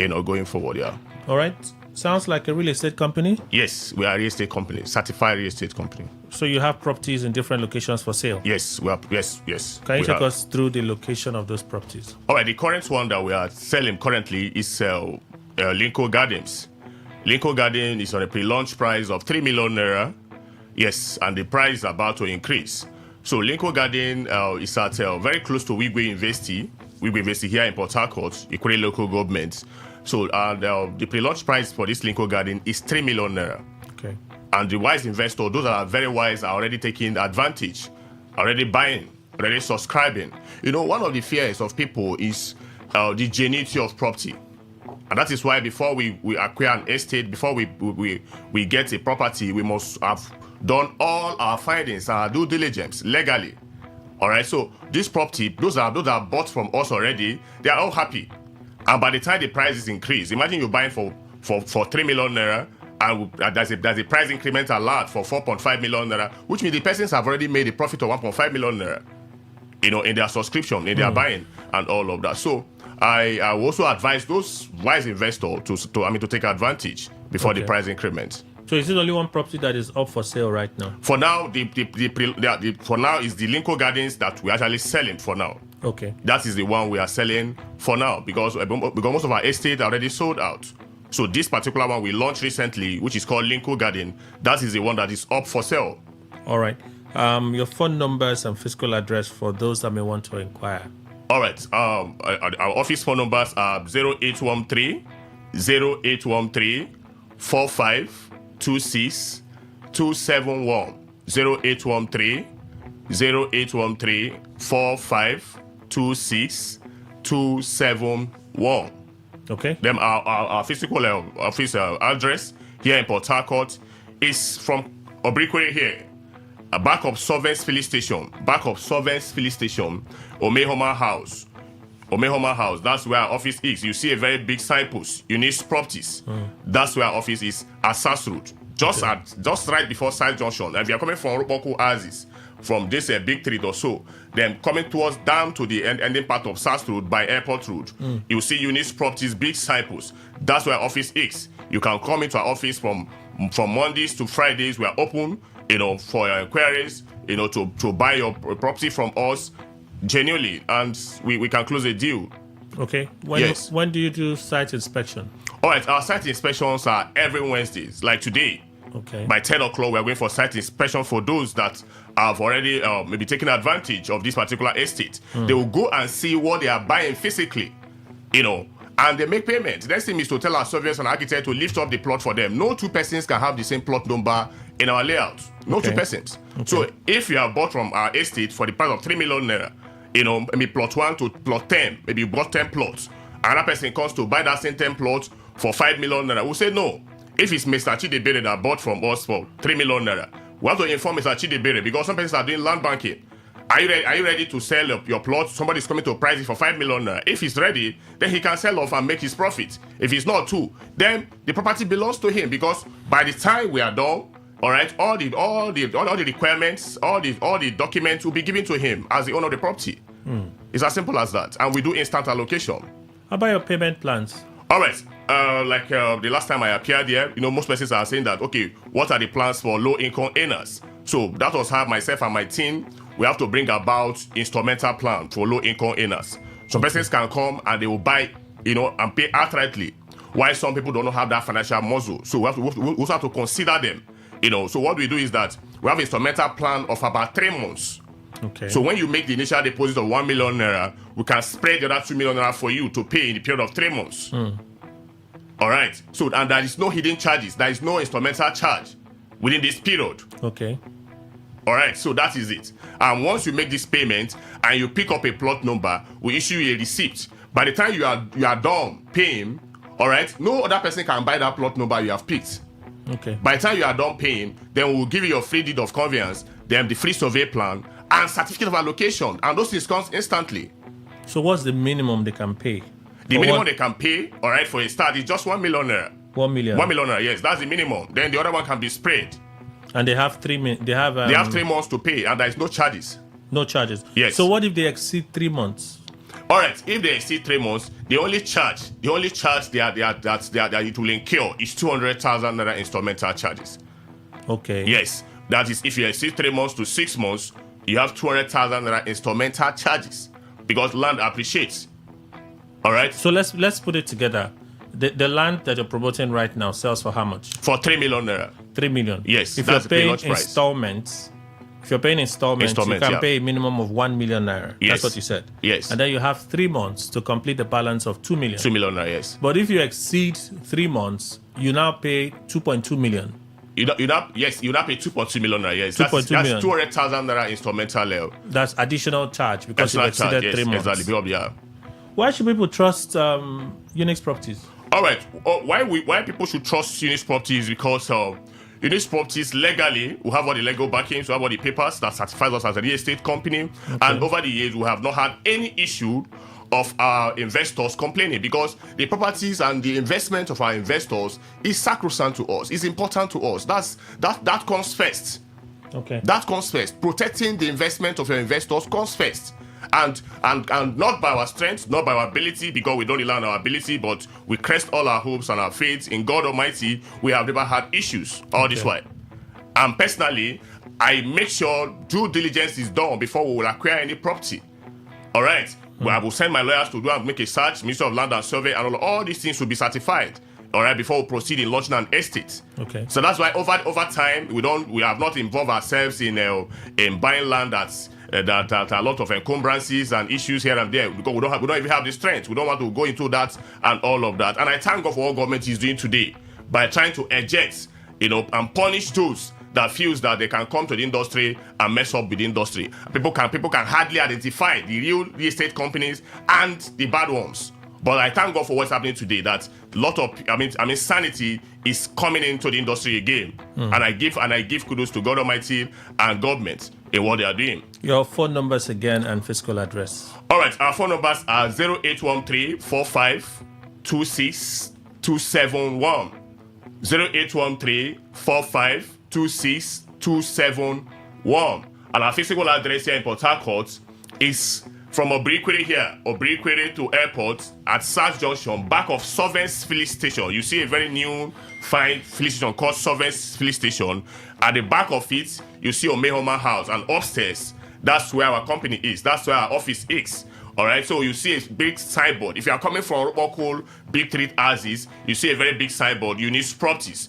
going forward. Yeah. All right. Sounds like a real estate company. Yes, we are a real estate company, certified real estate company. So you have properties in different locations for sale? Yes, we are. Yes. Can you take us through the location of those properties? All right, the current one that we are selling currently is Lincoln Gardens. Lincoln Garden is on a pre-launch price of 3 million naira. Yes, and the price is about to increase. So Lincoln Garden is at very close to Wigwe University. Wigwe University here in Port Harcourt, Ikure local government. So the pre-launch price for this Lincoln Garden is 3 million naira. Okay. And the wise investor, those that are very wise, are already taking advantage, already buying, already subscribing. One of the fears of people is the genuinity of property. And that is why before we acquire an estate, before we get a property, we must have done all our findings, our due diligence legally. All right, so this property, those are bought from us already, they are all happy. And by the time the price is increased, imagine you're buying for 3 million naira, and there's a price increment allowed for 4.5 million naira, which means the persons have already made a profit of 1.5 million naira, in their subscription, in their buying, and all of that. So I will also advise those wise investors to take advantage before the price increment. So is it only one property that is up for sale right now? For now, for now is the Lincoln Gardens that we're actually selling for now. Okay. That is the one we are selling for now because most of our estate are already sold out. So this particular one we launched recently, which is called Lincoln Garden, that is the one that is up for sale. All right. Your phone numbers and physical address for those that may want to inquire. All right. Our office phone numbers are 0813 4526 271 0813 4526 271. Okay. Then our physical office address here in Port Harcourt is from Obrikwere here, back of Solvents Filling Station, Omehoma House. That's where our office is. You see a very big signpost, Eunice Properties. That's where our office is at SAS Road, just right before South Junction. And if you are coming from Boko Oasis, from this big street or so, then coming towards down to the ending part of SAS Road by Airport Road, you see Eunice Properties, big signpost. That's where our office is. You can come into our office from Mondays to Fridays. We are open, for your inquiries, to buy your property from us genuinely, and we can close a deal. Okay. Yes. When do you do site inspection? All right, our site inspections are every Wednesdays, like today. Okay. By 10 o'clock, we're going for site inspection for those that have already maybe taken advantage of this particular estate. They will go and see what they are buying physically, and they make payment. The next thing is to tell our surveyors and architect to lift up the plot for them. No two persons can have the same plot number in our layout. No two persons. Okay. So if you have bought from our estate for the price of 3 million naira, maybe plot 1 to plot 10, maybe you bought 10 plots, another person comes to buy that same 10 plots for 5 million naira, we'll say no. If it's Mr. Chidebere that bought from us for 3 million naira, we have to inform Mr. Chidebere because some persons are doing land banking. Are you ready to sell your plot? Somebody's coming to price it for 5 million naira. If he's ready, then he can sell off and make his profit. If he's not too, then the property belongs to him because by the time we are done, all right, all the requirements, all the documents will be given to him as the owner of the property. It's as simple as that, and we do instant allocation. How about your payment plans? All right, like the last time I appeared here, most persons are saying that, okay, what are the plans for low-income earners? So that was how myself and my team, we have to bring about instrumental plan for low-income earners. Some persons can come and they will buy, and pay outrightly, while some people don't have that financial muscle. So we also have to consider them. So what we do is that we have instrumental plan of about 3 months. Okay. So when you make the initial deposit of 1 million naira, we can spread the other 2 million naira for you to pay in the period of 3 months. All right. So, and there is no hidden charges. There is no instrumental charge within this period. Okay. All right. So that is it. And once you make this payment and you pick up a plot number, we issue you a receipt. By the time you are done paying, all right, no other person can buy that plot number you have picked. Okay. By the time you are done paying, then we'll give you your free deed of conveyance, then the free survey plan, and certificate of allocation, and those things come instantly. So what's the minimum they can pay? The minimum they can pay, all right, for a start is just 1 million naira. 1 million. 1 million naira, yes, that's the minimum. Then the other one can be spread. And they have 3 months to pay, and there is no charges. No charges. Yes. So what if they exceed 3 months? All right, if they exceed 3 months, the only charge it will incur is 200,000 naira instrumental charges. Okay. Yes, that is if you exceed 3 months to 6 months, you have 200,000 naira instrumental charges because land appreciates. All right. So let's put it together. The land that you're promoting right now sells for how much? For 3 million naira. 3 million. Yes, If that's you're paying the price. installments, you can pay a minimum of 1 million naira. Yes. That's what you said. Yes. And then you have 3 months to complete the balance of 2 million. 2 million naira, yes. But if you exceed 3 months, you now pay 2.2 million. You now pay 2.2 million naira, yes. 2.2 million. That's 200,000 naira instrumental level. That's additional charge because you've Extra exceeded charge, 3 yes, months. exactly. Yeah. Why should people trust Unix Properties? All right. Why people should trust Unix Properties? Because Unix Properties legally, we have all the legal backings, we have all the papers that certifies us as a real estate company. Okay. And over the years, we have not had any issue of our investors complaining because the properties and the investment of our investors is sacrosanct to us. It's important to us. That comes first. Okay. That comes first. Protecting the investment of your investors comes first. And not by our strength, not by our ability, because we don't rely on our ability, but we crest all our hopes and our faith in God Almighty. We have never had issues all this while. And personally, I make sure due diligence is done before we will acquire any property. All right. Well, I will send my lawyers to do and make a search, Ministry of Land and Survey, and all these things will be certified. All right, before we proceed in launching an estate. Okay. So that's why over time we have not involved ourselves in buying land that are a lot of encumbrances and issues here and there because we don't even have the strength. We don't want to go into that and all of that. And I thank God for what government is doing today by trying to eject, and punish those that feels that they can come to the industry and mess up with the industry. People can hardly identify the real estate companies and the bad ones. But I thank God for what's happening today. That a lot of sanity is coming into the industry again, and I give kudos to God Almighty and government in what they are doing. Your phone numbers again and physical address. All right, our phone numbers are 0813-4526-271, 0813-4526-271, and our physical address here in Port Harcourt is from Obrikwere to airport at South Junction, back of Sovens Filling Station. You see a very new, fine filling station called Sovens Filling Station. At the back of it, you see Omehoma House, and upstairs, that's where our company is. That's where our office is. All right, so you see a big signboard. If you are coming from local big street houses, you see a very big signboard. Unix Properties.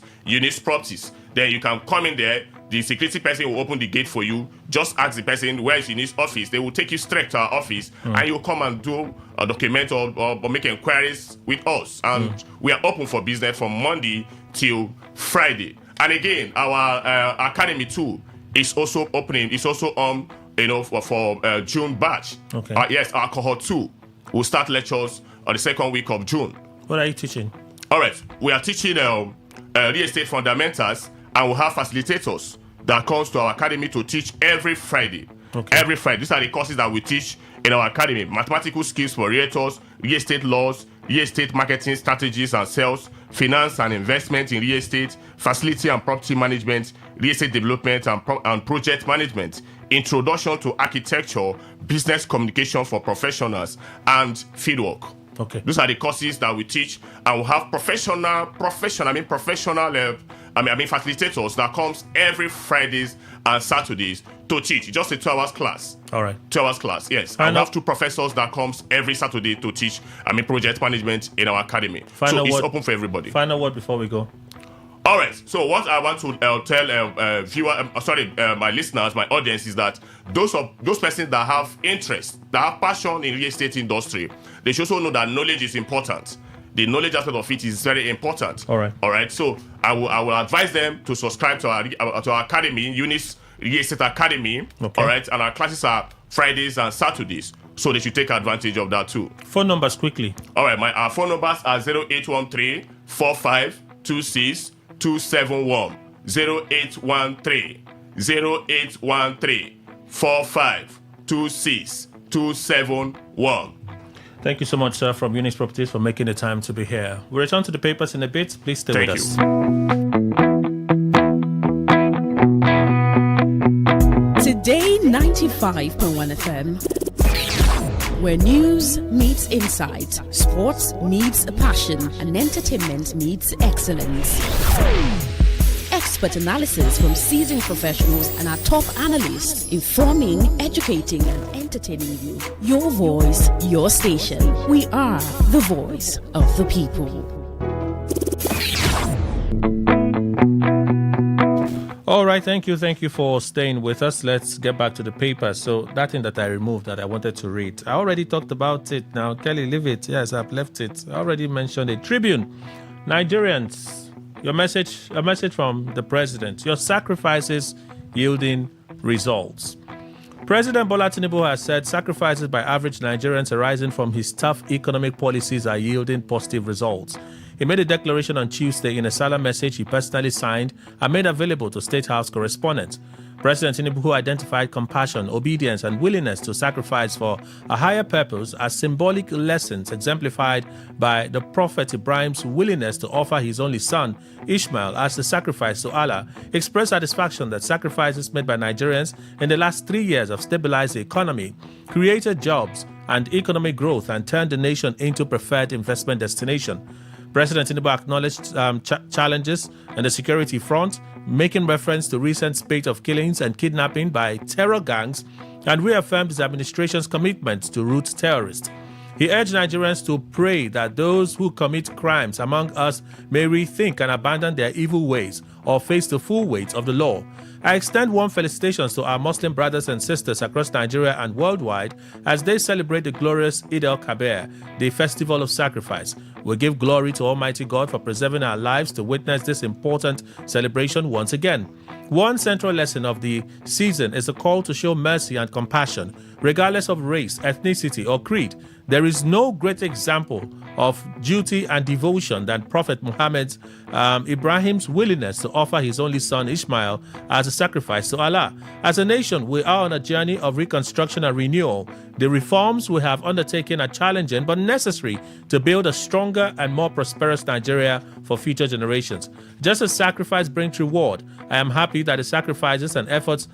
Then you can come in there. The security person will open the gate for you. Just ask the person where is in his office. They will take you straight to our office, and you'll come and do a document or make inquiries with us. And we are open for business from Monday till Friday. And again, our academy too is also opening. It's also on, for June batch. Okay. Yes, our cohort 2 will start lectures on the second week of June. What are you teaching? All right, we are teaching real estate fundamentals, and we'll have facilitators that comes to our academy to teach every Friday. Okay. Every Friday. These are the courses that we teach in our academy. Mathematical skills for realtors, real estate laws, real estate marketing strategies and sales, finance and investment in real estate, facility and property management, real estate development and project management, introduction to architecture, business communication for professionals, and fieldwork. Okay. These are the courses that we teach, and we'll have professional facilitators that comes every Fridays and Saturdays to teach. Just a 2 hours class. All right. 2 hours class, yes. And we have 2 professors that comes every Saturday to teach project management in our academy. So it's open for everybody. Final word before we go. All right. So what I want to tell my listeners, my audience, is that those persons that have interest, that have passion in real estate industry, they should also know that knowledge is important. The knowledge aspect of it is very important. All right. So I will advise them to subscribe to our academy, Unix Real Estate Academy. Okay. All right. And our classes are Fridays and Saturdays, so they should take advantage of that too. Phone numbers quickly. All right. Our phone numbers are 0813-4526-271, 0813-4526-271. Thank you so much, sir, from Unix Properties for making the time to be here. We'll return to the papers in a bit. Please stay with us. Today 95.1 FM. where news meets insight, sports meets passion, and entertainment meets excellence. Expert analysis from seasoned professionals and our top analysts, informing, educating, and entertaining you. Your voice, your station. We are the voice of the people. All right, thank you for staying with us. Let's get back to the paper. So that thing that I removed that I wanted to read, I already talked about it. Now, Kelly, leave it. Yes, I've left it. I already mentioned it. Tribune, Nigerians, a message from the president. Your sacrifices yielding results. President Bola Tinubu has said sacrifices by average Nigerians arising from his tough economic policies are yielding positive results. He made a declaration on Tuesday in a silent message he personally signed and made available to State House correspondents. President Tinubu identified compassion, obedience, and willingness to sacrifice for a higher purpose as symbolic lessons exemplified by the Prophet Ibrahim's willingness to offer his only son, Ishmael, as a sacrifice to Allah. He expressed satisfaction that sacrifices made by Nigerians in the last 3 years have stabilized the economy, created jobs and economic growth, and turned the nation into preferred investment destination. President Tinubu acknowledged challenges on the security front, making reference to recent spate of killings and kidnapping by terror gangs, and reaffirmed his administration's commitment to root terrorists. He urged Nigerians to pray that those who commit crimes among us may rethink and abandon their evil ways or face the full weight of the law. I extend warm felicitations to our Muslim brothers and sisters across Nigeria and worldwide as they celebrate the glorious Eid al-Kabir, the festival of sacrifice. We give glory to Almighty God for preserving our lives to witness this important celebration once again. One central lesson of the season is a call to show mercy and compassion, regardless of race, ethnicity, or creed. There is no greater example of duty and devotion than Prophet Muhammad's Ibrahim's willingness to offer his only son Ishmael as a sacrifice to Allah. As a nation, we are on a journey of reconstruction and renewal. The reforms we have undertaken are challenging but necessary to build a stronger and more prosperous Nigeria for future generations. Just as sacrifice brings reward, I am happy that the sacrifices and efforts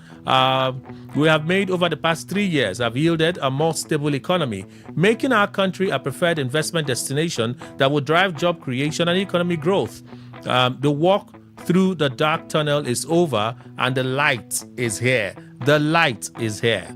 we have made over the past 3 years have yielded a more stable economy, making our country a preferred investment destination that will drive job creation and economic growth. The walk through the dark tunnel is over and the light is here. The light is here.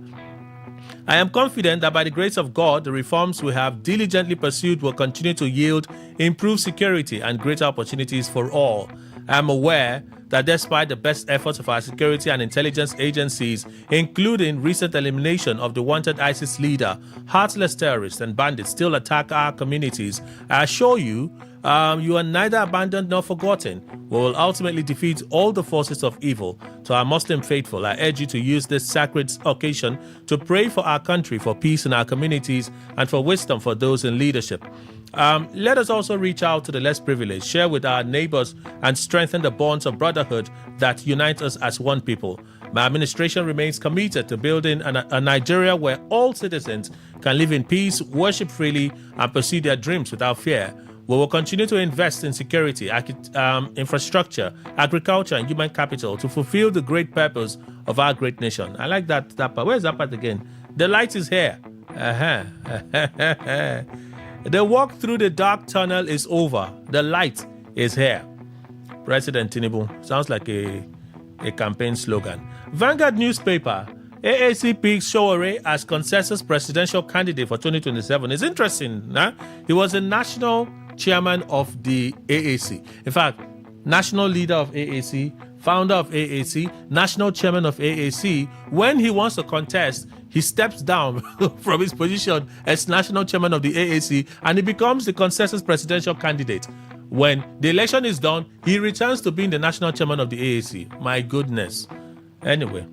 I am confident that by the grace of God, the reforms we have diligently pursued will continue to yield improved security and greater opportunities for all. I am aware that despite the best efforts of our security and intelligence agencies, including recent elimination of the wanted ISIS leader, heartless terrorists and bandits still attack our communities, I assure you, you are neither abandoned nor forgotten. We will ultimately defeat all the forces of evil. To our Muslim faithful, I urge you to use this sacred occasion to pray for our country, for peace in our communities, and for wisdom for those in leadership. Let us also reach out to the less privileged, share with our neighbors, and strengthen the bonds of brotherhood that unite us as one people. My administration remains committed to building a Nigeria where all citizens can live in peace, worship freely, and pursue their dreams without fear. We will continue to invest in security, infrastructure, agriculture, and human capital to fulfill the great purpose of our great nation. I like that part. Where's that part again? The light is here. The walk through the dark tunnel is over. The light is here. President Tinubu. Sounds like a campaign slogan. Vanguard newspaper. AAC picks Sowore as consensus presidential candidate for 2027. It's interesting. Huh? He was a national chairman of the AAC. In fact, national leader of AAC, founder of AAC, national chairman of AAC. When he wants to contest, he steps down from his position as national chairman of the AAC and he becomes the consensus presidential candidate. When the election is done, he returns to being the national chairman of the AAC. My goodness. Anyway,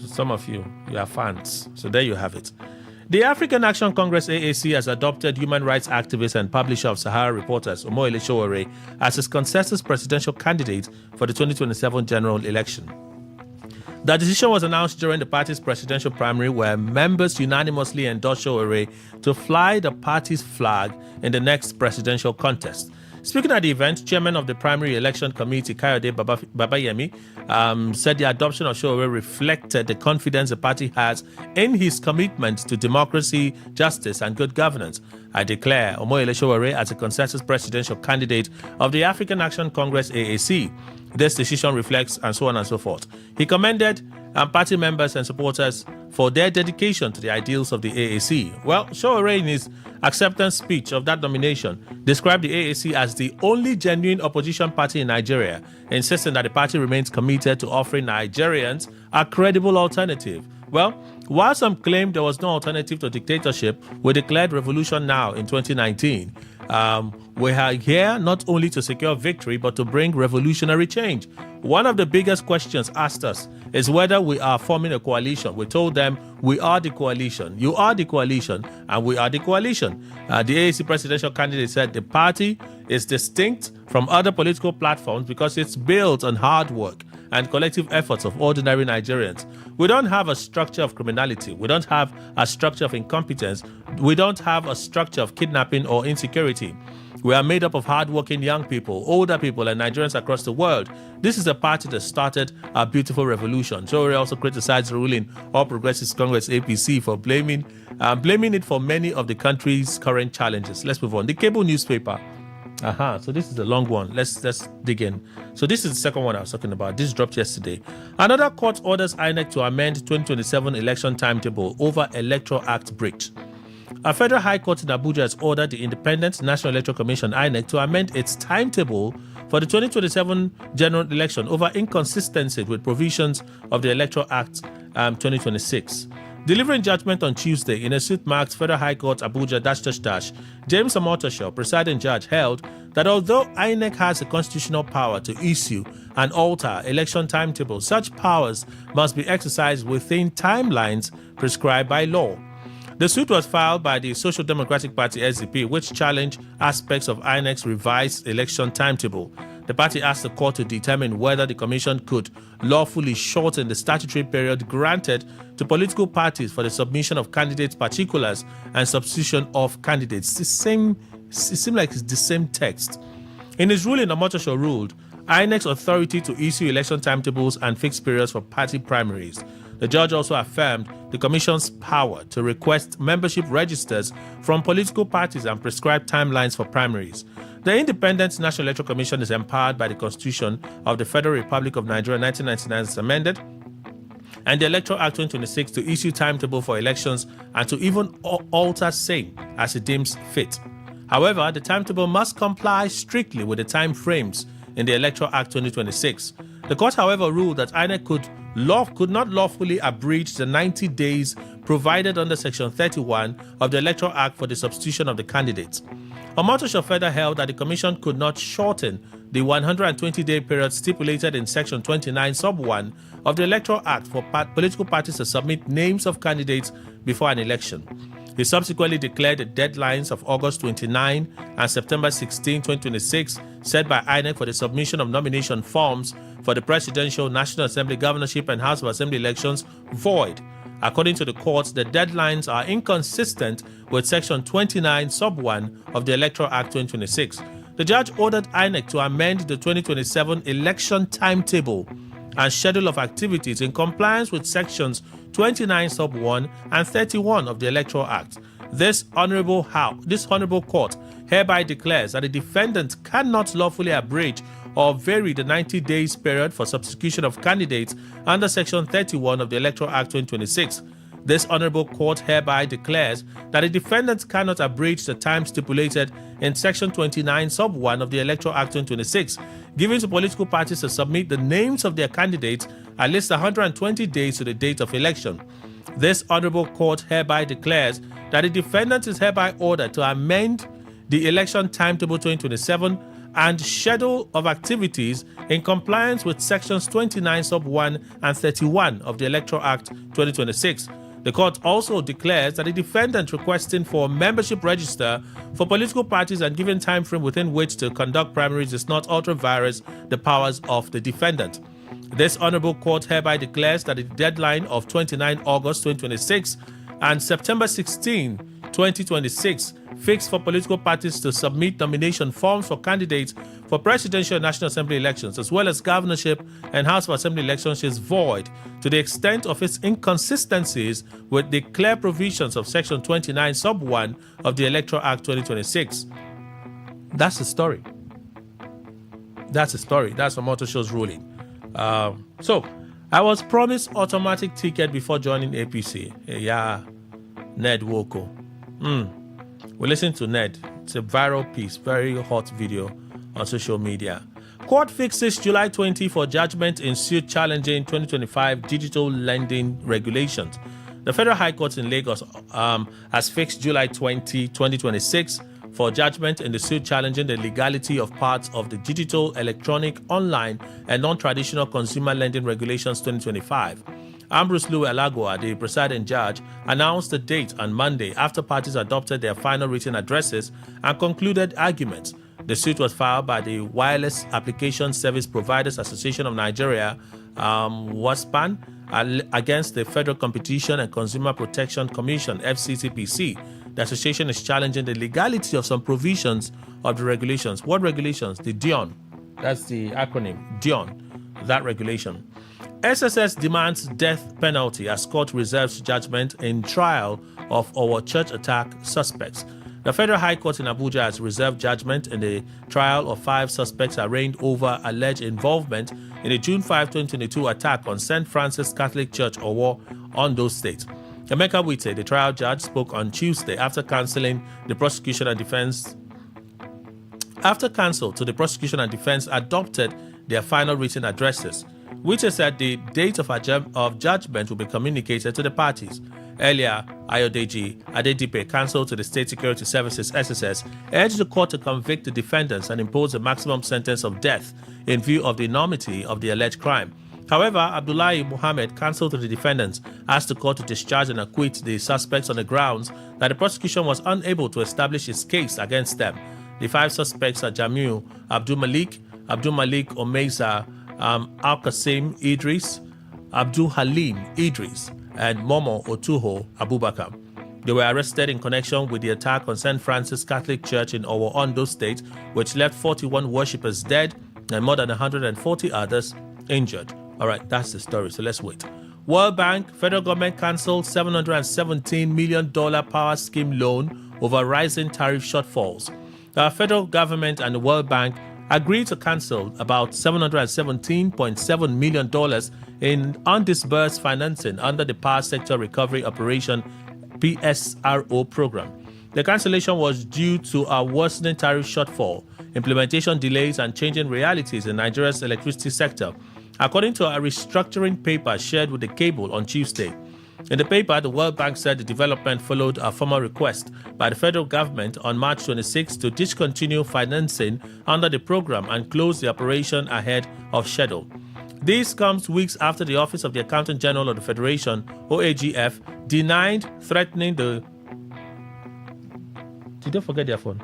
some of you are fans. So there you have it. The African Action Congress AAC has adopted human rights activist and publisher of Sahara Reporters, Omoyele Sowore, as its consensus presidential candidate for the 2027 general election. The decision was announced during the party's presidential primary, where members unanimously endorsed Sowore to fly the party's flag in the next presidential contest. Speaking at the event, Chairman of the Primary Election Committee, Kayode Babayemi, said the adoption of Sowore reflected the confidence the party has in his commitment to democracy, justice, and good governance. I declare Omoyele Sowore as a consensus presidential candidate of the African Action Congress AAC. This decision reflects, and so on and so forth. He commended party members and supporters for their dedication to the ideals of the AAC. Well, Sowore, in his acceptance speech of that nomination, described the AAC as the only genuine opposition party in Nigeria, insisting that the party remains committed to offering Nigerians a credible alternative. Well, while some claim there was no alternative to dictatorship, we declared revolution now in 2019. We are here not only to secure victory, but to bring revolutionary change. One of the biggest questions asked us is whether we are forming a coalition. We told them we are the coalition. You are the coalition, and we are the coalition. The AAC presidential candidate said the party is distinct from other political platforms because it's built on hard work and collective efforts of ordinary Nigerians. We don't have a structure of criminality. We don't have a structure of incompetence. We don't have a structure of kidnapping or insecurity. We are made up of hardworking young people, older people, and Nigerians across the world. This is a party that started a beautiful revolution. Sowore also criticized the ruling All Progressives Congress APC for blaming it for many of the country's current challenges. Let's move on. The cable newspaper. So this is the long one. Let's dig in. So this is the second one I was talking about. This dropped yesterday. Another court orders INEC to amend 2027 election timetable over Electoral Act breach. A federal high court in Abuja has ordered the Independent National Electoral Commission INEC to amend its timetable for the 2027 general election over inconsistency with provisions of the Electoral Act 2026. Delivering judgment on Tuesday in a suit marked Federal High Court Abuja -- James Omotosho, presiding judge, held that although INEC has a constitutional power to issue and alter election timetables, such powers must be exercised within timelines prescribed by law. The suit was filed by the Social Democratic Party SDP, which challenged aspects of INEC's revised election timetable. The party asked the court to determine whether the commission could lawfully shorten the statutory period granted to political parties for the submission of candidates' particulars and substitution of candidates. It seems like it's the same text. In his ruling, Omotosho ruled INEC's authority to issue election timetables and fixed periods for party primaries. The judge also affirmed the Commission's power to request membership registers from political parties and prescribe timelines for primaries. The Independent National Electoral Commission is empowered by the Constitution of the Federal Republic of Nigeria 1999 as amended, and the Electoral Act 2026 to issue timetable for elections and to even alter same as it deems fit. However, the timetable must comply strictly with the time frames in the Electoral Act 2026. The court, however, ruled that INEC could not lawfully abridge the 90 days provided under Section 31 of the Electoral Act for the substitution of the candidates. Omotosho further held that the Commission could not shorten the 120-day period stipulated in Section 29 Sub 1 of the Electoral Act for political parties to submit names of candidates before an election. He subsequently declared the deadlines of August 29 and September 16, 2026 set by INEC for the submission of nomination forms for the presidential, National Assembly, governorship, and House of Assembly elections void. According to the courts, the deadlines are inconsistent with Section 29 Sub 1 of the Electoral Act 2026. The judge ordered INEC to amend the 2027 election timetable and schedule of activities in compliance with Sections 29 Sub 1 and 31 of the Electoral Act. This honorable court hereby declares that the defendant cannot lawfully abridge or vary the 90 days period for substitution of candidates under Section 31 of the Electoral Act 2026. This honorable court hereby declares that the defendant cannot abridge the time stipulated in Section 29 Sub 1 of the Electoral Act 2026, giving to political parties to submit the names of their candidates at least 120 days to the date of election. This honorable court hereby declares that the defendant is hereby ordered to amend the election timetable 2027 and schedule of activities in compliance with Sections 29 Sub 1 and 31 of the Electoral Act 2026. The court also declares that the defendant requesting for a membership register for political parties and given time frame within which to conduct primaries does not ultra vires the powers of the defendant. This honorable court hereby declares that the deadline of 29 August 2026 and September 16, 2026, fixed for political parties to submit nomination forms for candidates for presidential and National Assembly elections, as well as governorship and House of Assembly elections, is void to the extent of its inconsistencies with the clear provisions of Section 29, Sub 1 of the Electoral Act 2026. That's the story. That's the story. That's from Auto Show's ruling. So, I was promised automatic ticket before joining APC. Yeah, Ned Woko. We listened to Ned. It's a viral piece, very hot video on social media. Court fixes July 20 for judgment in suit challenging 2025 digital lending regulations. The Federal High Court in Lagos has fixed July 20, 2026 for judgment in the suit challenging the legality of parts of the digital, electronic, online, and non-traditional consumer lending regulations 2025. Ambrose Louis Alagua, the presiding judge, announced the date on Monday after parties adopted their final written addresses and concluded arguments. The suit was filed by the Wireless Application Service Providers Association of Nigeria, WASPAN, against the Federal Competition and Consumer Protection Commission, FCCPC. The association is challenging the legality of some provisions of the regulations. What regulations? The DION. That's the acronym, DION, that regulation. SSS demands death penalty as court reserves judgment in trial of our church attack suspects. The Federal High Court in Abuja has reserved judgment in the trial of 5 suspects arraigned over alleged involvement in the June 5, 2022 attack on St. Francis Catholic Church, Owo, Ondo State. Emeka Wite, the trial judge, spoke on Tuesday after cancelling the prosecution and defense. After counsel to the prosecution and defense adopted their final written addresses, Wite said the date of judgment will be communicated to the parties. Earlier, Ayodeji Adedipe, counsel to the State Security Services (SSS), urged the court to convict the defendants and impose a maximum sentence of death in view of the enormity of the alleged crime. However, Abdullahi Muhammad, counsel to the defendants, asked the court to discharge and acquit the suspects on the grounds that the prosecution was unable to establish its case against them. The 5 suspects are Jamiu Abdul Malik Omeza, Al-Qasim Idris, Abdul Halim Idris, and Momo Otuho Abubakar. They were arrested in connection with the attack on St. Francis Catholic Church in Owo, Ondo State, which left 41 worshippers dead and more than 140 others injured. All right, that's the story, so let's wait. World Bank, federal government cancelled $717 million power scheme loan over rising tariff shortfalls. The federal government and the World Bank agreed to cancel about $717.7 million in undisbursed financing under the Power Sector Recovery Operation PSRO program. The cancellation was due to a worsening tariff shortfall, implementation delays, and changing realities in Nigeria's electricity sector, according to a restructuring paper shared with the cable on Tuesday. In the paper, the World Bank said the development followed a formal request by the federal government on March 26 to discontinue financing under the program and close the operation ahead of schedule. This comes weeks after the Office of the Accountant General of the Federation, OAGF, denied threatening the... Did they forget their phone?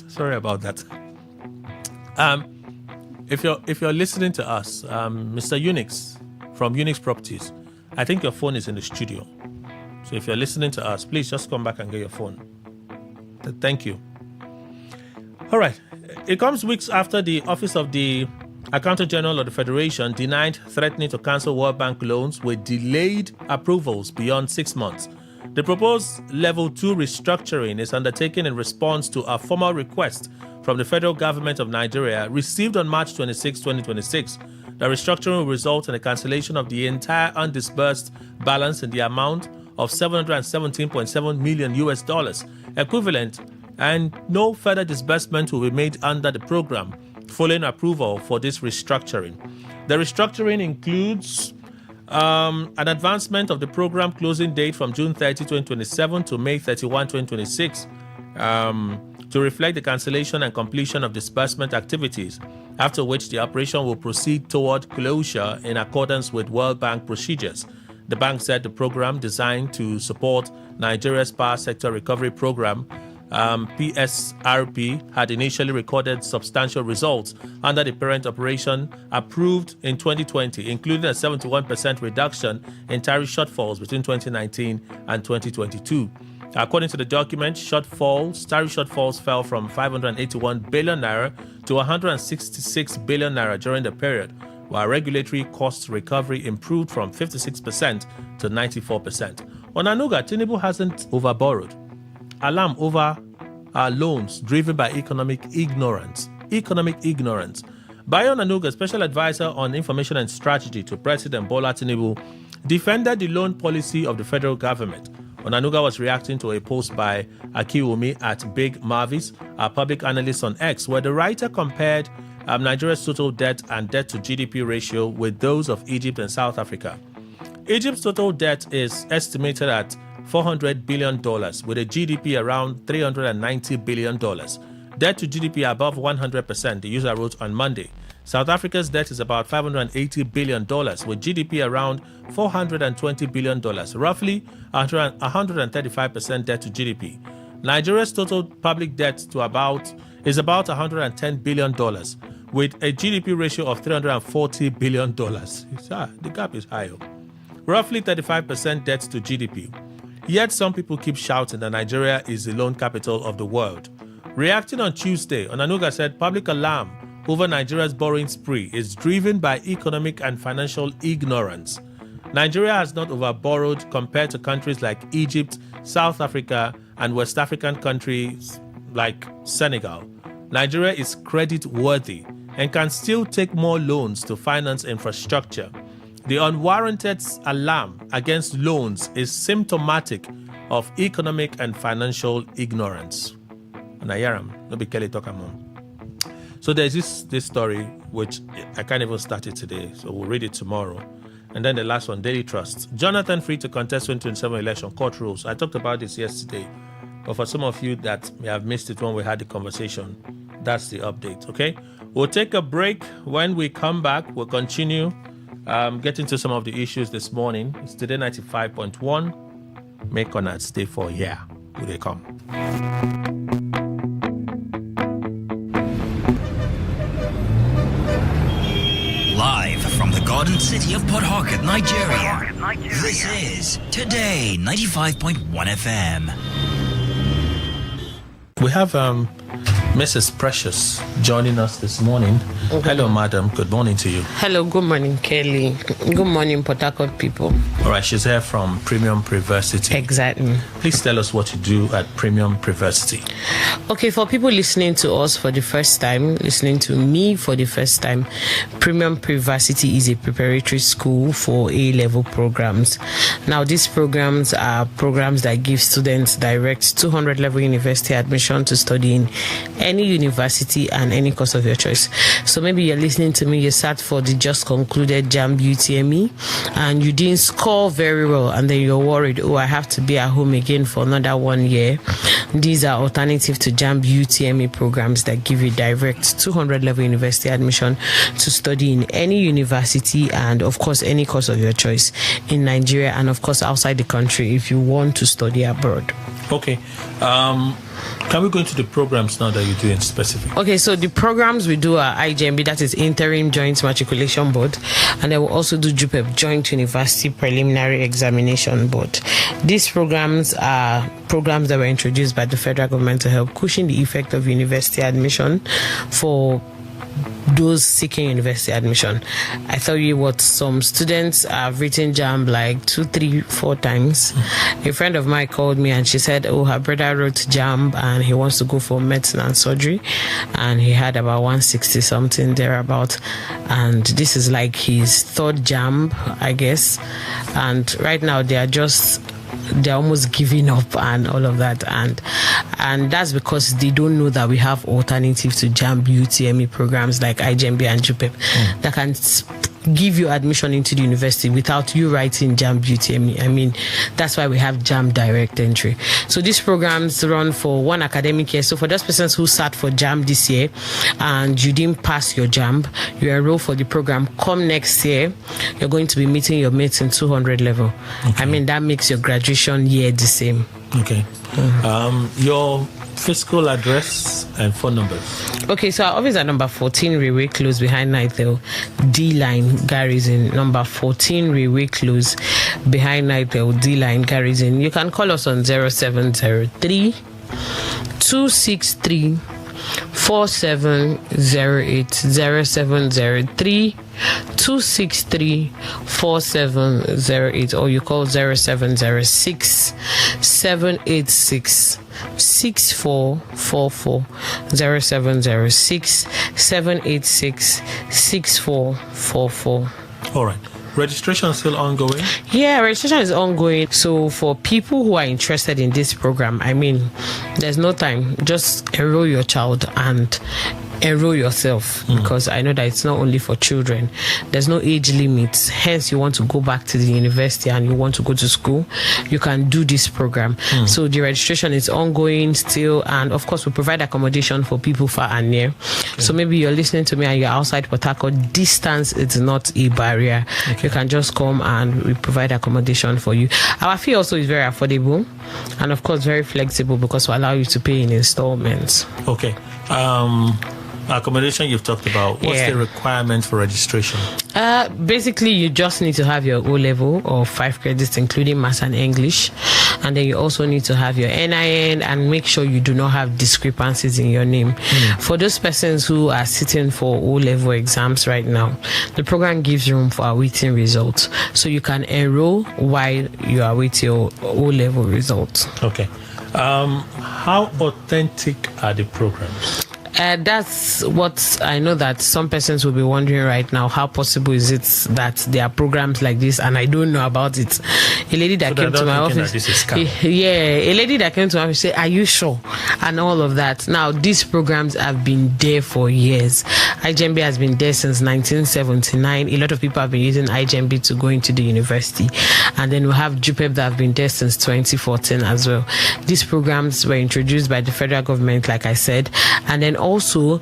Sorry about that. If you're listening to us, Mr. Unix from Unix Properties, I think your phone is in the studio. So if you're listening to us, please just come back and get your phone. Thank you. All right. It comes weeks after the Office of the Accountant General of the Federation denied threatening to cancel World Bank loans with delayed approvals beyond 6 months. The proposed Level 2 restructuring is undertaken in response to a formal request from the federal government of Nigeria received on March 26, 2026. The restructuring will result in the cancellation of the entire undisbursed balance in the amount of $717.7 million equivalent, and no further disbursement will be made under the program following approval for this restructuring. The restructuring includes an advancement of the program closing date from June 30, 2027 to May 31, 2026 to reflect the cancellation and completion of disbursement activities, after which the operation will proceed toward closure in accordance with World Bank procedures. The bank said the program, designed to support Nigeria's power sector recovery program, PSRP had initially recorded substantial results under the parent operation approved in 2020, including a 71% reduction in tariff shortfalls between 2019 and 2022. According to the document, tariff shortfalls fell from 581 billion naira to 166 billion naira during the period, while regulatory cost recovery improved from 56% to 94%. On Onanuga, Tinubu hasn't overborrowed. Alarm over loans driven by economic ignorance. Bayo Onanuga, special advisor on information and strategy to President Bola Tinubu, defended the loan policy of the federal government. Onanuga was reacting to a post by Akiwumi at Big Marvis, a public analyst on X, where the writer compared Nigeria's total debt and debt to GDP ratio with those of Egypt and South Africa. Egypt's total debt is estimated at $400 billion, with a GDP around $390 billion. Debt to GDP above 100%, the user wrote on Monday. South Africa's debt is about $580 billion, with GDP around $420 billion, roughly 135% debt to GDP. Nigeria's total public debt is about $110 billion, with a GDP ratio of $340 billion. The gap is higher. Roughly 35% debt to GDP. Yet some people keep shouting that Nigeria is the loan capital of the world. Reacting on Tuesday, Onanuga said public alarm over Nigeria's borrowing spree is driven by economic and financial ignorance. Nigeria has not overborrowed compared to countries like Egypt, South Africa, and West African countries like Senegal. Nigeria is credit-worthy and can still take more loans to finance infrastructure. The unwarranted alarm against loans is symptomatic of economic and financial ignorance. Nayaram, no be Kelly talk among. So there's this story which I can't even start it today, so we'll read it tomorrow. And then the last one, Daily Trust. Jonathan free to contest 2027 election, court rules. I talked about this yesterday, but for some of you that may have missed it when we had the conversation, that's the update, okay? We'll take a break. When we come back, we'll continue getting to some of the issues this morning. It's Today 95.1. Make on that stay for a year. Will they come? Live from the Garden City of Port Harcourt, Nigeria. This is Today 95.1 FM. We have Mrs. Precious joining us this morning. Okay. Hello, madam. Good morning to you. Hello, good morning, Kelly. Good morning, Port Harcourt people. All right, she's here from Premium Privacy. Exactly. Please tell us what you do at Premium Privacy. Okay, for people listening to us for the first time, listening to me for the first time, Premium Privacy is a preparatory school for A-level programs. Now, these programs are programs that give students direct 200 level university admission to study in any university and any course of your choice. So maybe you're listening to me, you sat for the just concluded JAMB UTME and you didn't score very well, and then you're worried, I have to be at home again for another 1 year. These are alternative to JAMB UTME programs that give you direct 200 level university admission to study in any university and of course any course of your choice in Nigeria and of course outside the country if you want to study abroad. Okay. Can we go into the programs now that you do in specific? Okay, so the programs we do are IJMB, that is Interim Joint Matriculation Board, and then we'll also do JUPEP, Joint University Preliminary Examination Board. These programs are programs that were introduced by the federal government to help cushion the effect of university admission for those seeking university admission. I tell you what, some students have written JAMB like 2, 3, 4 times. A friend of mine called me and she said, her brother wrote JAMB and he wants to go for medicine and surgery, and he had about 160 something thereabout, and this is like his third JAMB, I guess, and right now they're almost giving up and all of that, and that's because they don't know that we have alternatives to JAMB UTME programs like IJMB and JUPEP that can give you admission into the university without you writing JAMB UTME. I mean, that's why we have JAMB direct entry. So these programs run for 1 academic year. So for those persons who sat for JAMB this year and you didn't pass your JAMB, you enroll for the program. Come next year, you're going to be meeting your mates in 200 level. Okay. I mean, that makes your graduation year the same. Okay. Your physical address and phone numbers. Okay, so our office is at number 14 Railway Close behind Nightdale D-Line Garrison. Number 14 Railway Close behind Nightdale D-Line Garrison. You can call us on 0703 263 4708 0703 263 4708, or you call 0706 786 6444 0706 786 6444. All right. Registration is still ongoing? Yeah, registration is ongoing. So for people who are interested in this program, I mean, there's no time. Just enroll your child and enroll yourself, because I know that it's not only for children. There's no age limit. Hence, you want to go back to the university and you want to go to school, you can do this program. So the registration is ongoing still, and of course we provide accommodation for people far and near. Okay. So maybe you're listening to me and you're outside Port Harcourt, distance is not a barrier. Okay. You can just come and we provide accommodation for you. Our fee also is very affordable and of course very flexible, because we allow you to pay in installments. Okay. Accommodation you've talked about. What's the requirement for registration? Basically, you just need to have your O-level or 5 credits, including Maths and English. And then you also need to have your NIN and make sure you do not have discrepancies in your name. For those persons who are sitting for O-level exams right now, the program gives room for awaiting results. So you can enroll while you await your O-level results. Okay. How authentic are the programs? That's what I know that some persons will be wondering right now. How possible is it that there are programs like this and I don't know about it? A lady that came to my office, a lady that came to my office said, "Are you sure?" and all of that. Now, these programs have been there for years. IGMB has been there since 1979. A lot of people have been using IGMB to go into the university, and then we have JUPEP that have been there since 2014 as well. These programs were introduced by the federal government, like I said, and then also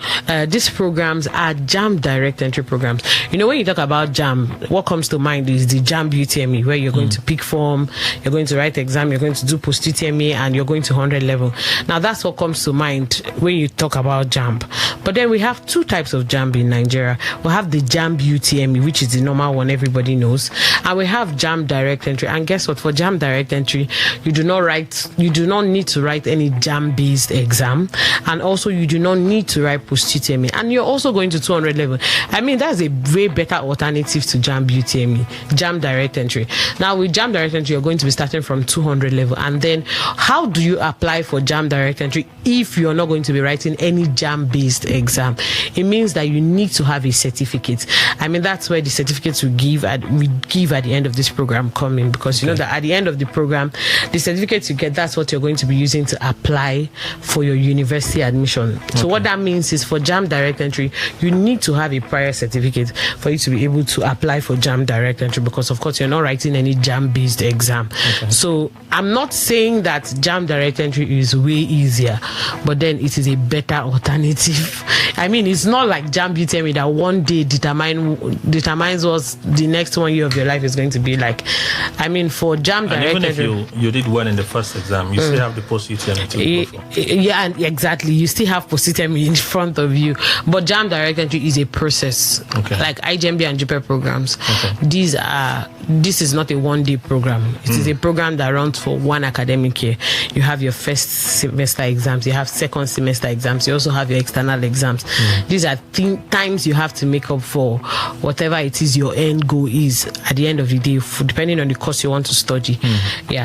these programs are JAM direct entry programs. You know, when you talk about JAM, what comes to mind is the JAM UTME, where you're going to pick form, you're going to write exam, you're going to do post UTME, and you're going to 100 level. Now that's what comes to mind when you talk about JAM. But then we have two types of JAM in Nigeria. We have the JAM UTME, which is the normal one everybody knows, and we have JAM direct entry. And guess what? For JAM direct entry, you do not need to write any JAM based exam, and also you do not need to write post UTME, and you're also going to 200 level. I mean, that's a way better alternative to JAM UTME, JAM direct entry. Now with JAM direct entry, you're going to be starting from 200 level, and then how do you apply for JAM direct entry if you're not going to be writing any JAM based exam? It means that you need to have a certificate. I mean, that's where the certificates we give at the end of this program come in, because you know that at the end of the program, the certificates you get, that's what you're going to be using to apply for your university admission. So what that means is, for JAM direct entry, you need to have a prior certificate for you to be able to apply for JAM direct entry, because of course you're not writing any JAM based exam. So I'm not saying that JAM direct entry is way easier, but then it is a better alternative. I mean, it's not like JAM UTME that one day determines what the next 1 year of your life is going to be like. I mean, for JAM direct entry, even if you did well in the first exam, you still have the post UTME to go for. Yeah, exactly. You still have post UTME in front of you, but JAM direct entry is a process, like IGMB and JUPEP programs. This is not a one-day program. It is a program that runs for one academic year. You have your first semester exams, you have second semester exams, you also have your external exams. These are times you have to make up for whatever it is your end goal is at the end of the day, depending on the course you want to study.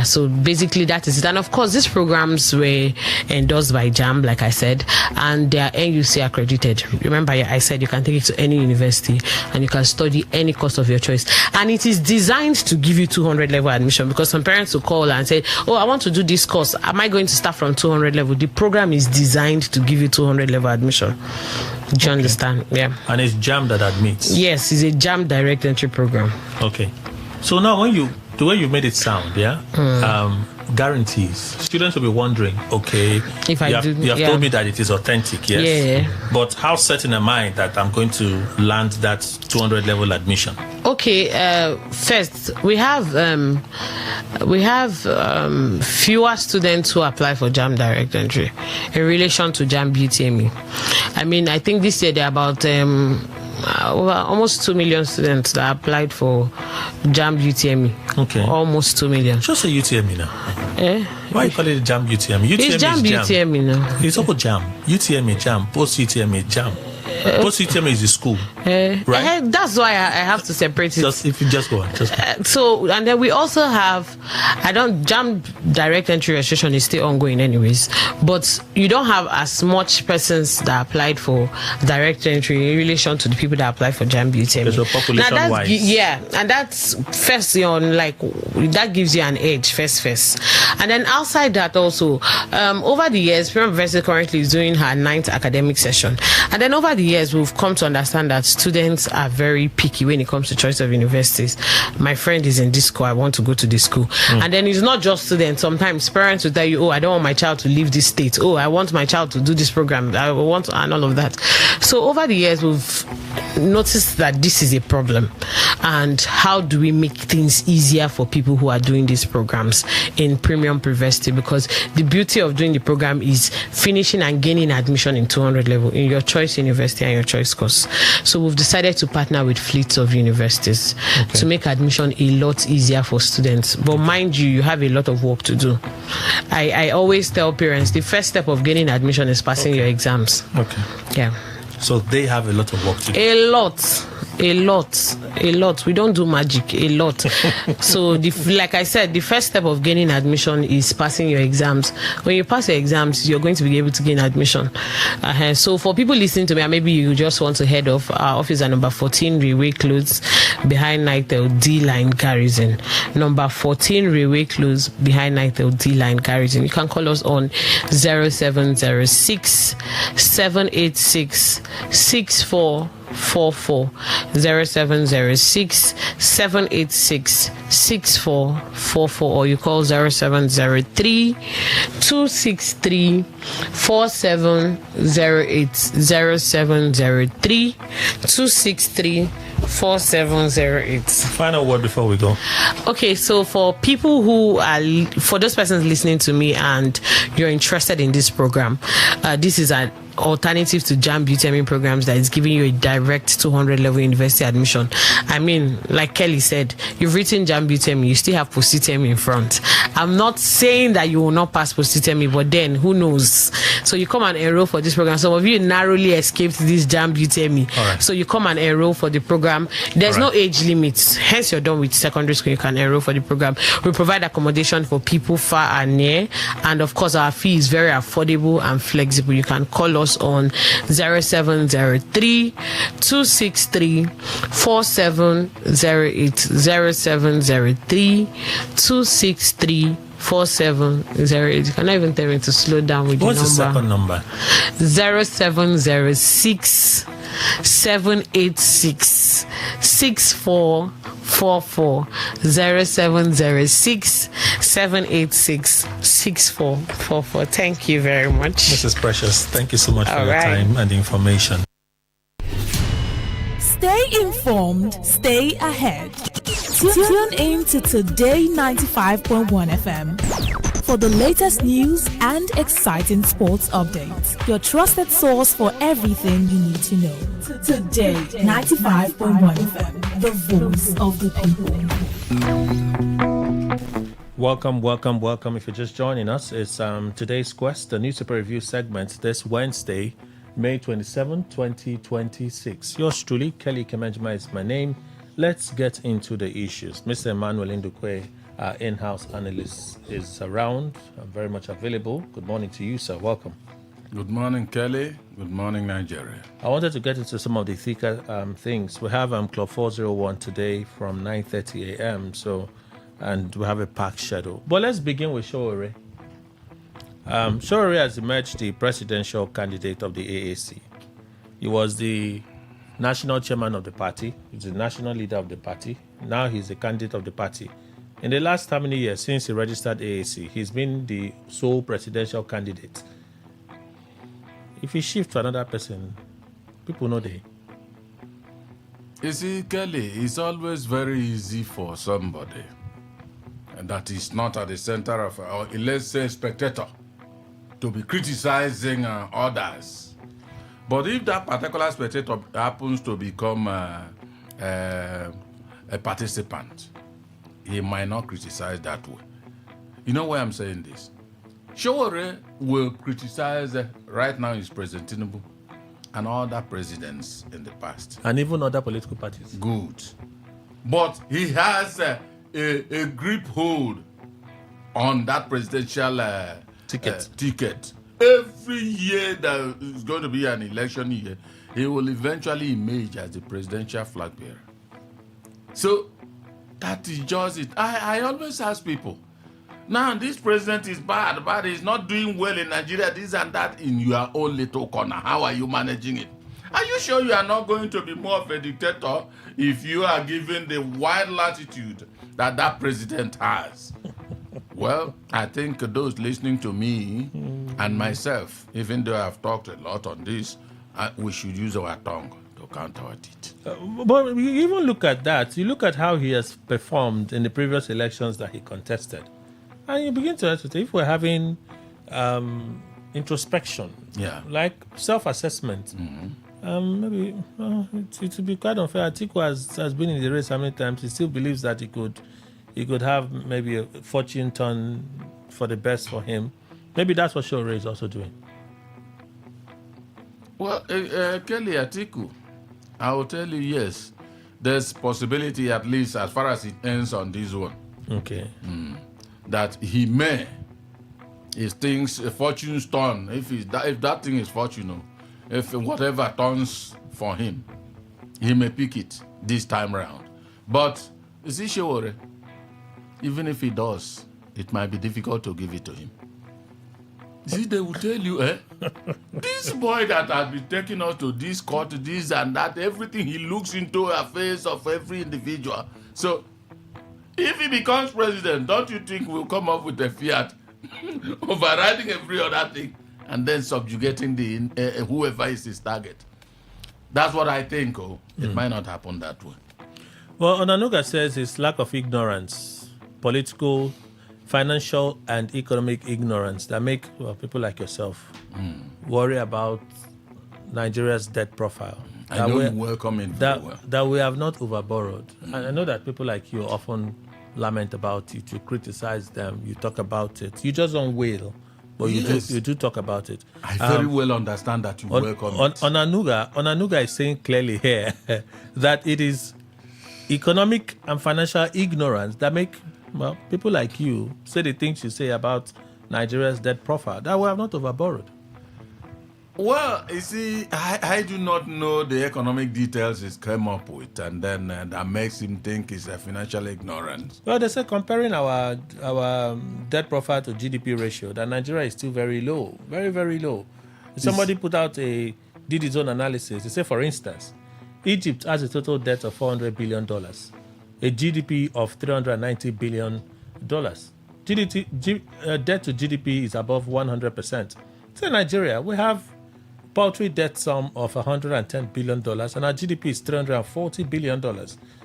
So basically that is it. And of course, these programs were endorsed by JAM, like I said, and they are NUC accredited. Remember, I said you can take it to any university and you can study any course of your choice. And it is designed to give you 200 level admission, because some parents will call and say, "Oh, I want to do this course. Am I going to start from 200 level?" The program is designed to give you 200 level admission. Do you understand? Yeah. And it's JAM that admits? Yes, it's a JAM direct entry program. Okay. So now the way you made it sound, guarantees. Students will be wondering, okay, you have told me that it is authentic, yes. But how certain am I that I'm going to land that 200 level admission? Okay, first we have fewer students who apply for JAM direct entry in relation to JAM UTME. I mean, I think this year there are about over almost 2 million students that applied for JAM UTME. Okay. Almost 2 million. Just say UTME now. Why you call it JAM UTME? UTME It's JAM is JAM. UTME now. It's all JAM. UTME JAM. Post UTME JAM. Post UTME is the school, right? That's why I have to separate it. If you just go on. So, and then we also have, JAM direct entry registration is still ongoing anyways, but you don't have as much persons that applied for direct entry in relation to the people that applied for JAM UTME. So population wise. Yeah, and that's first on, like, that gives you an edge first. And then outside that also, over the years, Premium University currently is doing her 9th academic session. And then over the years, we've come to understand that students are very picky when it comes to choice of universities. My friend is in this school, I want to go to this school. And then it's not just students. Sometimes parents will tell you, oh, I don't want my child to leave this state. Oh, I want my child to do this program. I want, and all of that. So over the years, we've noticed that this is a problem. And how do we make things easier for people who are doing these programs in Premium University? Because the beauty of doing the program is finishing and gaining admission in 200 level in your choice university and your choice course. So we've decided to partner with fleets of universities to make admission a lot easier for students. But mind you, you have a lot of work to do. I always tell parents the first step of getting admission is passing your exams. Okay. Yeah. So they have a lot of work to do. A lot. We don't do magic. A lot. So, like I said, the first step of gaining admission is passing your exams. When you pass your exams, you're going to be able to gain admission. So, for people listening to me, maybe you just want to head off, our office at number 14 Railway Close behind Nightel D Line Garrison. Number 14 Railway Close behind Nightel D Line Garrison. You can call us on 0706 786 6444 0706 786 6444, or you call 0703 263 4708 0703 263 4708. Final word before we go. Okay, so for people who are, for those persons listening to me and you're interested in this program, this is an alternative to JAM UTME programs that is giving you a direct 200 level university admission. I mean, like Kelly said, you've written JAM UTME, you still have post-UTME in front. I'm not saying that you will not pass post-UTME, but then who knows? So you come and enroll for this program. Some of you narrowly escaped this JAM UTME. Right. So you come and enroll for the program. There's no age limits. Hence, you're done with secondary school, you can enroll for the program. We provide accommodation for people far and near. And of course, our fee is very affordable and flexible. You can call us on 0703 263 4708 0703 263 4708. You cannot even tell me to slow down with What's the second number? 0706 786 6444 0706 786 6444. Thank you very much. Mrs. Precious, thank you so much for your right. time and information. Stay informed, stay ahead. Tune in to Today 95.1 FM for the latest news and exciting sports updates. Your trusted source for everything you need to know. Today 95.1 FM, the voice of the people. Welcome. If you're just joining us, it's Today's Quest, the newspaper review segment this Wednesday, May 27, 2026. Yours truly, Kelly Kemenjima is my name. Let's get into the issues. Mr. Emmanuel Indukwe, our in-house analyst, is around, very much available. Good morning to you, sir. Welcome. Good morning, Kelly. Good morning, Nigeria. I wanted to get into some of the thicker things. We have Club 401 today from 9:30 a.m. And we have a packed schedule. But let's begin with Showore. Showore has emerged the presidential candidate of the AAC. He was the national chairman of the party. He's the national leader of the party. Now he's the candidate of the party. In the last how many years since he registered AAC, he's been the sole presidential candidate. If he shifts to another person, people know they. You see, Kelly, it's always very easy for somebody that is not at the center of, or let's say, spectator, to be criticizing others. But if that particular spectator happens to become a participant, he might not criticize that way. You know why I'm saying this? Showore will criticize right now is President Tinubu and other presidents in the past. And even other political parties. Good. But he has a grip hold on that presidential ticket. Every year that is going to be an election year, he will eventually emerge as the presidential flag bearer. So that is just it. I always ask people, now this president is bad, he's not doing well in Nigeria, this and that, in your own little corner. How are you managing it? Are you sure you are not going to be more of a dictator if you are given the wide latitude that that president has? Well, I think those listening to me and myself, even though I've talked a lot on this, we should use our tongue to counter it. But you even look at that. You look at how he has performed in the previous elections that he contested. And you begin to ask, if we're having introspection, like self-assessment, maybe it would be quite unfair. Atiku has been in the race how many times? He still believes that he could have maybe a fortune turn for the best for him. Maybe that's what Showore is also doing. Well, Kelly Atiku, I will tell you, yes, there's possibility, at least as far as it ends on this one. Okay. That he may, his things, fortune's turn, if that thing is fortune, if whatever turns for him, he may pick it this time round. But, you see, Showore, even if he does, it might be difficult to give it to him. See, they will tell you, this boy that has been taking us to this court, this and that, everything, he looks into the face of every individual. So, if he becomes president, don't you think we'll come up with a fiat overriding every other thing and then subjugating the whoever is his target? That's what I think. It might not happen that way. Well, Onanuga says it's lack of ignorance, political, financial, and economic ignorance that make people like yourself worry about Nigeria's debt profile. I know you welcome it very well. That we have not overborrowed. And I know that people like you often lament about it, you criticize them, you talk about it. You just don't wail, but you do talk about it. I very well understand that you welcome it. Onanuga is saying clearly here that it is economic and financial ignorance that make people like you say the things you say about Nigeria's debt profile, that we have not overborrowed. Well, you see, I do not know the economic details he's come up with, and then that makes him think it's a financial ignorance. Well, they say comparing our debt profile to GDP ratio, that Nigeria is still very low, very, very low. Somebody did his own analysis. They say, for instance, Egypt has a total debt of $400 billion, a GDP of $390 billion. Debt to GDP is above 100%. So in Nigeria, we have paltry debt sum of $110 billion, and our GDP is $340 billion.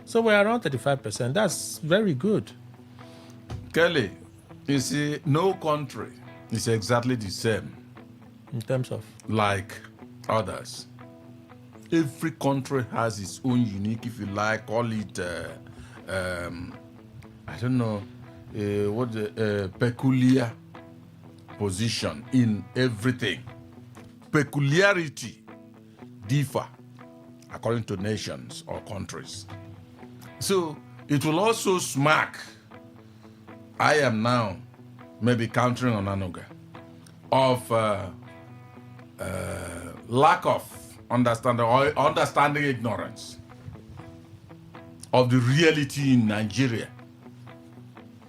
So we're around 35%. That's very good. Kelly, you see, no country is exactly the same. In terms of? Like others. Every country has its own unique, if you like, call it, peculiar position in everything. Peculiarity differ according to nations or countries. So it will also smack, I am now maybe countering on Onanuga, of lack of understanding or understanding ignorance of the reality in Nigeria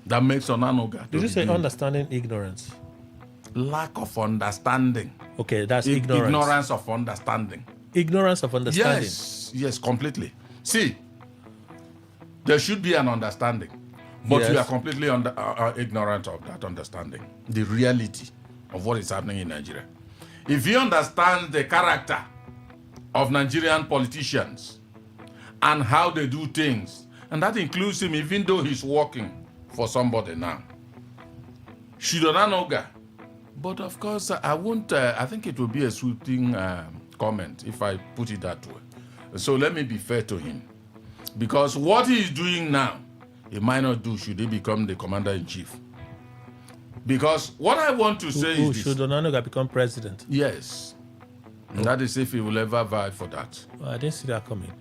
that makes Onanuga. Did you say understanding ignorance? Lack of understanding. Okay, that's ignorance. Ignorance of understanding. Ignorance of understanding. Yes, completely. See, there should be an understanding, but we are completely ignorant of that understanding, the reality of what is happening in Nigeria. If you understand the character of Nigerian politicians and how they do things. And that includes him, even though he's working for somebody now. Should Onanoga. But of course, I won't, I think it will be a sweeping comment if I put it that way. So let me be fair to him. Because what he is doing now, he might not do should he become the commander-in-chief. Because what I want to say is this. Should Onanoga become president? Yes. And that is if he will ever vie for that. Well, I didn't see that coming.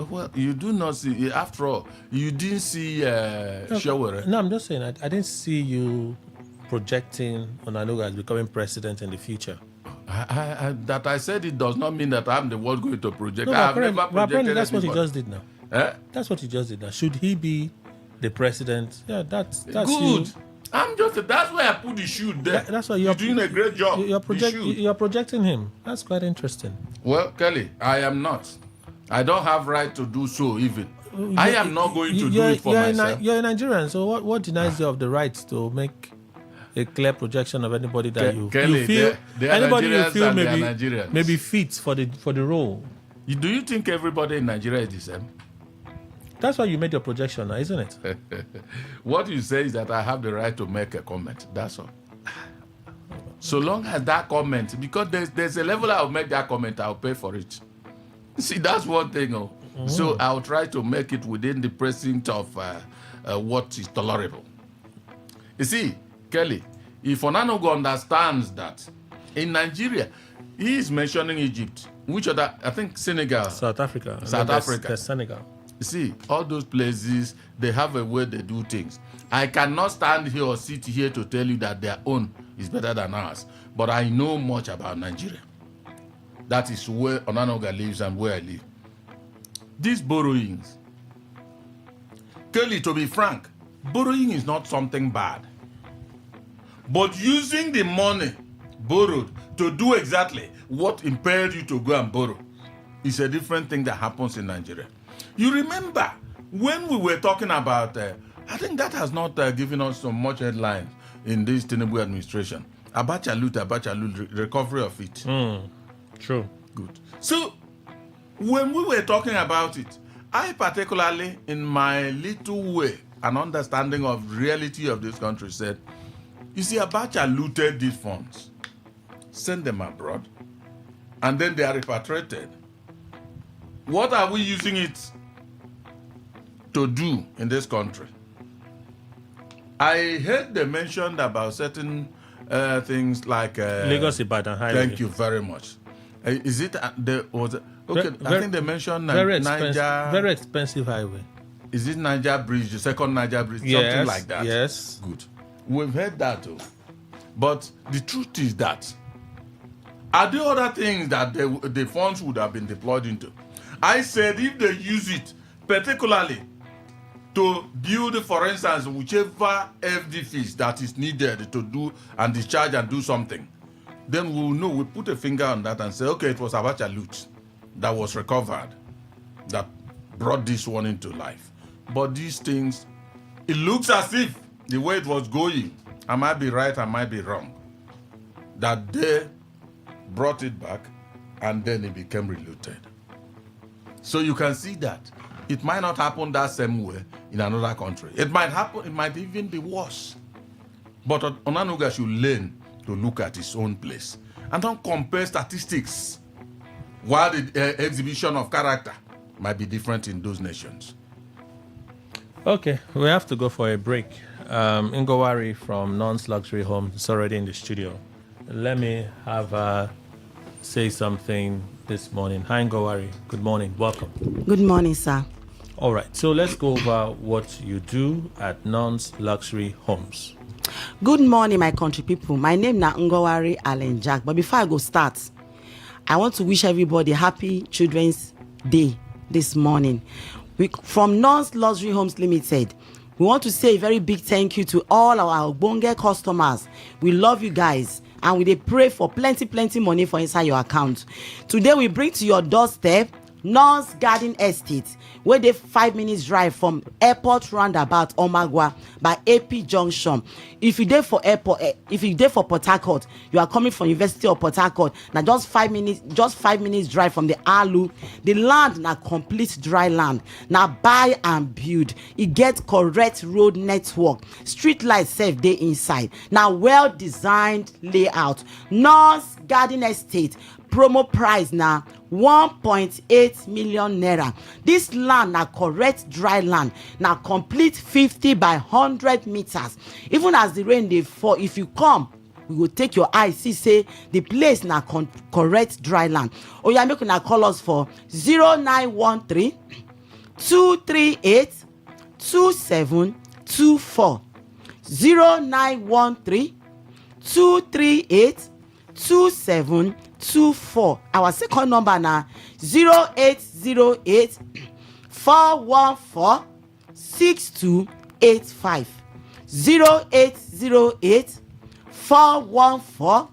Well, you do not see, after all, you didn't see Shawara. No, I'm just saying, I didn't see you projecting Onanoga as becoming president in the future. That I said it does not mean that I'm the one going to project. No, I have never projected that's what he anybody. just did now. Eh? That's what he just did now. Should he be the president? Yeah, that's Good. you. That's why I put the shoot there. That's why you're doing a great job. You're projecting him. That's quite interesting. Well, Kelly, I am not. I don't have right to do so even. I am not going to do it for myself. You're a Nigerian, so what denies you of the right to make a clear projection of anybody that you feel anybody you feel maybe fits for the role? Do you think everybody in Nigeria is the same? That's why you made your projection now, isn't it? What you say is that I have the right to make a comment. That's all. So long as that comment, because there's a level I'll make that comment, I'll pay for it. See, that's one thing. So I'll try to make it within the precinct of what is tolerable. You see, Kelly, if Onanogo understands that in Nigeria, he is mentioning Egypt. Which other? I think Senegal. South Africa. There's Senegal. You see, all those places, they have a way they do things. I cannot stand here or sit here to tell you that their own is better than ours. But I know much about Nigeria. That is where Onanoga lives and where I live. These borrowings. Kelly, to be frank, borrowing is not something bad. But using the money borrowed to do exactly what impelled you to go and borrow is a different thing that happens in Nigeria. You remember when we were talking about, I think that has not given us so much headlines in this Tinubu administration. Abacha loot, recovery of it. True. Good. So, when we were talking about it, I particularly, in my little way, an understanding of reality of this country said, you see, Abacha looted these funds, sent them abroad, and then they are repatriated. What are we using it to do in this country? I heard they mentioned about certain things like Lagos Ibadan Highway. Thank you very much. Is it I think they mentioned Niger. Very expensive highway. Is it Niger Bridge, the second Niger Bridge, something like that? Yes. Good. We've heard that too. But the truth is that are there other things that the funds would have been deployed into? I said if they use it particularly to build, for instance, whichever FD fees that is needed to do and discharge and do something, then we'll know, we'll put a finger on that and say, okay, it was Abacha loot that was recovered that brought this one into life. But these things, it looks as if the way it was going, I might be right, I might be wrong, that they brought it back and then it became relooted. So you can see that it might not happen that same way in another country. It might happen, it might even be worse. But Onanoga should learn to look at his own place and don't compare statistics while the exhibition of character might be different in those nations. Okay, we have to go for a break. Ngowari from Non's Luxury Home is already in the studio. Let me have her say something this morning. Hi, Ngowari. Good morning. Welcome. Good morning, sir. All right, so let's go over what you do at Non's Luxury Homes. Good morning, my country people. My name is Ngowari Allen Jack. But before I go start, I want to wish everybody happy Children's Day this morning. From Non's Luxury Homes Limited, we want to say a very big thank you to all our Bonge customers. We love you guys, and we pray for plenty money for inside your account. Today we bring to your doorstep North Garden Estate, where they 5 minutes drive from airport roundabout Omagwa by AP Junction. If you there for airport, if you there for Port Harcourt, you are coming from University of Port Harcourt. Now just 5 minutes drive from the Alu. The land na complete dry land. Now buy and build. It get correct road network. Street lights safe day inside. Now well designed layout. North Garden Estate. Promo price na 1.8 million naira. This land na correct dry land, na complete 50 by 100 meters. Even as the rain dey fall, if you come, we go take your eye see say the place na correct dry land. Oya make una call us for 0913 238 2724 0913 238 2724. Our second number na 0808 414 6285 0808 414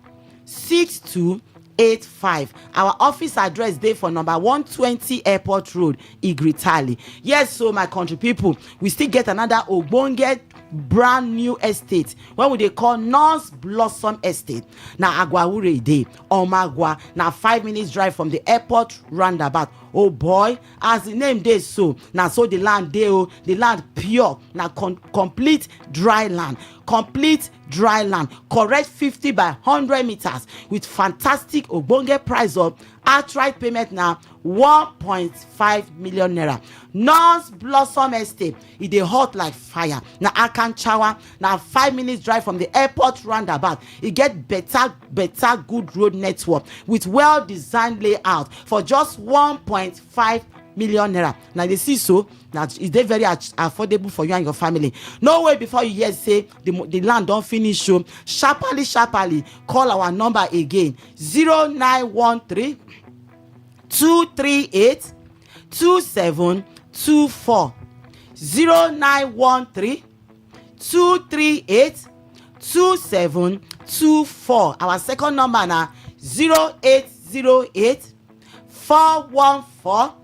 6285. Our office address dey for number 120 Airport Road, Igritali. Yes, so my country people, we still get another ogbonge brand new estate when we dey call North Blossom Estate. Na Agwawure dey Omagwa, na 5 minutes drive from the airport roundabout. Oh boy, as the name dey so, na so the land dey. Oh, the land pure, na complete dry land. Complete dry land, correct 50 by 100 meters with fantastic ogbonge price of outright payment na 1.5 million naira. North Blossom Estate, e dey hot like fire. Na Akanchawa, na 5 minutes drive from the airport roundabout. E get better good road network with well designed layout for just 1.5 million naira. Now they see so that is very affordable for you and your family. No way before you hear say the land don't finish. So sharply call our number again 0913 238 2724 0913 238 2724. Our second number na 0808 414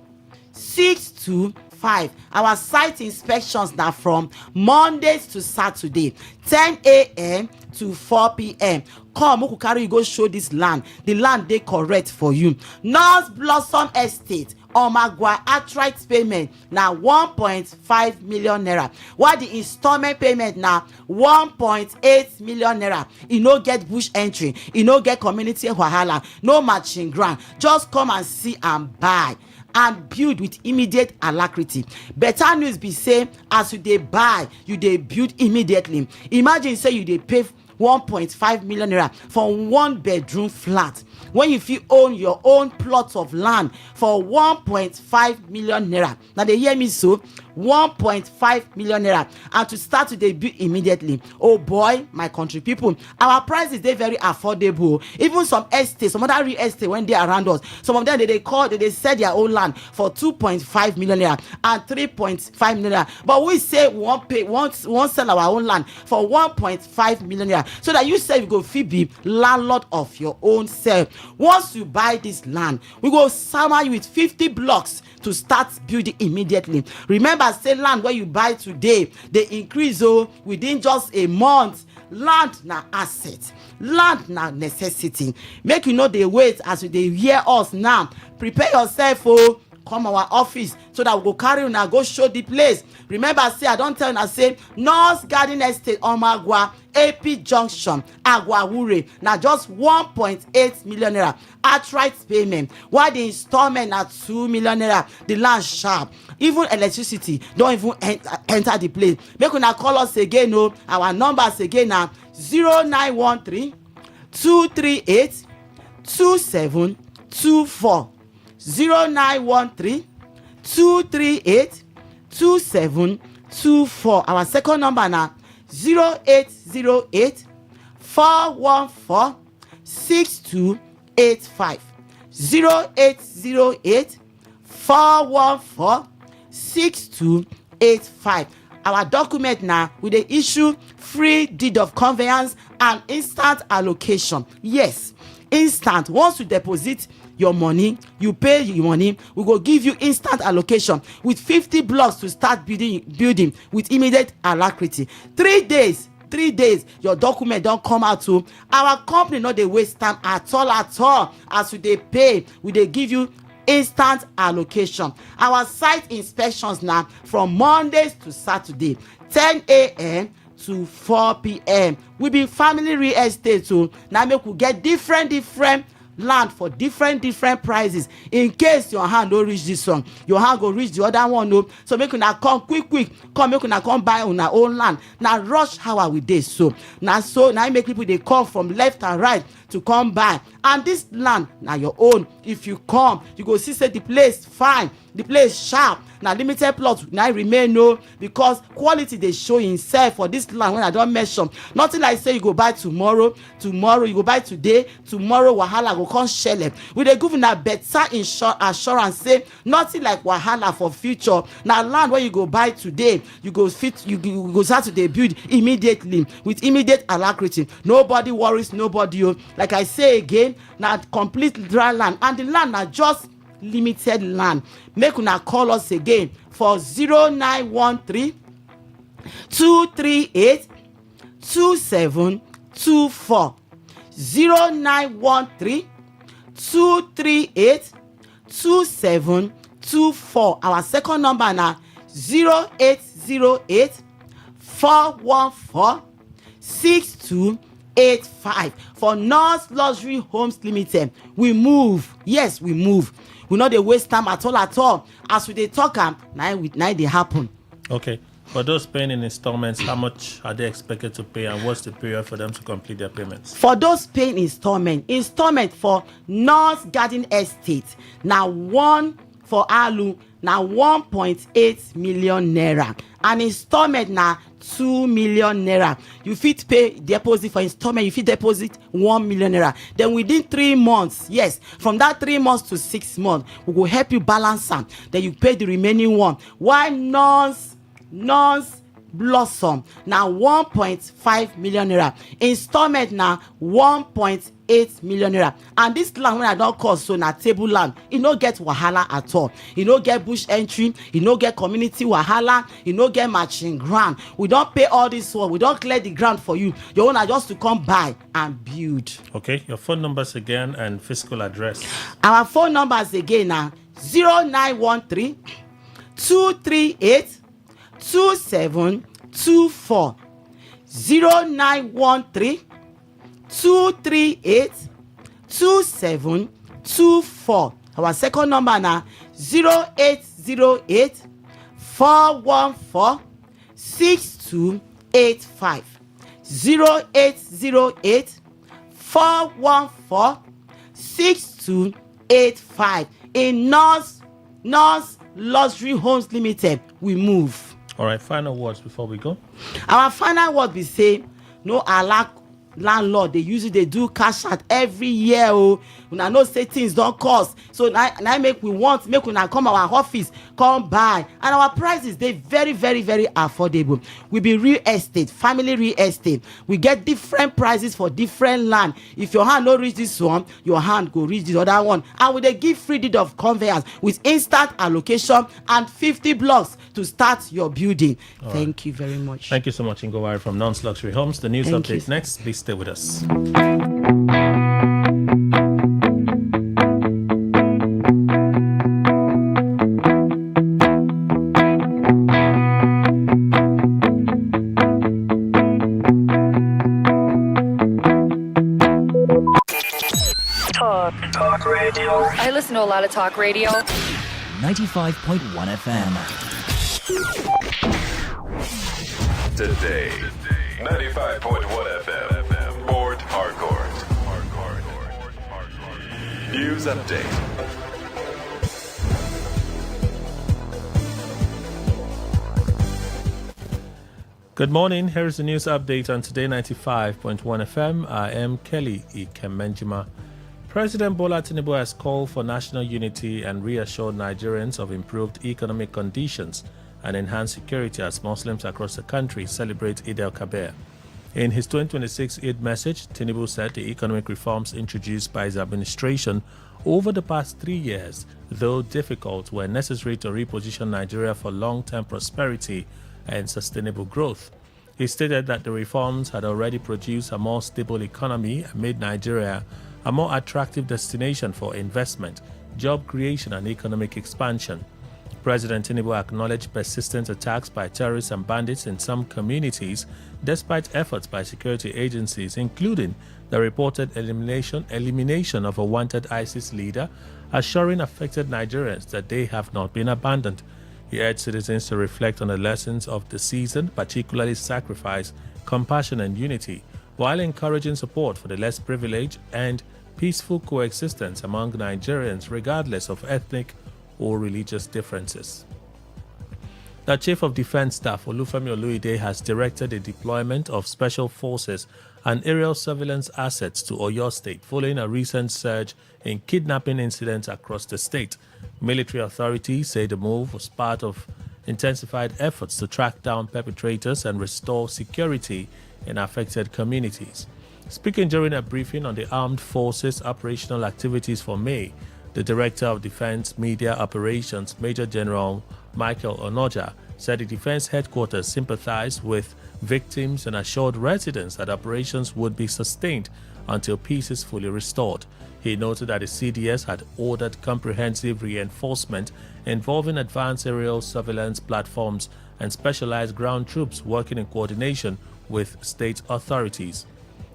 625. Our site inspections now from Mondays to Saturday 10 a.m. to 4 p.m. Come, we carry you go show this land. The land they correct for you. North Blossom Estate, Omagwa, outright payment now 1.5 million naira. While the installment payment now 1.8 million naira. You no get bush entry, you no get community wahala, no matching ground. Just come and see and buy and build with immediate alacrity. Better news be say as you dey buy, you dey build immediately. Imagine say you dey pay 1.5 million naira for 1 bedroom flat when you fit own your own plot of land for 1.5 million naira. Now they hear me so, 1.5 million naira, and to start to dey build immediately. Oh boy, my country people, our prices dey very affordable. Even some estates, some other real estate when they around us, some of them they sell their own land for 2.5 million naira and 3.5 million naira. But we say we won't sell our own land for 1.5 million naira, so that you say you go fit be landlord of your own self. Once you buy this land, we go summer you with 50 blocks to start building immediately. Remember, say land where you buy today, they increase within just a month. Land na asset, land na necessity. Make you know they wait as you dey hear us now. Prepare yourself come our office so that we go carry una go show the place. Remember, say I don't tell una say North Garden Estate, Omagwa, AP Junction, Agwawure, na just 1.8 million naira outright payment, while the installment na 2 million naira. The land sharp, even electricity don't even enter the place. Make una call us again. Our numbers again na 0913 238 2724 0913 238 2724. Our second number na 0808 414 6285 0808 414 6285. Our document now with the issue free deed of conveyance and instant allocation. Yes, instant. Once you deposit your money, you pay your money, we go give you instant allocation with 50 blocks to start building with immediate alacrity. 3 days, your document don come out o. Our company no dey waste time at all. As we dey pay, we dey give you instant allocation. Our site inspections na from Mondays to Saturday, 10 a.m. to 4 p.m. We be family real estate o. Na make we get different land for different prices. In case your hand no reach this one, your hand go reach the other one o. So make una come quick come, make una come buy una own land. Na rush hour we dey so na make people dey come from left and right to come buy, and this land na your own. If you come, you go see say the place fine, the place sharp. Na limited plot na remain o, because quality dey show himself for this land when I don mention. Nothing like say you go buy tomorrow you go buy today, tomorrow wahala go come shele. We dey give una better assurance say nothing like wahala for future. Na land wey you go buy today, you go start to dey build immediately with immediate alacrity. Nobody worries nobody o. Like I say again, na complete dry land, and the land na just limited land. Make una call us again for 0913 238 2724 0913 238 2724. Our second number na 0808 414 6285. For North Luxury Homes Limited, we move. Yes, we move. We no dey waste time at all. As we dey talk am, na dey happen. Okay. For those paying in installments, how much are they expected to pay, and what's the period for them to complete their payments? For those paying installment for North Garden Estate, na one for Alu na 1.8 million naira. An installment na 2 million naira. You fit pay deposit for installment, you fit deposit 1 million naira. Then within 3 months, yes, from that 3 months to 6 months, we will help you balance am. Then you pay the remaining one. Why Nonce Blossom na 1.5 million naira. Installment na 1.8 million naira. And this land when I don cost so na table land. E no get wahala at all. E no get bush entry, e no get community wahala, e no get matching ground. We don pay all this one. We don clear the ground for you. Your own na just to come buy and build. Okay, your phone numbers again and physical address. Our phone numbers again na 0913 238 2724 0913 238 2724. Our second number na 0808 414 6285 0808 414 6285. In North Luxury Homes Limited, we move. All right, final words before we go. Our final word be say no allow landlord dey usually dey do cash out every year o. Una know say things don cost, so na make una come our office come buy, and our prices dey very affordable. We be real estate, family real estate. We get different prices for different land. If your hand no reach this one, your hand go reach the other one, and we dey give free deed of conveyance with instant allocation and 50 blocks to start your building. Thank you very much. Thank you so much, Ngowari from Nonce Luxury Homes. The news update next. Please stay with us. Talk radio. I listen to a lot of talk radio. 95.1 FM. Today, 95.1 FM. Port Harcourt. News update. Good morning. Here is the news update on Today 95.1 FM. I am Kelly Ikemenjima. President Bola Tinubu has called for national unity and reassured Nigerians of improved economic conditions and enhanced security as Muslims across the country celebrate Eid al-Kabir. In his 2026 Eid message, Tinubu said the economic reforms introduced by his administration over the past 3 years, though difficult, were necessary to reposition Nigeria for long-term prosperity and sustainable growth. He stated that the reforms had already produced a more stable economy and made Nigeria a more attractive destination for investment, job creation, and economic expansion. President Tinubu acknowledged persistent attacks by terrorists and bandits in some communities, despite efforts by security agencies, including the reported elimination of a wanted ISIS leader, assuring affected Nigerians that they have not been abandoned. He urged citizens to reflect on the lessons of the season, particularly sacrifice, compassion, and unity, while encouraging support for the less privileged and peaceful coexistence among Nigerians, regardless of ethnic or religious differences. The Chief of Defense Staff, Olufemi Oluide, has directed the deployment of special forces and aerial surveillance assets to Oyo State following a recent surge in kidnapping incidents across the state. Military authorities say the move was part of intensified efforts to track down perpetrators and restore security in affected communities. Speaking during a briefing on the Armed Forces operational activities for May, the Director of Defense Media Operations, Major General Michael Onoja, said the Defense Headquarters sympathized with victims and assured residents that operations would be sustained until peace is fully restored. He noted that the CDS had ordered comprehensive reinforcement involving advanced aerial surveillance platforms and specialized ground troops working in coordination with state authorities.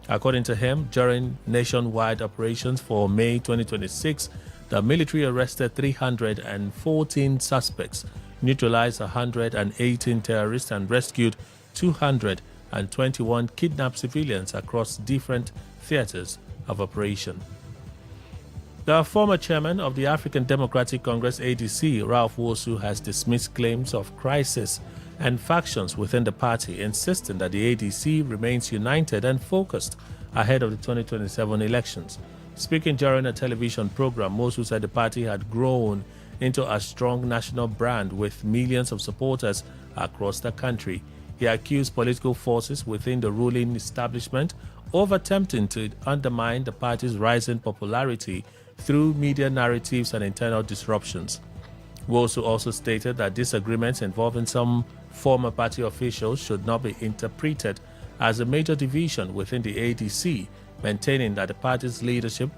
According to him, during nationwide operations for May 2026, the military arrested 314 suspects, neutralized 118 terrorists, and rescued 221 kidnapped civilians across different theaters of operation. The former chairman of the African Democratic Congress ADC, Ralph Wosu, has dismissed claims of crisis and factions within the party, insisting that the ADC remains united and focused ahead of the 2027 elections. Speaking during a television program, Wosu said the party had grown into a strong national brand with millions of supporters across the country. He accused political forces within the ruling establishment of attempting to undermine the party's rising popularity through media narratives and internal disruptions. Wosu also stated that disagreements involving some former party officials should not be interpreted as a major division within the ADC, maintaining that the party's leadership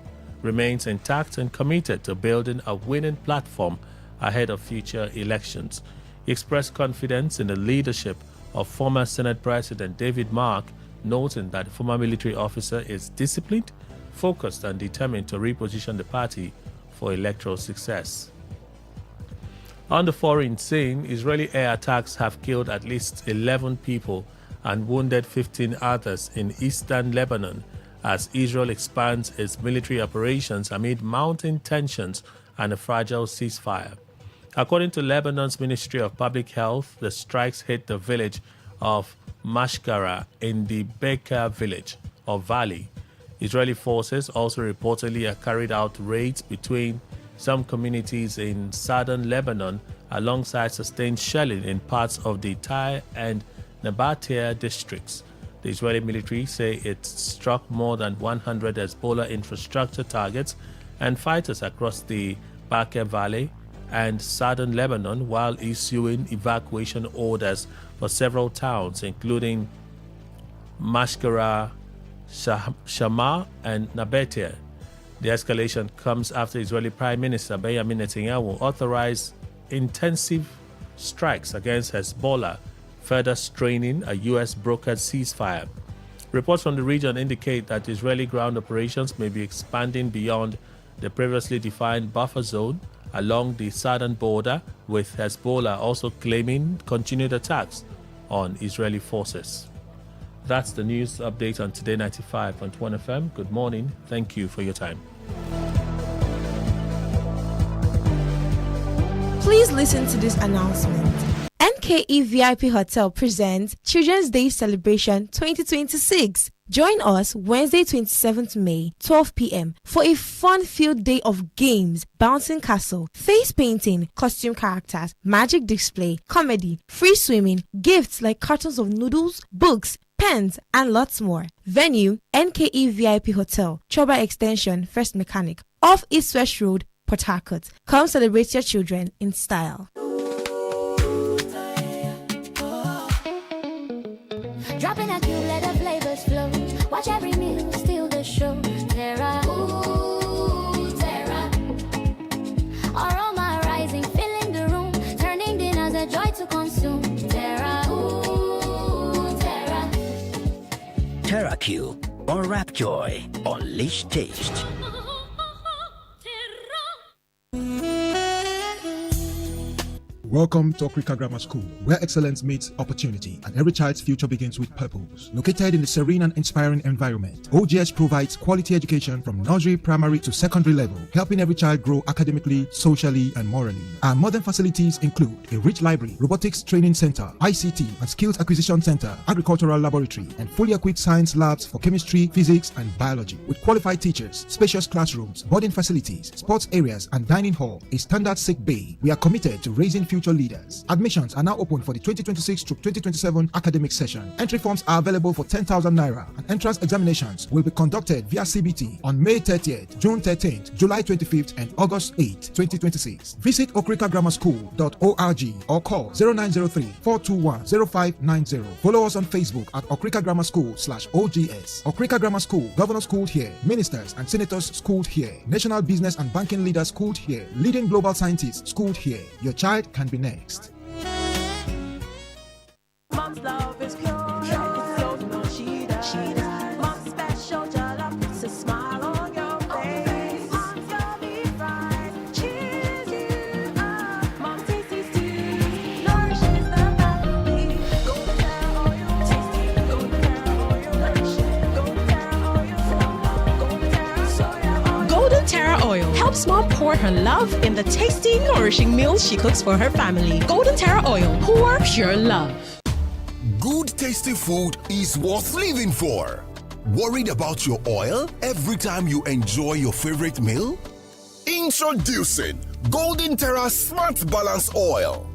remains intact and committed to building a winning platform ahead of future elections. He expressed confidence in the leadership of former Senate President David Mark, noting that the former military officer is disciplined, focused, and determined to reposition the party for electoral success. On the foreign scene, Israeli air attacks have killed at least 11 people and wounded 15 others in eastern Lebanon as Israel expands its military operations amid mounting tensions and a fragile ceasefire. According to Lebanon's Ministry of Public Health, the strikes hit the village of Mashkara in the Bekaa village or valley. Israeli forces also reportedly carried out raids between some communities in southern Lebanon alongside sustained shelling in parts of the Tyre and Nabatea districts. The Israeli military say it struck more than 100 Hezbollah infrastructure targets and fighters across the Bekaa Valley and southern Lebanon, while issuing evacuation orders for several towns, including Mashkara, Shama, and Nabatea. The escalation comes after Israeli Prime Minister Benjamin Netanyahu authorized intensive strikes against Hezbollah, further straining a U.S. brokered ceasefire. Reports from the region indicate that Israeli ground operations may be expanding beyond the previously defined buffer zone along the southern border, with Hezbollah also claiming continued attacks on Israeli forces. That's the news update on Today 95.1 FM. Good morning. Thank you for your time. Please listen to this announcement. NKE VIP Hotel presents Children's Day Celebration 2026. Join us Wednesday 27th May, 12 p.m. for a fun-filled day of games, bouncing castle, face painting, costume characters, magic display, comedy, free swimming, gifts like cartons of noodles, books, pens, and lots more. Venue, NKE VIP Hotel, Choba Extension, First Mechanic, off East West Road, Port Harcourt. Come celebrate your children in style. Dropping a cube, let the flavors flow. Watch every meal, steal the show. Terra, ooh, Terra. Aroma rising, filling the room, turning dinners a joy to consume. Terra, ooh, Terra. Terra Q or Rap Joy. Unleash taste. Welcome to Okrika Grammar School, where excellence meets opportunity and every child's future begins with purpose. Located in a serene and inspiring environment, OGS provides quality education from nursery, primary to secondary level, helping every child grow academically, socially, and morally. Our modern facilities include a rich library, robotics training center, ICT and skills acquisition center, agricultural laboratory, and fully equipped science labs for chemistry, physics, and biology. With qualified teachers, spacious classrooms, boarding facilities, sports areas, and dining hall, a standard sick bay, we are committed to raising future leaders. Admissions are now open for the 2026-2027 academic session. Entry forms are available for 10,000 naira, and entrance examinations will be conducted via CBT on May 30th, June 13th, July 25th, and August 8th, 2026. Visit okrikagrammarschool.org or call 0903-421-0590. Follow us on Facebook at Okrika Grammar School /OGS. Okrika Grammar School, governors schooled here, ministers and senators schooled here, national business and banking leaders schooled here, leading global scientists schooled here. Your child can be next. Mom's love is pure. She does. Mom's special jollof puts a smile on your face. Mom's yummy fries cheers you up. Mom's tasty stew nourishes the family. Golden Terra oil, tasty. Golden Terra oil, nourishing. Golden Terra oil, Golden Terra soya oil. Golden Terra oil helps mom pour her love in the tasty, nourishing meals she cooks for her family. Golden Terra oil, pour pure love. Good tasty food is worth living for. Worried about your oil every time you enjoy your favorite meal? Introducing Golden Terra Smart Balance Oil.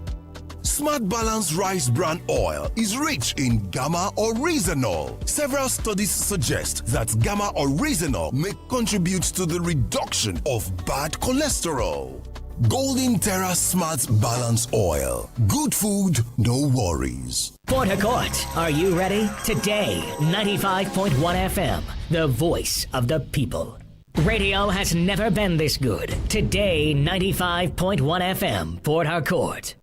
Smart Balance Rice Bran Oil is rich in gamma oryzanol. Several studies suggest that gamma oryzanol may contribute to the reduction of bad cholesterol. Golden Terra Smart Balance Oil. Good food, no worries. Port Harcourt, are you ready? Today, 95.1 FM, the voice of the people. Radio has never been this good. Today, 95.1 FM, Port Harcourt.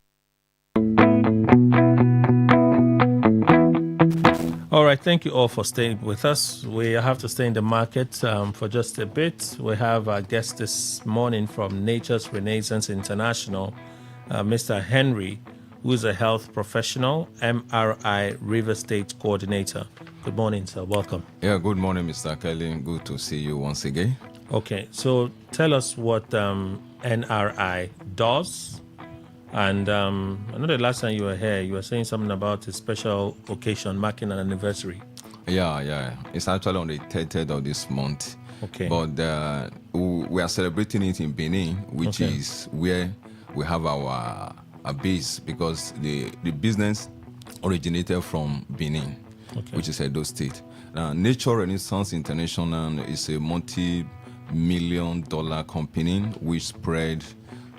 All right, thank you all for staying with us. We have to stay in the market for just a bit. We have our guest this morning from Nature's Renaissance International, Mr. Henry, who is a health professional, MRI River State Coordinator. Good morning, sir. Welcome. Yeah, good morning, Mr. Kelly. Good to see you once again. Okay, so tell us what NRI does. And I know the last time you were here, you were saying something about a special occasion marking an anniversary. Yeah. It's actually on the 30th of this month. Okay. But we are celebrating it in Benin, which is where we have our base, because the business originated from Benin, which is Edo State. Nature Renaissance International is a multi-million-dollar company which spread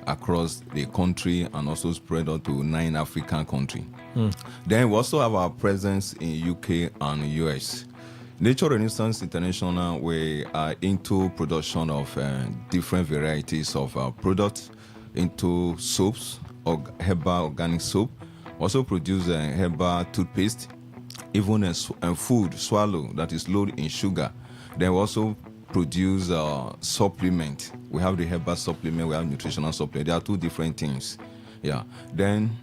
across the country and also spread out to 9 African countries. Then we also have our presence in UK and US. Nature Renaissance International, we are into production of different varieties of products, into soaps, herbal organic soap, also produce herbal toothpaste, even a food swallow that is low in sugar. Then we also produce supplement. We have the herbal supplement, we have nutritional supplement. There are 2 different things. Yeah. Then,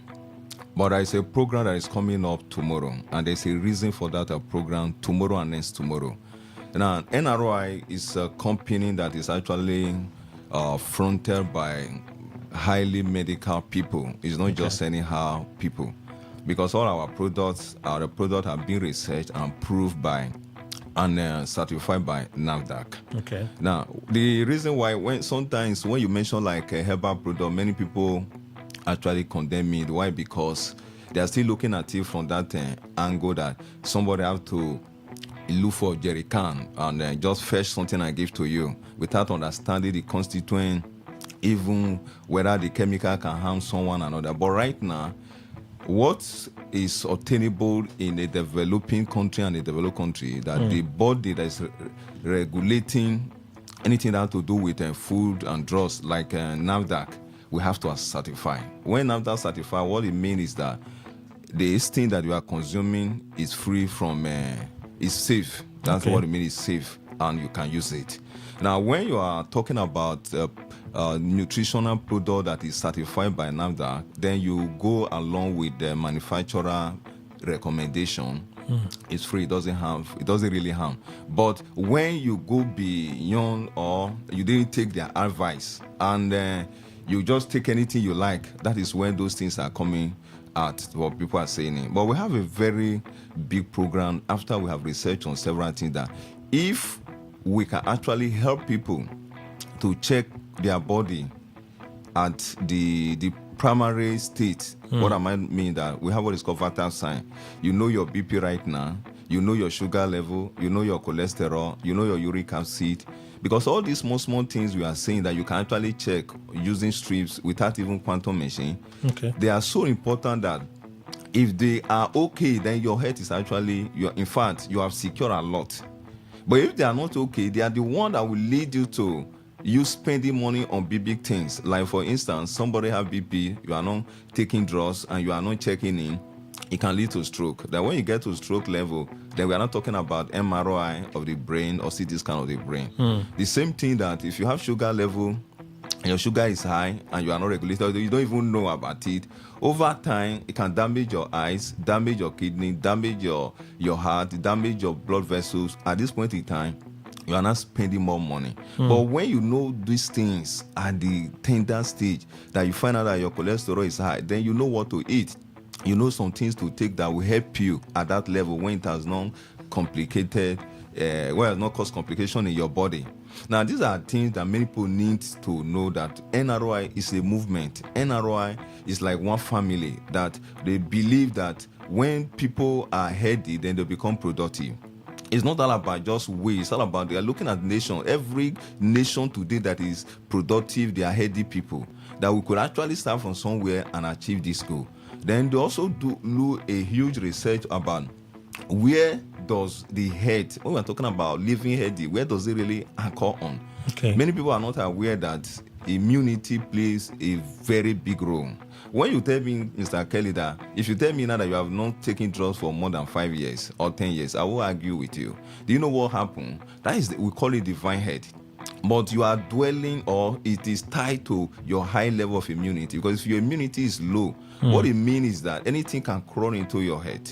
but there is a program that is coming up tomorrow, and there's a reason for that program tomorrow and next tomorrow. Now, NRI is a company that is actually fronted by highly medical people. It's not just anyhow people, because all our products have been researched and proved by and certified by NAFDAC. Okay. Now, the reason why sometimes when you mention like a herbal product, many people actually condemn it. Why? Because they are still looking at it from that angle that somebody have to look for jerry can and just fetch something and give to you without understanding the constituent, even whether the chemical can harm someone or another. But right now, what is obtainable in a developing country and a developed country, that the body that is regulating anything that has to do with food and drugs, like NAFDAC, we have to certify. When NAFDAC certify, what it means is that this thing that you are consuming is free from, is safe. That's what it means, is safe, and you can use it. Now, when you are talking about nutritional product that is certified by NAFDAC, then you go along with the manufacturer recommendation. It's free, it doesn't really harm. But when you go beyond, or you didn't take their advice and you just take anything you like, that is when those things are coming at what people are saying. But we have a very big program after we have researched on several things, that if we can actually help people to check their body at the primary state. What I might mean that we have what is called vital sign. You know your BP right now, you know your sugar level, you know your cholesterol, you know your uric acid. Because all these small things we are saying that you can actually check using strips without even quantum machine, they are so important that if they are okay, then your health is actually, in fact, you have secured a lot. But if they are not okay, they are the one that will lead you to you spending money on big things. Like, for instance, somebody have BP, you are not taking drugs and you are not checking in, it can lead to stroke. That when you get to stroke level, then we are not talking about MRI of the brain or CT scan of the brain. The same thing that if you have sugar level, and your sugar is high and you are not regulated, you don't even know about it, over time it can damage your eyes, damage your kidney, damage your heart, damage your blood vessels. At this point in time, you are not spending more money. But when you know these things at the tender stage, that you find out that your cholesterol is high, then you know what to eat. You know some things to take that will help you at that level when it has not complicated, well, not cause complication in your body. Now, these are things that many people need to know, that NRI is a movement. NRI is like one family, that they believe that when people are healthy, then they become productive. It's not all about just waste. It's all about, they are looking at the nation. Every nation today that is productive, they are healthy people. That we could actually start from somewhere and achieve this goal. Then they also do a huge research about where does the health, when we're talking about living healthy, where does it really anchor on? Many people are not aware that immunity plays a very big role. When you tell me, Mr. Kelly, that if you tell me now that you have not taken drugs for more than 5 years or 10 years, I will argue with you. Do you know what happened? That is, we call it divine health. But you are dwelling, or it is tied to your high level of immunity. Because if your immunity is low, what it means is that anything can crawl into your head.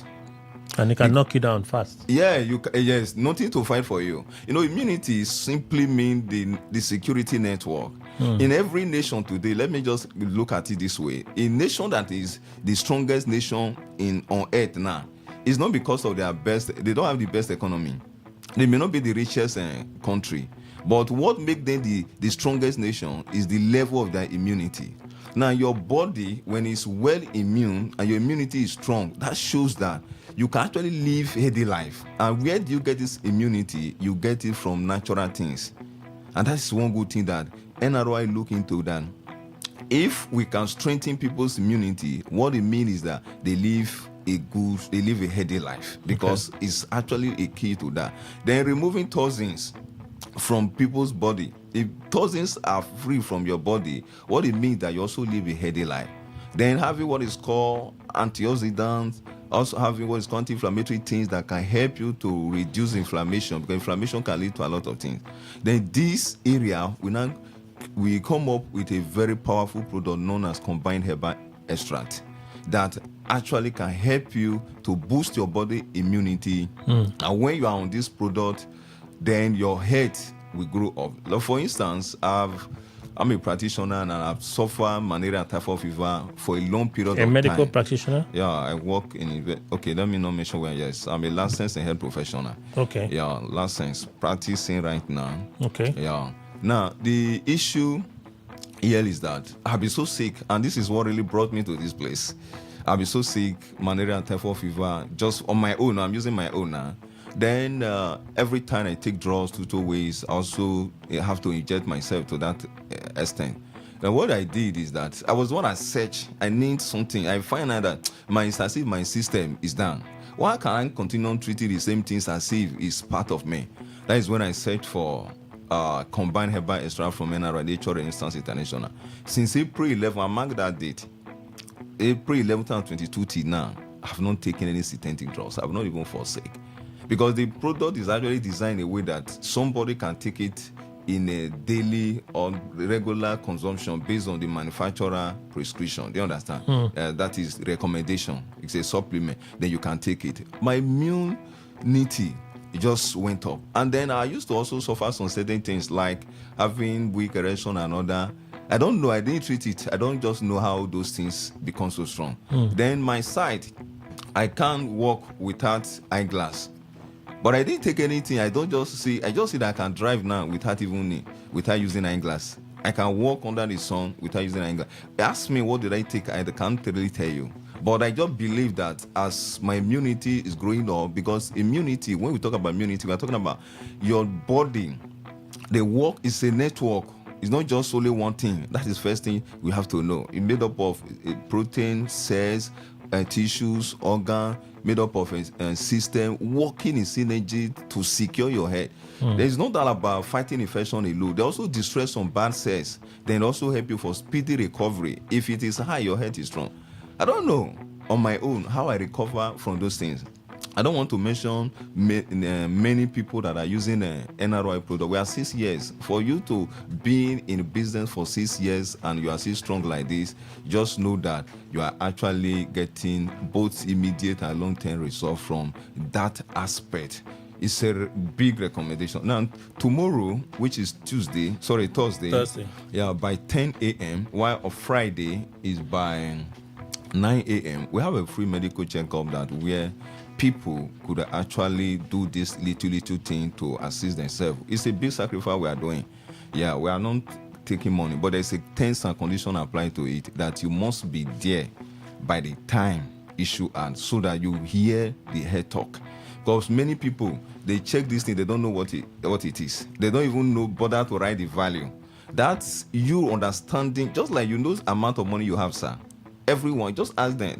And it can knock you down fast. Yeah, yes, nothing to fight for you. You know, immunity simply means the security network. In every nation today, let me just look at it this way. A nation that is the strongest nation on earth now is not because of their best, they don't have the best economy. They may not be the richest country. But what makes them the strongest nation is the level of their immunity. Now, your body, when it's well immune and your immunity is strong, that shows that you can actually live a healthy life. And where do you get this immunity? You get it from natural things. And that's one good thing that NRI look into, that if we can strengthen people's immunity, what it means is that they live a healthy life, because it's actually a key to that. Then removing toxins from people's body. If toxins are free from your body, what it means that you also live a healthy life. Then having what is called antioxidants, also having what is called anti-inflammatory things that can help you to reduce inflammation, because inflammation can lead to a lot of things. Then this area, we come up with a very powerful product known as combined herbal extract that actually can help you to boost your body immunity. And when you are on this product, then your health will grow up. Like, for instance, I'm a practitioner and I've suffered malaria and typhoid fever for a long period of time. A medical practitioner? Yeah, I work in... Okay, let me not mention where. Yes, I'm a licensed health professional. Okay. Yeah, licensed, practicing right now. Okay. Yeah. Now, the issue here is that I've been so sick, and this is what really brought me to this place. I'll be so sick, malaria and typhoid fever, just on my own. I'm using my own now. Then every time I take drugs 2 ways, I also have to inject myself to that extent. And what I did is that I was the one I searched. I need something. I find out that it's as if my system is down. Why can't I continue on treating the same things as if it's part of me? That is when I searched for combined herbal extract from NRI, Nature Instance International. Since April 11, I marked that date. April 11, 2022 till now, I have not taken any synthetic drugs. I have not even forsake. Because the product is actually designed in a way that somebody can take it in a daily or regular consumption based on the manufacturer prescription. Do you understand? That is recommendation. It's a supplement. Then you can take it. My immunity just went up. And then I used to also suffer some certain things like having weak erection and other. I don't know. I didn't treat it. I don't just know how those things become so strong. Then my sight, I can't walk without eyeglass. But I didn't take anything. I just see that I can drive now without using eyeglass. I can walk under the sun without using eyeglass. Ask me what did I take? I can't really tell you. But I just believe that as my immunity is growing up, because immunity, when we talk about immunity, we're talking about your body. The work is a network. It's not just only one thing. That is the first thing we have to know. It's made up of protein, cells, tissues, organ, made up of a system working in synergy to secure your head. There's not all about fighting infection alone. They also destroy some bad cells. Then also help you for speedy recovery. If it is high, your head is strong. I don't know on my own how I recover from those things. I don't want to mention many people that are using NRI product. We are 6 years. For you to be in business for 6 years and you are still strong like this, just know that you are actually getting both immediate and long-term results from that aspect. It's a big recommendation. Now, tomorrow, which is Thursday. Yeah, by 10 a.m., while on Friday is by 9 a.m., we have a free medical checkup that where people could actually do this little thing to assist themselves. It's a big sacrifice we are doing. Yeah, we are not taking money, but there's a terms and condition applied to it that you must be there by the time issue ends so that you hear the head talk. Because many people, they check this thing, they don't know what it is. They don't even bother to write the value. That's you understanding, just like you know the amount of money you have, sir. Everyone, just ask them.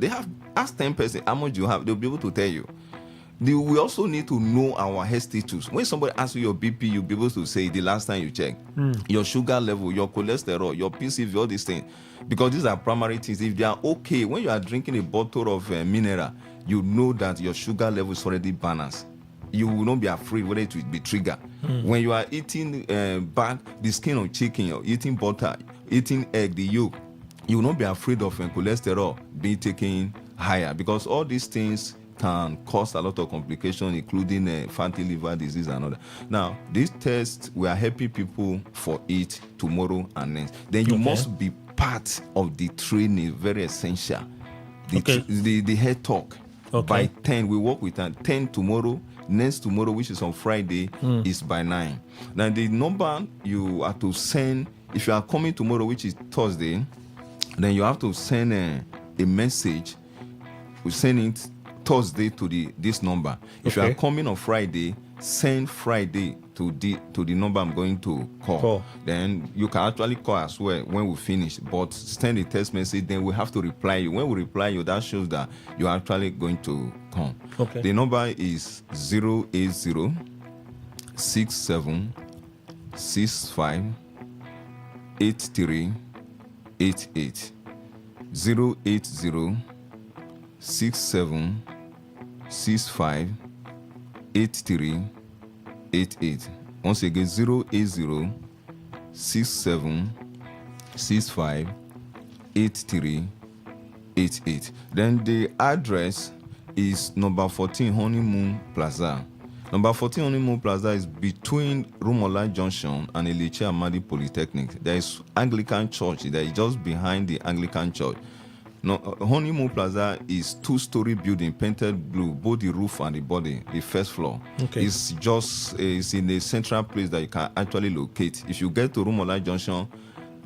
Ask 10 person how much you have. They'll be able to tell you. We also need to know our health status. When somebody asks you your BP, you'll be able to say the last time you checked. Your sugar level, your cholesterol, your PCV, all these things. Because these are primary things. If they are okay, when you are drinking a bottle of mineral, you know that your sugar level is already balanced. You will not be afraid whether it will be triggered. When you are eating the skin of chicken, or eating butter, eating egg, the yolk, you will not be afraid of cholesterol being taken higher, because all these things can cause a lot of complications, including fatty liver disease and other. Now, this test, we are helping people for it tomorrow and next. Then you must be part of the training, very essential. The head talk. By 10, we work with 10 tomorrow. Next tomorrow, which is on Friday, is by 9. Now, the number you have to send, if you are coming tomorrow, which is Thursday, then you have to send a message. We send it Thursday to this number. If you are coming on Friday, send Friday to the number I'm going to call. Then you can actually call as well when we finish. But send a text message, then we have to reply you. When we reply you, that shows that you're actually going to come. The number is 080 67 65 83 88 080 67 65 83 88. Once again, 080 67 65 83 88. Then the address is number 14 Honeymoon Plaza. Number 14 Honeymoon Plaza is between Rumola Junction and Eliche Amadi Polytechnic. There is Anglican Church that is just behind the Anglican Church. No, Honeymoon Plaza is 2-story building, painted blue, both the roof and the body, the first floor. It's in a central place that you can actually locate. If you get to Rumola Junction,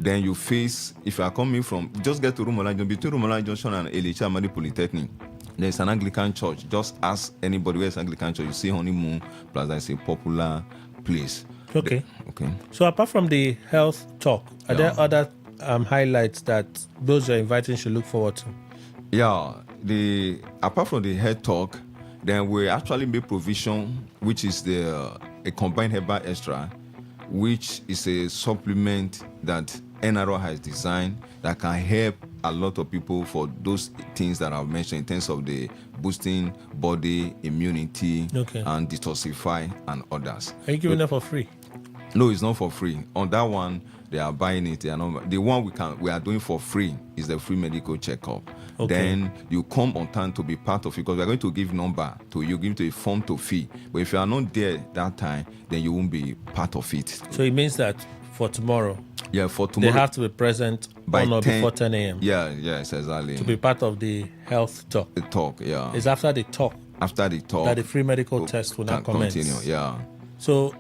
Then you face, if you are coming from, just get to Rumola Junction, between Rumola Junction and Elecha Amadi Polytechnic, there's an Anglican church. Just ask anybody where's Anglican church. You see Honeymoon Plaza is a popular place. Okay. Okay. So apart from the health talk, are there other highlights that those you're inviting should look forward to? Yeah. Apart from the health talk, then we actually make provision, which is a combined herbal extra, which is a supplement that NRO has designed that can help a lot of people for those things that I've mentioned in terms of the boosting body immunity and detoxify and others. Are you giving them for free? No, it's not for free. On that one, they are buying it. They are not, the one we are doing for free is the free medical checkup. Okay. Then you come on time to be part of it because we are going to give number to you, give to a form to fill. But if you are not there that time, then you won't be part of it. So it means that for tomorrow, for tomorrow, they have to be present by on or 10, before 10 a.m. Yes, exactly. To be part of the health talk. The talk, yeah. It's after the talk. After the talk. That the free medical test will not commence. Continue, yeah. So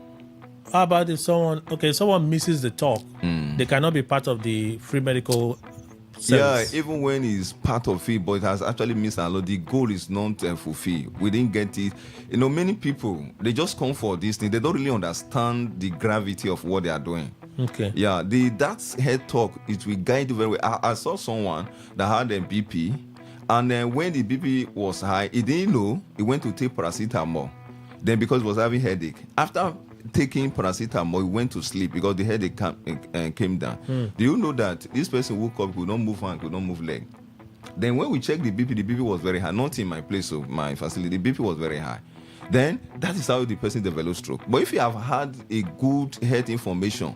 how about if someone misses the talk, they cannot be part of the free medical service? Yeah, even when it's part of it, but it has actually missed a lot. The goal is not fulfilled. We didn't get it. Many people, they just come for this thing. They don't really understand the gravity of what they are doing. Okay. Yeah, that's head talk. It will guide you very well. I saw someone that had a BP, and then when the BP was high, he didn't know. He went to take paracetamol. Then because he was having headache, after taking paracetamol, he went to sleep because the headache came down. Do you know that this person woke up, could not move hand, could not move leg? Then when we checked the BP was very high. Not in my place of my facility, the BP was very high. Then that is how the person develops stroke. But if you have had a good health information,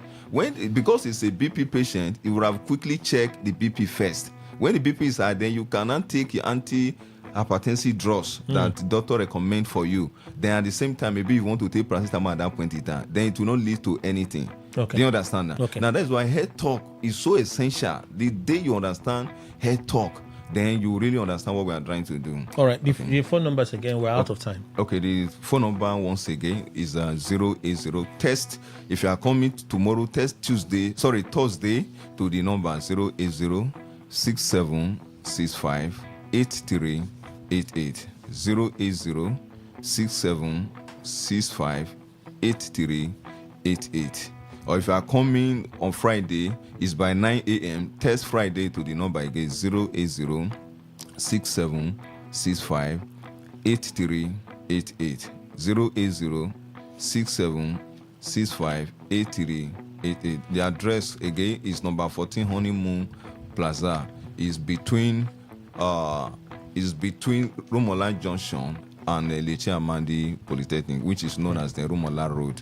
because it's a BP patient, you would have quickly checked the BP first. When the BP is high, then you cannot take your antihypertensive drugs that the doctor recommend for you. Then at the same time, maybe you want to take paracetamol at that point in time, then it will not lead to anything. Okay. Do you understand that? Okay. Now that's why health talk is so essential. The day you understand health talk, then you really understand what we are trying to do. All right. The phone numbers again, we're out of time. Okay, the phone number once again is 080 test. If you are coming tomorrow, test Thursday to the number 080 6765 8388. 080 6765 8388. Or if you are coming on Friday, it's by 9 a.m. Test Friday to the number again 080 6765 8388. 080 6765 8388. The address again is number 14 Honeymoon Plaza. Is between Rumola Junction and Elecha Amadi Polytechnic, which is known as the Rumola Road.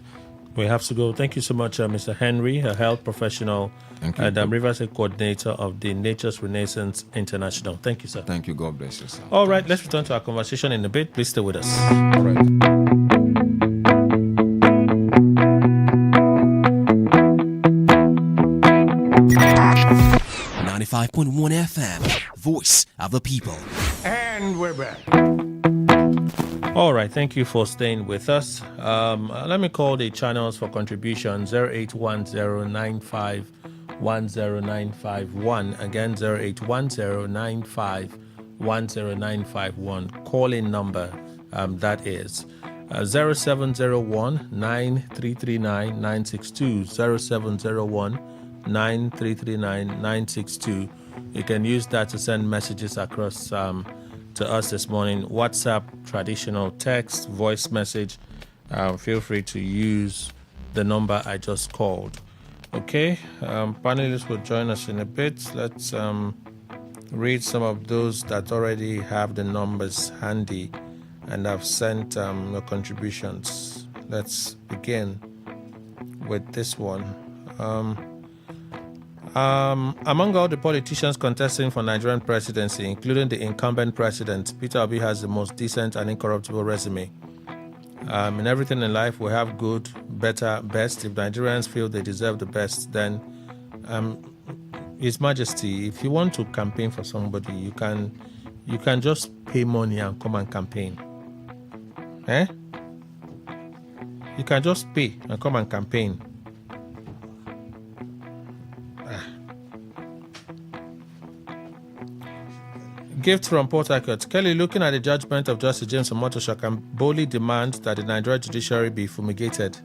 We have to go. Thank you so much, Mr. Henry, a health professional and Rivers State coordinator of the Nature's Renaissance International. Thank you, sir. Thank you. God bless you, sir. All right, let's return to our conversation in a bit. Please stay with us. All right. 95.1 FM, voice of the people. And we're back. All right, thank you for staying with us. Let me call the channels for contribution 0810951091. Again, 0810951091. Call-in number, that is 0701 9339 962. 0701 9339 962. You can use that to send messages across to us this morning. WhatsApp, traditional text, voice message. Feel free to use the number I just called. Okay, panelists will join us in a bit. Let's read some of those that already have the numbers handy and have sent your contributions. Let's begin with this one. Among all the politicians contesting for Nigerian presidency, including the incumbent president, Peter Obi has the most decent and incorruptible resume. In everything in life, we have good, better, best. If Nigerians feel they deserve the best, then His Majesty, if you want to campaign for somebody, you can just pay money and come and campaign. You can just pay and come and campaign. Gift from Port Harcourt. Kelly, looking at the judgment of Justice James Omotosha, can boldly demand that the Nigerian judiciary be fumigated.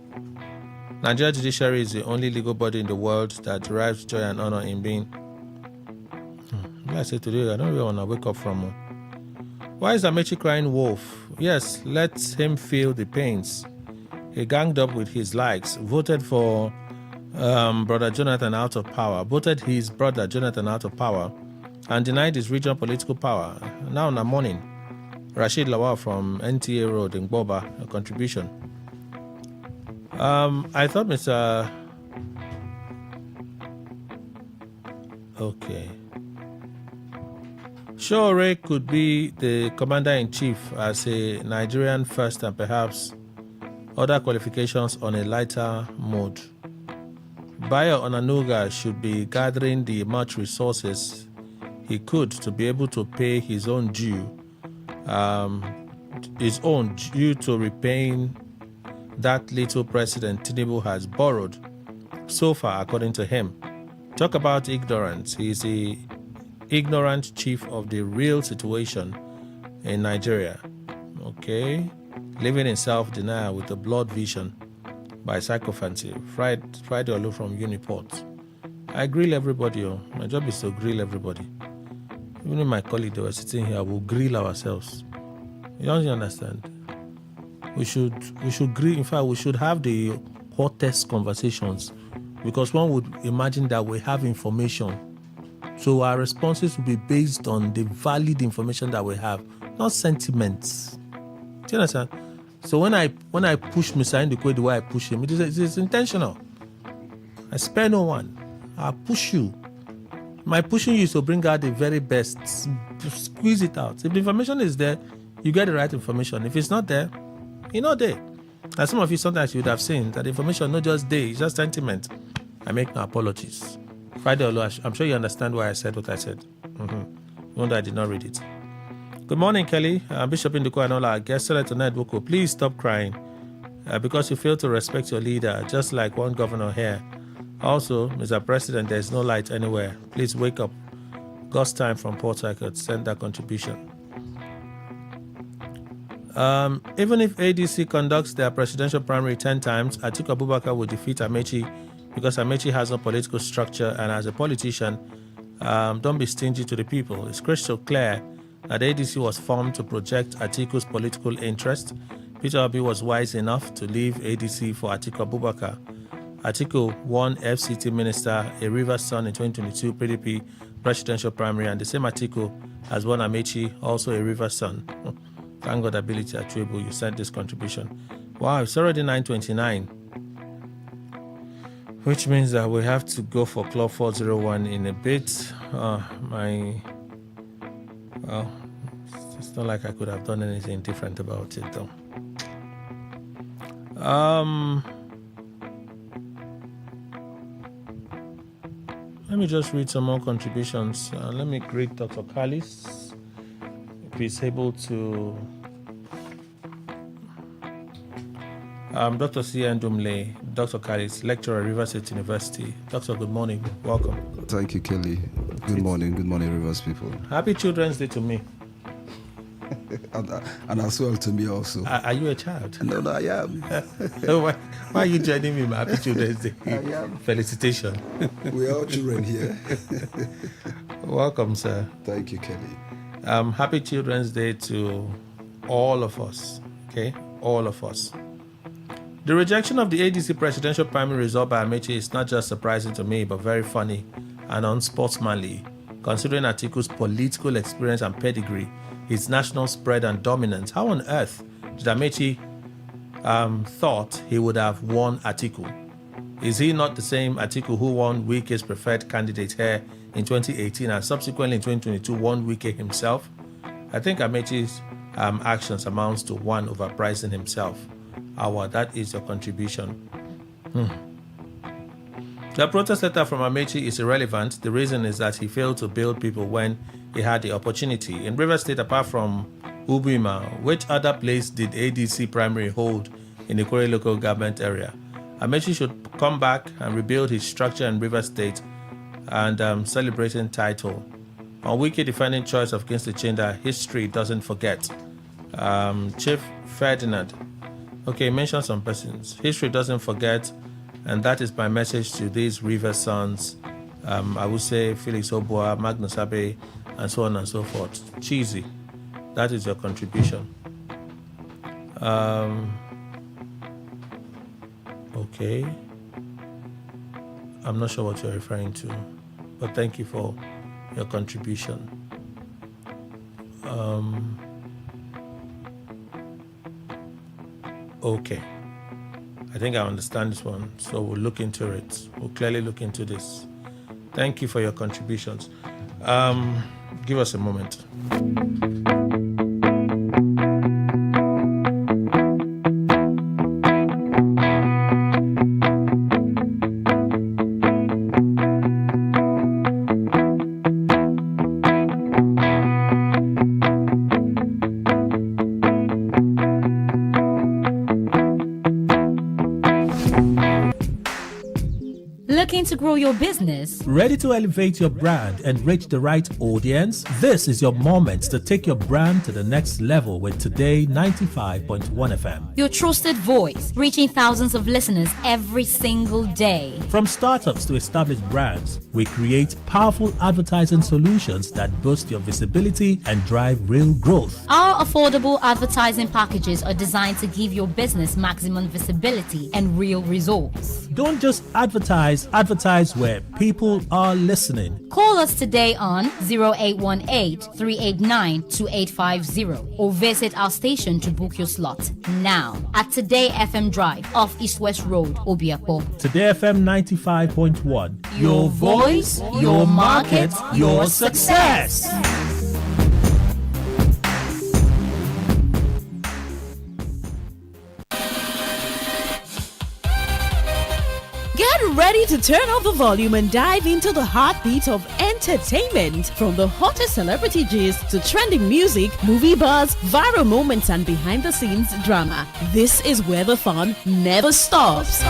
Nigerian judiciary is the only legal body in the world that derives joy and honor in being. Like I said today, I don't really want to wake up from. Why is Amechi crying wolf? Yes, let him feel the pains. He ganged up with his likes, voted for brother Jonathan out of power, voted his brother Jonathan out of power, and denied his regional political power. Now in the morning, Rashid Lawal from NTA Road in Boba, a contribution. I thought Mr. Okay. Shore could be the commander-in-chief as a Nigerian first and perhaps other qualifications on a lighter mode. Bayo Onanuga should be gathering the much resources he could to be able to pay his own due to repaying that little President Tinubu has borrowed so far, according to him. Talk about ignorance. He is the ignorant chief of the real situation in Nigeria. Okay. Living in self-denial with a blood vision by sycophancy. Friday Olu from Uniport. I grill everybody. My job is to grill everybody. Even if my colleagues they were sitting here, we'll grill ourselves. You don't understand? We should grill. In fact, we should have the hottest conversations, because one would imagine that we have information. So our responses will be based on the valid information that we have, not sentiments. Do you understand? So when I push Mr. Ndukwe the way I push him, it is intentional. I spare no one. I push you. My pushing you is to bring out the very best. Squeeze it out. If the information is there, you get the right information. If it's not there, you're not there. And some of you sometimes you would have seen that the information not just there, it's just sentiment. I make no apologies. Friday Olu, I'm sure you understand why I said what I said. Even though I did not read it. Good morning, Kelly. Bishop Ndukwe and all our guests, Senator Ned Woko, please stop crying because you fail to respect your leader, just like one governor here. Also, Mr. President, there is no light anywhere. Please wake up. God's time from Port Harcourt. Send that contribution. Even if ADC conducts their presidential primary 10 times, Atiku Abubakar will defeat Amechi because Amechi has no political structure, and as a politician, don't be stingy to the people. It's crystal clear that ADC was formed to project Atiku's political interest. Peter Obi was wise enough to leave ADC for Atiku Abubakar. Atiku won FCT Minister, a Rivers son in 2022 PDP presidential primary, and the same Atiku has won Amechi, also a Rivers son. Thank God, Ability Atwebu, you sent this contribution. Wow, it's already 9:29, which means that we have to go for Club 401 in a bit. It's not like I could have done anything different about it, though. Let me just read some more contributions. Let me greet Dr. Kalis, if he's able to. Dr. C.N. Dumle, Dr. Kalis, lecturer at Rivers State University. Doctor, good morning. Welcome. Thank you, Kelly. Good morning, Rivers people. Happy Children's Day to me. and as well to me also. Are you a child? No, I am. Why are you joining me in my Happy Children's Day? I am. Felicitation. We are all children here. Welcome, sir. Thank you, Kelly. Happy Children's Day to all of us. Okay? All of us. The rejection of the ADC presidential primary result by Amechi is not just surprising to me, but very funny and unsportsmanly, considering Atiku's political experience and pedigree, his national spread and dominance. How on earth did Amechi thought he would have won Atiku? Is he not the same Atiku who won Wike's preferred candidate here in 2018 and subsequently in 2022 won Wike himself? I think Amechi's actions amounts to one overpricing himself. That is your contribution. The protest letter from Amechi is irrelevant. The reason is that he failed to build people when he had the opportunity. In Rivers State, apart from Ubima, which other place did ADC primary hold in the Ikore local government area? Amechi should come back and rebuild his structure in Rivers State and celebrating title On Wiki defending choice of Kingsley Chinda, history doesn't forget. Chief Ferdinand. Okay, mention some persons. History doesn't forget, and that is my message to these river sons. I would say Felix Oboa, Magnus Abe, and so on and so forth. Cheesy. That is your contribution. Okay. I'm not sure what you're referring to, but thank you for your contribution. Okay. I think I understand this one, so we'll look into it. We'll clearly look into this. Thank you for your contributions. Give us a moment. Looking to grow your business? Ready to elevate your brand and reach the right audience? This is your moment to take your brand to the next level with Today 95.1 FM. Your trusted voice, reaching thousands of listeners every single day. From startups to established brands, we create powerful advertising solutions that boost your visibility and drive real growth. Our affordable advertising packages are designed to give your business maximum visibility and real results. Don't just advertise where people are listening. Call us today on 0818-389-2850 or visit our station to book your slot now at Today FM Drive off East West Road, Obiapo. Today FM 95.1. Your voice, your market, your success. Get ready to turn up the volume and dive into the heartbeat of entertainment. From the hottest celebrity gist to trending music, movie buzz, viral moments, and behind-the-scenes drama. This is where the fun never stops.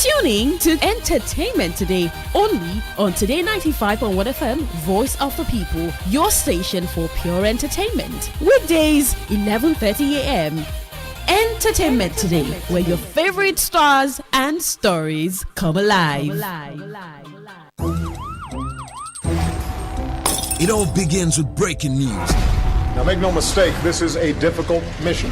Tuning to Entertainment Today, only on Today 95.1 FM, Voice of the People, your station for pure entertainment. Weekdays, 11:30 a.m. Entertainment Today, where your favorite stars and stories come alive. It all begins with breaking news. Now make no mistake, this is a difficult mission,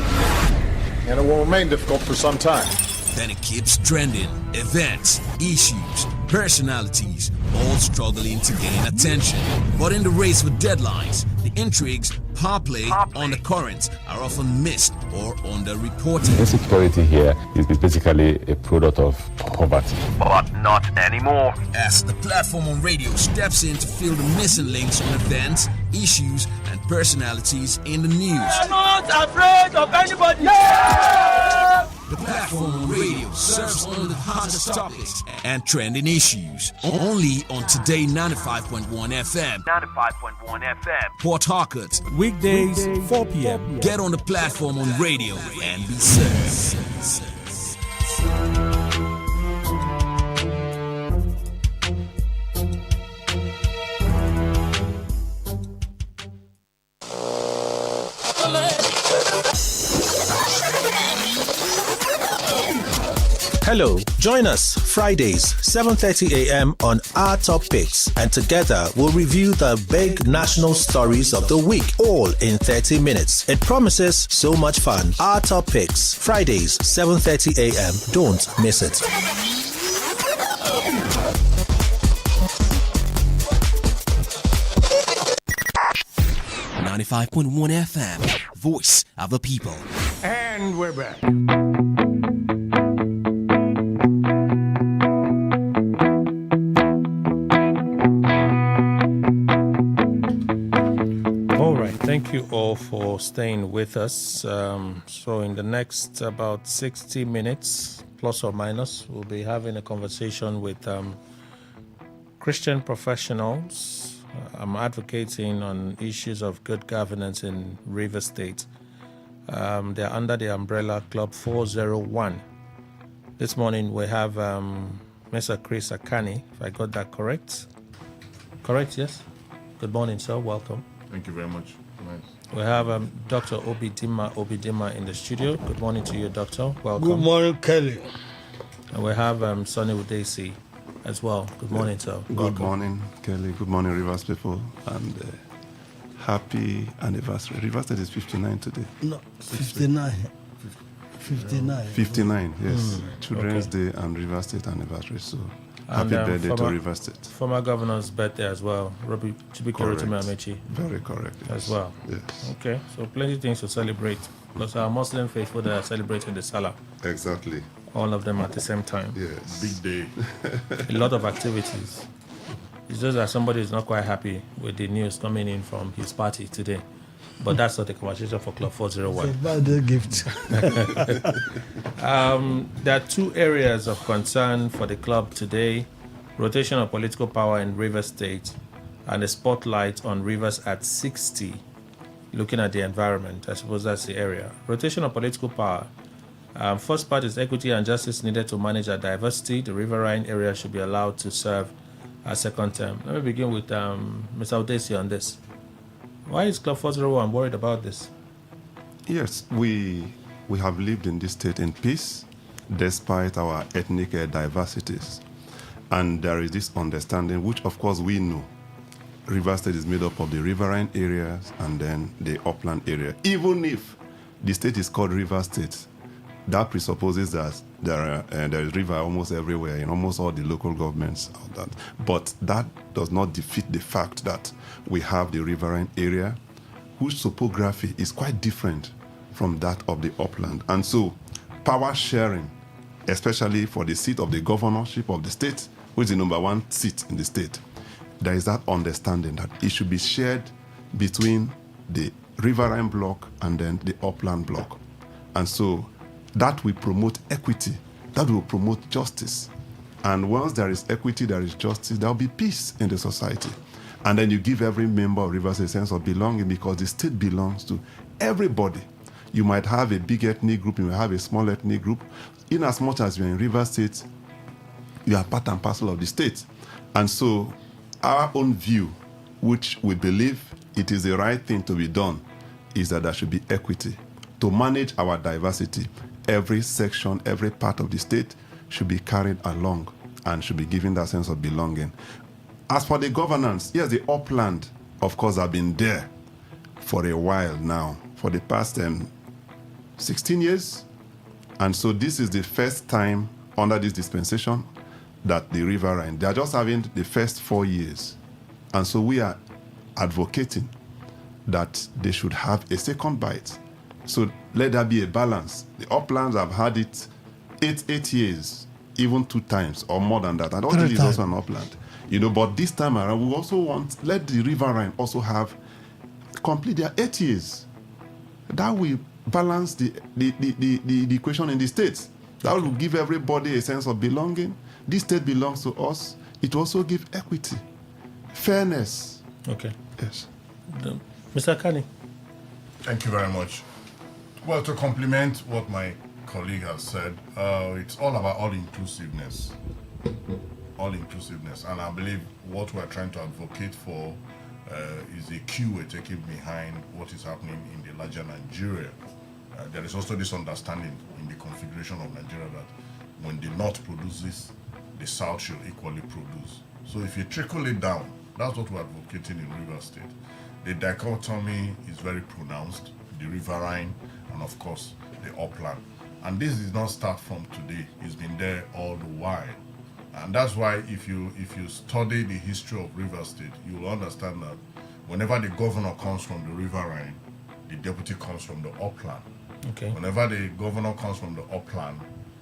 and it will remain difficult for some time. Then it keeps trending. Events, issues, personalities, all struggling to gain attention. But in the race for deadlines, the intrigues, power play, undercurrents are often missed or underreported. Insecurity here is basically a product of poverty. But not anymore. As the platform on radio steps in to fill the missing links on events, issues, and personalities in the news. I'm not afraid of anybody. Yeah! The platform on radio serves only the hottest topics and trending issues. Only on Today 95.1 FM. 95.1 FM. Port Harcourt. Weekdays, 4 p.m. Get on the platform on radio and be served. Hello, join us Fridays, 7:30 a.m. on Our Top Picks, and together we'll review the big national stories of the week, all in 30 minutes. It promises so much fun. Our Top Picks, Fridays, 7:30 a.m. Don't miss it. 95.1 FM, Voice of the People. And we're back. Thank you all for staying with us. So in the next about 60 minutes, plus or minus, we'll be having a conversation with Christian professionals. I'm advocating on issues of good governance in Rivers State. They're under the umbrella Club 401. This morning we have Mr. Chris Akani, if I got that correct. Correct, yes? Good morning, sir. Welcome. Thank you very much. Nice. We have Dr. Obidima in the studio. Good morning to you, Doctor. Welcome. Good morning, Kelly. And we have Sonny Udesi as well. Good morning, sir. Good morning, Kelly. Good morning, Rivers people. And happy anniversary. Rivers State is 59 today. No, 59. 59. 59, yes. Children's Day and Rivers State anniversary. So happy birthday to Rivers State. Former governor's birthday as well. Robbie Chibike Rotimi Amechi. Very correct. Yes. As well. Yes. Okay, so plenty of things to celebrate. Plus our Muslim faithful that are celebrating the Salah. Exactly. All of them at the same time. Yes. Big day. A lot of activities. It's just that somebody is not quite happy with the news coming in from his party today. But that's not the conversation for Club 401. It's a birthday gift. There are two areas of concern for the club today: rotation of political power in Rivers State and a spotlight on Rivers at 60, looking at the environment. I suppose that's the area. Rotation of political power. First part is equity and justice needed to manage our diversity. The riverine area should be allowed to serve a second term. Let me begin with Mr. Udesi on this. Why is Club 401 worried about this? Yes, we have lived in this state in peace despite our ethnic diversities. And there is this understanding, which of course we know. Rivers State is made up of the riverine areas and then the upland area. Even if the state is called Rivers State, that presupposes that there is river almost everywhere in almost all the local governments. But that does not defeat the fact that we have the riverine area, whose topography is quite different from that of the upland. And so power sharing, especially for the seat of the governorship of the state, which is the number one seat in the state, there is that understanding that it should be shared between the riverine block and then the upland block. And so that will promote equity, that will promote justice. And once there is equity, there is justice, there will be peace in the society. And then you give every member of Rivers a sense of belonging because the state belongs to everybody. You might have a big ethnic group, you might have a small ethnic group. In as much as you're in Rivers State, you are part and parcel of the state. And so our own view, which we believe it is the right thing to be done, is that there should be equity. To manage our diversity, every section, every part of the state should be carried along and should be given that sense of belonging. As for the governance, yes, the upland, of course, have been there for a while now, for the past 16 years. And so this is the first time under this dispensation that the riverine, they are just having the first 4 years. And so we are advocating that they should have a second bite. So let there be a balance. The uplands have had it 8 years, even 2 times or more than that. I don't think it's also an upland. But this time around, we also let the riverine also complete their 8 years. That will balance the equation in the states. That will give everybody a sense of belonging. This state belongs to us. It will also give equity, fairness. Okay. Yes. Mr. Kani. Thank you very much. Well, to complement what my colleague has said, it's all about all-inclusiveness. All-inclusiveness. And I believe what we're trying to advocate for is a cue we're taking behind what is happening in the larger Nigeria. There is also this understanding in the configuration of Nigeria that when the North produces, the South should equally produce. So if you trickle it down, that's what we're advocating in Rivers State. The dichotomy is very pronounced, the riverine and of course the upland. And this did not start from today, it's been there all the while. And that's why if you study the history of Rivers State, you will understand that whenever the governor comes from the riverine, the deputy comes from the upland. Okay. Whenever the governor comes from the upland,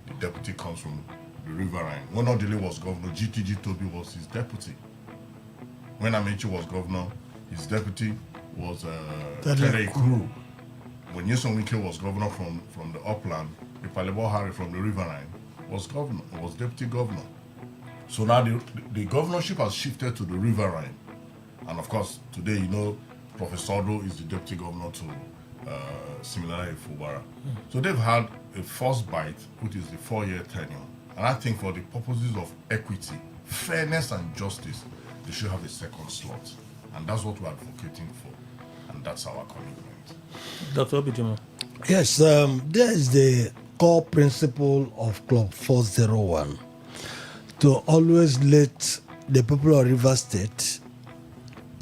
the deputy comes from the riverine. When Odile was governor, GTG Toby was his deputy. When Amechi was governor, his deputy was Tere Ikuru. When Nyesom Wike was governor from the upland, the Palebo Harry from the riverine was deputy governor. So now the governorship has shifted to the riverine. And of course, today, Professor Odo is the deputy governor to similarly Fubara. So they've had a first bite, which is the 4-year tenure. And I think for the purposes of equity, fairness and justice, they should have a second slot. And that's what we're advocating for. And that's our commitment. Dr. Obidimo. Yes, there is the core principle of Club 401 to always let the people of River State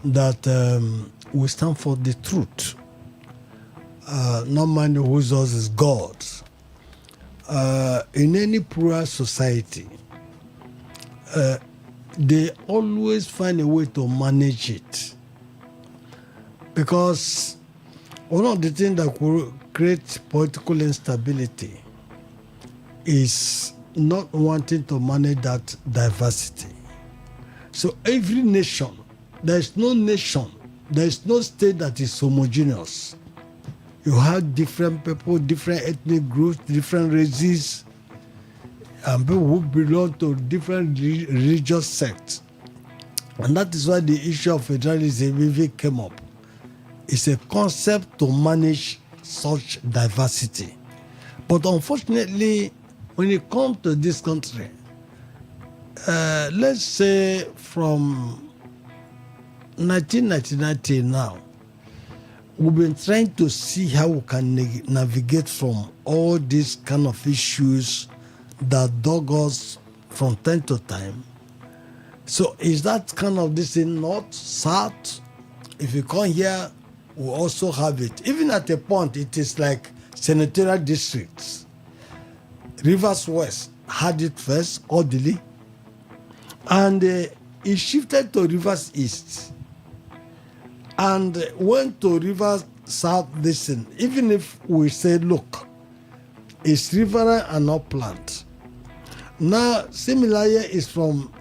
that we stand for the truth. No man who us is God. In any plural society, they always find a way to manage it. Because one of the things that will create political instability is not wanting to manage that diversity. So every nation, there is no nation, there is no state that is homogeneous. You have different people, different ethnic groups, different races, and people who belong to different religious sects. And that is why the issue of federalism even came up. It's a concept to manage such diversity. But unfortunately, when it comes to this country, let's say from 1999 till now, we've been trying to see how we can navigate from all these kind of issues that dog us from time to time. So is that kind of this in north, south? If you come here, we also have it. Even at a point, it is like senatorial districts. Rivers West had it first, orderly, and it shifted to Rivers East and went to Rivers South. Listen, even if we say, look, it's riverine and upland. Now, similarly, is from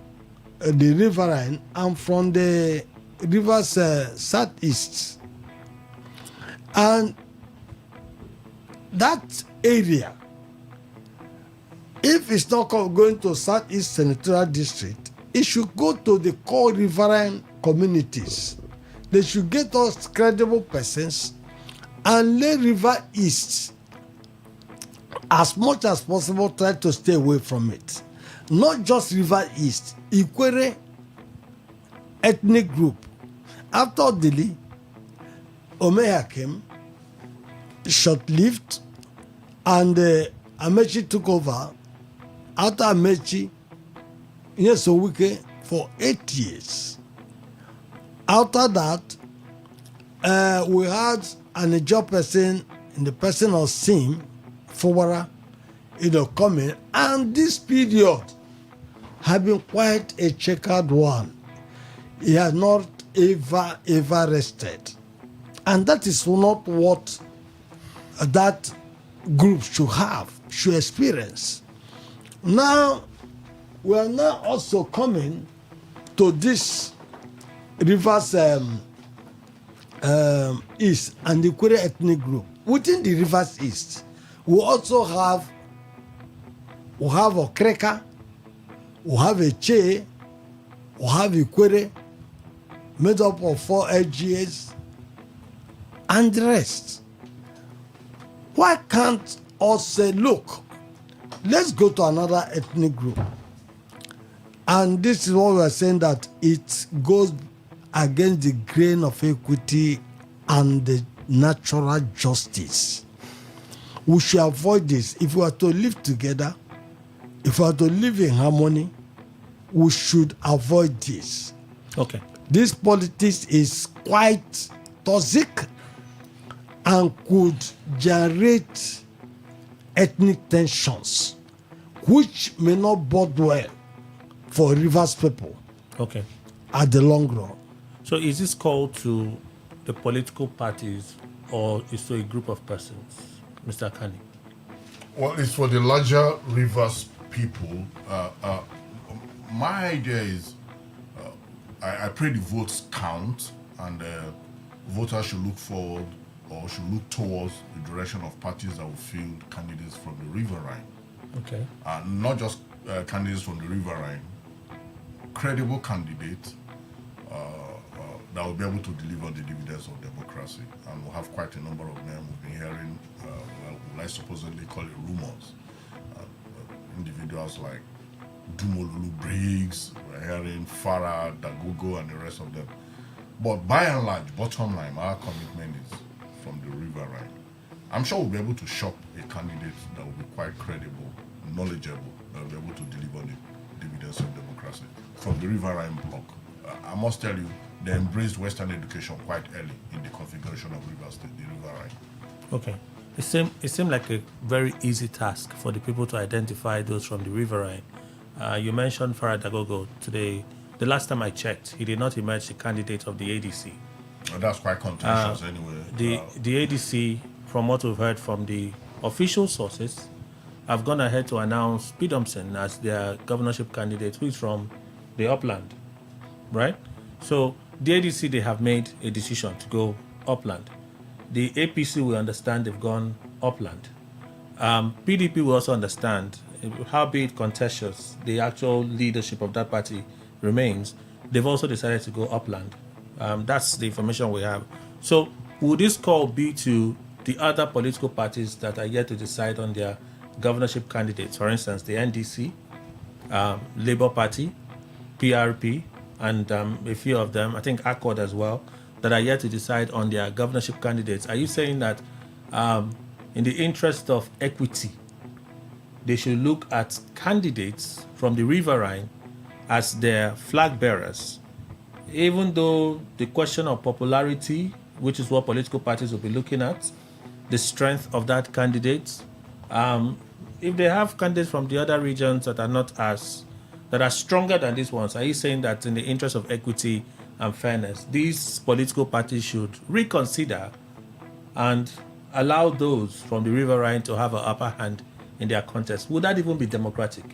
the riverine and from the Rivers Southeast. And that area, if it's not going to Southeast Senatorial District, it should go to the core riverine communities. They should get us credible persons and let River East, as much as possible, try to stay away from it. Not just River East, Ikwere ethnic group. After Delhi, Omeya came, short-lived, and Amechi took over. After Amechi, Nyesowike for 8 years. After that, we had an Ijaw person in the person of Sim, Fowara, coming, and this period had been quite a checkered one. He has not ever rested. And that is not what that group should have, should experience. Now, we are now also coming to this Rivers East and the Ikwere ethnic group. Within the Rivers East, we also have Okreka, we have Eche, we have Ikwere, made up of 4 LGAs, and the rest. Why can't us say, look, let's go to another ethnic group? And this is what we are saying, that it goes against the grain of equity and the natural justice. We should avoid this. If we are to live together, if we are to live in harmony, we should avoid this. Okay. This politics is quite toxic and could generate ethnic tensions, which may not bode well for Rivers people. Okay. At the long run. So is this called to the political parties or is to a group of persons, Mr. Kani? Well, it's for the larger Rivers people. My idea is I pray the votes count, and voters should look forward or should look towards the direction of parties that will field candidates from the riverine. Okay. Not just candidates from the riverine, credible candidates that will be able to deliver the dividends of democracy. And we'll have quite a number of them. We've been hearing, I supposedly call it rumors. Individuals like Dumolulu Briggs, we're hearing Farah, Dagogo, and the rest of them. But by and large, bottom line, our commitment is from the riverine. I'm sure we'll be able to shop a candidate that will be quite credible, knowledgeable, that will be able to deliver the dividends of democracy from the riverine bloc. I must tell you, they embraced Western education quite early in the configuration of River State, the riverine. Okay. It seemed like a very easy task for the people to identify those from the riverine. You mentioned Farah Dagogo today. The last time I checked, he did not emerge the candidate of the ADC. Oh, that's quite contentious anyway. The ADC, from what we've heard from the official sources, have gone ahead to announce P. Thompson as their governorship candidate, who is from the upland, right? So the ADC, they have made a decision to go upland. The APC, we understand they've gone upland. PDP will also understand, how be it contentious, the actual leadership of that party remains. They've also decided to go upland. That's the information we have. So will this call be to the other political parties that are yet to decide on their governorship candidates? For instance, the NDC, Labour Party, PRP, and a few of them, I think Accord as well, that are yet to decide on their governorship candidates. Are you saying that in the interest of equity, they should look at candidates from the riverine as their flag bearers, even though the question of popularity, which is what political parties will be looking at, the strength of that candidate, if they have candidates from the other regions that are stronger than these ones, are you saying that in the interest of equity and fairness, these political parties should reconsider and allow those from the riverine to have an upper hand in their contest? Would that even be democratic,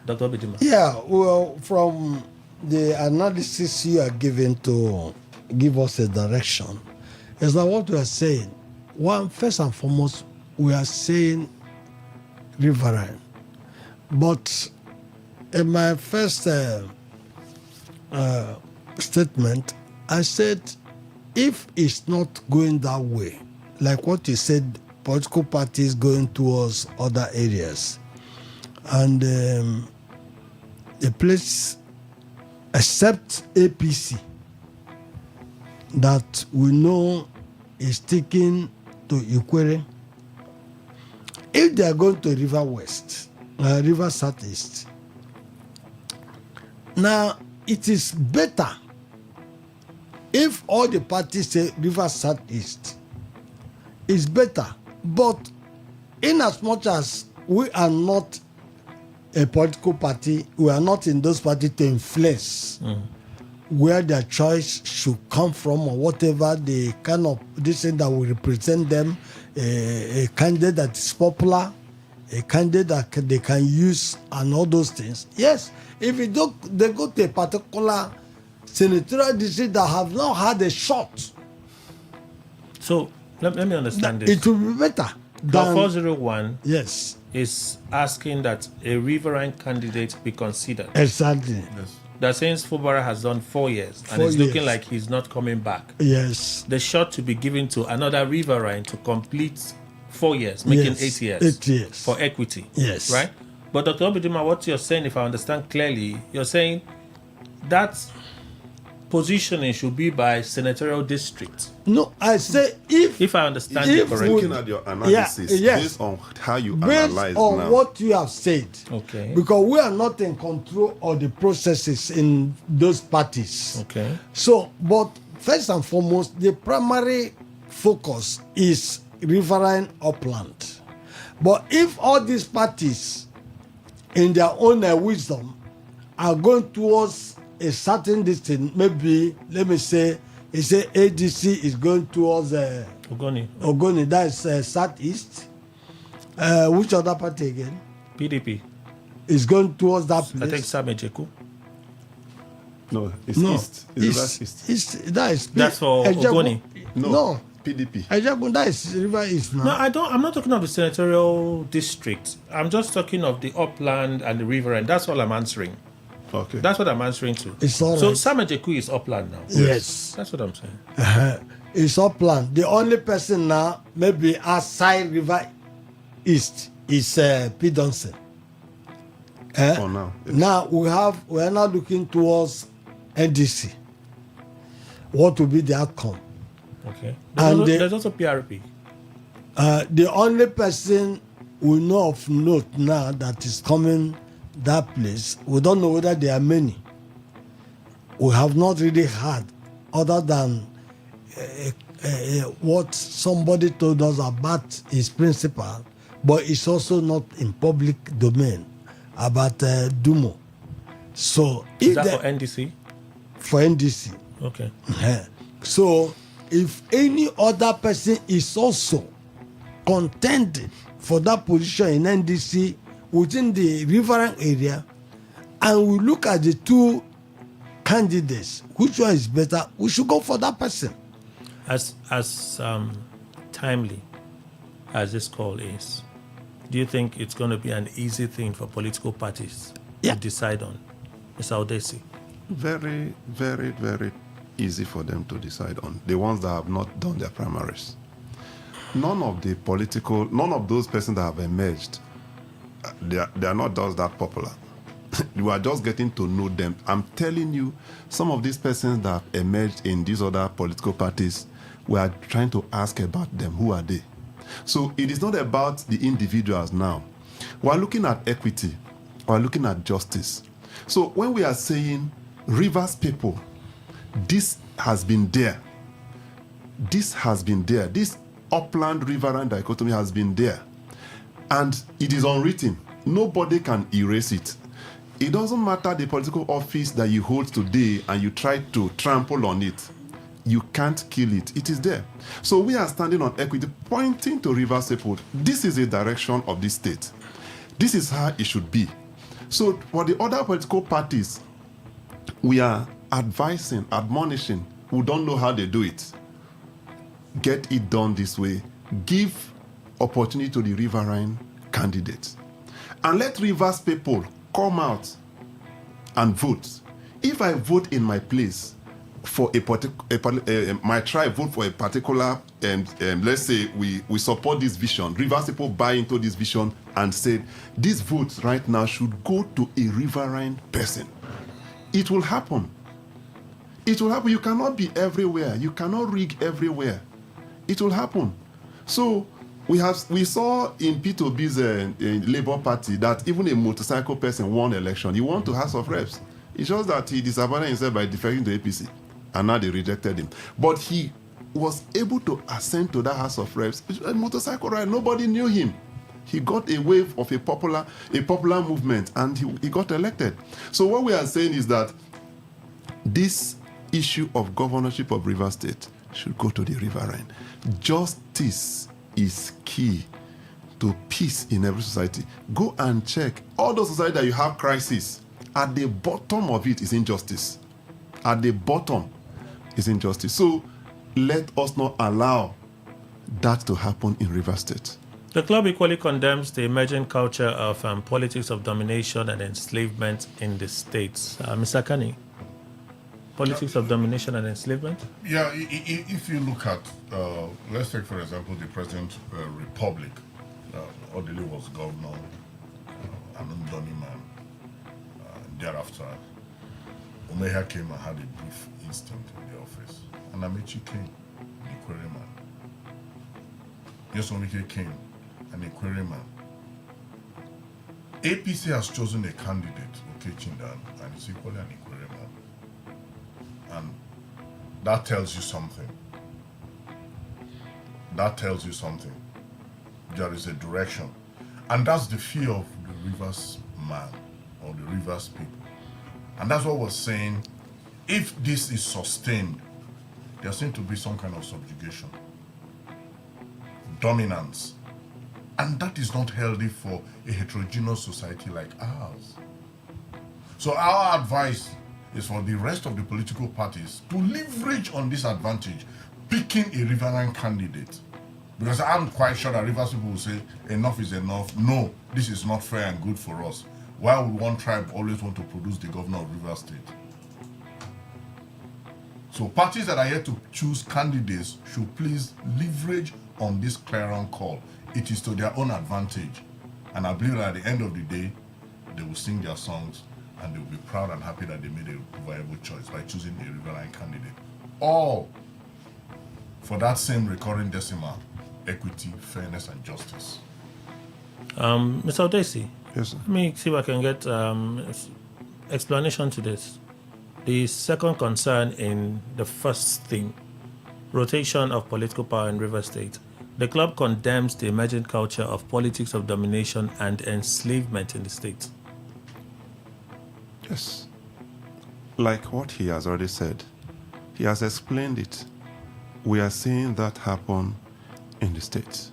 Dr. Bidima? Yeah, well, from the analysis you are giving to give us a direction, is that what we are saying? One, first and foremost, we are saying riverine. But in my first statement, I said, if it's not going that way, like what you said, political parties going towards other areas, and the place, except APC, that we know is sticking to Ikwere, if they are going to River West, River Southeast, now it is better if all the parties say River Southeast. It's better, but in as much as we are not a political party, we are not in those parties to influence where their choice should come from or whatever the kind of this thing that will represent them, a candidate that is popular, a candidate that they can use, and all those things. Yes, if they go to a particular senatorial district that have not had a shot. So let me understand this. It will be better. 401 yes, is asking that a riverine candidate be considered. Exactly. Yes. That since Fubara has done 4 years and 4 it's looking years. like he's not coming back. Yes. The shot to be given to another riverine to complete 4 years, making Yes, 8 years. 8 years. For equity. Yes. Right? But Dr. Obidima, what you're saying, if I understand clearly, you're saying that positioning should be by senatorial district. No, I say if I understand you correctly. Looking at your analysis, yes. based on how you based analyze on now. what you have said. Okay. Because we are not in control of the processes in those parties. Okay. So, but first and foremost, the primary focus is riverine upland. But if all these parties, in their own wisdom, are going towards a certain distance, maybe, let me say, ADC is going towards Ogoni, that is southeast. Which other party again? PDP. Is going towards that place. I think Samejeku. No, it's east. East. That is That's for Ogoni. No. PDP. Ejagun, that is River East now. No, I'm not talking of the senatorial district. I'm just talking of the upland and the river, and that's all I'm answering. Okay. That's what I'm answering to. It's all So right. Samejeku is upland now. Yes. That's what I'm saying. It's upland. The only person now, maybe outside River East, is P. Johnson. For now. Yes. Now we are now looking towards NDC. what will be the outcome. Okay. And There's also PRP. The only person we know of note now that is coming that place, we don't know whether there are many. We have not really heard other than what somebody told us about his principal, but it's also not in public domain about Dumo. So Is that for NDC? For NDC. Okay. So if any other person is also contending for that position in NDC within the Riverine area, and we look at the two candidates, which one is better, we should go for that person. As timely as this call is, do you think it's going to be an easy thing for political parties to decide on? Mr. Odesi. Very, very, very easy for them to decide on. The ones that have not done their primaries. None of those persons that have emerged, they are not just that popular. You are just getting to know them. I'm telling you, some of these persons that have emerged in these other political parties, we are trying to ask about them. Who are they? So it is not about the individuals now. We are looking at equity. We are looking at justice. So when we are saying Rivers people, this has been there. This has been there. This upland riverine dichotomy has been there. And it is unwritten. Nobody can erase it. It doesn't matter the political office that you hold today and you try to trample on it. You can't kill it. It is there. So we are standing on equity, pointing to Rivers people. This is the direction of this state. This is how it should be. So for the other political parties, we are advising, admonishing, who don't know how they do it. Get it done this way. Give opportunity to the riverine candidates. And let Rivers people come out and vote. If I vote in my place for my tribe vote for a particular, let's say we support this vision, Rivers people buy into this vision and say, these votes right now should go to a riverine person. It will happen. It will happen. You cannot be everywhere. You cannot rig everywhere. It will happen. So we saw in P2B's Labour Party that even a motorcycle person won election. He won to House of Reps. It's just that he disappointed himself by defecting to APC, and now they rejected him. But he was able to ascend to that House of Reps. A motorcycle ride, nobody knew him. He got a wave of a popular movement, and he got elected. So what we are saying is that this issue of governorship of Rivers State should go to the riverine. Justice is key to peace in every society. Go and check all those societies that you have crisis. At the bottom of it is injustice. At the bottom is injustice. So let us not allow that to happen in Rivers State. The club equally condemns the emerging culture of politics of domination and enslavement in the states. Mr. Kani, politics of domination and enslavement? Yeah, if you look at, let's take for example the present republic. Odili was governor, Anundoni man. Thereafter, Umeha came and had a brief instant in the office. And Amechi came, the query man. Yes, Omike came, and the query man. APC has chosen a candidate, Okechindan, and it's equally an inquiry man. And that tells you something. That tells you something. There is a direction. And that's the fear of the Rivers man, or the Rivers people. And that's what we're saying. If this is sustained, there seems to be some kind of subjugation, dominance. And that is not healthy for a heterogeneous society like ours. So our advice is for the rest of the political parties to leverage on this advantage, picking a riverine candidate. Because I'm quite sure that Rivers people will say, enough is enough. No, this is not fair and good for us. Why would one tribe always want to produce the governor of Rivers State? So parties that are here to choose candidates should please leverage on this clarion call. It is to their own advantage. And I believe that at the end of the day, they will sing their songs and they will be proud and happy that they made a viable choice by choosing a riverine candidate. all for that same recurring decimal: equity, fairness, and justice. Mr. Odesi, yes, sir. Let me see if I can get explanation to this. The second concern in the first thing, rotation of political power in Rivers State. The club condemns the emerging culture of politics of domination and enslavement in the state. Yes. Like what he has already said, he has explained it. We are seeing that happen in the States.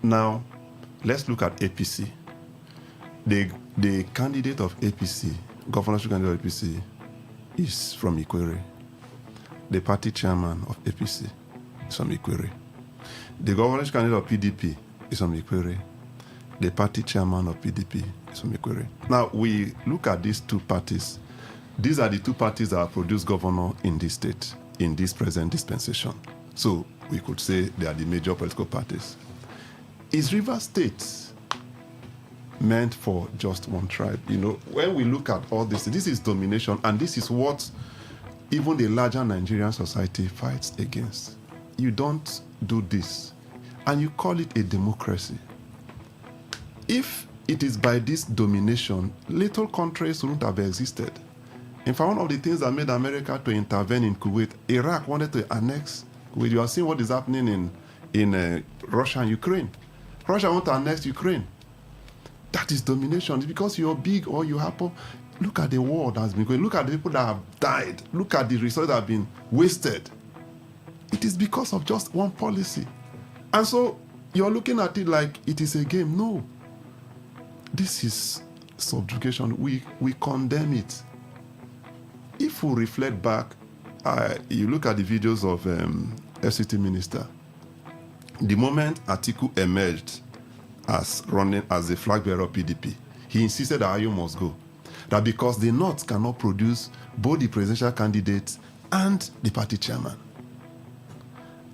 Now, let's look at APC. The candidate of APC, governorship candidate of APC, is from Ikwere. The party chairman of APC is from Ikwere. The governorship candidate of PDP is from Ikwere. The party chairman of PDP is from Ikwere. Now, we look at these two parties. These are the two parties that have produced governor in this state, in this present dispensation. So we could say they are the major political parties. Is Rivers State meant for just one tribe? You know, when we look at all this is domination, and this is what even the larger Nigerian society fights against. You don't do this, and you call it a democracy. If it is by this domination, little countries wouldn't have existed. In fact, one of the things that made America to intervene in Kuwait, Iraq wanted to annex Kuwait. You are seeing what is happening in Russia and Ukraine. Russia wants to annex Ukraine. That is domination. It's because you're big or you happen. Look at the war that has been going. Look at the people that have died. Look at the resources that have been wasted. It is because of just one policy. And so you're looking at it like it is a game. No. This is subjugation. We condemn it. If we reflect back, you look at the videos of FCT minister, the moment Atiku emerged as running as the flag bearer of PDP, he insisted that Ayo must go. That because the North cannot produce both the presidential candidate and the party chairman.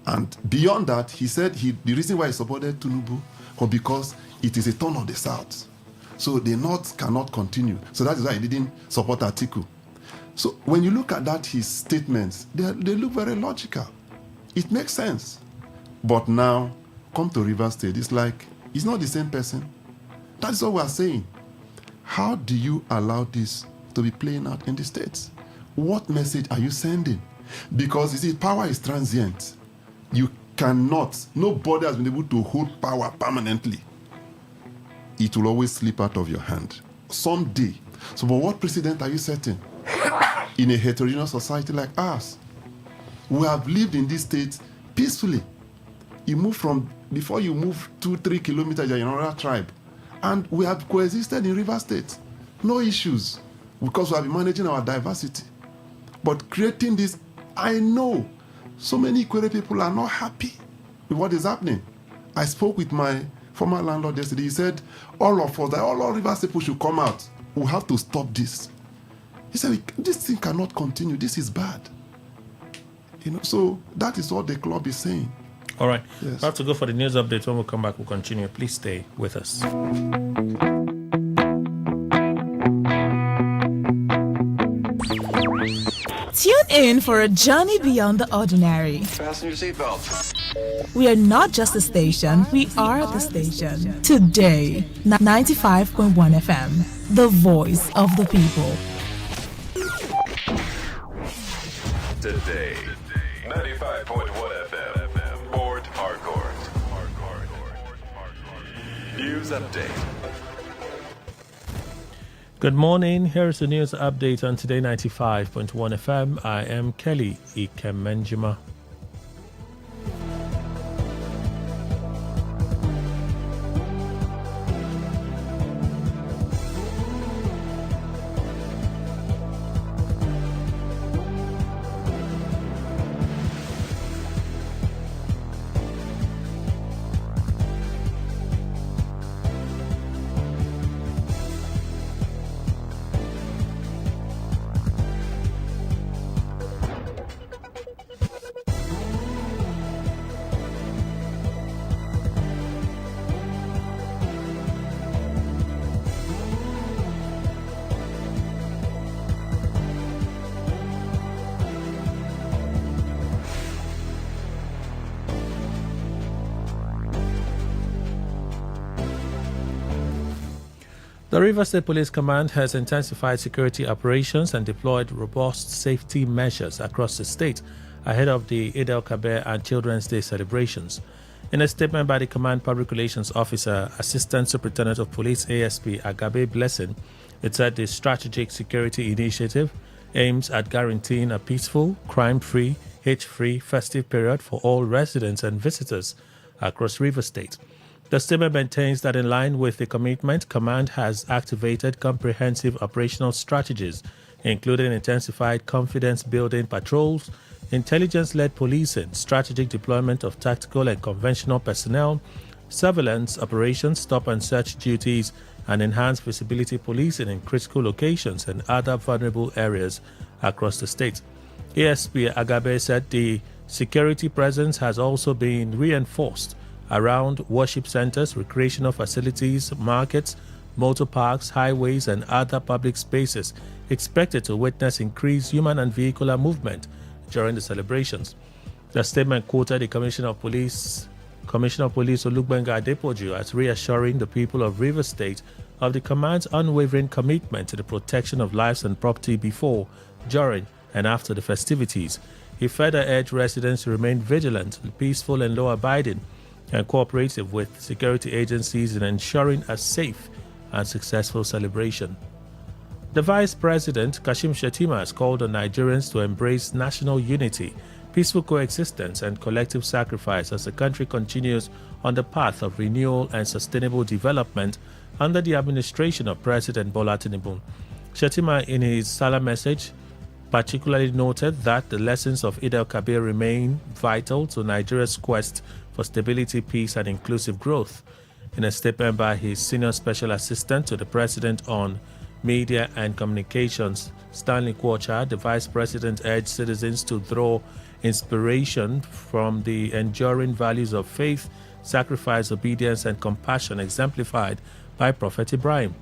And beyond that, he said the reason why he supported Tinubu was because it is a turn of the South. So the North cannot continue. So that is why he didn't support Atiku. So when you look at that, his statements, they look very logical. It makes sense. But now, come to Rivers State, it's like, he's not the same person. That's what we're saying. How do you allow this to be playing out in the States? What message are you sending? Because, you see, power is transient. You cannot, nobody has been able to hold power permanently. It will always slip out of your hand. Someday. So, but what precedent are you setting? In a heterogeneous society like ours, we have lived in this state peacefully. You move from, before you move 2-3 kilometers, you're in another tribe. And we have coexisted in Rivers State. No issues, because we have been managing our diversity. But creating this, I know so many Ikwere people are not happy with what is happening. I spoke with my former landlord yesterday. He said, all of us, all Rivers people should come out. We have to stop this. He said, this thing cannot continue. This is bad. You know, so that is what the club is saying. All right. Yes. I have to go for the news update. When we come back, we'll continue. Please stay with us. Tune in for a journey beyond the ordinary. Fasten your seatbelts. We are not just a station, we are the station. Today, 95.1 FM, the voice of the people. Today, 95.1 FM, Port Harcourt. News update. Good morning. Here's the news update on Today 95.1 FM. I am Kelly Ikemenjima. The Rivers State Police Command has intensified security operations and deployed robust safety measures across the state ahead of the Eid al-Kabir and Children's Day celebrations. In a statement by the Command Public Relations Officer, Assistant Superintendent of Police ASP Agabe Blessing, it said the strategic security initiative aims at guaranteeing a peaceful, crime-free, hate-free festive period for all residents and visitors across Rivers State. The statement maintains that in line with the commitment, Command has activated comprehensive operational strategies, including intensified confidence-building patrols, intelligence-led policing, strategic deployment of tactical and conventional personnel, surveillance operations, stop and search duties, and enhanced visibility policing in critical locations and other vulnerable areas across the state. ASP Agabe said the security presence has also been reinforced around worship centers, recreational facilities, markets, motor parks, highways, and other public spaces expected to witness increased human and vehicular movement during the celebrations. The statement quoted the Commissioner of Police Olugbenga Adepoju as reassuring the people of Rivers State of the Command's unwavering commitment to the protection of lives and property before, during, and after the festivities. He further urged residents to remain vigilant, peaceful, and law-abiding, and cooperative with security agencies in ensuring a safe and successful celebration. The Vice President, Kashim Shettima, has called on Nigerians to embrace national unity, peaceful coexistence, and collective sacrifice as the country continues on the path of renewal and sustainable development under the administration of President Bola Tinubu. Shettima, in his Salah message, particularly noted that the lessons of Eid al-Kabir remain vital to Nigeria's quest for stability, peace, and inclusive growth. In a statement by his senior special assistant to the President on Media and Communications, Stanley Kwocha, the Vice President urged citizens to draw inspiration from the enduring values of faith, sacrifice, obedience, and compassion exemplified by Prophet Ibrahim.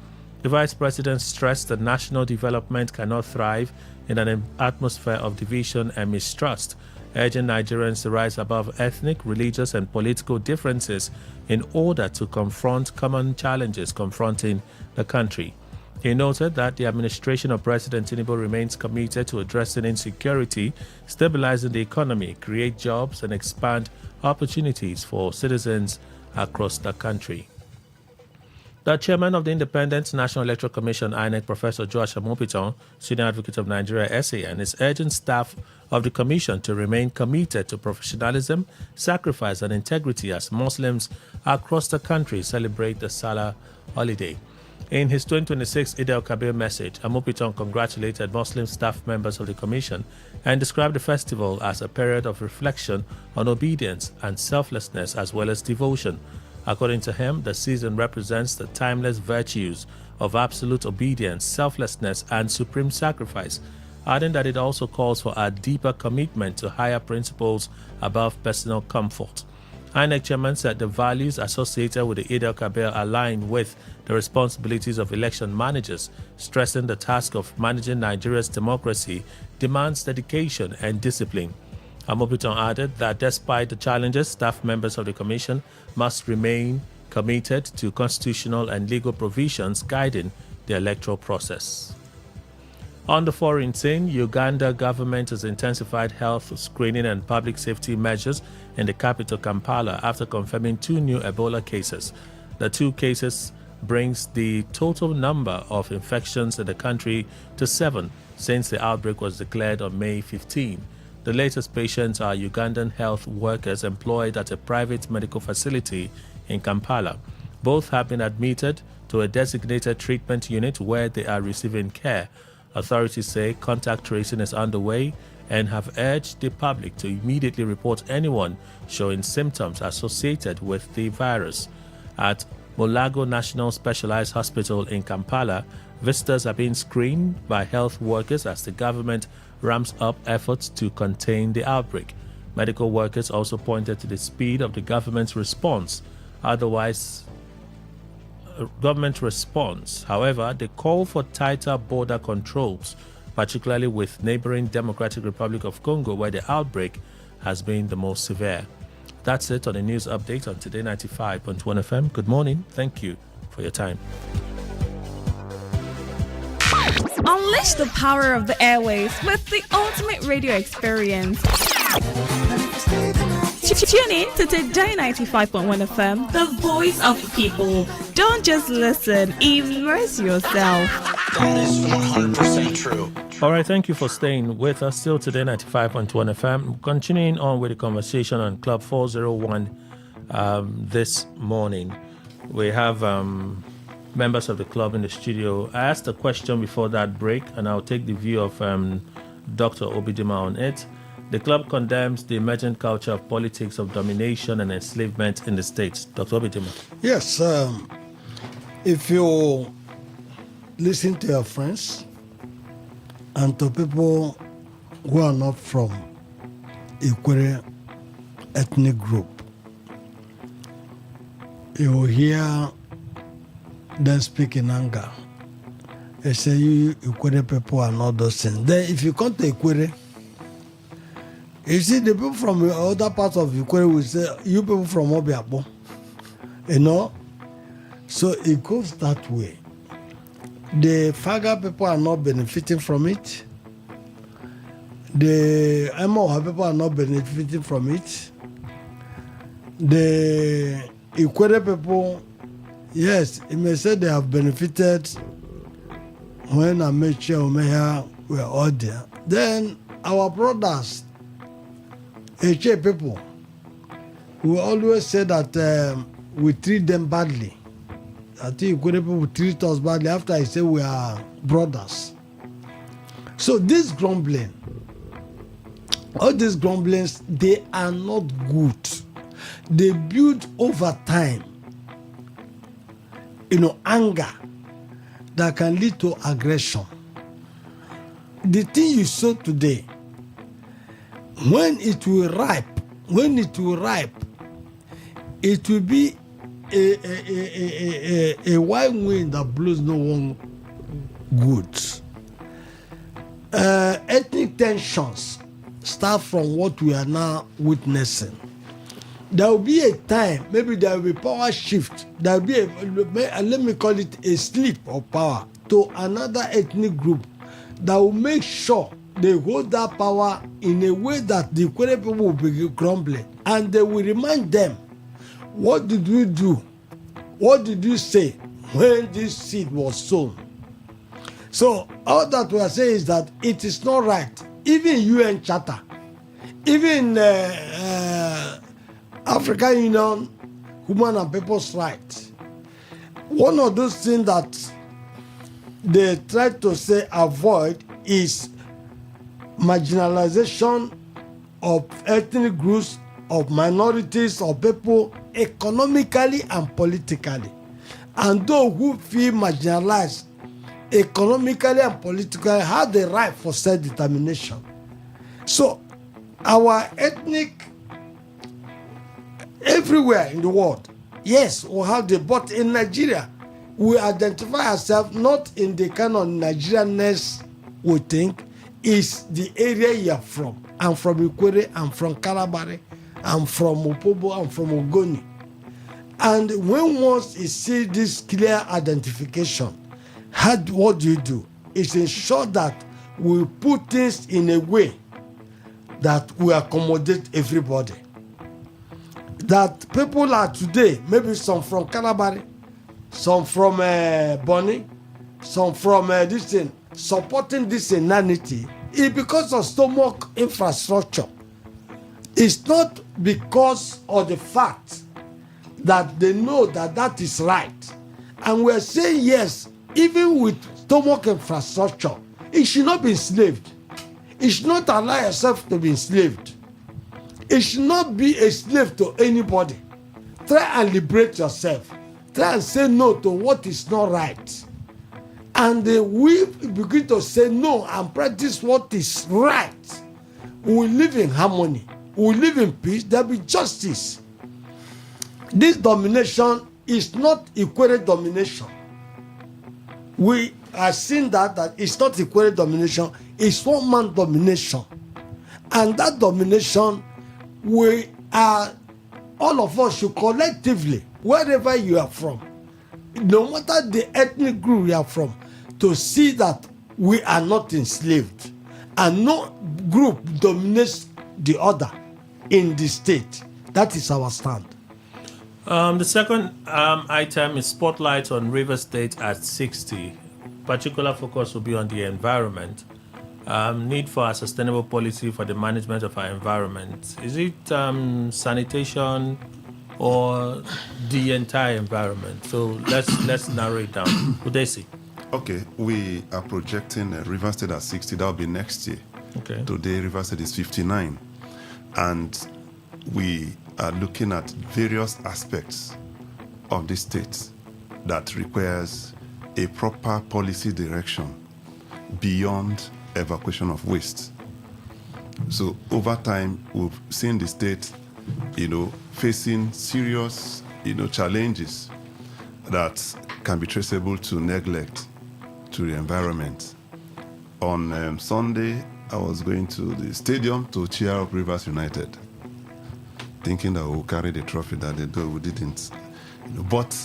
The Vice President stressed that national development cannot thrive in an atmosphere of division and mistrust, urging Nigerians to rise above ethnic, religious, and political differences in order to confront common challenges confronting the country. He noted that the administration of President Tinubu remains committed to addressing insecurity, stabilizing the economy, create jobs, and expand opportunities for citizens across the country. The chairman of the Independent National Electoral Commission, INEC, Professor Joash Amopiton, Senior Advocate of Nigeria, SAN, is urging staff of the commission to remain committed to professionalism, sacrifice, and integrity as Muslims across the country celebrate the Salah holiday. In his 2026 Eid al-Kabir message, Amopiton congratulated Muslim staff members of the commission and described the festival as a period of reflection on obedience and selflessness as well as devotion. According to him, the season represents the timeless virtues of absolute obedience, selflessness, and supreme sacrifice, adding that it also calls for a deeper commitment to higher principles above personal comfort. INEC chairman said the values associated with the Eid al-Kabir align with the responsibilities of election managers, stressing the task of managing Nigeria's democracy demands dedication and discipline. Amopiton added that despite the challenges, staff members of the commission must remain committed to constitutional and legal provisions guiding the electoral process. On the foreign scene, Uganda government has intensified health screening and public safety measures in the capital Kampala after confirming 2 new Ebola cases. The 2 cases brings the total number of infections in the country to 7 since the outbreak was declared on May 15. The latest patients are Ugandan health workers employed at a private medical facility in Kampala. Both have been admitted to a designated treatment unit where they are receiving care. Authorities say contact tracing is underway and have urged the public to immediately report anyone showing symptoms associated with the virus. At Mulago National Specialized Hospital in Kampala, visitors are being screened by health workers as the government ramps up efforts to contain the outbreak. Medical workers also pointed to the speed of the government's response. However, they call for tighter border controls, particularly with neighboring Democratic Republic of Congo, where the outbreak has been the most severe. That's it on the news update on Today 95.1 FM. Good morning. Thank you for your time. Unleash the power of the airwaves with the ultimate radio experience. Tune in to Today 95.1 FM, the voice of the people. Don't just listen, immerse yourself. That is 100% true. All right, thank you for staying with us. Still Today 95.1 FM. Continuing on with the conversation on Club 401 this morning. We have members of the club in the studio. I asked a question before that break, and I'll take the view of Dr. Obidima on it. The club condemns the emergent culture of politics of domination and enslavement in the States. Dr. Obidima. Yes, if you listen to your friends and to people who are not from Ikwere ethnic group, you will hear them speak in anger. They say you Ikwere people are not those things. Then if you come to Ikwere, you see the people from the other parts of Ikwere will say, you people from Obiakpo. You know? So it goes that way. The Faga people are not benefiting from it. The Emoha people are not benefiting from it. The Ikwere people, yes, it may say they have benefited when Ameche Omeya were all there. Then our brothers, Eche people, we always say that we treat them badly. I think Ikwere people treat us badly after I say we are brothers. So this grumbling, all these grumblings, they are not good. They build over time, anger that can lead to aggression. The thing you sow today, when it will ripe, it will be a wide wind that blows no one good. Ethnic tensions start from what we are now witnessing. There will be a time, maybe there will be power shift. There will be let me call it a slip of power to another ethnic group that will make sure they hold that power in a way that the Ikwere people will be grumbling, and they will remind them, what did we do? What did you say when this seed was sown? So all that we are saying is that it is not right. Even UN Charter, even African Union Human and People's Rights, one of those things that they try to say avoid is marginalization of ethnic groups, of minorities, of people economically and politically. And those who feel marginalized economically and politically have the right for self-determination. So our ethnic, everywhere in the world, yes, we have the, but in Nigeria, we identify ourselves not in the kind of Nigerianness we think is the area you are from. I'm from Ikwere, I'm from Kalabari, I'm from Opobo, I'm from Ogoni. And when once you see this clear identification, what do? It's ensure that we put things in a way that we accommodate everybody. That people are today, maybe some from Kalabari, some from Bonny, some from this thing, supporting this inanity is because of stomach infrastructure. It's not because of the fact that they know that that is right. And we're saying yes, even with stomach infrastructure, it should not be enslaved. It should not allow yourself to be enslaved. It should not be a slave to anybody. Try and liberate yourself. Try and say no to what is not right. And we begin to say no and practice what is right. We live in harmony. We live in peace. There will be justice. This domination is not Ikwere domination. We are seeing that it's not Ikwere domination. It's one man domination. And that domination, we are, all of us should collectively, wherever you are from, no matter the ethnic group you are from, to see that we are not enslaved, and no group dominates the other in the state. That is our stand. The second item is spotlight on River State at 60. Particular focus will be on the environment. Need for a sustainable policy for the management of our environment. Is it sanitation or the entire environment? So let's narrow it down. Udesi. Okay, we are projecting River State at 60. That will be next year. Okay. Today, River State is 59. And we are looking at various aspects of the state that requires a proper policy direction beyond evacuation of waste. So over time, we've seen the state, facing serious, challenges that can be traceable to neglect to the environment. On Sunday, I was going to the stadium to cheer up Rivers United, thinking that we'll carry the trophy that they do. We didn't. But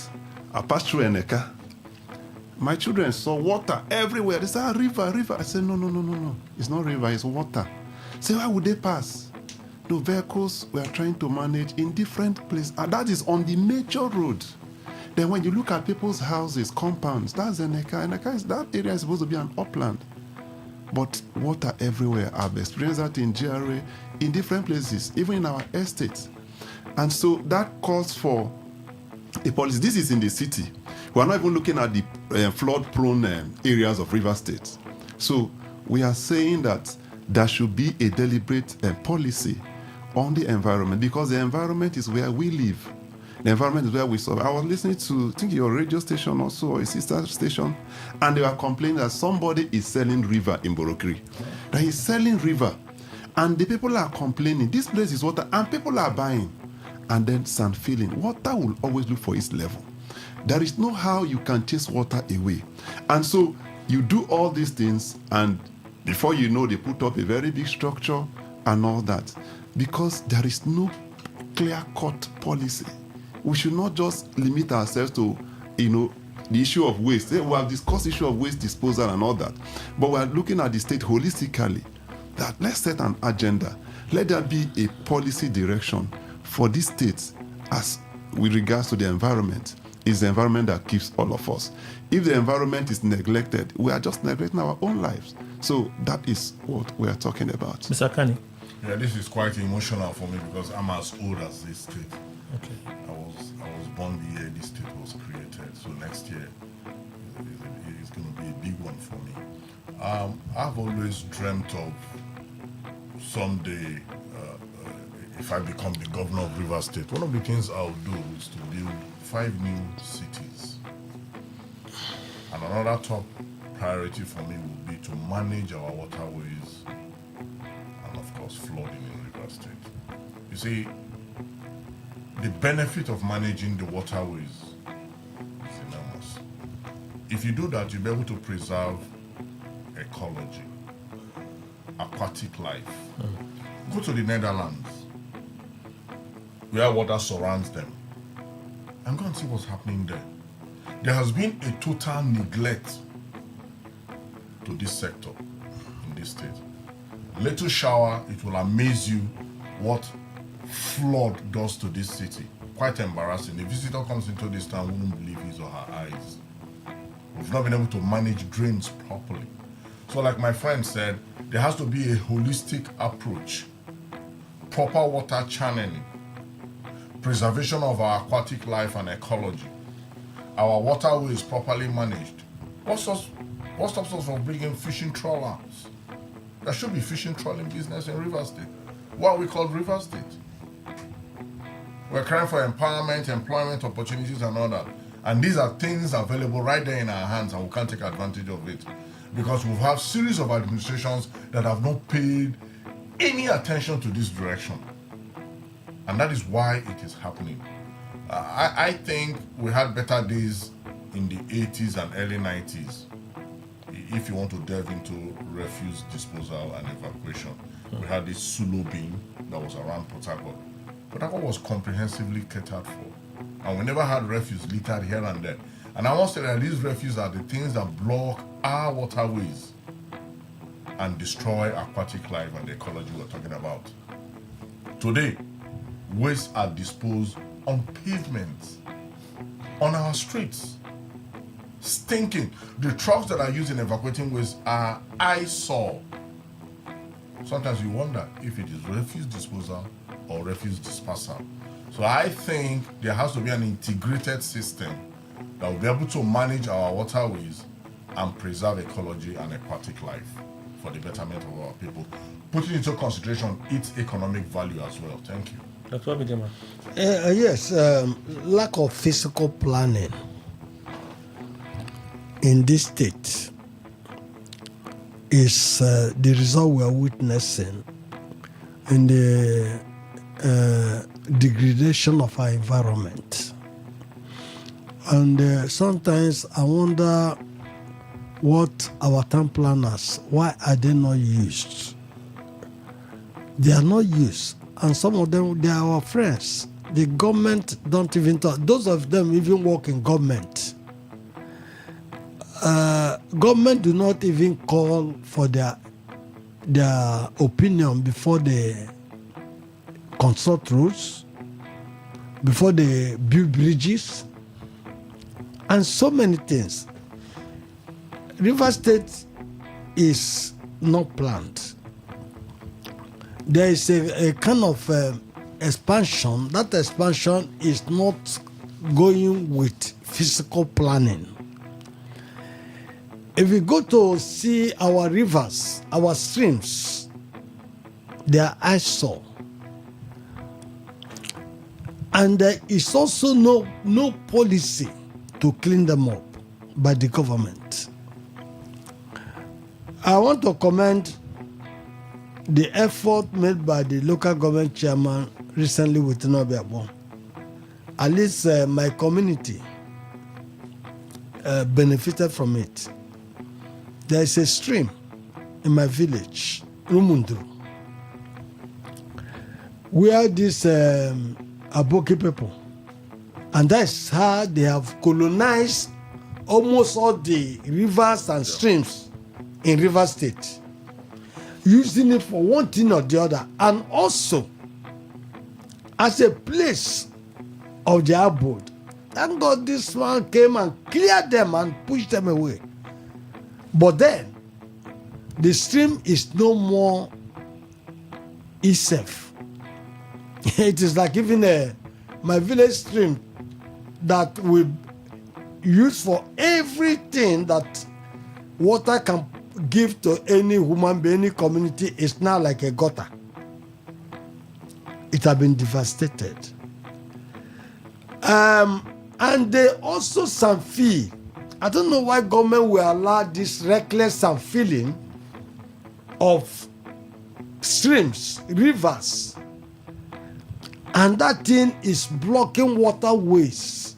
I passed through Eneka. My children saw water everywhere. They said, river. I said, no. It's not river, it's water. Say, why would they pass? The vehicles were trying to manage in different places. And that is on the major road. Then when you look at people's houses, compounds, that's Eneka. That area is supposed to be an upland. But water everywhere. I've experienced that in GRA, in different places, even in our estates. And so that calls for a policy. This is in the city. We are not even looking at the flood-prone areas of River State. So we are saying that there should be a deliberate policy on the environment, because the environment is where we live. The environment is where we survive. I was listening to, I think, your radio station also, or a sister station, and they were complaining that somebody is selling river in Borokiri. That he's selling river, and the people are complaining. This place is water, and people are buying. And then sand filling. Water will always look for its level. There is no how you can chase water away. And so you do all these things, and before you know, they put up a very big structure and all that, because there is no clear-cut policy. We should not just limit ourselves to, the issue of waste. We have discussed the issue of waste disposal and all that, but we are looking at the state holistically. That let's set an agenda. Let there be a policy direction for this state as with regards to the environment. It's the environment that keeps all of us. If the environment is neglected, we are just neglecting our own lives. So that is what we are talking about. Mr. Kani. Yeah, this is quite emotional for me because I'm as old as this state. Okay. I was born the year this state was created. So next year is going to be a big one for me. I've always dreamt of someday, if I become the governor of River State, one of the things I'll do is to build 5 new cities. And another top priority for me will be to manage our waterways and, of course, flooding in River State. You see, the benefit of managing the waterways is enormous. If you do that, you'll be able to preserve ecology, aquatic life. Go to the Netherlands, where water surrounds them, and go and see what's happening there. There has been a total neglect to this sector in this state. Little shower, it will amaze you what flood does to this city. Quite embarrassing. A visitor comes into this town, wouldn't believe his or her eyes. We've not been able to manage drains properly. So like my friend said, there has to be a holistic approach, proper water channeling, preservation of our aquatic life and ecology, our waterways properly managed. What stops us from bringing fishing trawlers? There should be fishing trawling business in River State. What we call River State. We're crying for empowerment, employment opportunities and all that. And these are things available right there in our hands, and we can't take advantage of it. Because we have series of administrations that have not paid any attention to this direction. And that is why it is happening. I think we had better days in the 80s and early 90s. If you want to delve into refuse disposal and evacuation, we had this Sulu bin that was around Port Harcourt. Port Harcourt was comprehensively catered for. And we never had refuse littered here and there. And I want to say that these refuse are the things that block our waterways and destroy aquatic life and the ecology we're talking about. Today, wastes are disposed on pavements, on our streets, stinking. The trucks that are used in evacuating waste are eyesore. Sometimes you wonder if it is refuse disposal or refuse dispersal. So I think there has to be an integrated system that will be able to manage our waterways and preserve ecology and aquatic life for the betterment of our people, putting into consideration its economic value as well. Thank you. Dr. Abidema. Yes, lack of physical planning in this state is the result we are witnessing in the degradation of our environment. And sometimes I wonder what our town planners, why are they not used? They are not used. And some of them, they are our friends. The government don't even talk. Those of them even work in government. Government do not even call for their opinion before they construct roads, before they build bridges, and so many things. River State is not planned. There is a kind of expansion. That expansion is not going with physical planning. If we go to see our rivers, our streams, they are eyesore. And there is also no policy to clean them up by the government. I want to commend the effort made by the local government chairman recently with Nobiabo. At least my community benefited from it. There is a stream in my village, Rumundru, where these Aboki people, and that's how they have colonized almost all the rivers and streams in River State, using it for one thing or the other, and also as a place of their abode. Thank God this man came and cleared them and pushed them away. But then, the stream is no more itself. It is like even my village stream that we use for everything that water can give to any human being, any community, is now like a gutter. It has been devastated. And they also some fee. I don't know why government will allow this reckless filling of streams, rivers, and that thing is blocking waterways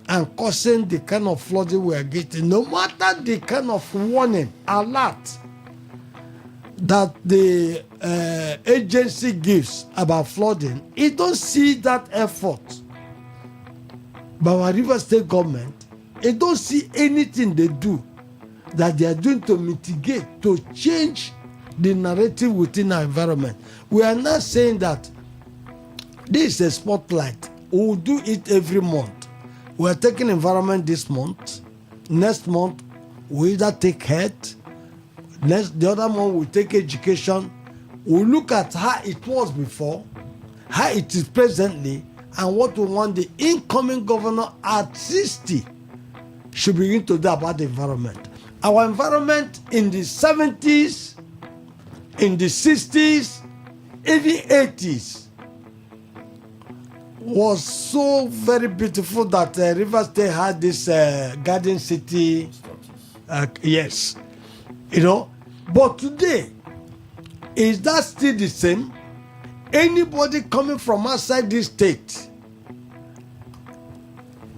and causing the kind of flooding we are getting. No matter the kind of warning, alert that the agency gives about flooding, it don't see that effort by our River State government. It don't see anything they do that they are doing to mitigate, to change the narrative within our environment. We are not saying that this is a spotlight. We will do it every month. We are taking environment this month. Next month, we either take health. The other month, we take education. We look at how it was before, how it is presently, and what we want the incoming governor at 60 should begin to do about the environment. Our environment in the 70s, in the 60s, even 80s was so very beautiful that River State had this garden city. Yes, you know. But today, is that still the same? Anybody coming from outside this state,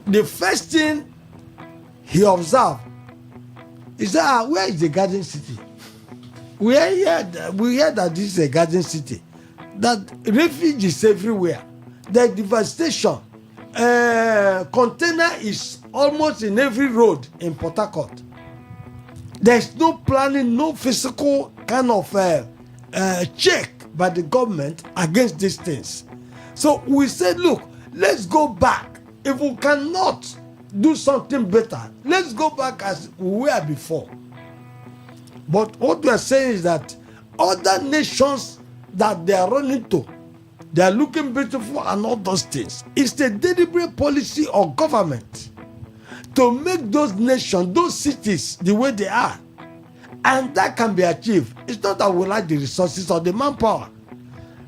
the first thing he observed is that where is the garden city? We hear that this is a garden city, that refuge is everywhere, the devastation, container is almost in every road in Port Harcourt. There's no planning, no physical kind of check by the government against these things. So we said, look, let's go back. If we cannot do something better, let's go back as we were before. But what we are saying is that other nations that they are running to, they are looking beautiful and all those things. It's the deliberate policy of government to make those nations, those cities, the way they are. And that can be achieved. It's not that we like the resources or the manpower,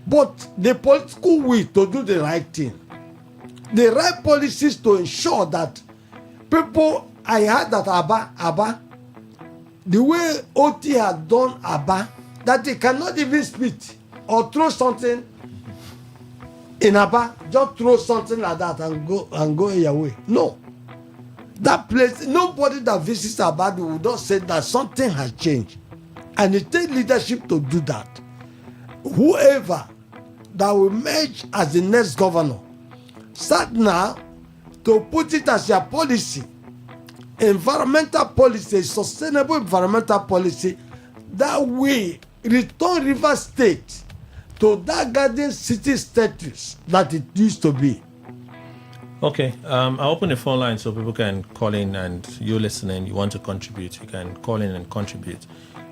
but the political will to do the right thing. The right policies to ensure that people, I heard that Abba, the way OT had done Abba, that they cannot even spit or throw something in Abba, just throw something like that and go your way. No. That place, nobody that visits Abba will not say that something has changed. And it takes leadership to do that. Whoever that will emerge as the next governor, start now to put it as your policy, environmental policy, sustainable environmental policy, that we return River State to that garden city status that it used to be. Okay, I'll open the phone line so people can call in, and you listening, you want to contribute, you can call in and contribute.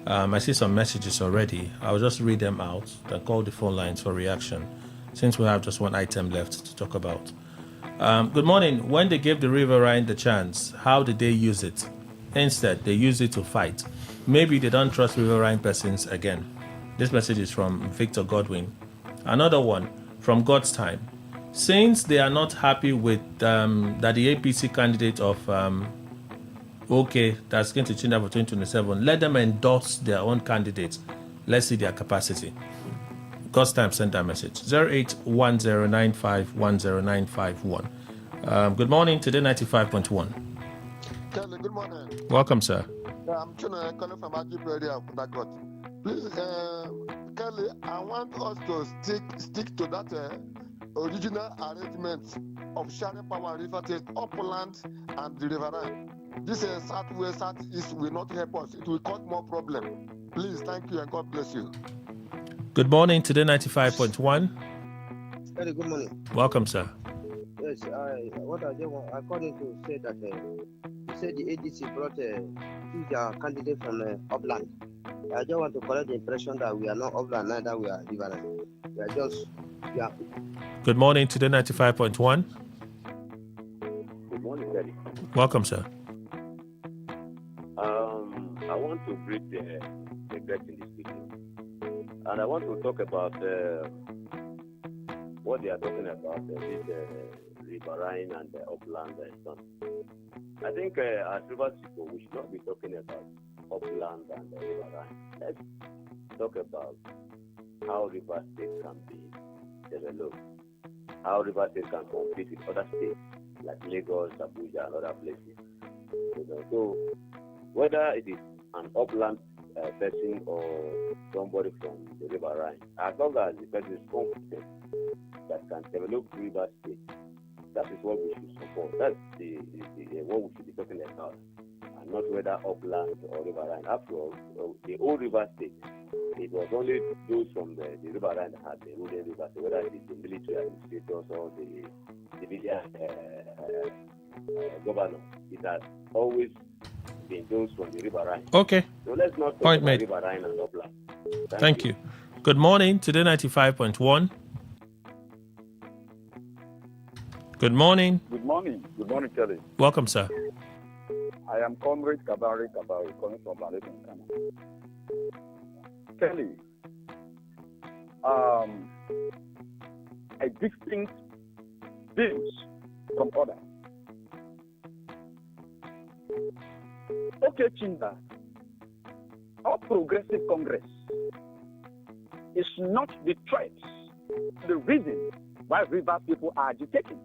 I see some messages already. I'll just read them out, then call the phone lines for reaction, since we have just one item left to talk about. Good morning. When they gave the riverine the chance, how did they use it? Instead, they used it to fight. Maybe they don't trust riverine persons again. This message is from Victor Godwin. Another one from God's Time. Since they are not happy with that the APC candidate of that's going to change that for 2027, let them endorse their own candidates. Let's see their capacity. God's Time sent that message. 08109510951. Good morning, Today 95.1. Kelly, good morning. Welcome, sir. I'm calling from Ajib area of Port. Please, Kelly, I want us to stick to that original arrangement of sharing power river state, upland and the riverine. This southwest, southeast will not help us. It will cause more problem. Please, thank you and God bless you. Good morning, Today 95.1. Very good morning. Welcome, sir. Yes, I called in to say that you said the ADC brought choose their candidate from upland. I just want to correct the impression that we are not upland, neither we are riverine. We are just, yeah. Good morning, Today 95.1. Good morning, Daddy. Welcome, sir. I want to greet the guest in this video. And I want to talk about what they are talking about, this riverine and the upland and stuff. I think as Rivers people, we should not be talking about upland and the riverine. Let's talk about how River State can be developed, how River State can compete with other states like Lagos, Abuja, and other places. So whether it is an upland person or somebody from the riverine, as long as the person is competent that can develop River State, that is what we should support. That's the what we should be talking about, and not whether upland or riverine. After all, the old River State, it was only those from the riverine that had the ruling River State, whether it is the military administrators or the civilian governor. It has always been those from the riverine. Okay. So let's not talk Point about made. riverine and upland. Thank you. Good morning, Today 95.1. Good morning. Good morning. Good morning, Kelly. Welcome, sir. I am Comrade Kabari calling from Malaysian Ghana. Kelly, a distinct views from others. Okay, Chinda, our progressive Congress is not the threat, the reason why river people are agitating.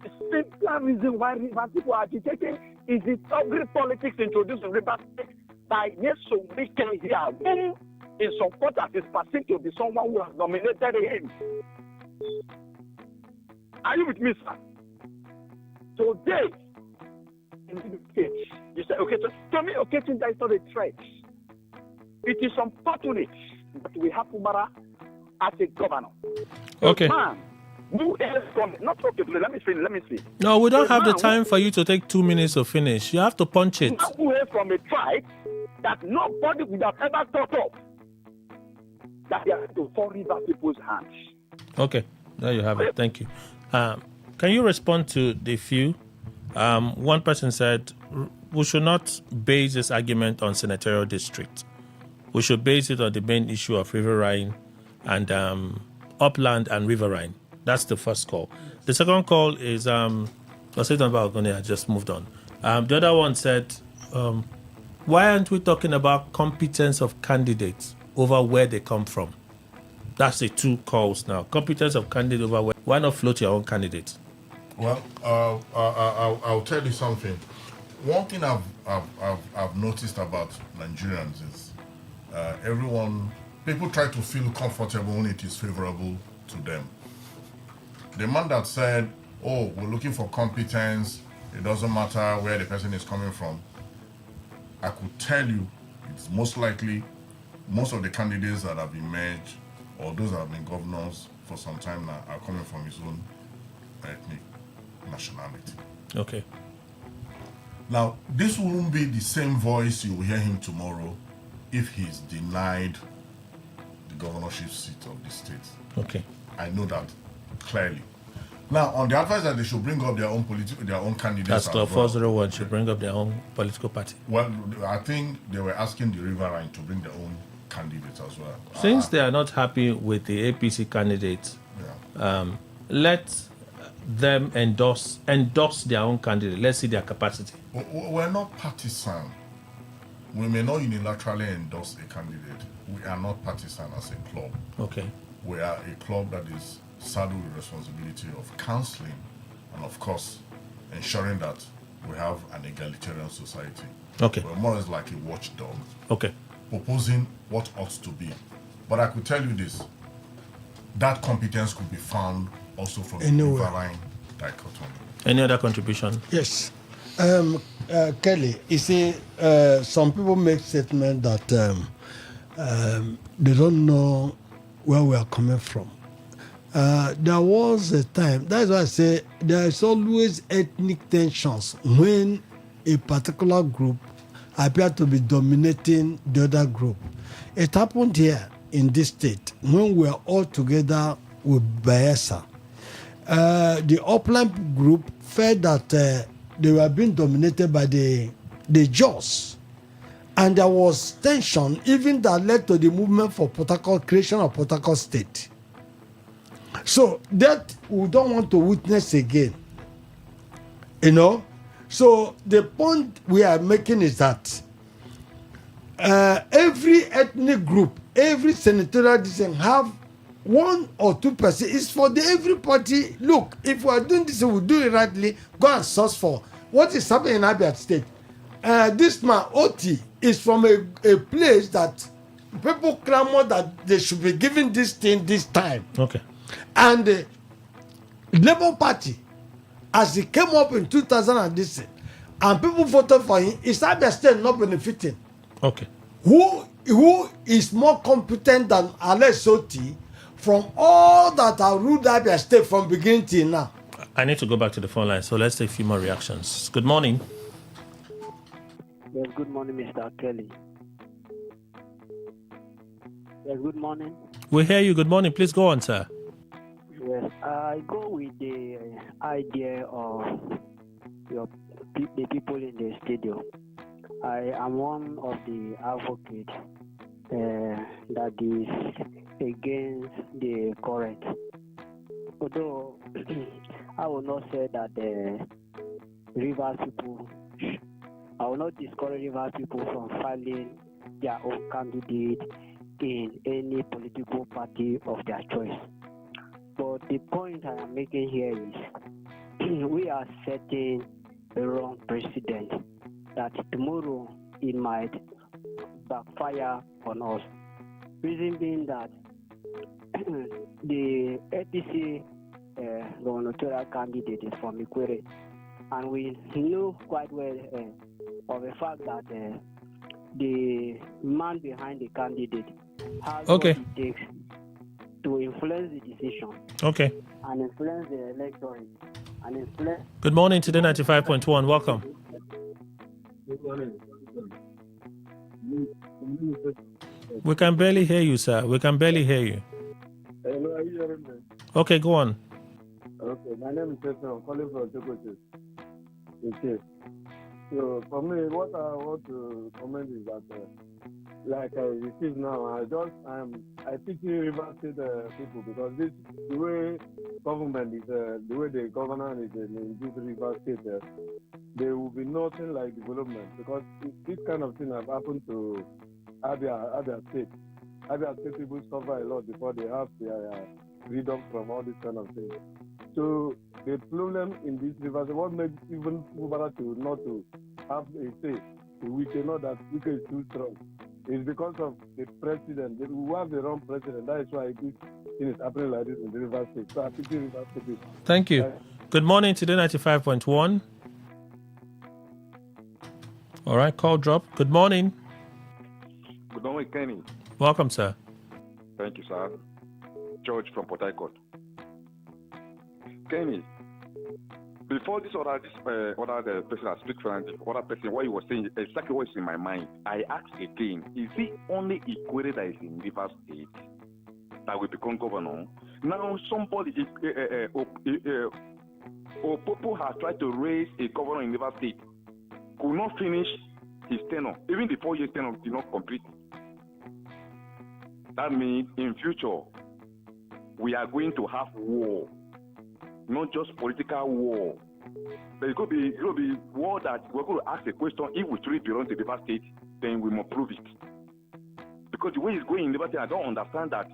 The simpler reason why river people are agitating is the ugly politics introduced in river by Yeso Mikel here, who in some quarters is perceived to be someone who has nominated him. Are you with me, sir? Today, in the case, you say, okay, so tell me, okay, that is not a threat. It is unfortunate that we have Umara as a governor. Okay. A man who is from, not okay, let me see. No, we don't A have the man time for you to take 2 minutes to finish. You have to punch it. who is from a tribe that nobody would have ever thought of, that they are to fall into people's hands. Okay, there you have it. Thank you. Can you respond to the few? One person said we should not base this argument on senatorial district. We should base it on the main issue of riverine and upland and riverine. That's the first call. The second call is I just moved on. The other one said, why aren't we talking about competence of candidates over where they come from? That's the two calls now. Competence of candidate over where. Why not float your own candidate? Well, I'll tell you something. One thing I've noticed about Nigerians is people try to feel comfortable when it is favorable to them. The man that said, "Oh, we're looking for competence. It doesn't matter where the person is coming from," I could tell you, it's most likely most of the candidates that have emerged or those that have been governors for some time now are coming from his own ethnic nationality. Okay. Now, this won't be the same voice you will hear him tomorrow if he's denied the governorship seat of the state. Okay. I know that clearly. Now, on the advice that they should bring up their own candidates. That's Club 401 should bring up their own political party. Well, I think they were asking the Riverine to bring their own candidates as well. Since they are not happy with the APC candidates, let them endorse their own candidate. Let's see their capacity. We're not partisan. We may not unilaterally endorse a candidate. We are not partisan as a club. Okay. We are a club that is saddled with the responsibility of counseling and, of course, ensuring that we have an egalitarian society. Okay. We're more or less like a watchdog. Okay. Proposing what ought to be. But I could tell you this, that competence could be found also from the riverine dichotomy. Any other contribution? Yes. Kelly, you see, some people make statement that they don't know where we are coming from. There was a time, that's why I say there is always ethnic tensions when a particular group appear to be dominating the other group. It happened here in this state when we were all together with Bayelsa. The upland group felt that they were being dominated by the Jaws. And there was tension even that led to the movement for creation of Port Harcourt State. So that we don't want to witness again. You know? So the point we are making is that every ethnic group, every senatorial district have 1 or 2%. It's for every party. Look, if we are doing this, we do it rightly. Go and source for what is happening in Abia State. This man Oti is from a place that people clamor that they should be given this thing this time. Okay. And the Labour Party, as he came up in 2000 and people voted for him, is Abia State not benefiting? Okay. Who is more competent than Alex Oti from all that are ruled Abia State from beginning till now? I need to go back to the phone line, so let's take a few more reactions. Good morning. Yes, good morning, Mr. Kelly. Yes, good morning. We hear you. Good morning. Please go on, sir. Yes, I go with the idea of the people in the stadium. I am one of the advocates that is against the current. Although I will not say that the Rivers people, I will not discourage Rivers people from filing their own candidate in any political party of their choice. But the point I am making here is we are setting a wrong precedent that tomorrow it might backfire on us. Reason being that the APC gubernatorial candidate is from Ikwere, and we know quite well of the fact that the man behind the candidate has Okay. what it takes to influence the decision Okay. and influence the electorate and influence. Good morning, Today 95.1. Welcome. Good morning. We can barely hear you, sir. We can barely hear you. Hello, are you hearing me? Okay, go on. Okay, my name is Jason. I'm calling from Tokoche. Okay. So, for me, what I want to comment is that, like I received now, I pity River State people because the way government is, the way the governor is in this River State, there will be nothing like development because this kind of thing has happened to Abia State. Abia State people suffer a lot before they have their freedom from all this kind of things. So the problem in this river, what makes even Mubarak to not to have a say, we cannot that Wike is too strong. It's because of the president. We have the wrong president. That is why this thing is happening like this in the River State. So I pity River State. Thank you. Good morning, Today 95.1. All right, call drop. Good morning. Good morning, Kenny. Welcome, sir. Thank you, sir. George from Port Harcourt. Kenny, before this other person that speaks French, other person, what he was saying, exactly what is in my mind, I asked again, is it only Ikwere that is in River State that will become governor? Now, somebody, Opopo has tried to raise a governor in River State, could not finish his tenure. Even the 4 year tenure did not complete. That means in future, we are going to have war. Not just political war. But it could be war that we're going to ask a question, if we truly belong to the River State, then we must prove it. Because the way it's going in River State, I don't understand that.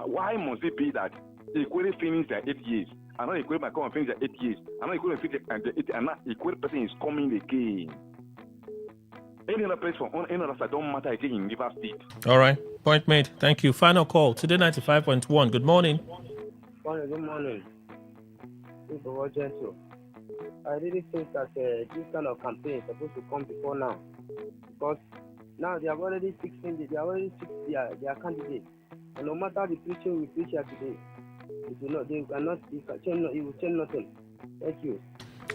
Why must it be that Ikwere finish their 8 years? Another Ikwere might come and finish their 8 years. Another Ikwere finish their 8 years. Another Ikwere person is coming again. Any other place from any other side don't matter again in River State. All right. Point made. Thank you. Final call. Today 95.1. Good morning. Good morning. Gentle. I really think that this kind of campaign is supposed to come before now, because now they have already fixed their candidates, and no matter the preaching we preach here today, it will change nothing. Thank you.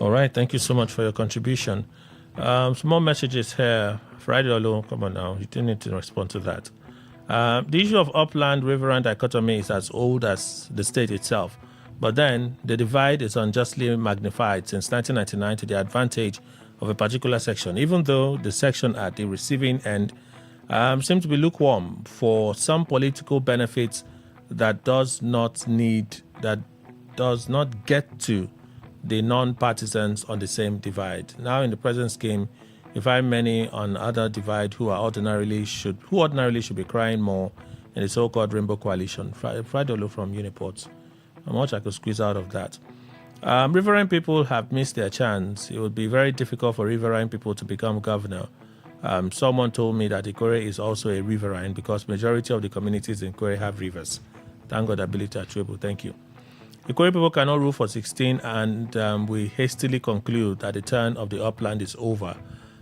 All right. Thank you so much for your contribution. Some more messages here. Friday Olo, come on now. You didn't need to respond to that. The issue of upland riverine dichotomy is as old as the state itself. But then the divide is unjustly magnified since 1999 to the advantage of a particular section, even though the section at the receiving end seems to be lukewarm for some political benefits that does not get to the non-partisans on the same divide. Now, in the present scheme, you find many on other divide who ordinarily should be crying more in the so-called Rainbow Coalition. Fridolo from Uniports. How much I could squeeze out of that. Riverine people have missed their chance. It would be very difficult for riverine people to become governor. Someone told me that Ikore is also a riverine because majority of the communities in Ikore have rivers. Thank God, ability attribute. Thank you. Ikore people cannot rule for 16, and we hastily conclude that the turn of the upland is over.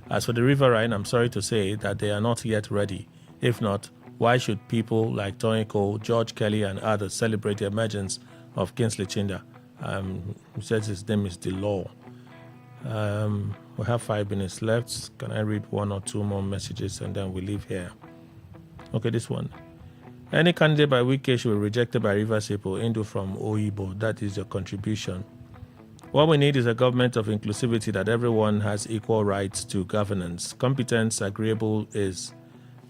As for the riverine, I'm sorry to say that they are not yet ready. If not, why should people like Tony Cole, George Kelly, and others celebrate the emergence of Kingsley Chinda? He says his name is the law. We have 5 minutes left. Can I read 1 or 2 more messages and then we leave here? Okay, this one. Any candidate by Wike should be rejected by Rivers people. Indu from Oibo. That is your contribution. What we need is a government of inclusivity that everyone has equal rights to governance. Competence, agreeable is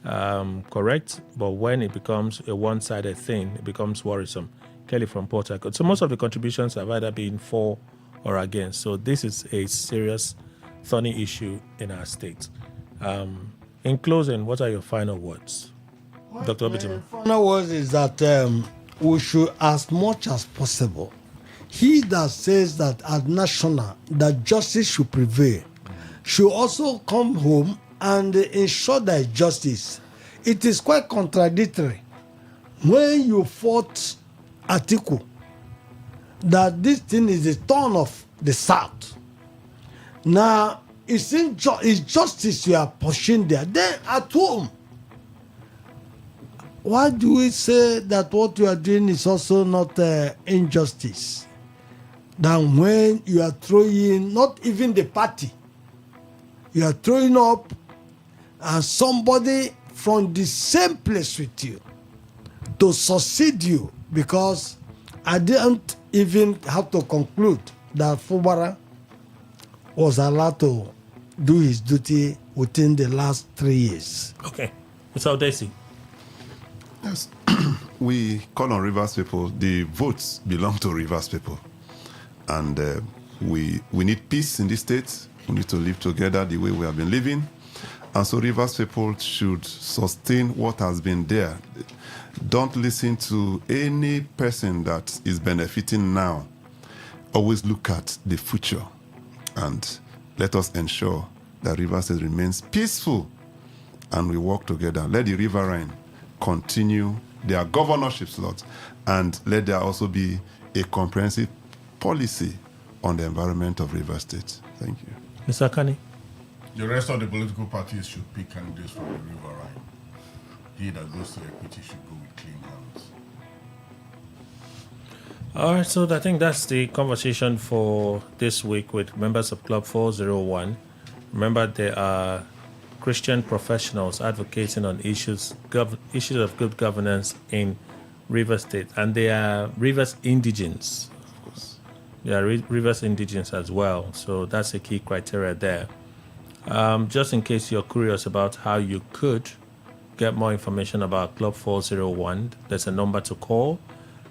correct, but when it becomes a one-sided thing, it becomes worrisome. Kelly from Port Harcourt. So most of the contributions have either been for or against. So this is a serious, thorny issue in our state. In closing, what are your final words, Dr. Obitima? Final words is that we should, as much as possible, he that says that at national that justice should prevail should also come home and ensure that justice. It is quite contradictory when you fought Atiku that this thing is the turn of the South. Now, it's justice you are pushing there. Then at home, why do we say that what you are doing is also not injustice? Then when you are throwing, not even the party, you are throwing up and somebody from the same place with you to succeed you, because I didn't even have to conclude that Fubara was allowed to do his duty within the last 3 years. Okay. Mr. Odesi. Yes. We call on Rivers people. The votes belong to Rivers people. And we need peace in this state. We need to live together the way we have been living. And so Rivers people should sustain what has been there. Don't listen to any person that is benefiting now. Always look at the future. And let us ensure that Rivers State remains peaceful. And we work together. Let the riverine continue their governorship slots. And let there also be a comprehensive policy on the environment of Rivers State. Thank you. Mr. Akani. The rest of the political parties should pick candidates from the riverine. He that goes to equity should go with clean hands. All right, so I think that's the conversation for this week with members of Club 401. Remember, there are Christian professionals advocating on issues of good governance in Rivers State, and they are Rivers indigents. They are Rivers indigents as well, so that's a key criteria there. Just in case you're curious about how you could get more information about Club 401, there's a number to call,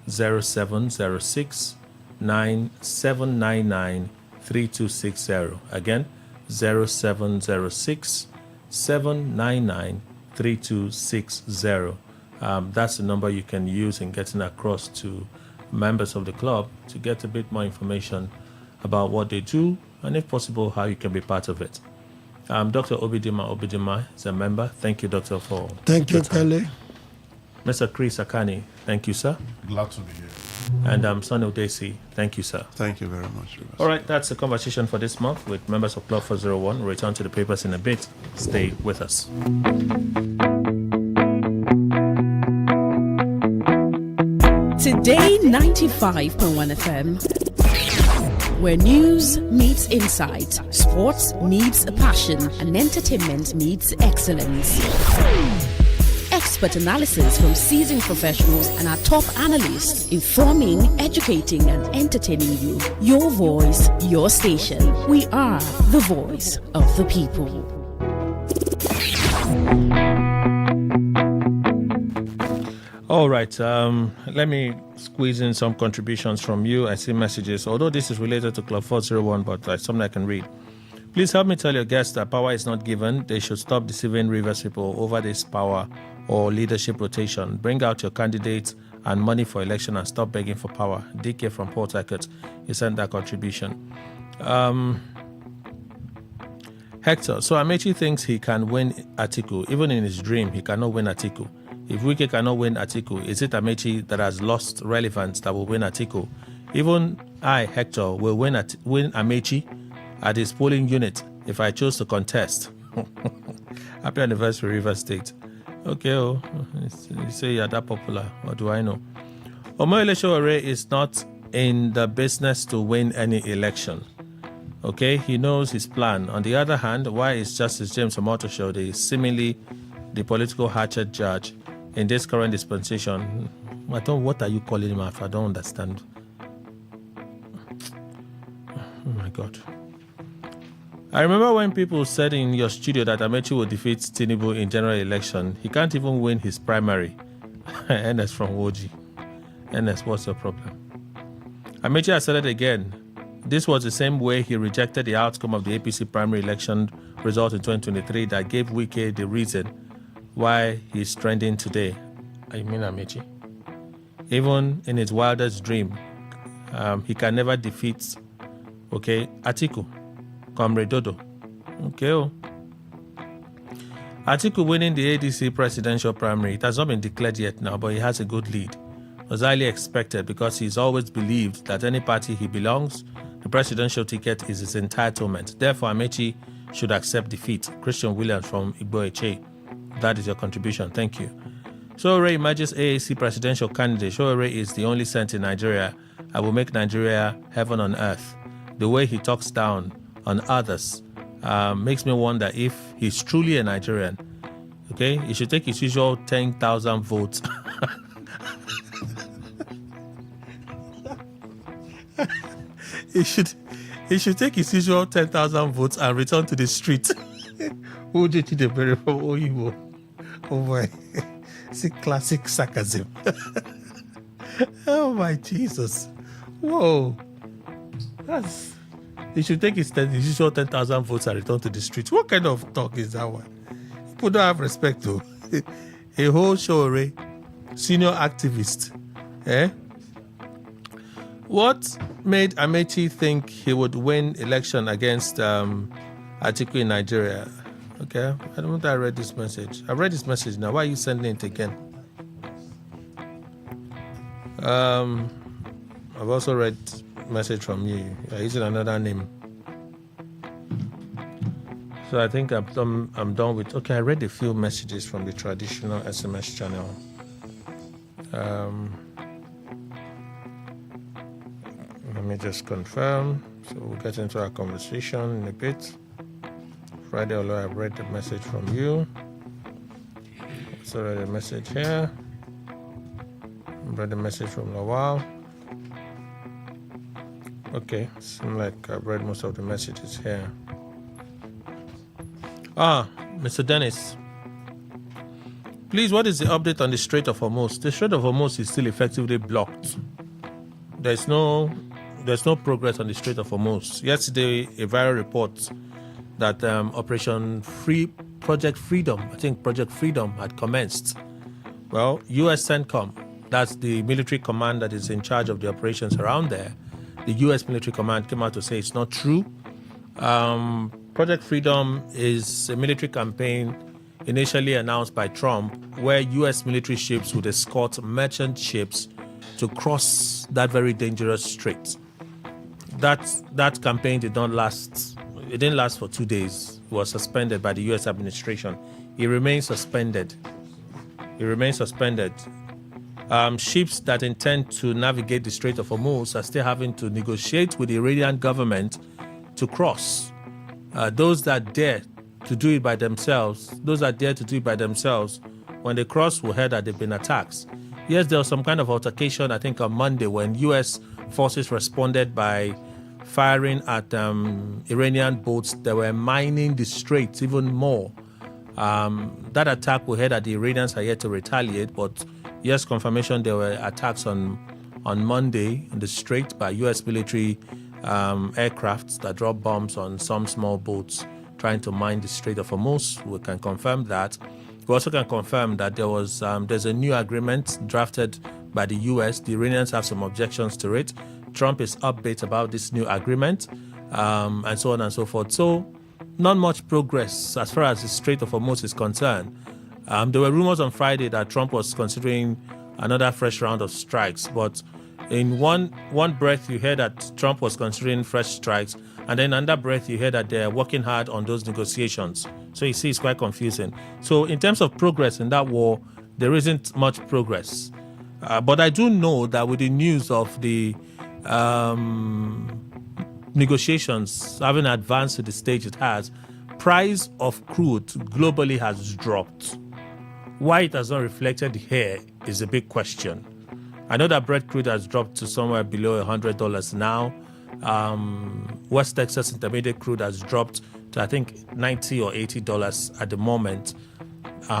0706 9799 3260. Again, 0706 799 3260. That's the number you can use in getting across to members of the club to get a bit more information about what they do and, if possible, how you can be part of it. Dr. Obidima is a member. Thank you, Doctor, for Thank you, Kelly. Mr. Chris Akani, thank you, sir. Glad to be here. And Sonny Odesi, thank you, sir. Thank you very much, Rivers. All right, that's the conversation for this month with members of Club 401. We'll return to the papers in a bit. Stay with us. Today 95.1 FM, where news meets insight, sports meets passion, and entertainment meets excellence. Expert analysis from seasoned professionals and our top analysts, informing, educating, and entertaining you. Your voice, your station. We are the voice of the people. All right, let me squeeze in some contributions from you. I see messages, although this is related to Club 401, but something I can read. Please help me tell your guests that power is not given. They should stop deceiving Rivers people over this power or leadership rotation. Bring out your candidates and money for election and stop begging for power. DK from Port Harcourt, he sent that contribution. Hector, so Amechi thinks he can win Atiku. Even in his dream, he cannot win Atiku. If Wike cannot win Atiku, is it Amechi that has lost relevance that will win Atiku? Even I, Hector, will win Amechi at his polling unit if I chose to contest. Happy anniversary, Rivers State. Okay, you say you're that popular. What do I know? Omoyele Sowore is not in the business to win any election. Okay, he knows his plan. On the other hand, why is Justice James Omotosho seemingly the political hatchet judge in this current dispensation? What are you calling him after? I don't understand. Oh my God. I remember when people said in your studio that Amechi will defeat Tinubu in general election. He can't even win his primary. NS from Woji. NS, what's your problem? Amechi has said it again. This was the same way he rejected the outcome of the APC primary election result in 2023 that gave Wike the reason why he's trending today. I mean Amechi. Even in his wildest dream, he can never defeat, Atiku. Comrade Dodo. Atiku winning the ADC presidential primary. It has not been declared yet now, but he has a good lead. It was highly expected because he's always believed that any party he belongs, the presidential ticket is his entitlement. Therefore, Amechi should accept defeat. Christian Williams from Igbo Eche. That is your contribution. Thank you. Sowore emerges AAC presidential candidate. Sowore is the only saint in Nigeria. I will make Nigeria heaven on earth. The way he talks down on others makes me wonder if he's truly a Nigerian. Okay, he should take his usual 10,000 votes. He should take his usual 10,000 votes and return to the street. Who did he bury from Oyibo? Oh boy, it's a classic sarcasm. Oh my Jesus! Whoa, he should take his usual 10,000 votes and return to the street. What kind of talk is that one? People don't have respect to a whole Sowore, senior activist. What made Amechi think he would win election against Atiku in Nigeria? Okay, I don't think I read this message. I read this message now. Why are you sending it again? I've also read message from you. You're using another name. So I think I'm done with. Okay, I read a few messages from the traditional SMS channel. Let me just confirm. So we'll get into our conversation in a bit. Friday, although I've read the message from you. So I read a message here. I read a message from Lawal. Okay, seems like I've read most of the messages here. Mr. Dennis. Please, what is the update on the Strait of Hormuz? The Strait of Hormuz is still effectively blocked. There's no progress on the Strait of Hormuz. Yesterday, a viral report that Project Freedom had commenced. Well, U.S. CENTCOM, that's the military command that is in charge of the operations around there. The U.S. military command came out to say it's not true. Project Freedom is a military campaign initially announced by Trump, where U.S. military ships would escort merchant ships to cross that very dangerous strait. That campaign did not last. It didn't last for 2 days. It was suspended by the U.S. administration. It remains suspended. Ships that intend to navigate the Strait of Hormuz are still having to negotiate with the Iranian government to cross. Those that dare to do it by themselves, when they cross will hear that they've been attacked. Yes, there was some kind of altercation, I think, on Monday when U.S. forces responded by firing at Iranian boats that were mining the strait even more. That attack, we heard that the Iranians are yet to retaliate, but yes, confirmation there were attacks on Monday in the strait by U.S. military aircraft that dropped bombs on some small boats trying to mine the Strait of Hormuz. We can confirm that. We also can confirm that there's a new agreement drafted by the U.S. The Iranians have some objections to it. Trump is upbeat about this new agreement, and so on and so forth. So, not much progress as far as the Strait of Hormuz is concerned. There were rumors on Friday that Trump was considering another fresh round of strikes, but in one breath you hear that Trump was considering fresh strikes, and then another breath you hear that they're working hard on those negotiations. So you see, it's quite confusing. So in terms of progress in that war, there isn't much progress. But I do know that with the news of the negotiations having advanced to the stage it has, price of crude globally has dropped. Why it has not reflected here is a big question. I know that Brent crude has dropped to somewhere below $100 now. West Texas Intermediate crude has dropped to, I think, $90 or $80 at the moment.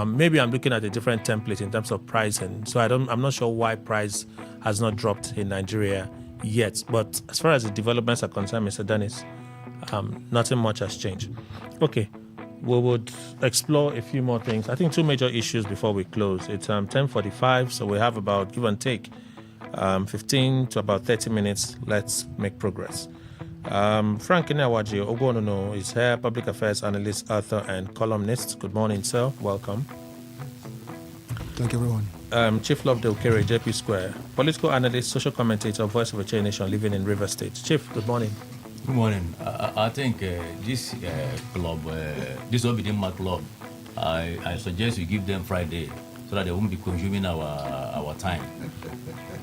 Maybe I'm looking at a different template in terms of pricing. So I'm not sure why price has not dropped in Nigeria yet. But as far as the developments are concerned, Mr. Dennis, nothing much has changed. Okay, we would explore a few more things. I think two major issues before we close. It's 10:45, so we have about, give and take, 15 to about 30 minutes. Let's make progress. Frank Inawaji Ogonono is here, public affairs analyst, author, and columnist. Good morning, sir. Welcome. Thank you, everyone. Chief Lovedale Okere, JP Square, political analyst, social commentator, voice of a Chain Nation, living in River State. Chief, good morning. Good morning. I think this club, this Obidima club, I suggest you give them Friday so that they won't be consuming our time.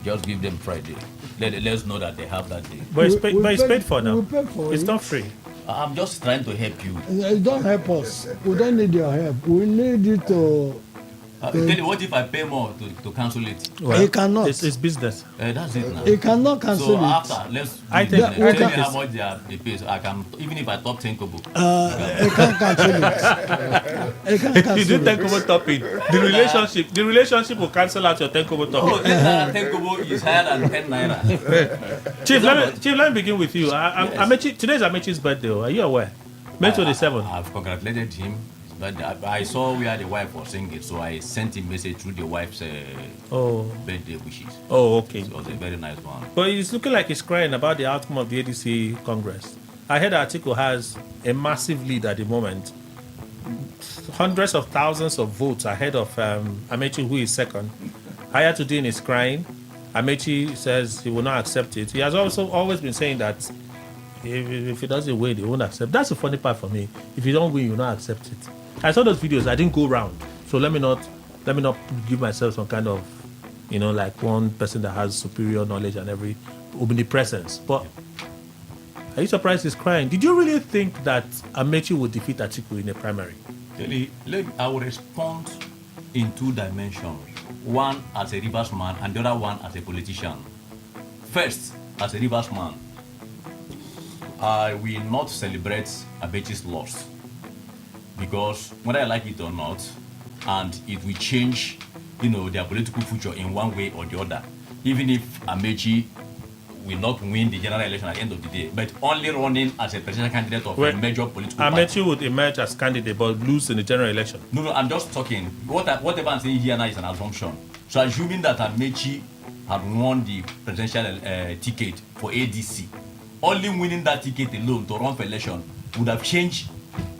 Just give them Friday. Let's know that they have that day. But it's paid for now. It's not free. I'm just trying to help you. Don't help us. We don't need your help. We need you to. Tell you, what if I pay more to cancel it? Well, he cannot. It's business. That's it now. He cannot cancel so it. After, let's. I think tell me how much they pay. So I can, even if I top 10 kobo. He can't cancel it. He can't cancel you do it. 10 kobo topping. The relationship will cancel out your 10 kobo topping. Oh, 10 kobo is higher than 10 naira. Chief, let me begin with you. Today's Amechi's birthday. Are you aware? May 27th. I've congratulated him. But I saw where the wife was singing, so I sent him message through the wife's birthday wishes. Oh, okay. So it was a very nice one. But it's looking like he's crying about the outcome of the ADC Congress. I heard Atiku has a massive lead at the moment. Hundreds of thousands of votes ahead of Amechi, who is second. Hayatuddin is crying. Amechi says he will not accept it. He has also always been saying that if he doesn't win, he won't accept. That's the funny part for me. If you don't win, you will not accept it. I saw those videos. I didn't go round, so let me not give myself some kind of, like one person that has superior knowledge and every omnipresence. But are you surprised he's crying? Did you really think that Amechi would defeat Atiku in a primary? I will respond in two dimensions. One as a Rivers man and the other one as a politician. First, as a Rivers man, I will not celebrate Amechi's loss because whether I like it or not, and it will change, their political future in one way or the other. Even if Amechi will not win the general election at the end of the day, but only running as a presidential candidate of a major political party. Amechi would emerge as candidate but lose in the general election. No, I'm just talking. Whatever I'm saying here now is an assumption. So assuming that Amechi had won the presidential ticket for ADC, only winning that ticket alone to run for election would have changed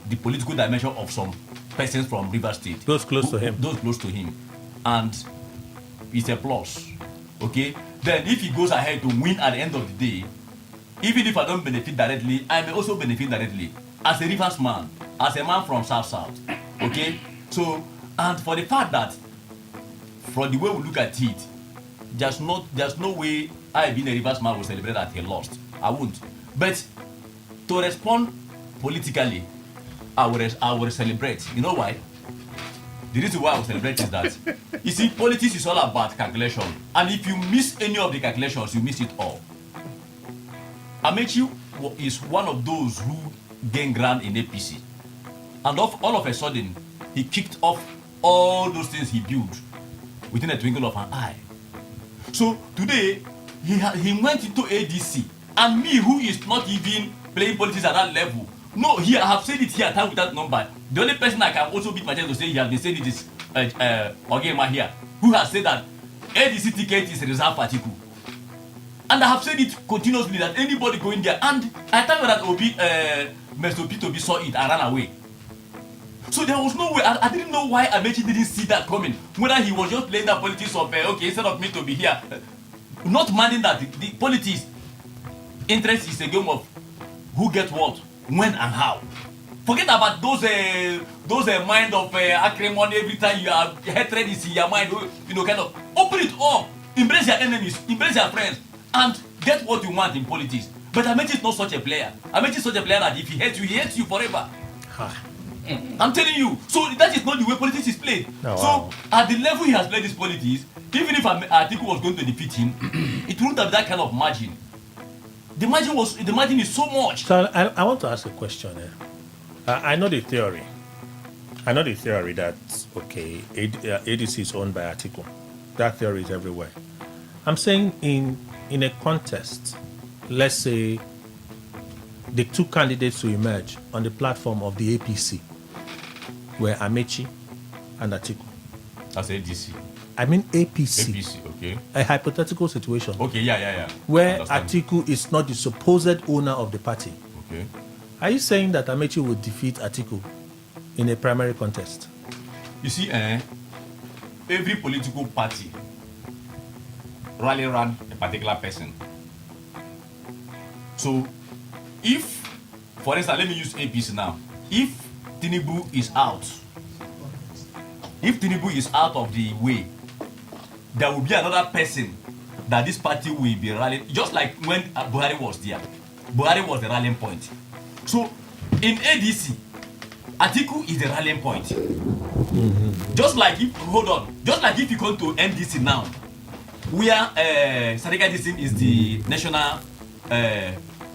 the political dimension of some persons from River State. Those close to him. And it's a plus. Okay? Then if he goes ahead to win at the end of the day, even if I don't benefit directly, I may also benefit directly. As a Rivers man, as a man from South. Okay? So, and for the fact that, from the way we look at it, there's no way I being a Rivers man will celebrate that he lost. I won't. But to respond politically, I will celebrate. You know why? The reason why I will celebrate is that, you see, politics is all about calculation. And if you miss any of the calculations, you miss it all. Amechi is one of those who gained ground in APC. And all of a sudden, he kicked off all those things he built within a twinkle of an eye. So today, he went into ADC. And me, who is not even playing politics at that level, no, here I have said it here, time without number. The only person I can also beat my chest to say he has been saying it is Ogema here, who has said that ADC ticket is reserved for Atiku. And I have said it continuously that anybody going there, and I tell you that Mr. P2B saw it and ran away. So there was no way, I didn't know why Amechi didn't see that coming. Whether he was just playing that politics of, instead of me to be here, not minding that the politics interest is a game of who gets what, when and how. Forget about those mind of acrimony. Every time you have hatred is in your mind, kind of open it up, embrace your enemies, embrace your friends, and get what you want in politics. But Amechi is not such a player. Amechi is such a player that if he hates you forever. I'm telling you. So that is not the way politics is played. So at the level he has played this politics, even if Atiku was going to defeat him, it wouldn't have that kind of margin. The margin is so much. So I want to ask a question here. I know the theory. That ADC is owned by Atiku. That theory is everywhere. I'm saying in a contest, let's say the two candidates to emerge on the platform of the APC were Amechi and Atiku. That's ADC. I mean APC. APC, okay. A hypothetical situation. Okay, yeah. Where Atiku is not the supposed owner of the party. Okay. Are you saying that Amechi would defeat Atiku in a primary contest? You see, every political party rally around a particular person. So, if, for instance, let me use APC now. If Tinubu is out of the way, there will be another person that this party will be rallying, just like when Buhari was there. Buhari was the rallying point. So in ADC, Atiku is the rallying point. Just like if you come to NDC now, where Sarika Disin is the national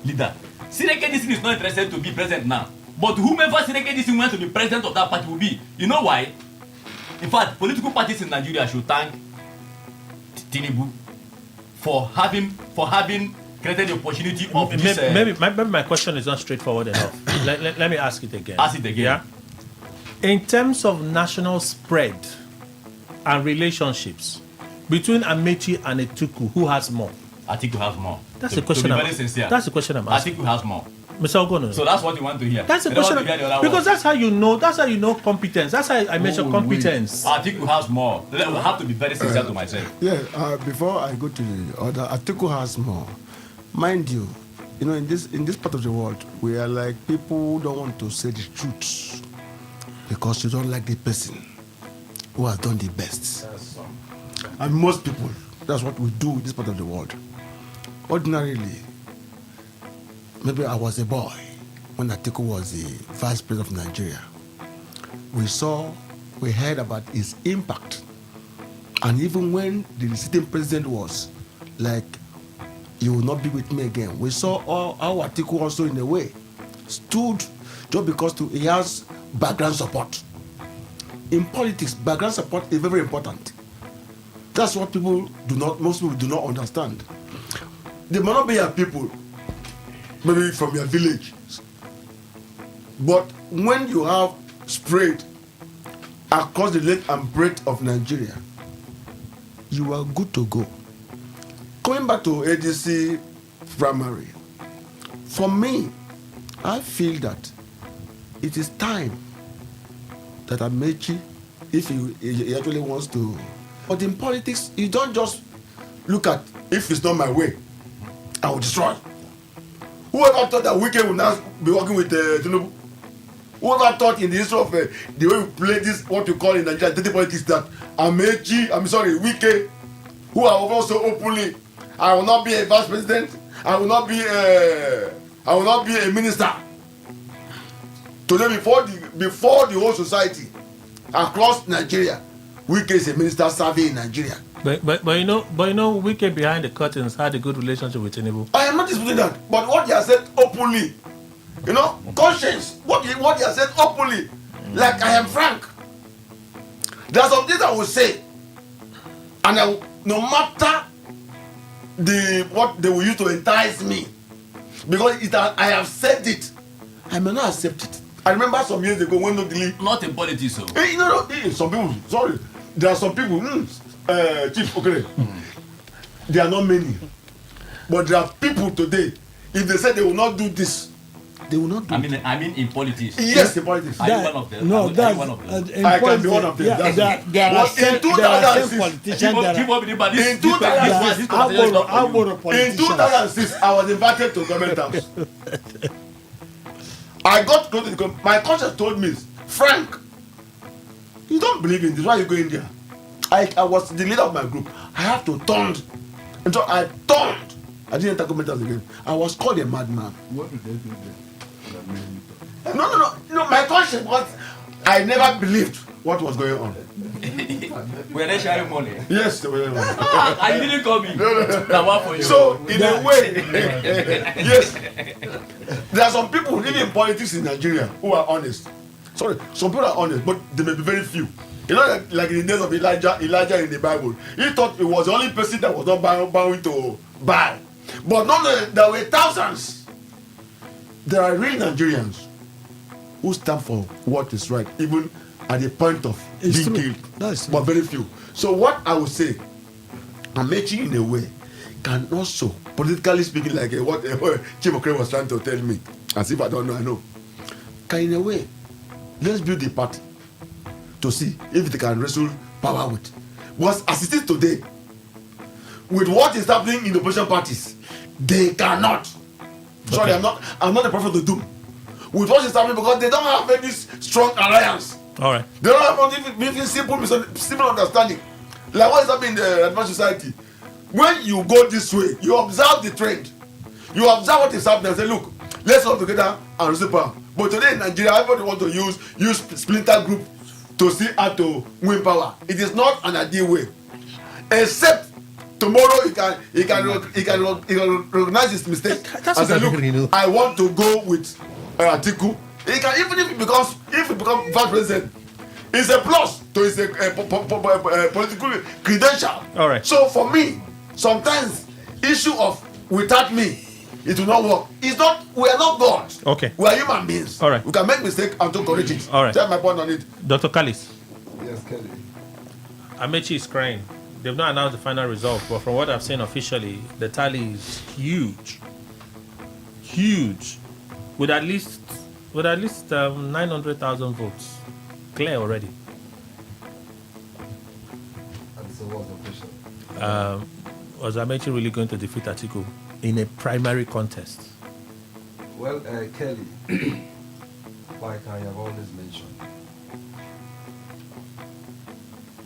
leader. Sarika Disin is not interested to be president now. But whomever Sarika Disin wants to be president of that party will be. You know why? In fact, political parties in Nigeria should thank Tinubu for having created the opportunity of this. Maybe my question is not straightforward enough. let me ask it again. Ask it again. Yeah? In terms of national spread and relationships between Amechi and Atiku, who has more? Atiku has more. That's the question. That's the question I'm asking. Atiku has more. Mr. Ogono. So that's what you want to hear. That's the question. Because that's how you know. That's how you know competence. That's how I measure competence. Atiku has more. I have to be very sincere to myself. Yeah. Before I go to the other, Atiku has more. Mind you, in this part of the world, we are like people who don't want to say the truth because you don't like the person who has done the best. And most people, that's what we do in this part of the world. Ordinarily, maybe I was a boy when Atiku was the vice president of Nigeria. We heard about his impact. And even when the sitting president was like, you will not be with me again, we saw how Atiku also in a way stood just because he has background support. In politics, background support is very important. That's what most people do not understand. There might not be your people, maybe from your village, but when you have spread across the length and breadth of Nigeria, you are good to go. Coming back to ADC primary, for me, I feel that it is time that Amechi, if he actually wants to. But in politics, you don't just look at, if it's not my way, I will destroy. Whoever thought that Wike will now be working with Tinubu? Whoever thought in the history of the way we play this, what you call in Nigeria, dirty politics, that Wike, who are also openly, I will not be a vice president, I will not be a minister. Today, before the whole society across Nigeria, Wike is a minister serving in Nigeria. But Wike behind the curtains had a good relationship with Tinubu. I am not disputing that, but what he has said openly, conscience, what he has said openly, like I am frank. There are some things I will say, and no matter what they will use to entice me, because I have said it, I may not accept it. I remember some years ago when not in politics, so. Some people, sorry, there are some people, Chief, okay, there are not many, but there are people today, if they say they will not do this, they will not do it. I mean in politics. Yes, in politics. Are you one of them? No, that's one of them? I can be one of them. There are some politicians in 2006, I was invited to government house. I got to the my conscience told me, Frank, you don't believe in this. Why are you going there? I was the leader of my group. I had to turn. And so I turned. I didn't enter government house again. I was called a madman. What did they do then? No. My conscience was, I never believed what was going on. Were they sharing money? Yes, they were. And you didn't call me. No. For you. So, in a way, yes, there are some people living in politics in Nigeria who are honest. Sorry, some people are honest, but they may be very few. Like in the days of Elijah in the Bible, he thought he was the only person that was not bound to buy. But there were thousands. There are real Nigerians who stand for what is right, even at the point of being killed. But very few. So what I would say, Amechi in a way can also, politically speaking, like what Chief Okere was trying to tell me, as if I don't know, I know. Can in a way, let's build the party to see if they can wrestle power with. Because as it is today, with what is happening in the opposition parties, they cannot. Sorry, I'm not a prophet of doom. With what is happening, because they don't have any strong alliance. All right. They don't have even simple understanding. Like what is happening in the advanced society. When you go this way, you observe the trend. You observe what is happening and say, look, let's work together and receive power. But today in Nigeria, everybody want to use splinter group to see how to win power. It is not an ideal way. Except tomorrow he can recognize his mistake and say, look, I want to go with Atiku. He can, even if he becomes vice president, it's a plus to his political credential. All right. So for me, sometimes issue of without me, it will not work. It's not. We are not God. Okay. We are human beings. All right. We can make mistake and to correct it. All right. Tell my point on it. Dr. Kalis. Yes, Kelly. Amechi is crying. They've not announced the final result, but from what I've seen officially, the tally is huge. Huge. With at least 900,000 votes. Clear already. And so what's the question? Was Amechi really going to defeat Atiku in a primary contest? Well, Kelly, like I have always mentioned,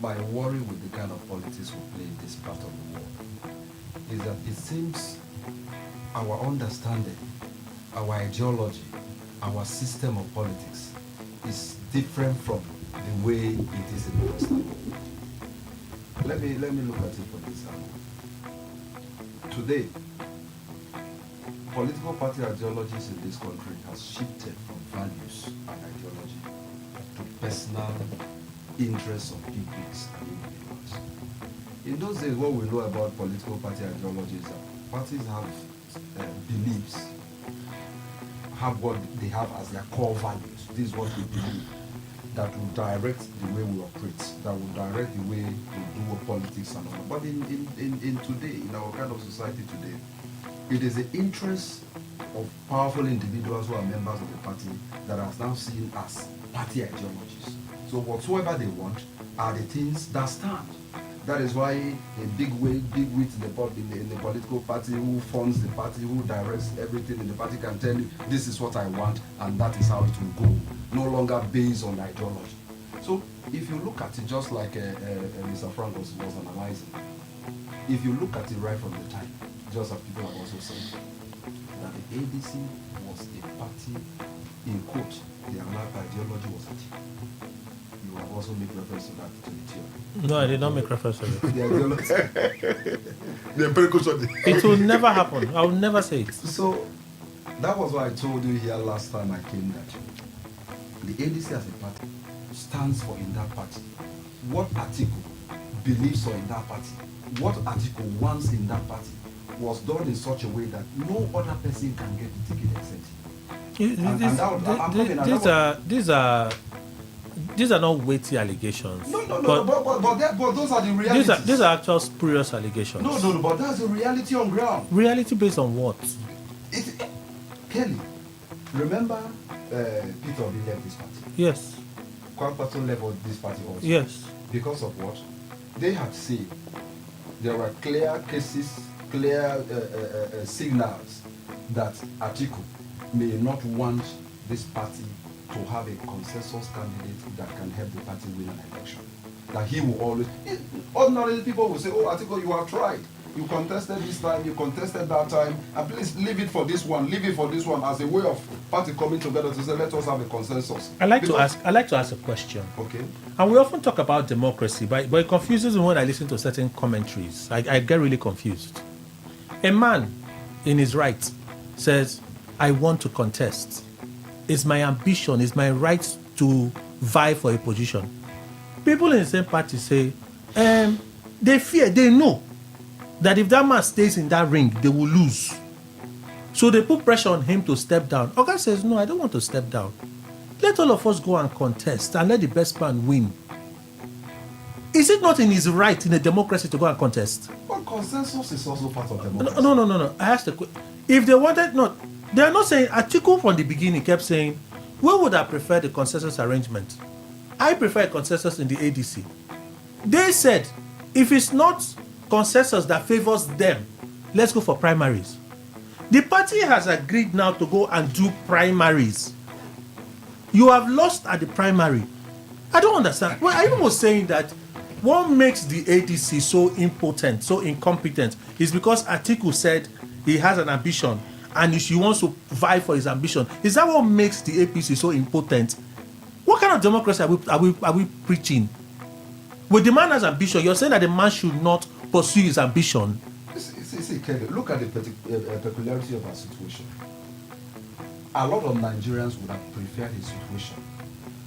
my worry with the kind of politics we play in this part of the world is that it seems our understanding, our ideology, our system of politics is different from the way it is in the Western world. Let me look at it from this angle. Today, political party ideologies in this country has shifted from values and ideology to personal interests of peoples and individuals. In those days, what we know about political party ideologies is that parties have beliefs, have what they have as their core values. This is what we believe, that will direct the way we operate, that will direct the way we do politics and all. But in today, in our kind of society today, it is the interest of powerful individuals who are members of the party that are now seen as party ideologies. So whatsoever they want are the things that stand. That is why a big wit in the political party who funds the party, who directs everything in the party can tell you, this is what I want, and that is how it will go. No longer based on ideology. So if you look at it just like Mr. Frank was analyzing, if you look at it right from the time, just as people have also said, that the ADC was a party, in quote, their ideology was it. You have also made reference to that to the theory. No, I did not make reference to it. The ideology. The empirical study. It will never happen. I will never say it. So that was what I told you here last time I came that the ADC as a party stands for in that party what Atiku believes for in that party, what Atiku wants in that party was done in such a way that no other person can get the ticket except him. These are not weighty allegations. No, but those are the realities. These are actual spurious allegations. No, but that's the reality on ground. Reality based on what? Kelly, remember Peter Obi left this party? Yes. Kwankwaso left this party also? Yes. Because of what? They had seen there were clear cases, clear signals that Atiku may not want this party to have a consensus candidate that can help the party win an election. That he will always... Ordinarily, people will say, oh, Atiku, you have tried. You contested this time, you contested that time, and please leave it for this one, as a way of party coming together to say, let us have a consensus. I like to ask a question. Okay. And we often talk about democracy, but it confuses me when I listen to certain commentaries. I get really confused. A man in his right says, I want to contest. It's my ambition, it's my right to vie for a position. People in the same party say, they fear, they know that if that man stays in that ring, they will lose. So they put pressure on him to step down. Oga says, no, I don't want to step down. Let all of us go and contest and let the best man win. Is it not in his right in a democracy to go and contest? But consensus is also part of democracy. No. I asked the question. If they wanted, no, they are not saying, Atiku from the beginning kept saying, we would have preferred the consensus arrangement. I prefer a consensus in the ADC. They said, if it's not consensus that favors them, let's go for primaries. The party has agreed now to go and do primaries. You have lost at the primary. I don't understand. Well, I was saying that what makes the ADC so impotent, so incompetent, is because Atiku said he has an ambition and he wants to vie for his ambition. Is that what makes the APC so impotent? What kind of democracy are we preaching? With the man has ambition, you're saying that the man should not pursue his ambition. See, Kelly, look at the peculiarity of our situation. A lot of Nigerians would have preferred his situation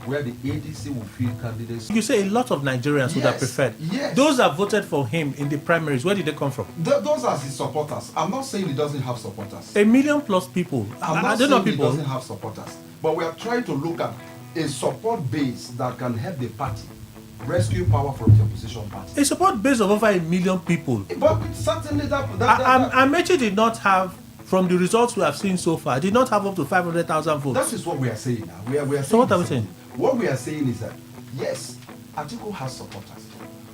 where the ADC will field candidates. You say a lot of Nigerians would have preferred. Yes. Those that voted for him in the primaries, where did they come from? Those are his supporters. I'm not saying he doesn't have supporters. 1 million plus people. I'm not I don't saying know he people. doesn't have supporters. But we are trying to look at a support base that can help the party rescue power from the opposition party. A support base of over 1 million people. But certainly Amechi did not have, from the results we have seen so far, did not have up to 500,000 votes. That is what we are saying now. We are saying so what are we saying? What we are saying is that, yes, Atiku has supporters,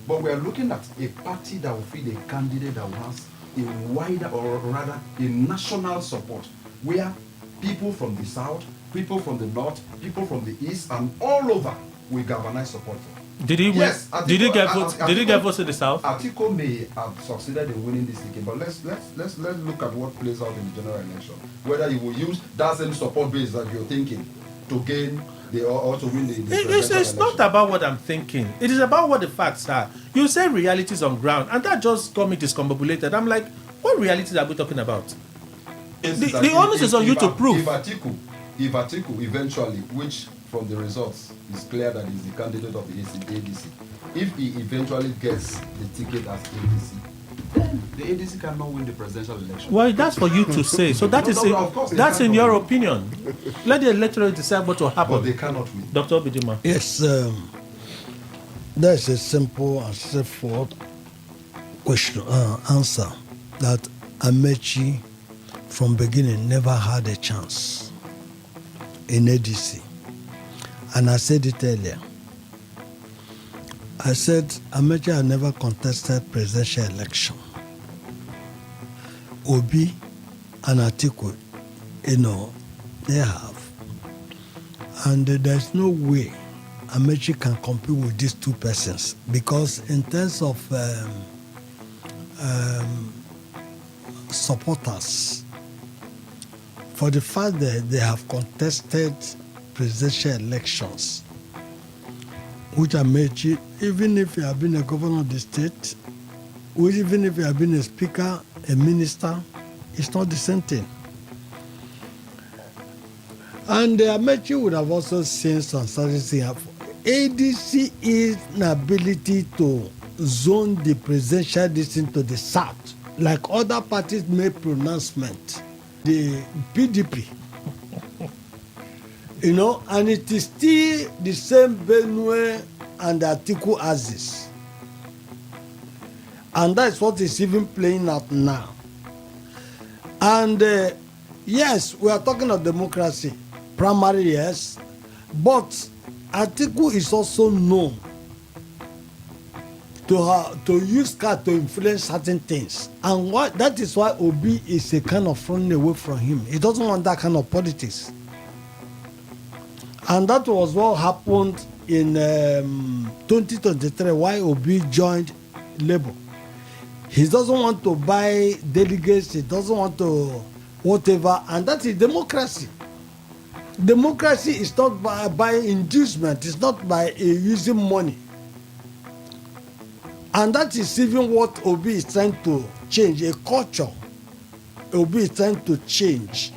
but we are looking at a party that will field a candidate that has a wider, or rather a national support, where people from the south, people from the north, people from the east, and all over will galvanize support for. Did he win? Yes, Atiku, did he get votes? Did he get votes in the south? Atiku may have succeeded in winning this ticket, but let's look at what plays out in the general election. Whether he will use that same support base that you're thinking to gain or to win the it's not about what I'm thinking. It is about what the facts are. You say realities on ground, and that just got me discombobulated. I'm like, what realities are we talking about? The onus is on you to prove. If Atiku eventually, which from the results is clear that he's the candidate of the ADC, if he eventually gets the ticket as ADC, then the ADC cannot win the presidential election. Well, that's for you to say. So that that's in your opinion. Let the electorate decide what will happen. But they cannot win. Dr. Bidima. Yes, that's a simple and straightforward question answer that Amechi from beginning never had a chance in ADC. And I said it earlier. I said Amechi had never contested presidential election. Obi and Atiku, they have. And there's no way Amechi can compete with these two persons, because in terms of supporters, for the fact that they have contested presidential elections, which Amechi, even if he had been a governor of the state, or even if he had been a speaker, a minister, it's not the same thing. And Amechi would have also seen some certain things. ADC is an ability to zone the presidential distance to the south, like other parties made pronouncement. The PDP, and it is still the same Benue and Atiku axis. And that's what is even playing out now. And yes, we are talking of democracy, primary, yes, but Atiku is also known to use card to influence certain things, and that is why Obi is a kind of running away from him. He doesn't want that kind of politics, and that was what happened in 2023. Why Obi joined Labour. He doesn't want to buy delegates. He doesn't want to whatever, and that is democracy. Democracy is not by inducement. It's not by using money. And that is even what Obi is trying to change, a culture Obi is trying to change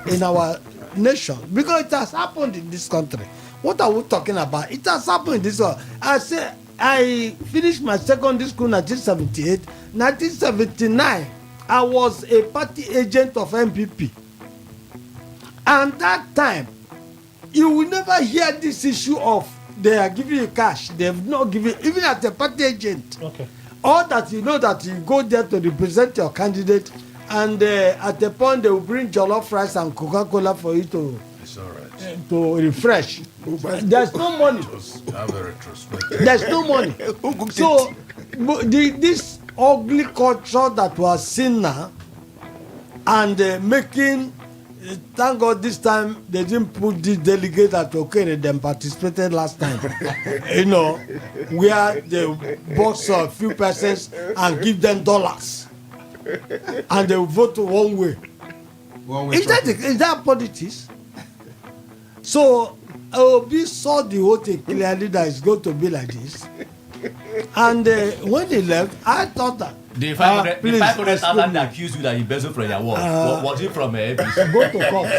in our nation, because it has happened in this country. What are we talking about? It has happened in this country. I finished my secondary school in 1978. 1979, I was a party agent of MPP. And that time, you will never hear this issue of they are giving you cash. They have not given, even as a party agent. Okay. Or that you know that you go there to represent your candidate, and at the point they will bring jollof rice and Coca-Cola for you to, it's all right. to refresh. There's no money. There's no money. So this ugly culture that we are seeing now and making. Thank God this time they didn't put this delegate at Okere them participated last time. Where they box a few persons and give them dollars, and they vote one way. Is that politics? So Obi saw the whole thing clearly that it's going to be like this, and when they left, I thought that. The 500,000 that accused you that you embezzled from your work, was it from ABC? Go to court.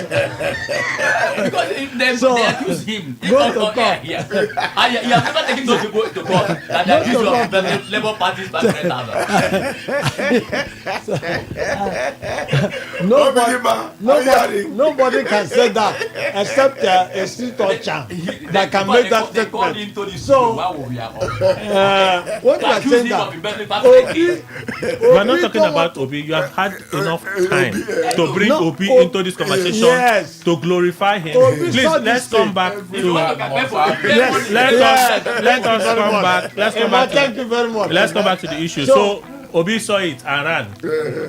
Because they accuse him. Go to court. Yeah. And you have never taken those people to court that they accuse you of embezzling Labour Party's 500,000. Nobody can say that except a street urchin that can make that statement. So, what you are saying that We're not talking about Obi. You have had enough time to bring Obi into this conversation to glorify him. Please, let's come back to. Let us come back. Thank you very much. Let's come back to the issue. So Obi saw it and ran.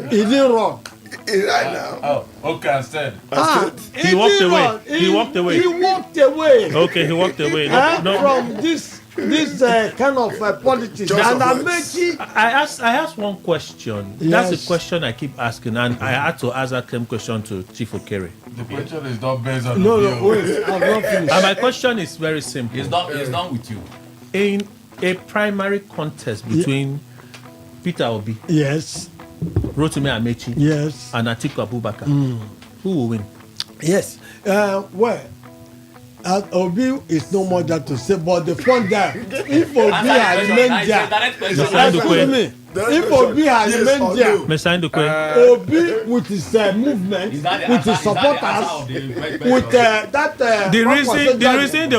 He didn't run. Right now. Oh, okay, I said. He walked away. He walked away. He walked away. Okay, he walked away. From this kind of politics. And I asked one question. Yes. That's the question I keep asking, and I had to ask that same question to Chief Okere. The question is not based on wait, I've not finished. And my question is very simple. It's done with you. In a primary contest between Peter Obi, yes, Rotimi Amechi, yes, and Atiku Abubakar, who will win? Yes. Obi is no more than to say, but the point that if Obi had remained there, if Obi had remained there, Obi with his movement, with his supporters, with that. The reason they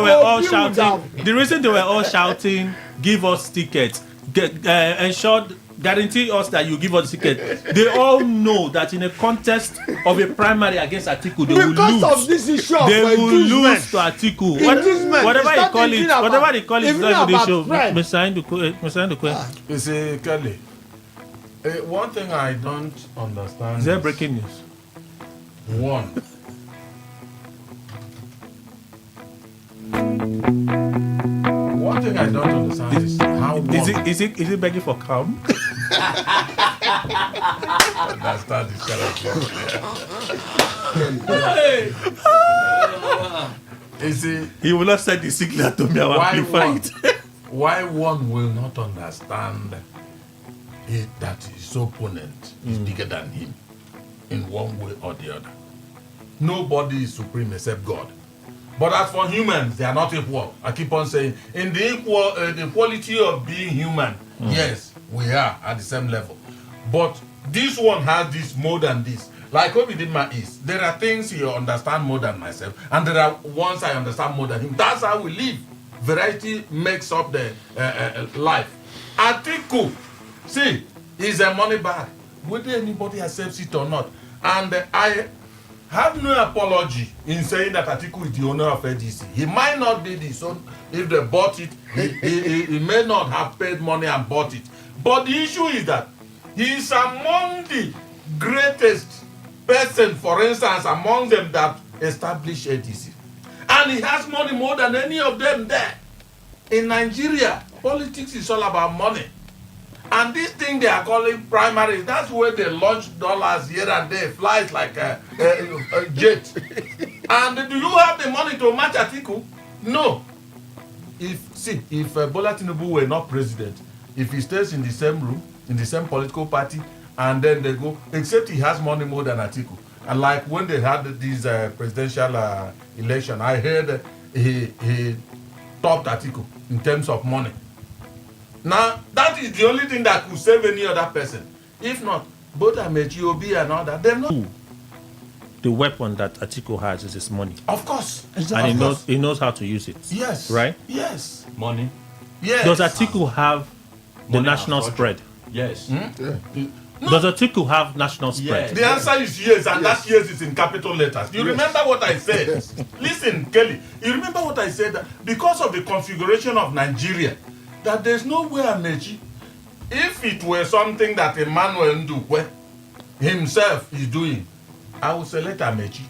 were all shouting, "Give us tickets," ensured. Guarantee us that you give us the ticket. They all know that in a contest of a primary against Atiku, they will lose. Because of this issue of they will lose to Atiku. Whatever they call it, not the issue. Mr. Ndukwe. You see, Kelly, one thing I don't understand. Is there breaking news? One. One thing I don't understand is how is it begging for calm? Understand this kind of thing. You see, he will not send the signal to me. I will amplify it. Why one will not understand it that his opponent is bigger than him in one way or the other? Nobody is supreme except God. But as for humans, they are not equal. I keep on saying, in the equality of being human, yes, we are at the same level. But this one has this more than this. Like Obidima is, there are things he understands more than myself, and there are ones I understand more than him. That's how we live. Variety makes up the life. Atiku, see, is a money bag, whether anybody accepts it or not. And I have no apology in saying that Atiku is the owner of ADC. He might not be the son. If they bought it, he may not have paid money and bought it. But the issue is that he is among the greatest person, for instance, among them that established ADC. And he has money more than any of them there. In Nigeria, politics is all about money. And this thing they are calling primaries, that's where they launch dollars here and there, flies like a jet. And do you have the money to match Atiku? No. If Bola Tinubu were not president, if he stays in the same room, in the same political party, and then they go, except he has money more than Atiku. And like when they had this presidential election, I heard he topped Atiku in terms of money. Now, that is the only thing that could save any other person. If not, both Amechi, Obi and all that, they're not. The weapon that Atiku has is his money. Of course. And he knows how to use it. Yes. Right? Yes. Money. Yes. Does Atiku have the national spread? Yes. Does Atiku have national spread? Yes. The answer is yes, and that yes is in capital letters. You remember what I said? Listen, Kelly, you remember what I said? That because of the configuration of Nigeria, that there's no way Amechi, if it were something that Emmanuel Ndukwe himself is doing, I will select Amechi.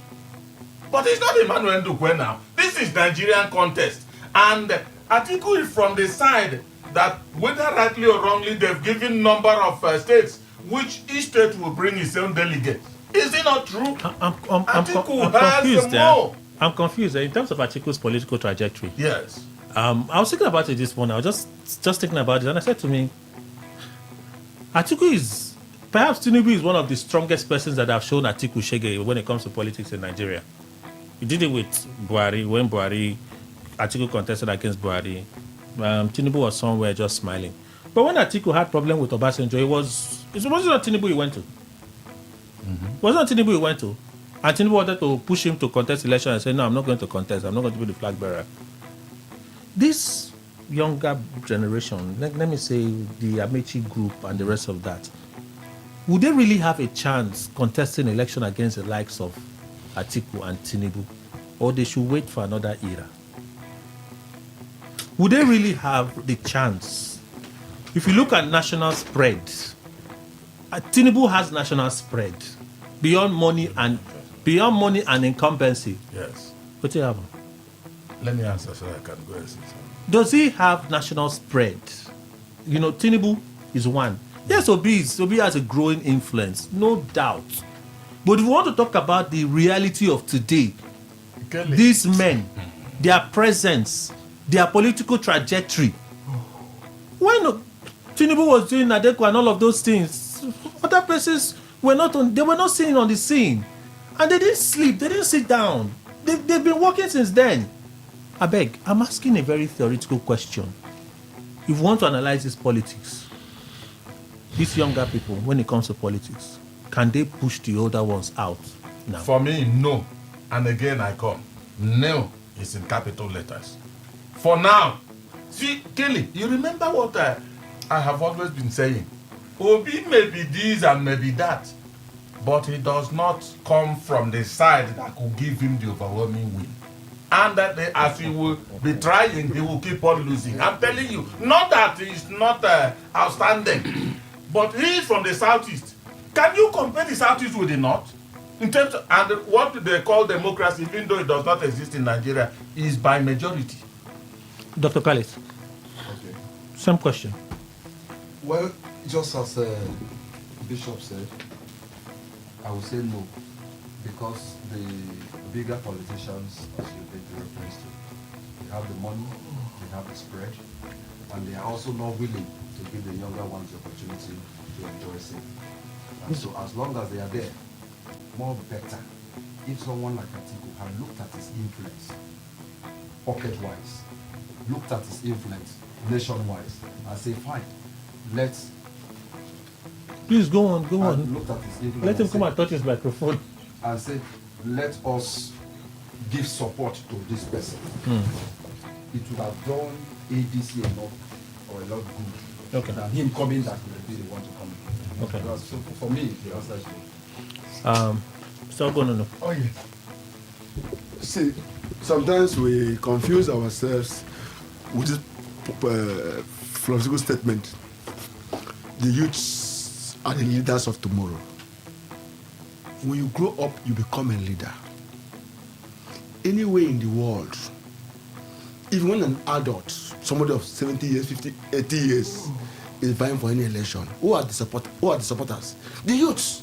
But it's not Emmanuel Ndukwe now. This is Nigerian contest. And Atiku is from the side that, whether rightly or wrongly, they've given number of states, which each state will bring its own delegate. Is it not true? I'm confused. I'm confused in terms of Atiku's political trajectory. Yes. I was thinking about it this morning. I was just thinking about it, and I said to me, Atiku is, perhaps Tinubu is one of the strongest persons that have shown Atiku Shege when it comes to politics in Nigeria. He did it with Buhari, when Atiku contested against Buhari. Tinubu was somewhere just smiling. But when Atiku had problem with Obasanjo, it wasn't Tinubu he went to. It wasn't Tinubu he went to. And Tinubu wanted to push him to contest election and say, no, I'm not going to contest. I'm not going to be the flag bearer. This younger generation, let me say the Amechi group and the rest of that, would they really have a chance contesting election against the likes of Atiku and Tinubu? Or they should wait for another era? Would they really have the chance? If you look at national spread, Tinubu has national spread beyond money and incumbency. Yes. What do you have? Let me answer so I can go and see. Does he have national spread? Tinubu is one. Yes, Obi has a growing influence, no doubt. But if we want to talk about the reality of today, these men, their presence, their political trajectory, when Tinubu was doing Nadeko and all of those things, other places were not seen on the scene. And they didn't sleep, they didn't sit down. They've been working since then. I beg, I'm asking a very theoretical question. If we want to analyze this politics, these younger people, when it comes to politics, can they push the older ones out now? For me, no. And again, I come. No is in capital letters. For now. See, Kelly, you remember what I have always been saying? Obi may be this and may be that, but he does not come from the side that could give him the overwhelming win. And that as he will be trying, he will keep on losing. I'm telling you, not that he's not outstanding, but he is from the southeast. Can you compare the southeast with the north? In terms of, and what they call democracy, even though it does not exist in Nigeria, is by majority. Dr. Khalid, Okay. same question. Well, just as Bishop said, I would say no, because the bigger politicians, as you made the reference to, they have the money, they have the spread, and they are also not willing to give the younger ones the opportunity to enjoy it. And so as long as they are there, more better if someone like Atiku had looked at his influence, pocket-wise, looked at his influence nation-wise, and say, fine, let's... Please go on. Looked at his influence. Let him come and touch his microphone. And say, let us give support to this person. It would have done ADC enough or a lot good than him coming that he really want to come. Okay. So for me, the answer is no. So go no. Oh yeah. See, sometimes we confuse ourselves with this philosophical statement. The youths are the leaders of tomorrow. When you grow up, you become a leader. Anywhere in the world, even when an adult, somebody of 70 years, 50, 80 years, is vying for any election, who are the supporters? The youths.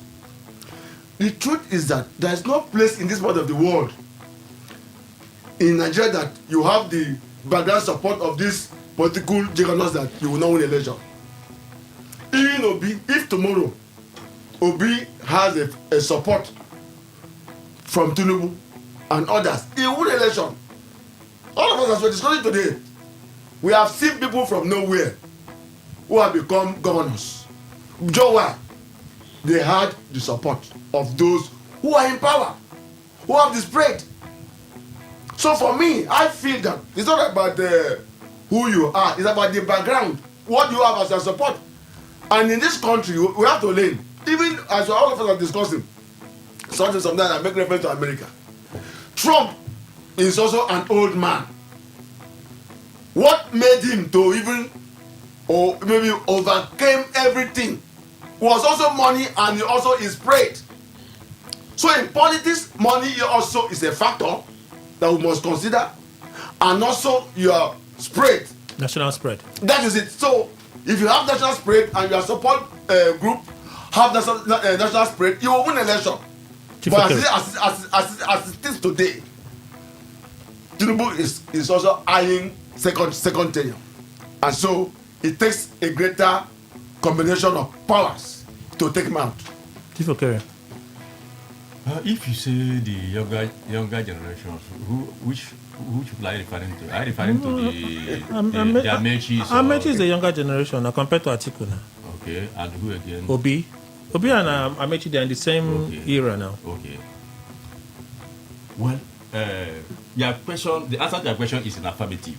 The truth is that there is no place in this part of the world, in Nigeria, that you have the background support of these political juggernauts that you will not win election. Even Obi, if tomorrow Obi has a support from Tinubu and others, he will win election. All of us, as we're discussing today, we have seen people from nowhere who have become governors. Joe, why? They had the support of those who are in power, who have the spread. So for me, I feel that it's not about who you are, it's about the background, what you have as your support. And in this country, we have to learn. Even as all of us are discussing, sometimes I make reference to America. Trump is also an old man. What made him to even, or maybe overcame everything was also money and it also is spread. So in politics, money also is a factor that we must consider, and also your spread. National spread. That is it. So if you have national spread and your support group have national spread, you will win election. But as it is today, Tinubu is also eyeing second tenure, and so it takes a greater combination of powers to take him out. If you say the younger generations, which people are you referring to? Are you referring to the Amechis? Amechi is the younger generation compared to Atiku now. Okay, and who again? Obi and Amechi, they are in the same era now. Okay. Well, your question, the answer to your question is an affirmative.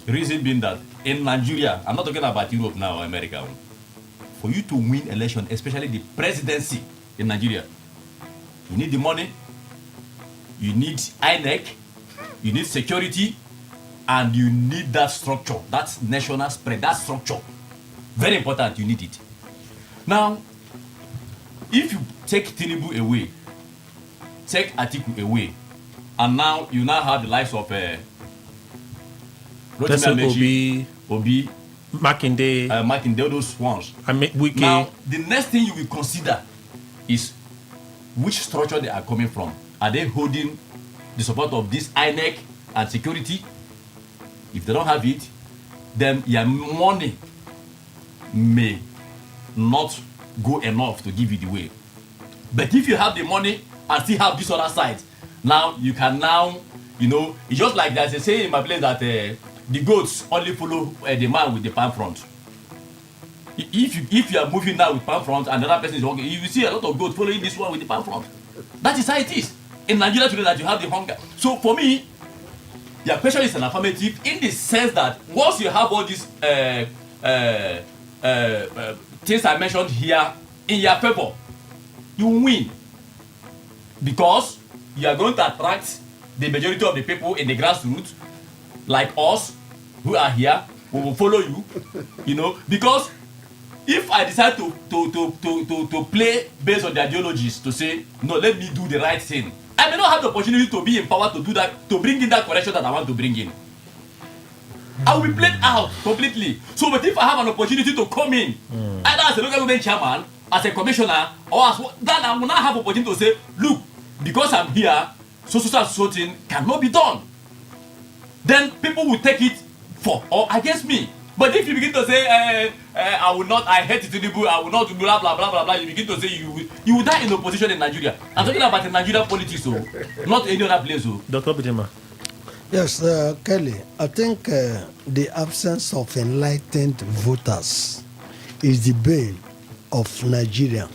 The reason being that in Nigeria, I'm not talking about Europe now or America, for you to win election, especially the presidency in Nigeria, you need the money, you need INEC, you need security, and you need that structure, that national spread, that structure. Very important, you need it. Now, if you take Tinubu away, take Atiku away, and now you have the likes of Obi, Makinde, those ones. Now, the next thing you will consider is which structure they are coming from. Are they holding the support of this INEC and security? If they don't have it, then your money may not go enough to give you the way. But if you have the money and still have this other side, now you can it's just like there's a saying in my place that the goats only follow the man with the palm front. If you are moving now with palm front and another person is walking, you will see a lot of goats following this one with the palm front. That is how it is in Nigeria today, that you have the hunger. So for me, your question is an affirmative in the sense that once you have all these things I mentioned here in your favor, you win, because you are going to attract the majority of the people in the grassroots, like us who are here. We will follow you, because if I decide to play based on the ideologies, to say no, let me do the right thing, I may not have the opportunity to be empowered to do that, to bring in that correction that I want to bring in. I will be played out completely. So, but if I have an opportunity to come in, either as a local government chairman, as a commissioner, or as then I will not have opportunity to say, look, because I'm here, so thing cannot be done. Then people will take it for or against me. But if you begin to say, I will not, I hate Tinubu, I will not do blah blah blah blah blah, you begin to say you will die in opposition in Nigeria. I'm talking about the Nigerian politics, not any other place. Dr. Bidema. Yes, Kelly, I think the absence of enlightened voters is the bane of Nigeria.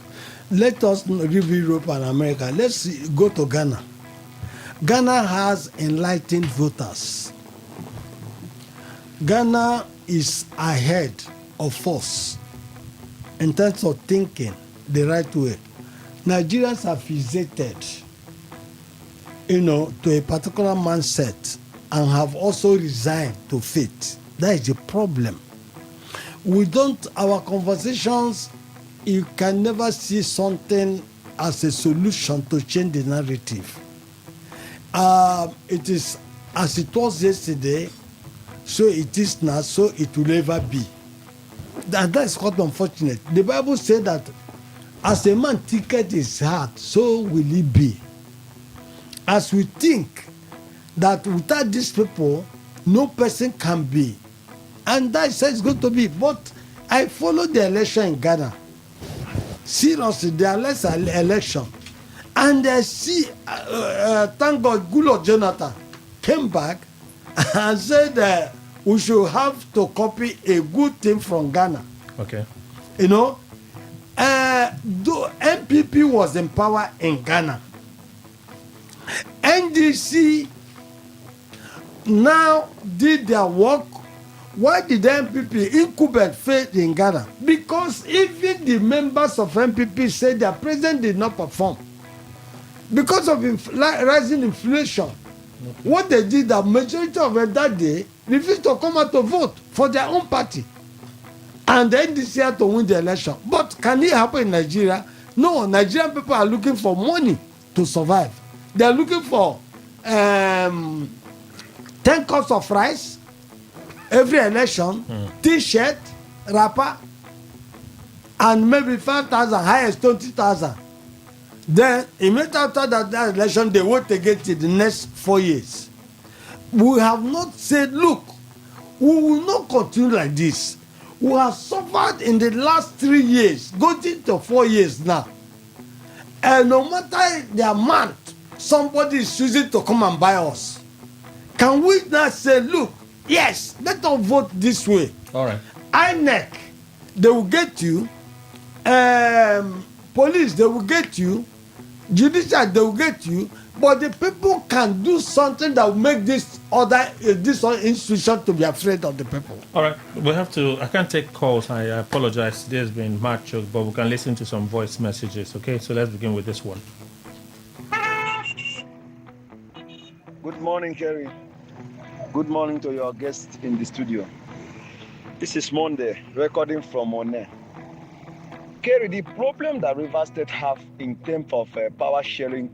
Let us leave Europe and America. Let's go to Ghana. Ghana has enlightened voters. Ghana is ahead of us in terms of thinking the right way. Nigerians are fixated, to a particular mindset and have also resigned to fate. That is the problem. Our conversations, you can never see something as a solution to change the narrative. It is as it was yesterday, so it is now, so it will ever be. And that is quite unfortunate. The Bible said that as a man thinketh his heart, so will he be. As we think that without these people, no person can be. And that is how it's going to be. But I followed the election in Ghana. Seriously, the election. And I see, thank God, Goodluck Jonathan came back and said we should have to copy a good thing from Ghana. Okay. MPP was in power in Ghana. NDC now did their work. Why did the MPP incumbent fail in Ghana? Because even the members of MPP said their president did not perform. Because of rising inflation, what they did, the majority of them that day refused to come out to vote for their own party. and the NDC had to win the election. But can it happen in Nigeria? No, Nigerian people are looking for money to survive. They are looking for 10 cups of rice every election, T-shirt, wrapper, and maybe 5,000, highest 20,000. Then immediately after that election, they vote again till the next 4 years. We have not said, look, we will not continue like this. We have suffered in the last 3 years, going into 4 years now. And no matter the amount, somebody is choosing to come and buy us. Can we now say, look, yes, let us vote this way? All right. INEC, they will get you. Police, they will get you. Judicial, they will get you. But the people can do something that will make this other institution to be afraid of the people. All right, we have to. I can't take calls. I apologize. There's been mad joke, but we can listen to some voice messages. Okay, so let's begin with this one. Good morning, Kerry. Good morning to your guests in the studio. This is Monday, recording from One. Kerry, the problem that Rivers State have in terms of power sharing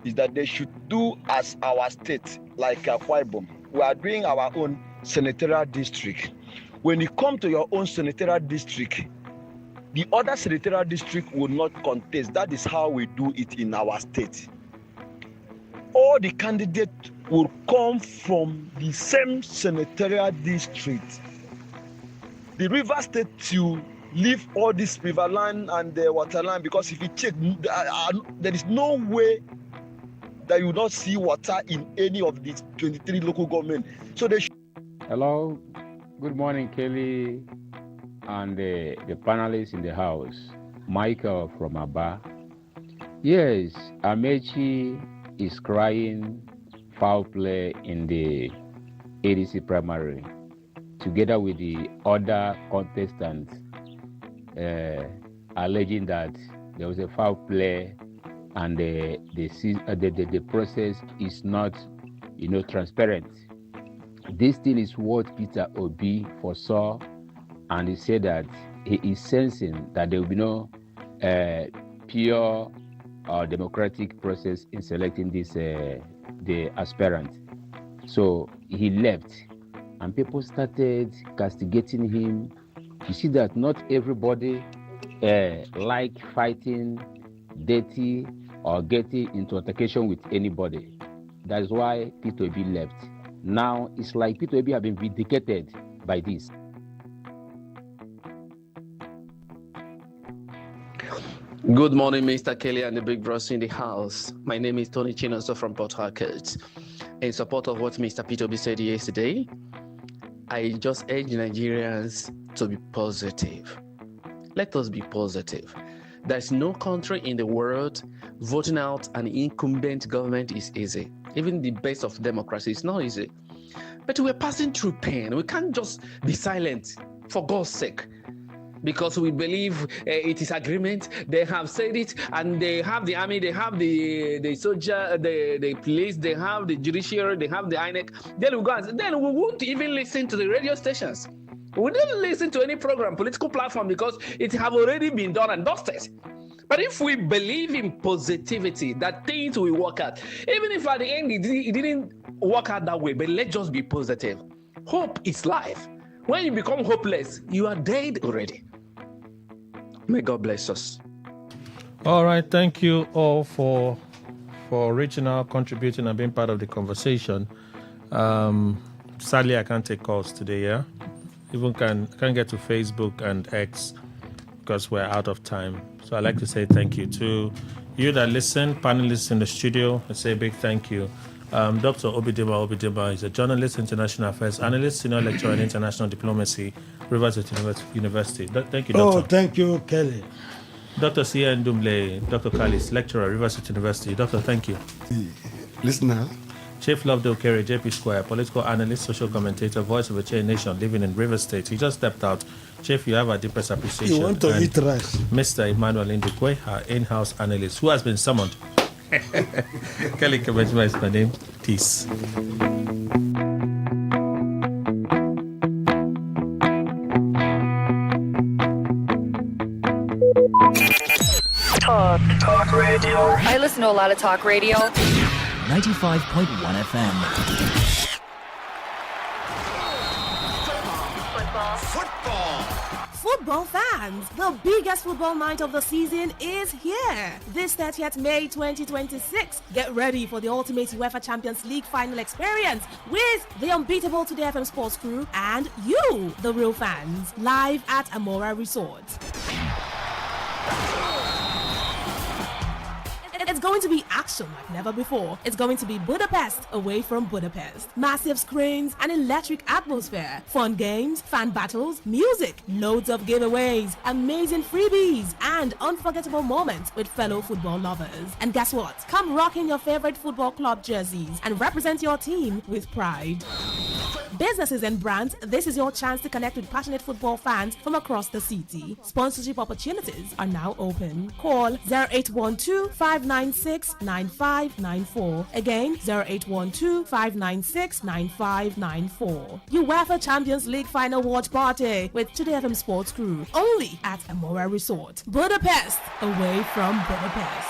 is that they should do as our state, like Akwa Ibom. We are doing our own senatorial district. When you come to your own senatorial district, the other senatorial district will not contest. That is how we do it in our state. All the candidates will come from the same senatorial district. The River State to leave all this river line and the water line, because if you check, there is no way that you will not see water in any of the 23 local government. So they should. Hello, good morning, Kelly, and the panelists in the house. Michael from Aba. Yes, Amechi is crying foul play in the ADC primary, together with the other contestants, alleging that there was a foul play and the process is not, transparent. This thing is what Peter Obi foresaw, and he said that he is sensing that there will be no pure democratic process in selecting this the aspirant. So he left, and people started castigating him. You see that not everybody like fighting, dirty, or getting into altercation with anybody. That's why Peter Obi left. Now it's like Peter Obi have been vindicated by this. Good morning, Mr. Kelly and the big bros in the house. My name is Tony Chinoso from Port Harcourt. In support of what Mr. Peter Obi said yesterday, I just urge Nigerians to be positive. Let us be positive. There's no country in the world voting out an incumbent government is easy. Even the best of democracy is not easy. But we're passing through pain. We can't just be silent, for God's sake, because we believe it is agreement. They have said it, and they have the army, they have the soldier, the police, they have the judiciary, they have the INEC. Then we go and then we won't even listen to the radio stations. We don't listen to any program, political platform, because it have already been done and dusted. But if we believe in positivity, that things will work out, even if at the end it didn't work out that way, but let's just be positive. Hope is life. When you become hopeless, you are dead already. May God bless us. All right, thank you all for reaching out, contributing, and being part of the conversation. Sadly, I can't take calls today. Yeah, even can't get to Facebook and X because we're out of time. So I'd like to say thank you to you that listen, panelists in the studio. I say a big thank you. Dr. Obideba is a journalist, international affairs analyst, senior lecturer in international diplomacy, Rivers State University. Thank you, Doctor. Oh, thank you, Kelly. Dr. Sia Ndumle, Dr. Kalis, lecturer, Rivers State University. Doctor, thank you. Listener. Chief Lovedale Kerry, JP Square, political analyst, social commentator, voice of a chain nation, living in Rivers State. He just stepped out. Chief, you have our deepest appreciation. You want to eat rice. Mr. Emmanuel Indukwe, our in-house analyst, who has been summoned. Kelly Kabejima is my name. Peace. I listen to a lot of talk radio. 95.1 FM. Football fans, the biggest football night of the season is here. This 30th May 2026. Get ready for the ultimate UEFA Champions League final experience with the unbeatable Today FM Sports crew and you, the real fans, live at Amora Resort. It's going to be action like never before. It's going to be Budapest away from Budapest. Massive screens, an electric atmosphere, fun games, fan battles, music, loads of giveaways, amazing freebies, and unforgettable moments with fellow football lovers. And guess what? Come rock in your favorite football club jerseys and represent your team with pride. Businesses and brands, this is your chance to connect with passionate football fans from across the city. Sponsorship opportunities are now open. Call 0812-596-9594. Again, 0812-596-9594. UEFA Champions League Final Watch Party with Today FM Sports Crew. Only at Amora Resort. Budapest, away from Budapest.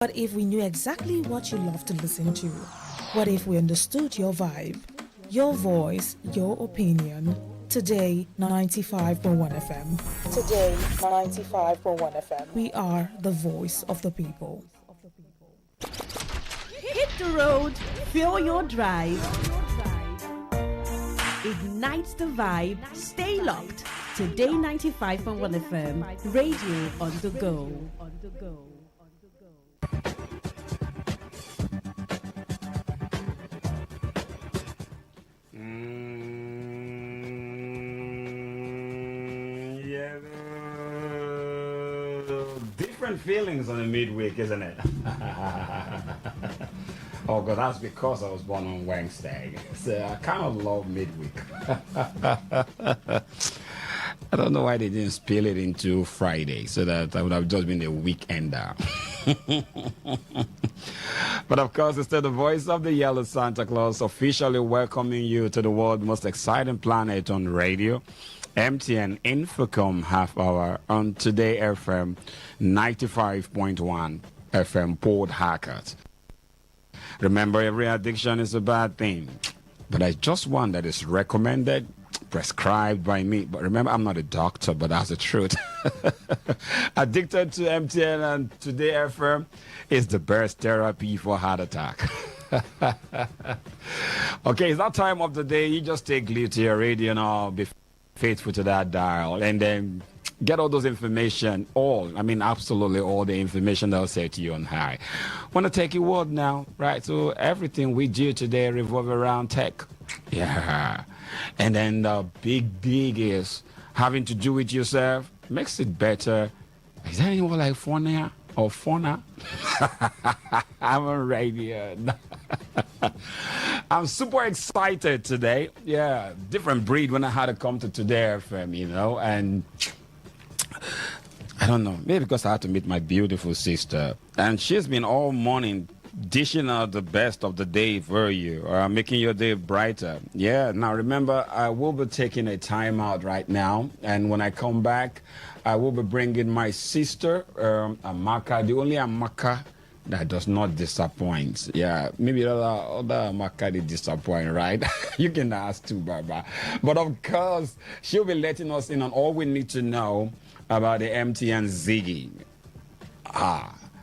What if we knew exactly what you love to listen to? What if we understood your vibe, your voice, your opinion? Today, 95.1 FM. Today, 95.1 FM. We are the voice of the people. Hit the road, feel your drive. Ignite the vibe, stay locked. Today 95.1 FM, radio on the go. Yeah, different feelings on a midweek, isn't it? Oh, God, that's because I was born on Wednesday. So I kind of love midweek. I don't know why they didn't spill it into Friday, so that I would have just been a weekender. But of course, it's still the voice of the Yellow Santa Claus officially welcoming you to the world's most exciting planet on radio. MTN Infocom half hour on Today FM 95.1 FM Port Harcourt. Remember, every addiction is a bad thing, but I just one that is recommended, prescribed by me. But remember, I'm not a doctor, but that's the truth. Addicted to MTN and Today FM is the best therapy for heart attack. Okay, it's that time of the day. You just take leave to your radio now, be faithful to that dial, and then get all those information, absolutely all the information they'll say to you on high. Want to take your word now, right? So everything we do today revolve around tech. Yeah. And then the big is having to do it yourself makes it better. Is there anyone like Fauna or Fauna? I'm on radio. I'm super excited today. Yeah, different breed when I had to come to Today FM, and I don't know, maybe because I had to meet my beautiful sister, and she's been all morning dishing out the best of the day for you, making your day brighter. Yeah, now remember, I will be taking a time out right now, and when I come back, I will be bringing my sister, Amaka, the only Amaka that does not disappoint. Yeah, maybe other Amaka they disappoint, right? You can ask too, Baba. But of course, she'll be letting us in on all we need to know about the MTN Ziggy.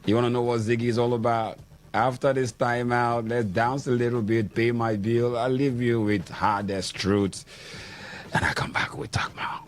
You want to know what Ziggy is all about? After this time out, let's dance a little bit, pay my bill. I'll leave you with hardest truth. And I come back with talk more.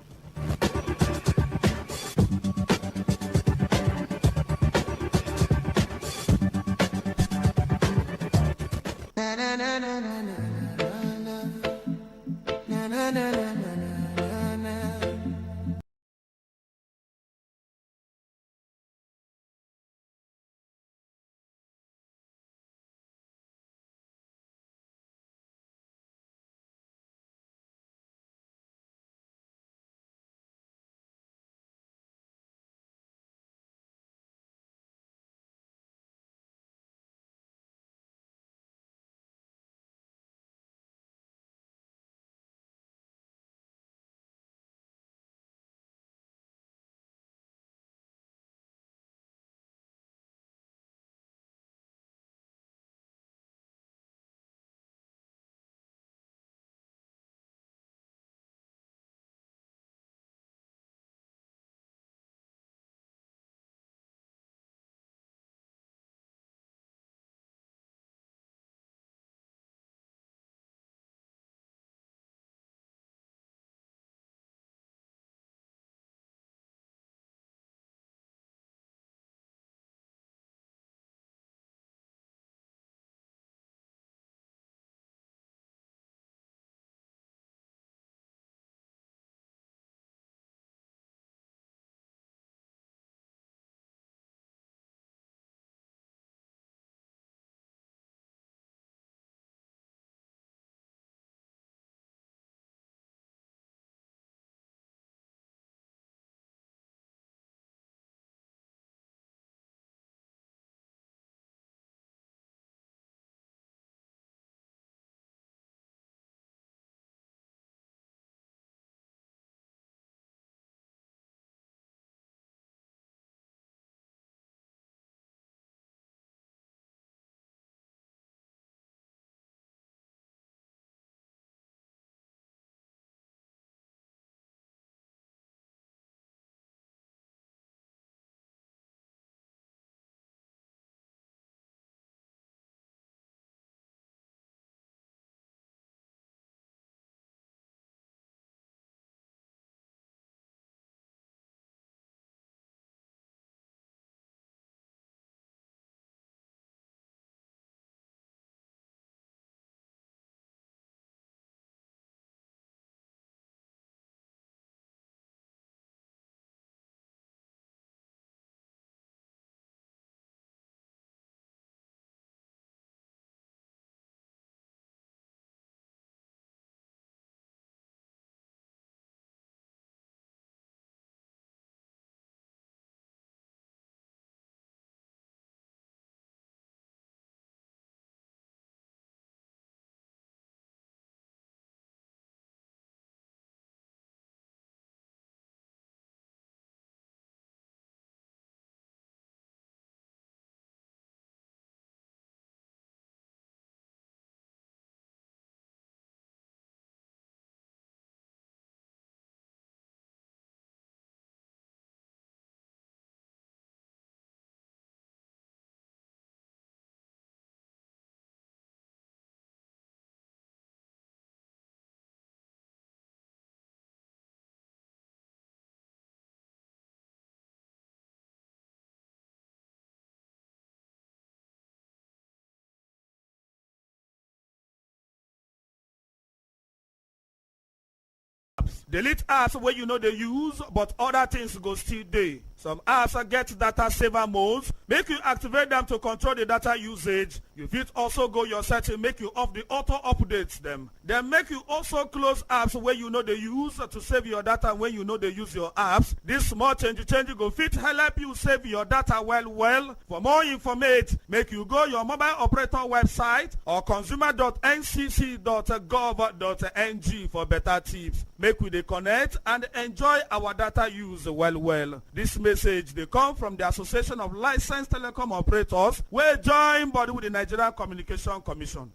Delete apps where you know they use, but other things go still dey. Some apps get data saver modes, make you activate them to control the data usage. You fit also go your setting, make you off the auto updates them. Then make you also close apps where you know they use to save your data when you know they use your apps. This small change go fit help you save your data well. For more information, make you go your mobile operator website or consumer.ncc.gov.ng for better tips. Make we dey connect and enjoy our data use well. This message they come from the Association of Licensed Telecom Operators, wey join body with the Nigerian Communication Commission.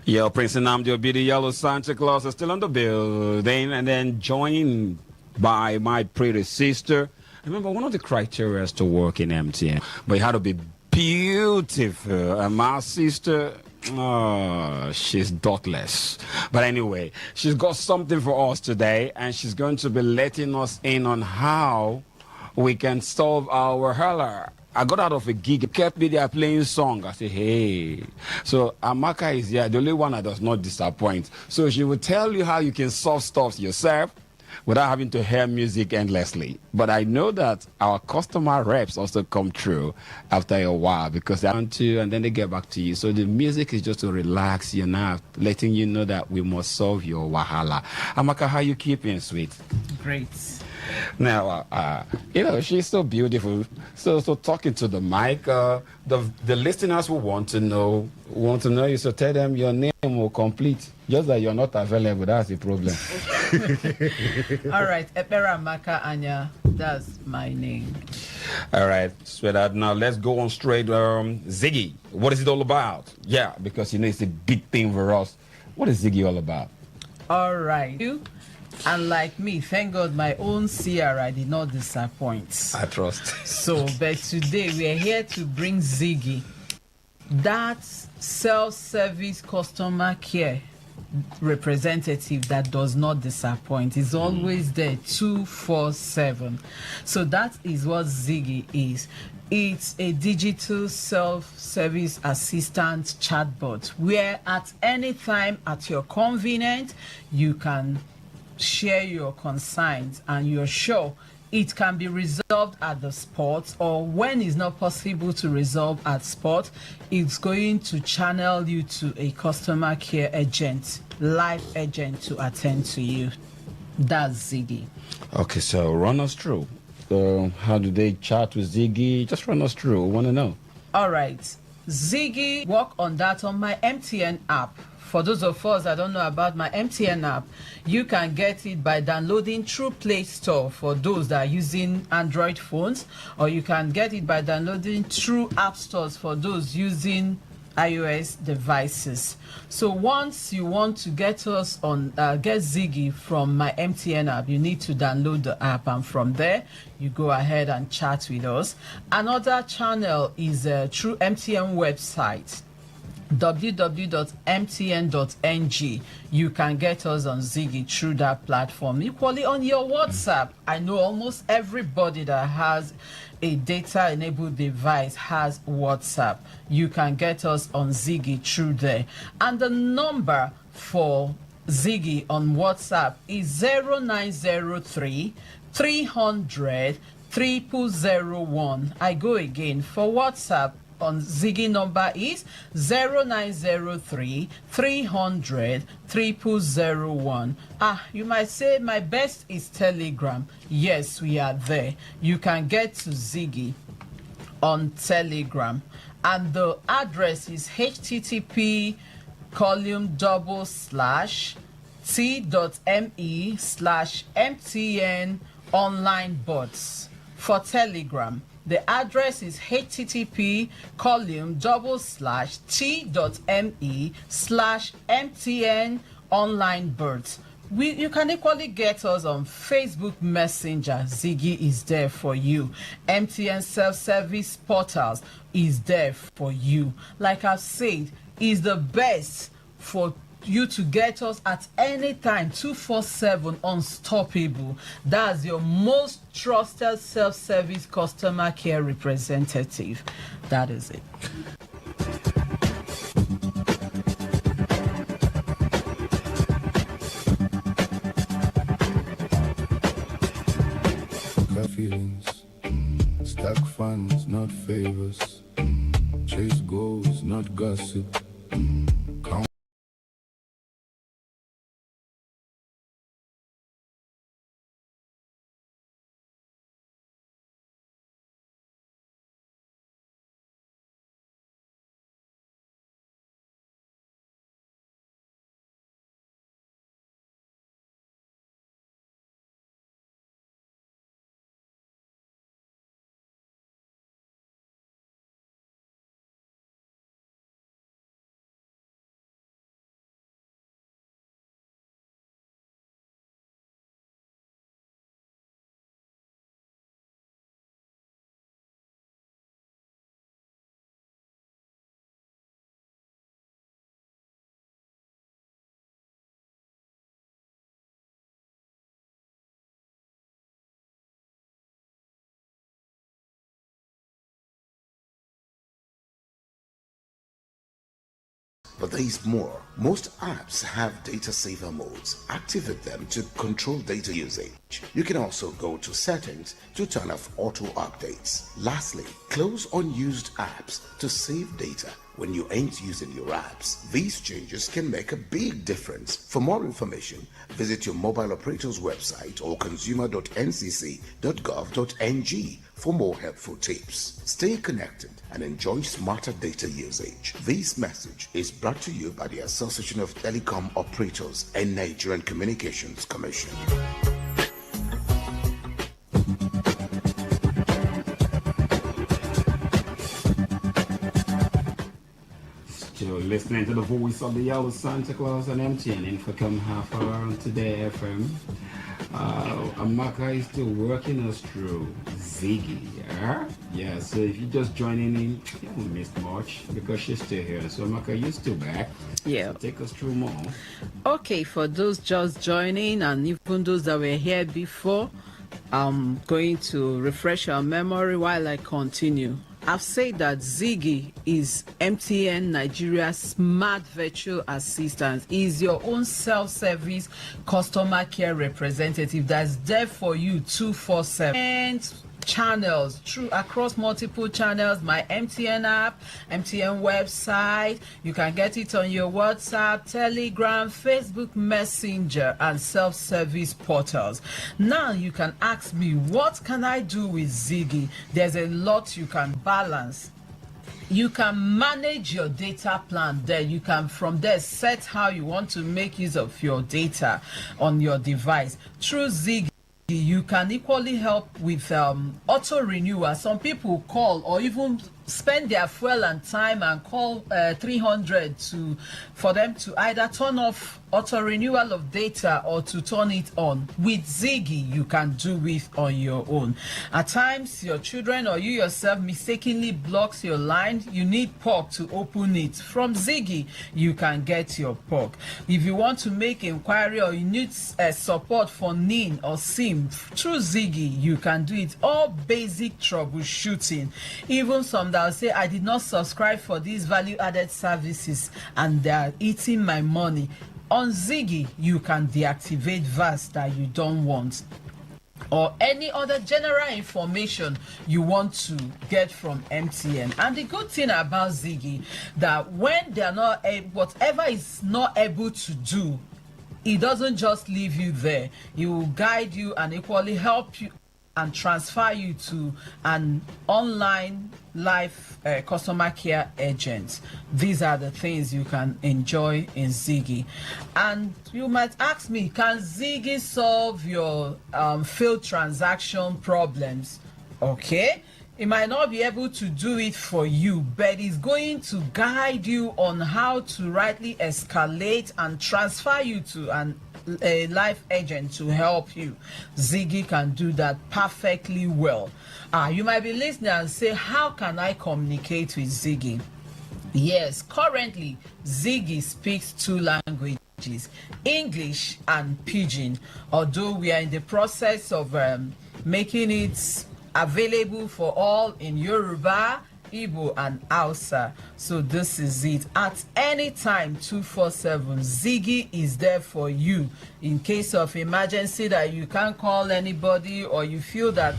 Yo, Prince Nnamdi Obi, the Yellow Santa Claus is still on the building, and then joined by my predecessor. Remember, one of the criteria to work in MTN, but it had to be beautiful. And my sister, oh, she's dotless. But anyway, she's got something for us today, and she's going to be letting us in on how we can solve our hella. I got out of a gig, kept me there playing song. I said, hey. So Amaka is here, the only one that does not disappoint. So she will tell you how you can solve stuff yourself without having to hear music endlessly. But I know that our customer reps also come through after a while because they want to, and then they get back to you. So the music is just to relax you now, letting you know that we must solve your wahala. Amaka, how you keeping, sweet? Great. Now, she's so beautiful. So talking to the mic, the listeners will want to know you. So tell them your name will complete. Just that you're not available, that's the problem. All right, Epera Maka Anya, that's my name. All right, sweetheart. Now let's go on straight. Ziggy, what is it all about? Yeah, because it's a big thing for us. What is Ziggy all about? All right. And like me, thank God my own CRI did not disappoint. I trust. So, but today we are here to bring Ziggy, that self-service customer care representative that does not disappoint. Is always there 24/7. So that is what Ziggy is. It's a digital self-service assistant chatbot where at any time at your convenience you can share your concerns and you're sure it can be resolved at the spot, or when it's not possible to resolve at spot, it's going to channel you to a customer care agent, live agent to attend to you. That's Ziggy. Okay, so run us through. How do they chat with Ziggy? Just run us through. We want to know. All right. Ziggy, work on that on my MTN app. For those of us that don't know about my MTN app, you can get it by downloading through Play Store for those that are using Android phones, or you can get it by downloading through App Stores for those using iOS devices. So once you want to get us on, get Ziggy from my MTN app, you need to download the app, and from there you go ahead and chat with us. Another channel is through MTN website, www.mtn.ng. You can get us on Ziggy through that platform. Equally on your WhatsApp, I know almost everybody that has a data enabled device has WhatsApp. You can get us on Ziggy through there. And the number for Ziggy on WhatsApp is 0903 300 0001. I go again. For WhatsApp on Ziggy number is 0903 300 0001. You might say my best is Telegram. Yes, we are there. You can get to Ziggy on Telegram, and the address is http:/t.me/MTN online bots. For Telegram, the address is http://t.me/MTN online birds. You can equally get us on Facebook Messenger. Ziggy is there for you. MTN self-service portals is there for you. Like I've said, is the best for you to get us at any time, 24/7, unstoppable. That's your most trusted self-service customer care representative. That is it. hurt feelings. Stack funds, not favors. Chase goals, not gossip. Count. But there is more. Most apps have data saver modes. Activate them to control data usage. You can also go to settings to turn off auto updates. Lastly, close unused apps to save data when you ain't using your apps. These changes can make a big difference. For more information, visit your mobile operator's website or consumer.ncc.gov.ng for more helpful tips. Stay connected and enjoy smarter data usage. This message is brought to you by the Association of Telecom Operators and Nigerian Communications Commission. Still listening to the voice of the yellow Santa Claus and MTN Infocom half hour on Today FM. Amaka is still working us through Ziggy. Yeah, so if you're just joining in, you haven't missed much because she's still here. So Amaka, you're still back. Yeah. So take us through more. Okay, for those just joining and even those that were here before, I'm going to refresh our memory while I continue. I've said that Ziggy is MTN Nigeria's smart virtual assistant. Is your own self-service customer care representative that's there for you 24/7. And channels through across multiple channels, my MTN app, MTN website. You can get it on your WhatsApp, Telegram, Facebook Messenger, and self-service portals. Now you can ask me, what can I do with Ziggy? There's a lot you can balance. You can manage your data plan there. You can from there set how you want to make use of your data on your device. Through Ziggy, you can equally help with auto renewal. Some people call or even spend their fuel and time and call 300 for them to either turn off auto renewal of data or to turn it on. With Ziggy, you can do it on your own. At times, your children or you yourself mistakenly blocks your line. You need POC to open it. From Ziggy, you can get your POC. If you want to make inquiry or you need support for NIN or SIM through Ziggy, you can do it. All basic troubleshooting. Even some that will say, I did not subscribe for these value-added services and they are eating my money. On Ziggy, you can deactivate VAS that you don't want, or any other general information you want to get from MTN. And the good thing about Ziggy, that when they are not whatever is not able to do, it doesn't just leave you there. It will guide you and equally help you and transfer you to an online live customer care agent. These are the things you can enjoy in Ziggy. And you might ask me, can Ziggy solve your failed transaction problems? Okay. It might not be able to do it for you, but it's going to guide you on how to rightly escalate and transfer you to a live agent to help you. Ziggy can do that perfectly well. You might be listening and say, how can I communicate with Ziggy? Yes, currently Ziggy speaks 2 languages, English and Pidgin, although we are in the process of making it available for all in Yoruba Igbo, and Hausa. So this is it. At any time, 247, Ziggy is there for you. In case of emergency that you can't call anybody, or you feel that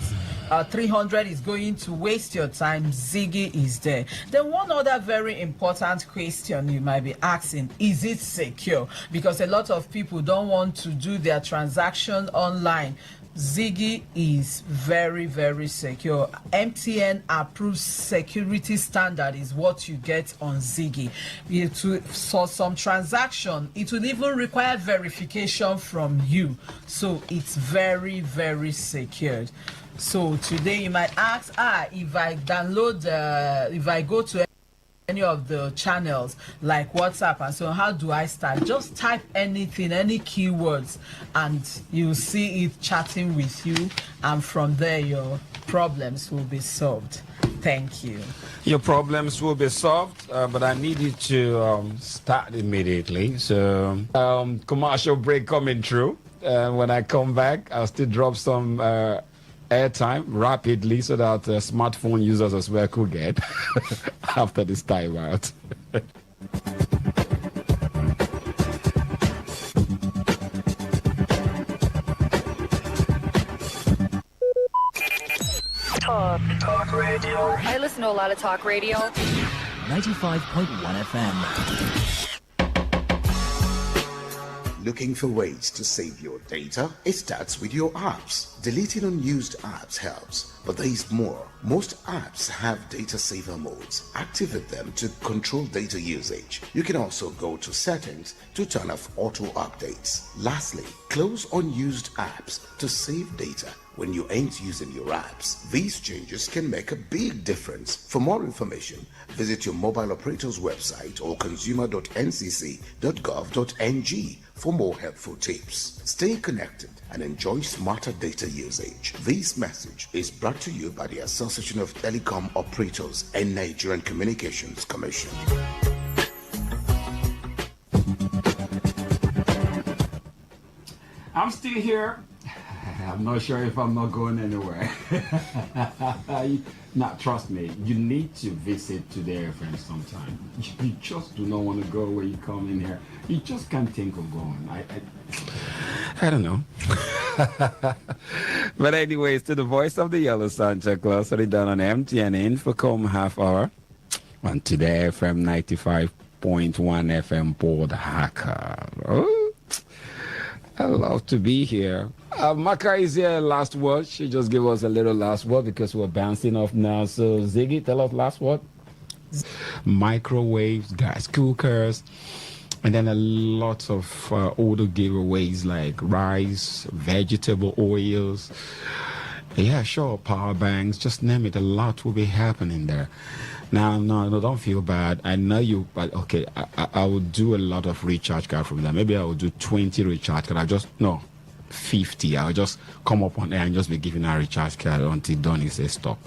300 is going to waste your time, Ziggy is there. Then one other very important question you might be asking, is it secure? Because a lot of people don't want to do their transaction online. Ziggy is very, very secure. MTN approved security standard is what you get on Ziggy. For some transaction, it will even require verification from you. So it's very, very secured. So today you might ask, if I download, if I go to any of the channels like WhatsApp and so on, how do I start? Just type anything, any keywords, and you'll see it chatting with you, and from there your problems will be solved. Thank you. Your problems will be solved, but I need you to start immediately. So commercial break coming through. When I come back, I'll still drop some airtime rapidly so that smartphone users as well could get after this time out. Talk radio. I listen to a lot of talk radio. 95.1 FM. Looking for ways to save your data? It starts with your apps. Deleting unused apps helps, but there is more. Most apps have data saver modes. Activate them to control data usage. You can also go to settings to turn off auto updates. Lastly, close unused apps to save data when you ain't using your apps. These changes can make a big difference. For more information, visit your mobile operator's website or consumer.ncc.gov.ng for more helpful tips. Stay connected and enjoy smarter data usage. This message is brought to you by the Association of Telecom Operators and Nigerian Communications Commission. I'm still here. I'm not sure if I'm not going anywhere. Now, trust me, you need to visit Today FM sometime. You just do not want to go where you come in here. You just can't think of going. I don't know. But anyways, to the voice of the Yellow Santa Claus, put it down on MTN Infocom half hour on Today FM 95.1 FM Port Hacker. Oh, I love to be here. Maka is here. Last word. She just gave us a little last word because we're bouncing off now. So Ziggy, tell us last word. Microwaves, gas cookers, and then a lot of older giveaways like rice, vegetable oils. Yeah, sure, power banks. Just name it. A lot will be happening there. Now, no, don't feel bad. I know you, but okay, I will do a lot of recharge card from there. Maybe I will do 20 recharge card. 50. I'll just come up on air and just be giving a recharge card until Donnie says stop.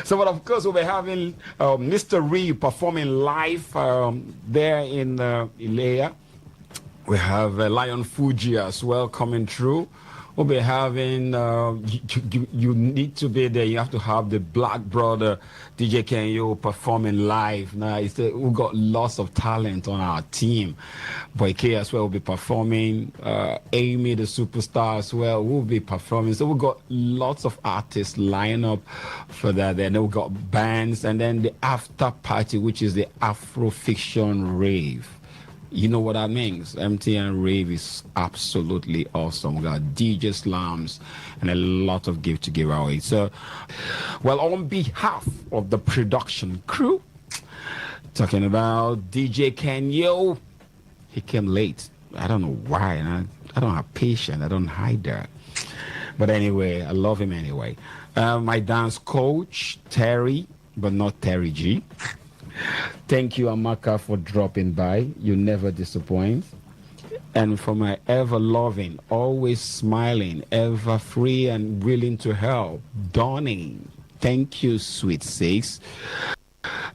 So, but of course, we'll be having Mr. Reeve performing live there in Ilea. We have Lion Fuji as well coming through. We'll be having, you need to be there. You have to have the Black Brother DJ Kenyo performing live. Now, we've got lots of talent on our team. Boyke as well will be performing. Amy, the superstar as well, will be performing. So we've got lots of artists line up for that. Then we've got bands. And then the after party, which is the Afrofiction Rave. You know what that means. MTN Rave is absolutely awesome. We got DJ slams and a lot of gift to give away. So, well, on behalf of the production crew, talking about DJ Kenyo, he came late. I don't know why. I don't have patience. I don't hide that. But anyway, I love him anyway. My dance coach, Terry, but not Terry G. Thank you, Amaka, for dropping by. You never disappoint. And for my ever-loving, always smiling, ever free and willing to help, Donnie. Thank you, sweet six.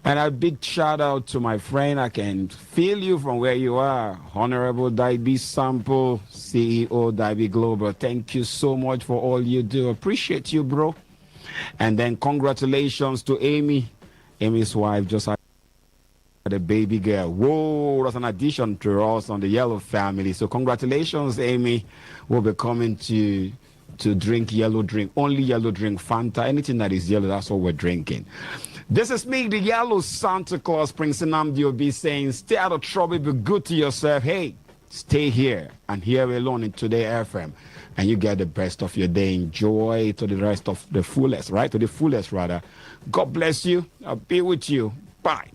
And a big shout-out to my friend. I can feel you from where you are. Honorable Daibi Sample, CEO, Daibi Global. Thank you so much for all you do. Appreciate you, bro. And then congratulations to Amy. Amy's wife just had a baby girl. Whoa, that's an addition to us on the Yellow family. So congratulations, Amy. We'll be coming to drink yellow drink, only yellow drink, Fanta, anything that is yellow, that's what we're drinking. This is me, the Yellow Santa Claus, Prince Nnamdi be saying, stay out of trouble, be good to yourself. Hey, stay here and here alone in Today FM, and you get the best of your day. Enjoy to the rest of the fullest, right? To the fullest, rather. God bless you. I'll be with you. Bye.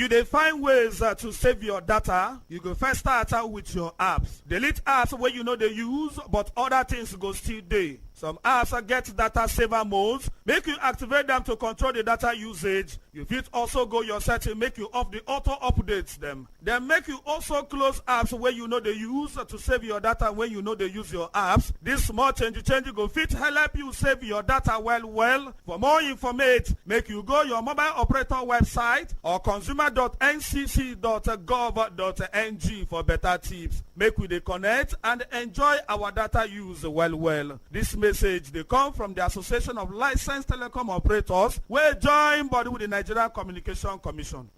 You dey find ways to save your data. You go first start out with your apps. Delete apps where you know they use, but other things go still dey. Some apps get data saver modes, make you activate them to control the data usage. You fit also go your setting, make you off the auto updates them. Then make you also close apps where you know they use to save your data when you know they use your apps. This small change go fit help you save your data well. For more information, make you go your mobile operator website or consumer.ncc.gov.ng for better tips. Make we dey connect and enjoy our data use well. This message they come from the Association of Licensed Telecom Operators, where join body with the Nigerian Communication Commission.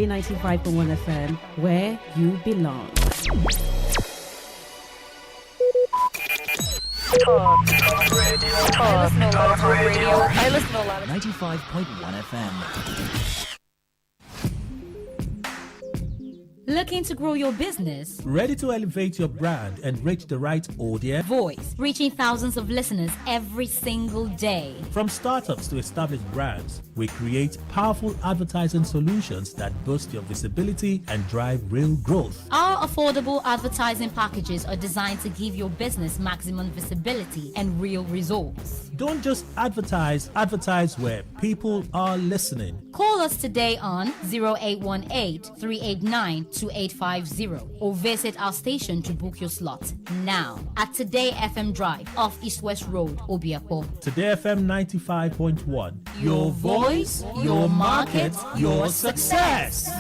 Today95.1 FM, where you belong. Talk radio. I listen to a lot of talk radio. I listen to a lot of 95.1 FM. Looking to grow your business? Ready to elevate your brand and reach the right audience? Voice, reaching thousands of listeners every single day. From startups to established brands, we create powerful advertising solutions that boost your visibility and drive real growth. Our affordable advertising packages are designed to give your business maximum visibility and real results. Don't just advertise where people are listening. Call us today on 0818 389 2850 or visit our station to book your slot now at Today FM Drive off East West Road, Obiapo. Today FM 95.1. Your voice, your market, your success.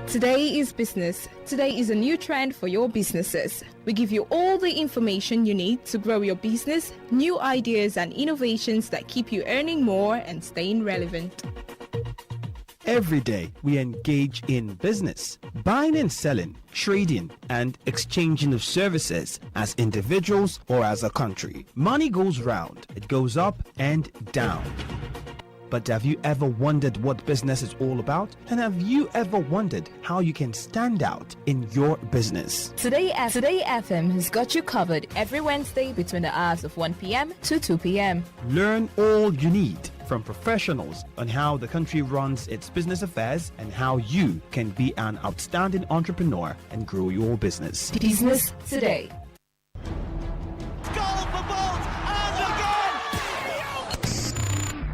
Today is business. Today is a new trend for your businesses. We give you all the information you need to grow your business, new ideas and innovations that keep you earning more and staying relevant. Every day, we engage in business, buying and selling, trading, and exchanging of services as individuals or as a country. Money goes round, it goes up and down. But have you ever wondered what business is all about? And have you ever wondered how you can stand out in your business? Today FM has got you covered every Wednesday between the hours of 1 p.m. to 2 p.m. Learn all you need from professionals on how the country runs its business affairs and how you can be an outstanding entrepreneur and grow your business. Business Today.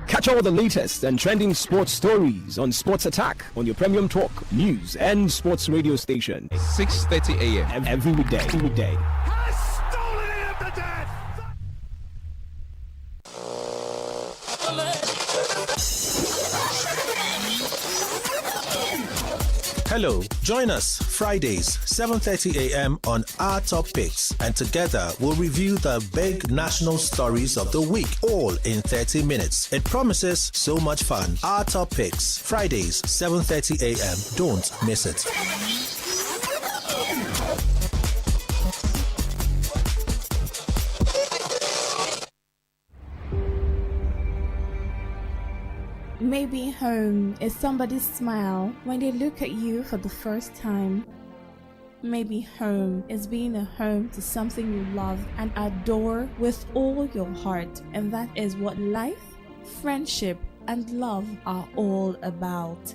Catch all the latest and trending sports stories on Sports Attack on your premium talk, news, and sports radio station. 6:30 a.m. every weekday. Hello, join us Fridays, 7:30 a.m. on Our Top Picks, and together we'll review the big national stories of the week, all in 30 minutes. It promises so much fun. Our Top Picks, Fridays, 7:30 a.m. Don't miss it. Maybe home is somebody's smile when they look at you for the first time. Maybe home is being a home to something you love and adore with all your heart, and that is what life, friendship, and love are all about.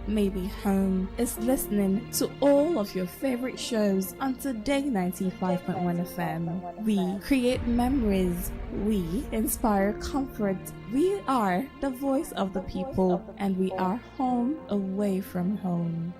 Maybe home is listening to all of your favorite shows on Today 95.1 FM. We create memories. We inspire comfort. We are the voice of the people, and we are home away from home.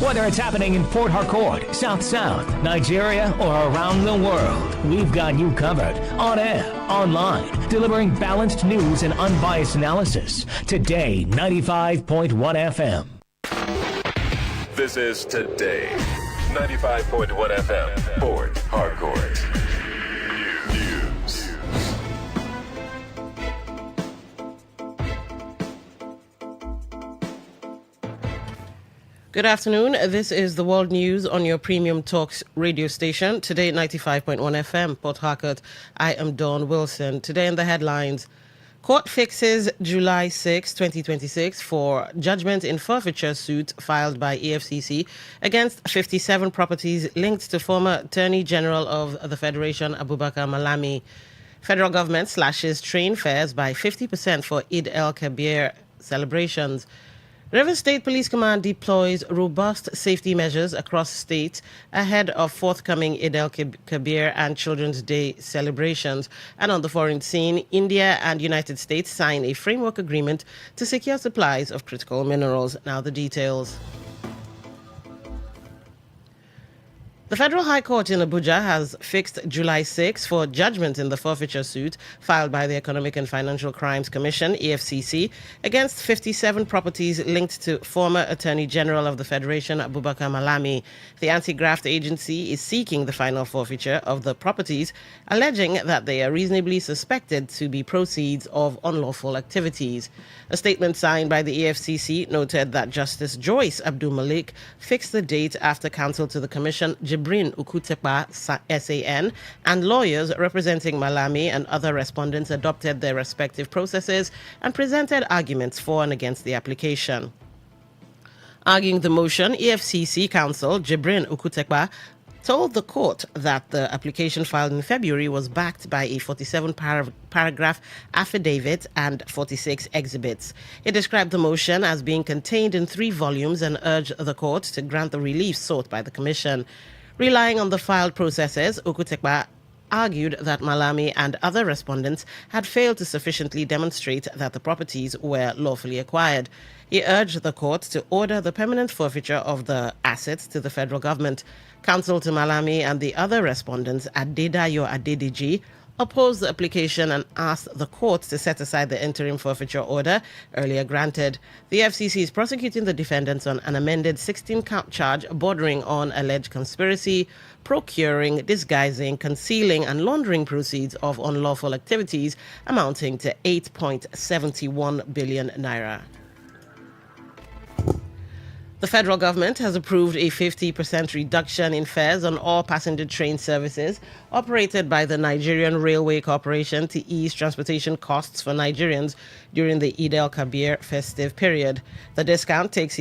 Whether it's happening in Port Harcourt, South South, Nigeria, or around the world, we've got you covered. On air, online, delivering balanced news and unbiased analysis. Today, 95.1 FM. This is Today, 95.1 FM, Port Harcourt. News. Good afternoon. This is the World News on your Premium Talks radio station. Today, 95.1 FM, Port Harcourt. I am Dawn Wilson. Today in the headlines, court fixes July 6, 2026 for judgment in forfeiture suit filed by EFCC against 57 properties linked to former Attorney General of the Federation, Abubakar Malami. Federal government slashes train fares by 50% for Eid el-Kabir celebrations. River State Police Command deploys robust safety measures across state ahead of forthcoming Eid el-Kabir and Children's Day celebrations. And on the foreign scene, India and United States sign a framework agreement to secure supplies of critical minerals. Now the details. The Federal High Court in Abuja has fixed July 6 for judgment in the forfeiture suit filed by the Economic and Financial Crimes Commission, EFCC, against 57 properties linked to former Attorney General of the Federation, Abubakar Malami. The anti-graft agency is seeking the final forfeiture of the properties, alleging that they are reasonably suspected to be proceeds of unlawful activities. A statement signed by the EFCC noted that Justice Joyce Abdul Malik fixed the date after counsel to the Commission, Jibrin Ukutepa SAN, and lawyers representing Malami and other respondents adopted their respective processes and presented arguments for and against the application. Arguing the motion, EFCC counsel Jibrin Ukutepa told the court that the application filed in February was backed by a 47-paragraph affidavit and 46 exhibits. He described the motion as being contained in 3 volumes and urged the court to grant the relief sought by the commission. Relying on the filed processes, Okutekpa argued that Malami and other respondents had failed to sufficiently demonstrate that the properties were lawfully acquired. He urged the court to order the permanent forfeiture of the assets to the federal government. Counsel to Malami and the other respondents, Adedayo Adedeji, opposed the application and asked the court to set aside the interim forfeiture order earlier granted. The FCC is prosecuting the defendants on an amended 16-count charge bordering on alleged conspiracy, procuring, disguising, concealing, and laundering proceeds of unlawful activities amounting to 8.71 billion naira. The federal government has approved a 50% reduction in fares on all passenger train services operated by the Nigerian Railway Corporation to ease transportation costs for Nigerians during the Eid al-Kabir festive period. The discount takes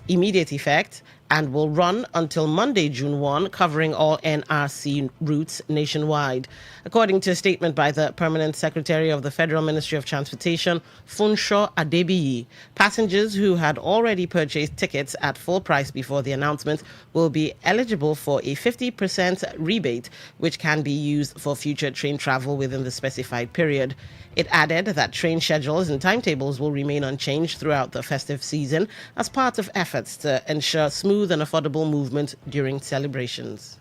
immediate effect, and will run until Monday, June 1, covering all NRC routes nationwide. According to a statement by the Permanent Secretary of the Federal Ministry of Transportation, Funsho Adebiyi, passengers who had already purchased tickets at full price before the announcement will be eligible for a 50% rebate, which can be used for future train travel within the specified period. It added that train schedules and timetables will remain unchanged throughout the festive season as part of efforts to ensure smooth and affordable movement during celebrations.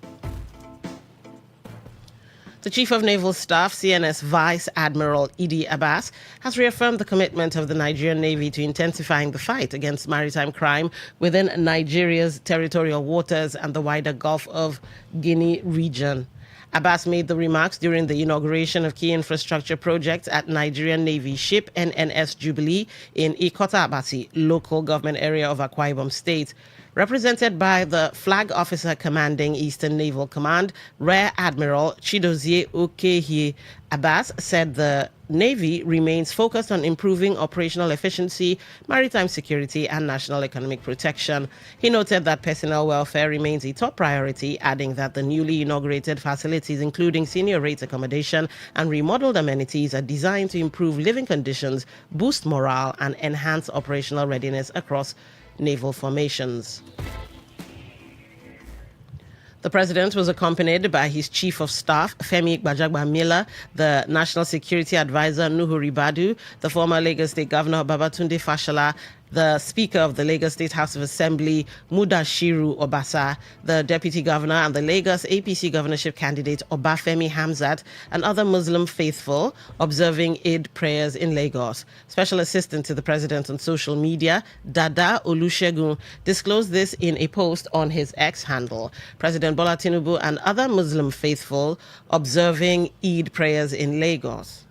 The Chief of Naval Staff, CNS Vice Admiral Idi Abbas, has reaffirmed the commitment of the Nigerian Navy to intensifying the fight against maritime crime within Nigeria's territorial waters and the wider Gulf of Guinea region. Abbas made the remarks during the inauguration of key infrastructure projects at Nigerian Navy ship NNS Jubilee in Ikota Abasi, local government area of Akwa Ibom State. Represented by the flag officer commanding Eastern Naval Command, Rear Admiral Chidozie Okehie, Abbas said the Navy remains focused on improving operational efficiency, maritime security, and national economic protection. He noted that personnel welfare remains a top priority, adding that the newly inaugurated facilities, including senior rate accommodation and remodeled amenities, are designed to improve living conditions, boost morale, and enhance operational readiness across naval formations. The president was accompanied by his chief of staff, Femi Gbajagba-Miller, the national security advisor, Nuhu Ribadu, the former Lagos State Governor, Babatunde Fashola, the Speaker of the Lagos State House of Assembly, Mudashiru Obasa, the Deputy Governor and the Lagos APC governorship candidate, Obafemi Hamzat, and other Muslim faithful observing Eid prayers in Lagos. Special Assistant to the President on social media, Dada Olusegun, disclosed this in a post on his X handle. President Bola Tinubu and other Muslim faithful observing Eid prayers in Lagos.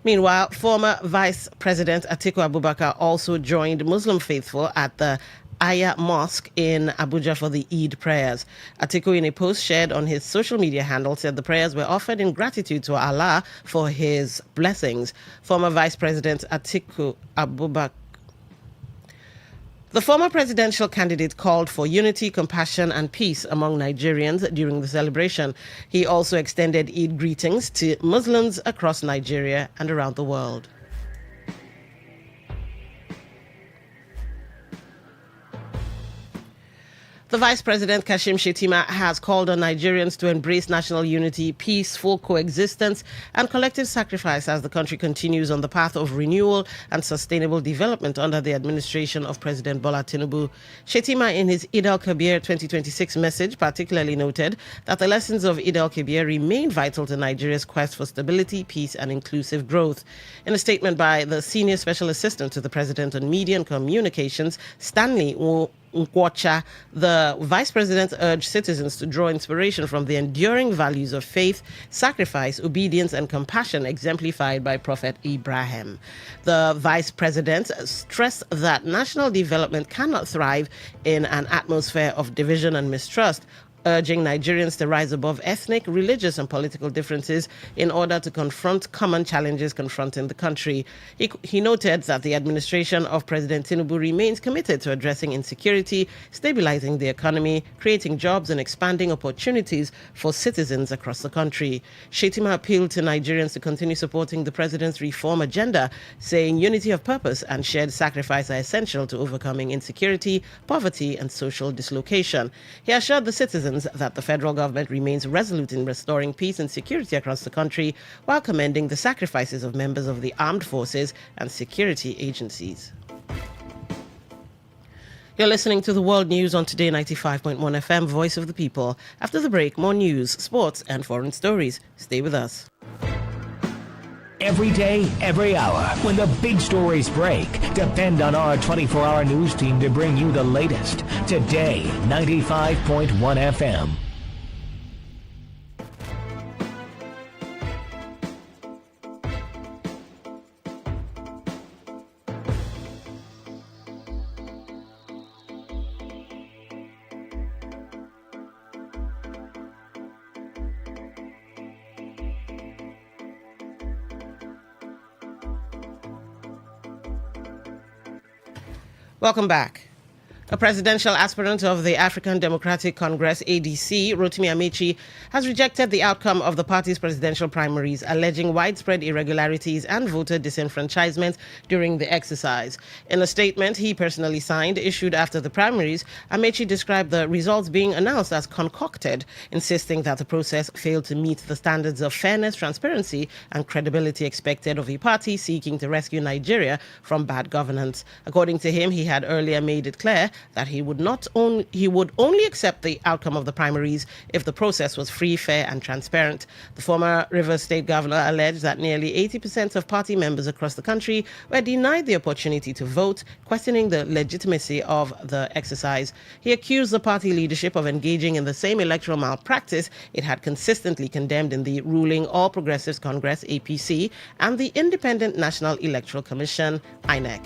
Meanwhile, former Vice President Atiku Abubakar also joined Muslim faithful at the Aya Mosque in Abuja for the Eid prayers. Atiku, in a post shared on his social media handle, said the prayers were offered in gratitude to Allah for his blessings. Former Vice President Atiku Abubakar. The former presidential candidate called for unity, compassion, and peace among Nigerians during the celebration. He also extended Eid greetings to Muslims across Nigeria and around the world. The Vice President, Kashim Shettima, has called on Nigerians to embrace national unity, peaceful coexistence, and collective sacrifice as the country continues on the path of renewal and sustainable development under the administration of President Bola Tinubu. Shettima, in his Eid al-Kabir 2026 message, particularly noted that the lessons of Eid al-Kabir remain vital to Nigeria's quest for stability, peace, and inclusive growth. In a statement by the Senior Special Assistant to the President on Media and Communications, Stanley Nkwocha, the Vice President urged citizens to draw inspiration from the enduring values of faith, sacrifice, obedience, and compassion exemplified by Prophet Ibrahim. The Vice President stressed that national development cannot thrive in an atmosphere of division and mistrust, urging Nigerians to rise above ethnic, religious, and political differences in order to confront common challenges confronting the country. He noted that the administration of President Tinubu remains committed to addressing insecurity, stabilizing the economy, creating jobs, and expanding opportunities for citizens across the country. Shettima appealed to Nigerians to continue supporting the president's reform agenda, saying unity of purpose and shared sacrifice are essential to overcoming insecurity, poverty, and social dislocation. He assured the citizens that the federal government remains resolute in restoring peace and security across the country, while commending the sacrifices of members of the armed forces and security agencies. You're listening to the World News on Today 95.1 FM, Voice of the People. After the break, more news, sports, and foreign stories. Stay with us. Every day, every hour, when the big stories break, depend on our 24-hour news team to bring you the latest. Today, 95.1 FM. Welcome back. A presidential aspirant of the African Democratic Congress, ADC, Rotimi Amechi, has rejected the outcome of the party's presidential primaries, alleging widespread irregularities and voter disenfranchisement during the exercise. In a statement he personally signed, issued after the primaries, Amechi described the results being announced as concocted, insisting that the process failed to meet the standards of fairness, transparency, and credibility expected of a party seeking to rescue Nigeria from bad governance. According to him, he had earlier made it clear that he would only accept the outcome of the primaries if the process was free, fair, and transparent. The former Rivers State governor alleged that nearly 80% of party members across the country were denied the opportunity to vote, questioning the legitimacy of the exercise. He accused the party leadership of engaging in the same electoral malpractice it had consistently condemned in the ruling All Progressives Congress, APC, and the Independent National Electoral Commission, INEC.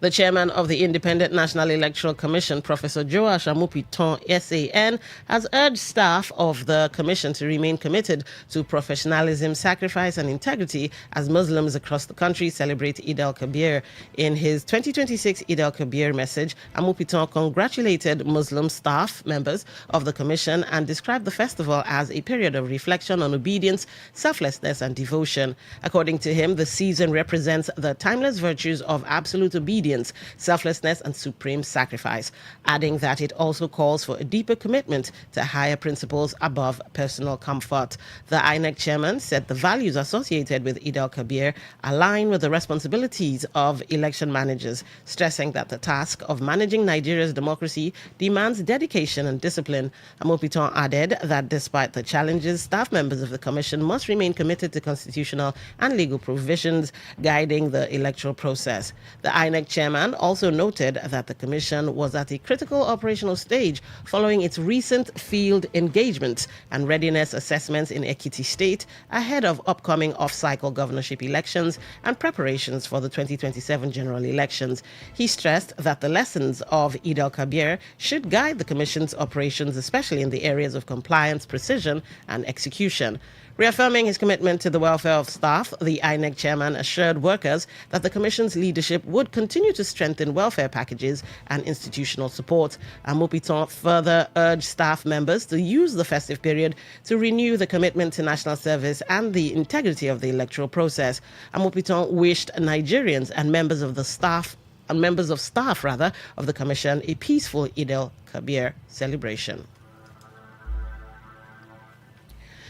The chairman of the Independent National Electoral Commission, Professor Joash Amupiton, SAN, has urged staff of the commission to remain committed to professionalism, sacrifice, and integrity as Muslims across the country celebrate Eid al-Kabir. In his 2026 Eid al-Kabir message, Amupiton congratulated Muslim staff members of the commission and described the festival as a period of reflection on obedience, selflessness, and devotion. According to him, the season represents the timeless virtues of absolute obedience, selflessness, and supreme sacrifice, adding that it also calls for a deeper commitment to higher principles above personal comfort. The INEC chairman said the values associated with Eid al-Kabir align with the responsibilities of election managers, stressing that the task of managing Nigeria's democracy demands dedication and discipline. Amopiton added that despite the challenges, staff members of the commission must remain committed to constitutional and legal provisions guiding the electoral process. The INEC chairman also noted that the commission was at a critical operational stage following its recent field engagement and readiness assessments in Ekiti State ahead of upcoming off-cycle governorship elections and preparations for the 2027 general elections. He stressed that the lessons of Eid al-Kabir should guide the commission's operations, especially in the areas of compliance, precision, and execution. Reaffirming his commitment to the welfare of staff, the INEC chairman assured workers that the commission's leadership would continue to strengthen welfare packages and institutional support. Amopiton further urged staff members to use the festive period to renew the commitment to national service and the integrity of the electoral process. Amopiton wished Nigerians and members of the staff and members of staff, of the commission a peaceful Eid al-Kabir celebration.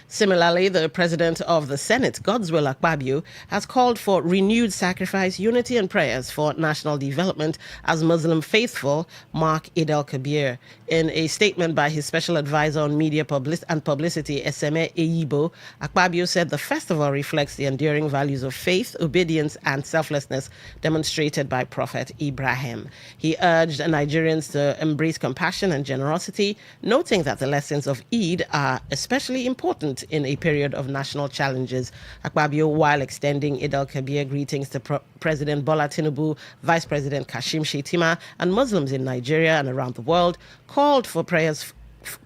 Similarly, the president of the Senate, Godswill Akpabio, has called for renewed sacrifice, unity and prayers for national development as Muslim faithful mark Eid al-Kabir. In a statement by his special advisor on media and publicity, Eseme Eyibo, Akpabio said the festival reflects the enduring values of faith, obedience and selflessness demonstrated by Prophet Ibrahim. He urged Nigerians to embrace compassion and generosity, noting that the lessons of Eid are especially important in a period of national challenges. Akpabio, while extending Eid al-Kabir greetings to President Bola Tinubu, Vice President Kashim Shettima, and Muslims in Nigeria and around the world, called for prayers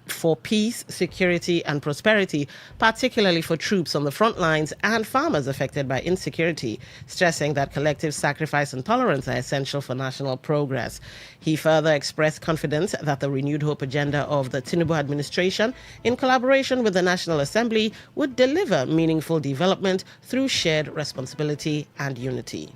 for peace, security, and prosperity, particularly for troops on the front lines and farmers affected by insecurity, stressing that collective sacrifice and tolerance are essential for national progress. He further expressed confidence that the renewed hope agenda of the Tinubu administration, in collaboration with the National Assembly, would deliver meaningful development through shared responsibility and unity.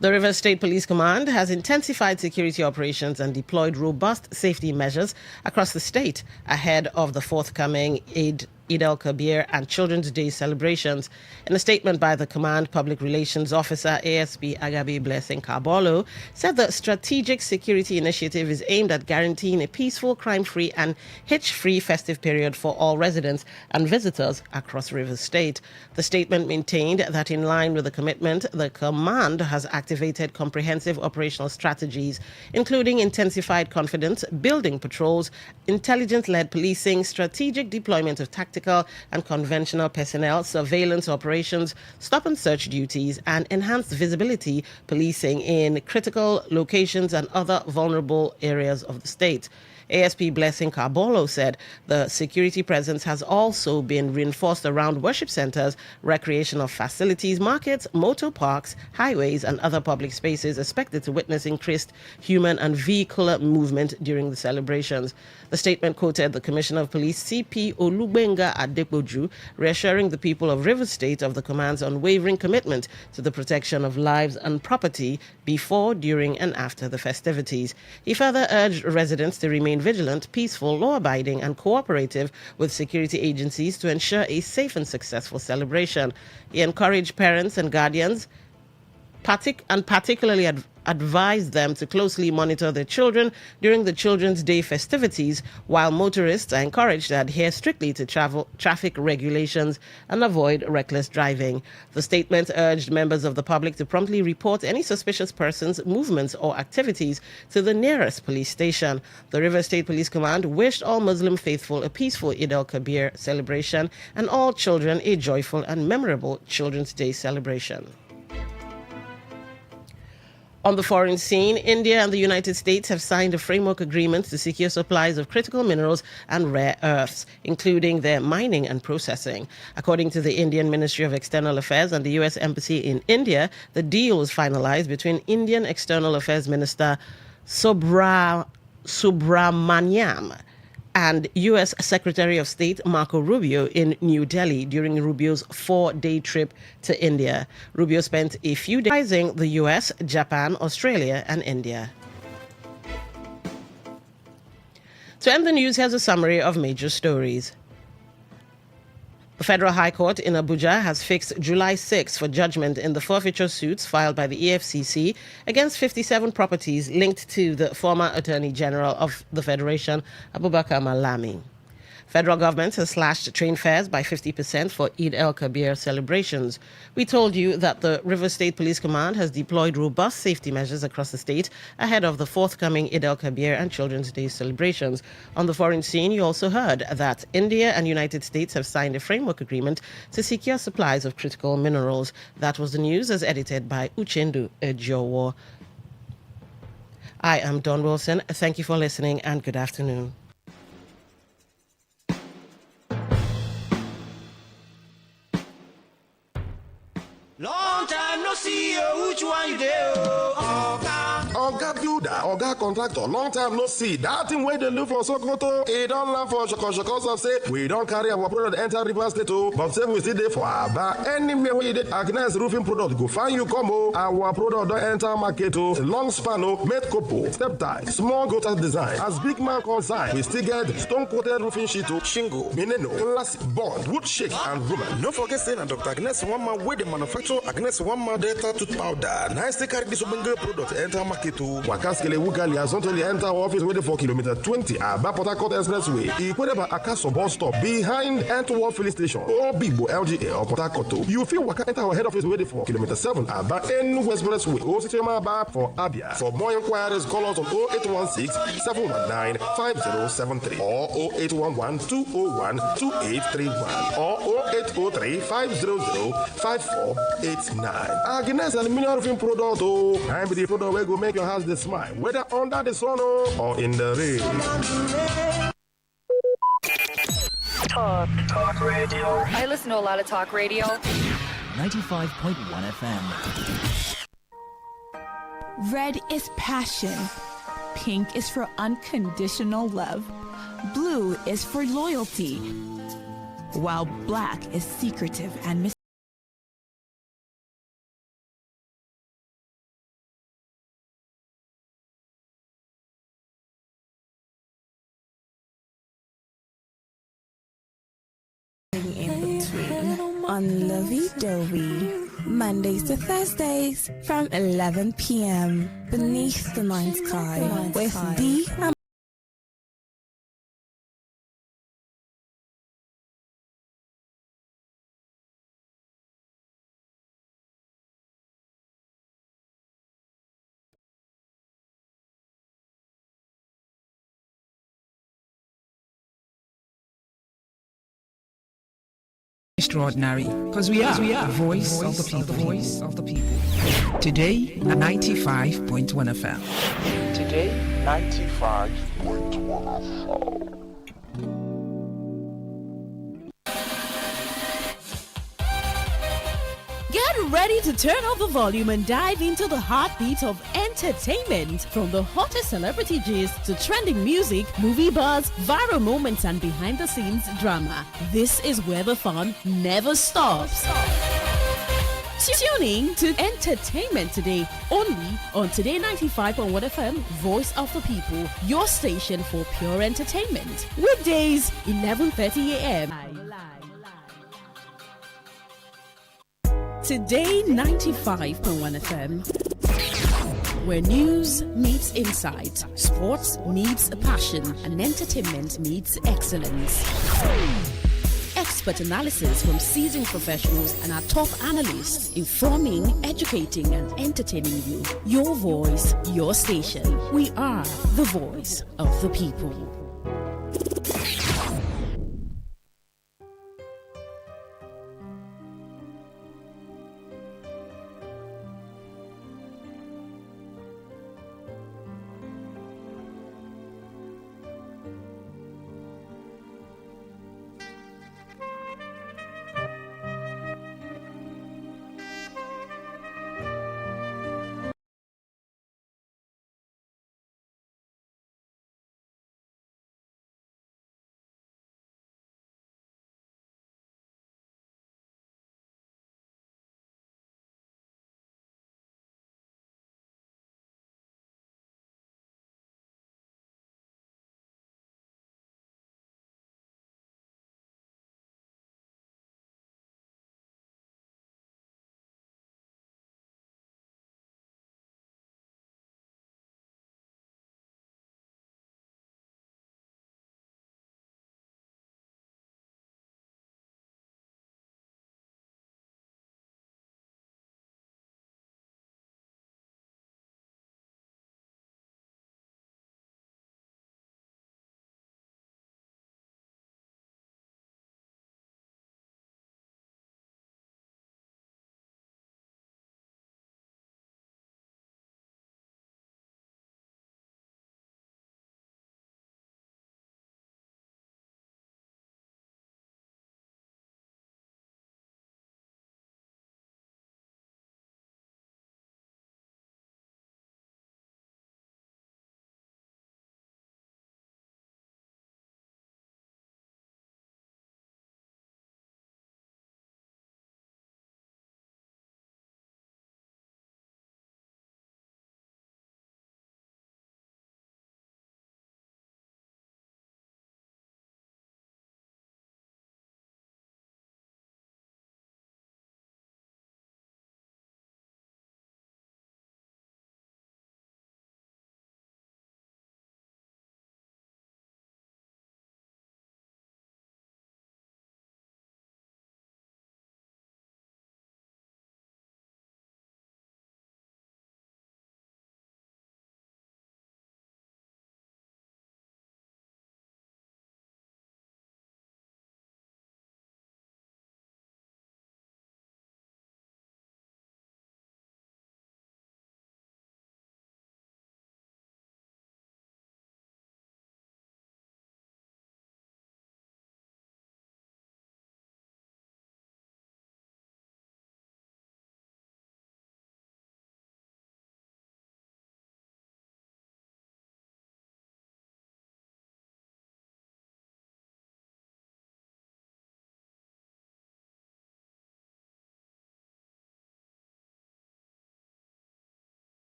The Rivers State Police Command has intensified security operations and deployed robust safety measures across the state ahead of the forthcoming Eid al-Kabir and Children's Day celebrations. In a statement by the Command Public Relations Officer, ASP Agabe Blessing Kabolo, said the strategic security initiative is aimed at guaranteeing a peaceful, crime-free and hitch-free festive period for all residents and visitors across Rivers State. The statement maintained that in line with the commitment, the Command has activated comprehensive operational strategies, including intensified confidence, building patrols, intelligence-led policing, strategic deployment of tactical and conventional personnel, surveillance operations, stop and search duties, and enhanced visibility policing in critical locations and other vulnerable areas of the state. ASP Blessing Kabolo said the security presence has also been reinforced around worship centers, recreational facilities, markets, motor parks, highways, and other public spaces expected to witness increased human and vehicular movement during the celebrations. The statement quoted the Commissioner of Police, CP Olubenga Adepoju, reassuring the people of Rivers State of the Command's unwavering commitment to the protection of lives and property before, during, and after the festivities. He further urged residents to remain vigilant, peaceful, law-abiding, and cooperative with security agencies to ensure a safe and successful celebration. He encouraged parents and guardians, particularly advised them to closely monitor their children during the Children's Day festivities, while motorists are encouraged to adhere strictly to traffic regulations and avoid reckless driving. The statement urged members of the public to promptly report any suspicious persons, movements, or activities to the nearest police station. The River State Police Command wished all Muslim faithful a peaceful Eid al-Kabir celebration and all children a joyful and memorable Children's Day celebration. On the foreign scene, India and the United States have signed a framework agreement to secure supplies of critical minerals and rare earths, including their mining and processing. According to the Indian Ministry of External Affairs and the U.S. Embassy in India, the deal was finalized between Indian External Affairs Minister Subramanyam and U.S. Secretary of State Marco Rubio in New Delhi during Rubio's 4-day trip to India. Rubio spent a few days advising the U.S., Japan, Australia, and India. To end the news, here's a summary of major stories. The Federal High Court in Abuja has fixed July 6 for judgment in the forfeiture suits filed by the EFCC against 57 properties linked to the former Attorney General of the Federation, Abubakar Malami. Federal government has slashed train fares by 50% for Eid al-Kabir celebrations. We told you that the River State Police Command has deployed robust safety measures across the state ahead of the forthcoming Eid al-Kabir and Children's Day celebrations. On the foreign scene, you also heard that India and United States have signed a framework agreement to secure supplies of critical minerals. That was the news as edited by Uchendu Ejowo. I am Dawn Wilson. Thank you for listening and good afternoon. Long time no see you, which one you dey? Oga builder, Oga contractor, long time no see. That thing where they look for Sokoto, it don't land for Shokos of say, we don't carry our product enter River State, but say we still there for Aba. Anywhere where you did Agnes roofing product, go find you come. Our product don't enter market, long span, made couple, step tie, small gutter design. As big man consign, we still get stone coated roofing sheet, shingle, mineno, glass board, wood shake, and roman. No forget saying that Dr. Agnes one man with the manufacturer Agnes one man delta tooth powder. Nice to carry this product enter market. Wakaskele Wugali has not only enter office waiting for kilometer 20 at Port Harcourt Expressway. Equated Akaso bus stop behind Antwerp filling station or Bigbo LGA or Port Harcourt. You feel Waka enter our head office waiting for kilometer 7 at N Expressway. Ositema Bar for Abia. For more inquiries, call us on 0816 719 5073 or 0811 201 2831 or 0803 500 5489. Agnes Aluminium Roofing Product. I'm the product where go make your house the smile, whether under the sun or in the rain. Talk radio. I listen to a lot of talk radio. 95.1 FM. Red is passion. Pink is for unconditional love. Blue is for loyalty. While black is secretive and mysterious. In between on Lovey Dovey, Mondays to Thursdays from 11 p.m. beneath the night sky with D. Extraordinary, because we are the voice of the people. Voice of the people. Today, 95.1 FM. Today, 95.1 FM. Get ready to turn up the volume and dive into the heartbeat of entertainment. From the hottest celebrity gist to trending music, movie buzz, viral moments, and behind-the-scenes drama. This is where the fun never stops. Tuning to Entertainment Today, only on Today 95.1 FM, Voice of the People, your station for pure entertainment. Weekdays, 11:30 a.m. Today 95.1 FM, where news meets insight, sports meets passion, and entertainment meets excellence. Expert analysis from seasoned professionals and our top analysts, informing, educating, and entertaining you. Your voice, your station. We are the voice of the people.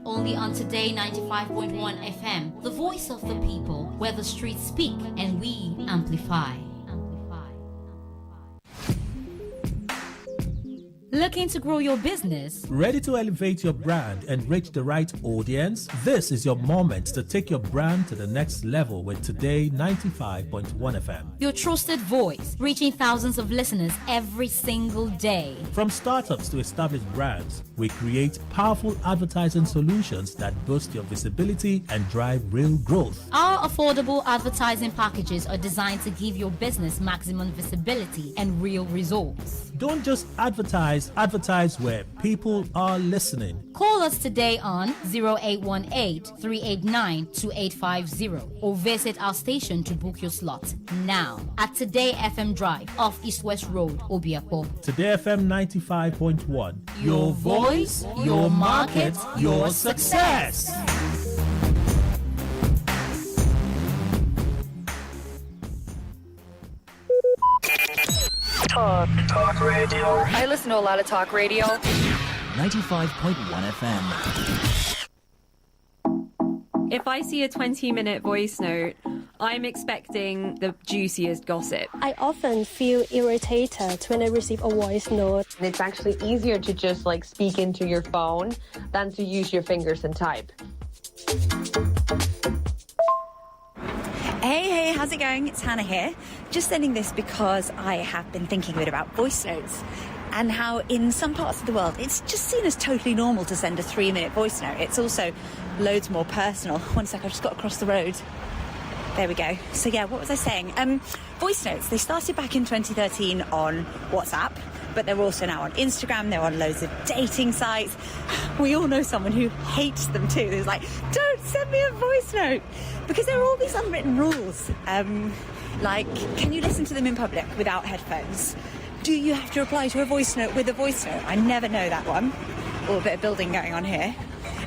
only on Today 95.1 FM, the voice of the people, where the streets speak and we amplify. Looking to grow your business? Ready to elevate your brand and reach the right audience? This is your moment to take your brand to the next level with Today 95.1 FM. Your trusted voice, reaching thousands of listeners every single day. From startups to established brands, we create powerful advertising solutions that boost your visibility and drive real growth. Our affordable advertising packages are designed to give your business maximum visibility and real results. Don't just advertise where people are listening. Call us today on 0818-389-2850 or visit our station to book your slot now at Today FM Drive off East West Road, Obiapo. Today FM 95.1. Your voice, your market, your success. Talk radio. I listen to a lot of talk radio. 95.1 FM. If I see a 20-minute voice note, I'm expecting the juiciest gossip. I often feel irritated when I receive a voice note. It's actually easier to just speak into your phone than to use your fingers and type. Hey, how's it going? It's Hannah here. Just sending this because I have been thinking a bit about voice notes and how in some parts of the world it's just seen as totally normal to send a 3-minute voice note. It's also loads more personal. One sec, I've just got across the road. There we go. So yeah, what was I saying? Voice notes, they started back in 2013 on WhatsApp, but they're also now on Instagram, they're on loads of dating sites. We all know someone who hates them too. There's like, don't send me a voice note, because there are all these unwritten rules. Like, can you listen to them in public without headphones? Do you have to reply to a voice note with a voice note? I never know that one. Or a bit of building going on here.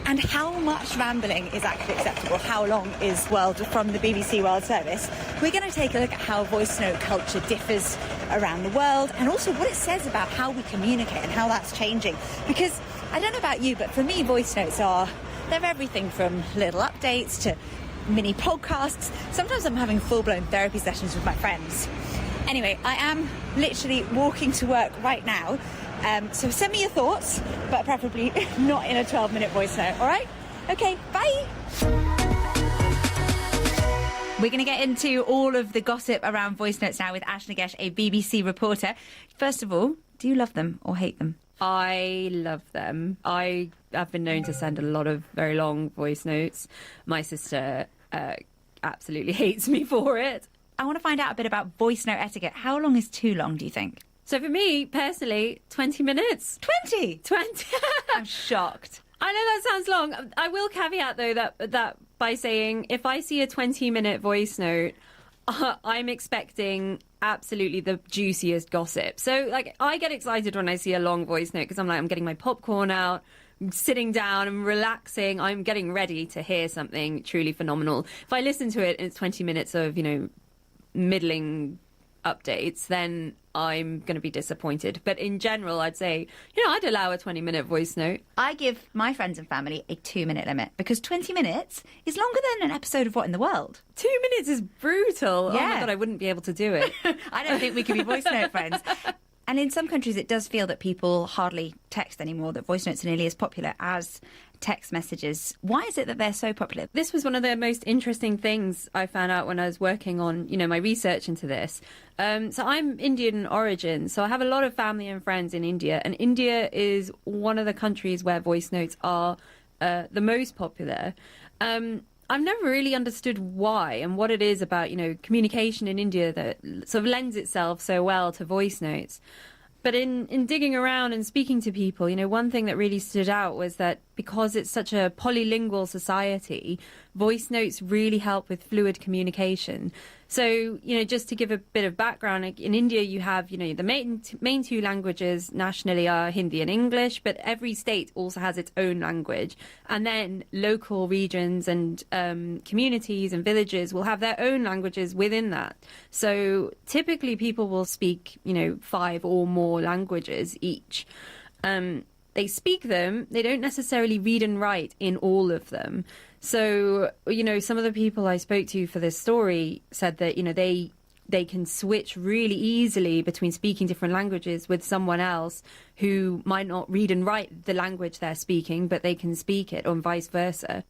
And how much rambling is actually acceptable? How long is from the BBC World Service? We're going to take a look at how voice note culture differs around the world, and also what it says about how we communicate and how that's changing. Because I don't know about you, but for me, voice notes they're everything from little updates to mini podcasts. Sometimes I'm having full-blown therapy sessions with my friends. Anyway, I am literally walking to work right now. So send me your thoughts, but preferably not in a 12-minute voice note, all right? Okay, bye! We're going to get into all of the gossip around voice notes now with Ash Nagesh, a BBC reporter. First of all, do you love them or hate them? I love them. I have been known to send a lot of very long voice notes. My sister absolutely hates me for it. I want to find out a bit about voice note etiquette. How long is too long, do you think? So for me, personally, 20 minutes. 20? 20. I'm shocked. I know that sounds long. I will caveat, though, that by saying if I see a 20-minute voice note, I'm expecting absolutely the juiciest gossip. So, I get excited when I see a long voice note because I'm getting my popcorn out, I'm sitting down, I'm relaxing, I'm getting ready to hear something truly phenomenal. If I listen to it and it's 20 minutes of, middling updates, then I'm going to be disappointed. But in general, I'd say, I'd allow a 20-minute voice note. I give my friends and family a 2-minute limit because 20 minutes is longer than an episode of What in the World. 2 minutes is brutal. Yeah. Oh my God, I wouldn't be able to do it. I don't think we can be voice note friends. And in some countries, it does feel that people hardly text anymore, that voice notes are nearly as popular as text messages. Why is it that they're so popular? This was one of the most interesting things I found out when I was working on, my research into this. So I'm Indian origin, so I have a lot of family and friends in India, and India is one of the countries where voice notes are the most popular. I've never really understood why and what it is about, communication in India that sort of lends itself so well to voice notes. But in digging around and speaking to people, one thing that really stood out was that because it's such a polylingual society, voice notes really help with fluid communication. So, just to give a bit of background, in India you have, the main two languages nationally are Hindi and English, but every state also has its own language. And then local regions and communities and villages will have their own languages within that. So typically people will speak, 5 or more languages each. they speak them, they don't necessarily read and write in all of them. So, some of the people I spoke to for this story said that, they can switch really easily between speaking different languages with someone else who might not read and write the language they're speaking, but they can speak it, or vice versa.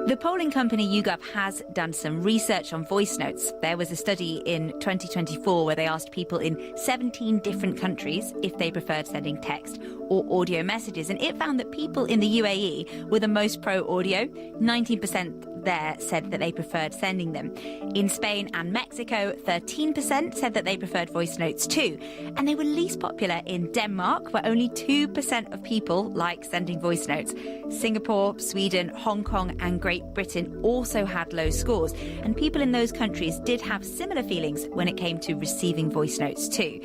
The polling company YouGov has done some research on voice notes. There was a study in 2024 where they asked people in 17 different countries if they preferred sending text or audio messages, and it found that people in the UAE were the most pro-audio. 19% there said that they preferred sending them. In Spain and Mexico, 13% said that they preferred voice notes too. And they were least popular in Denmark, where only 2% of people like sending voice notes. Singapore, Sweden, Hong Kong and Great Britain also had low scores. And people in those countries did have similar feelings when it came to receiving voice notes too.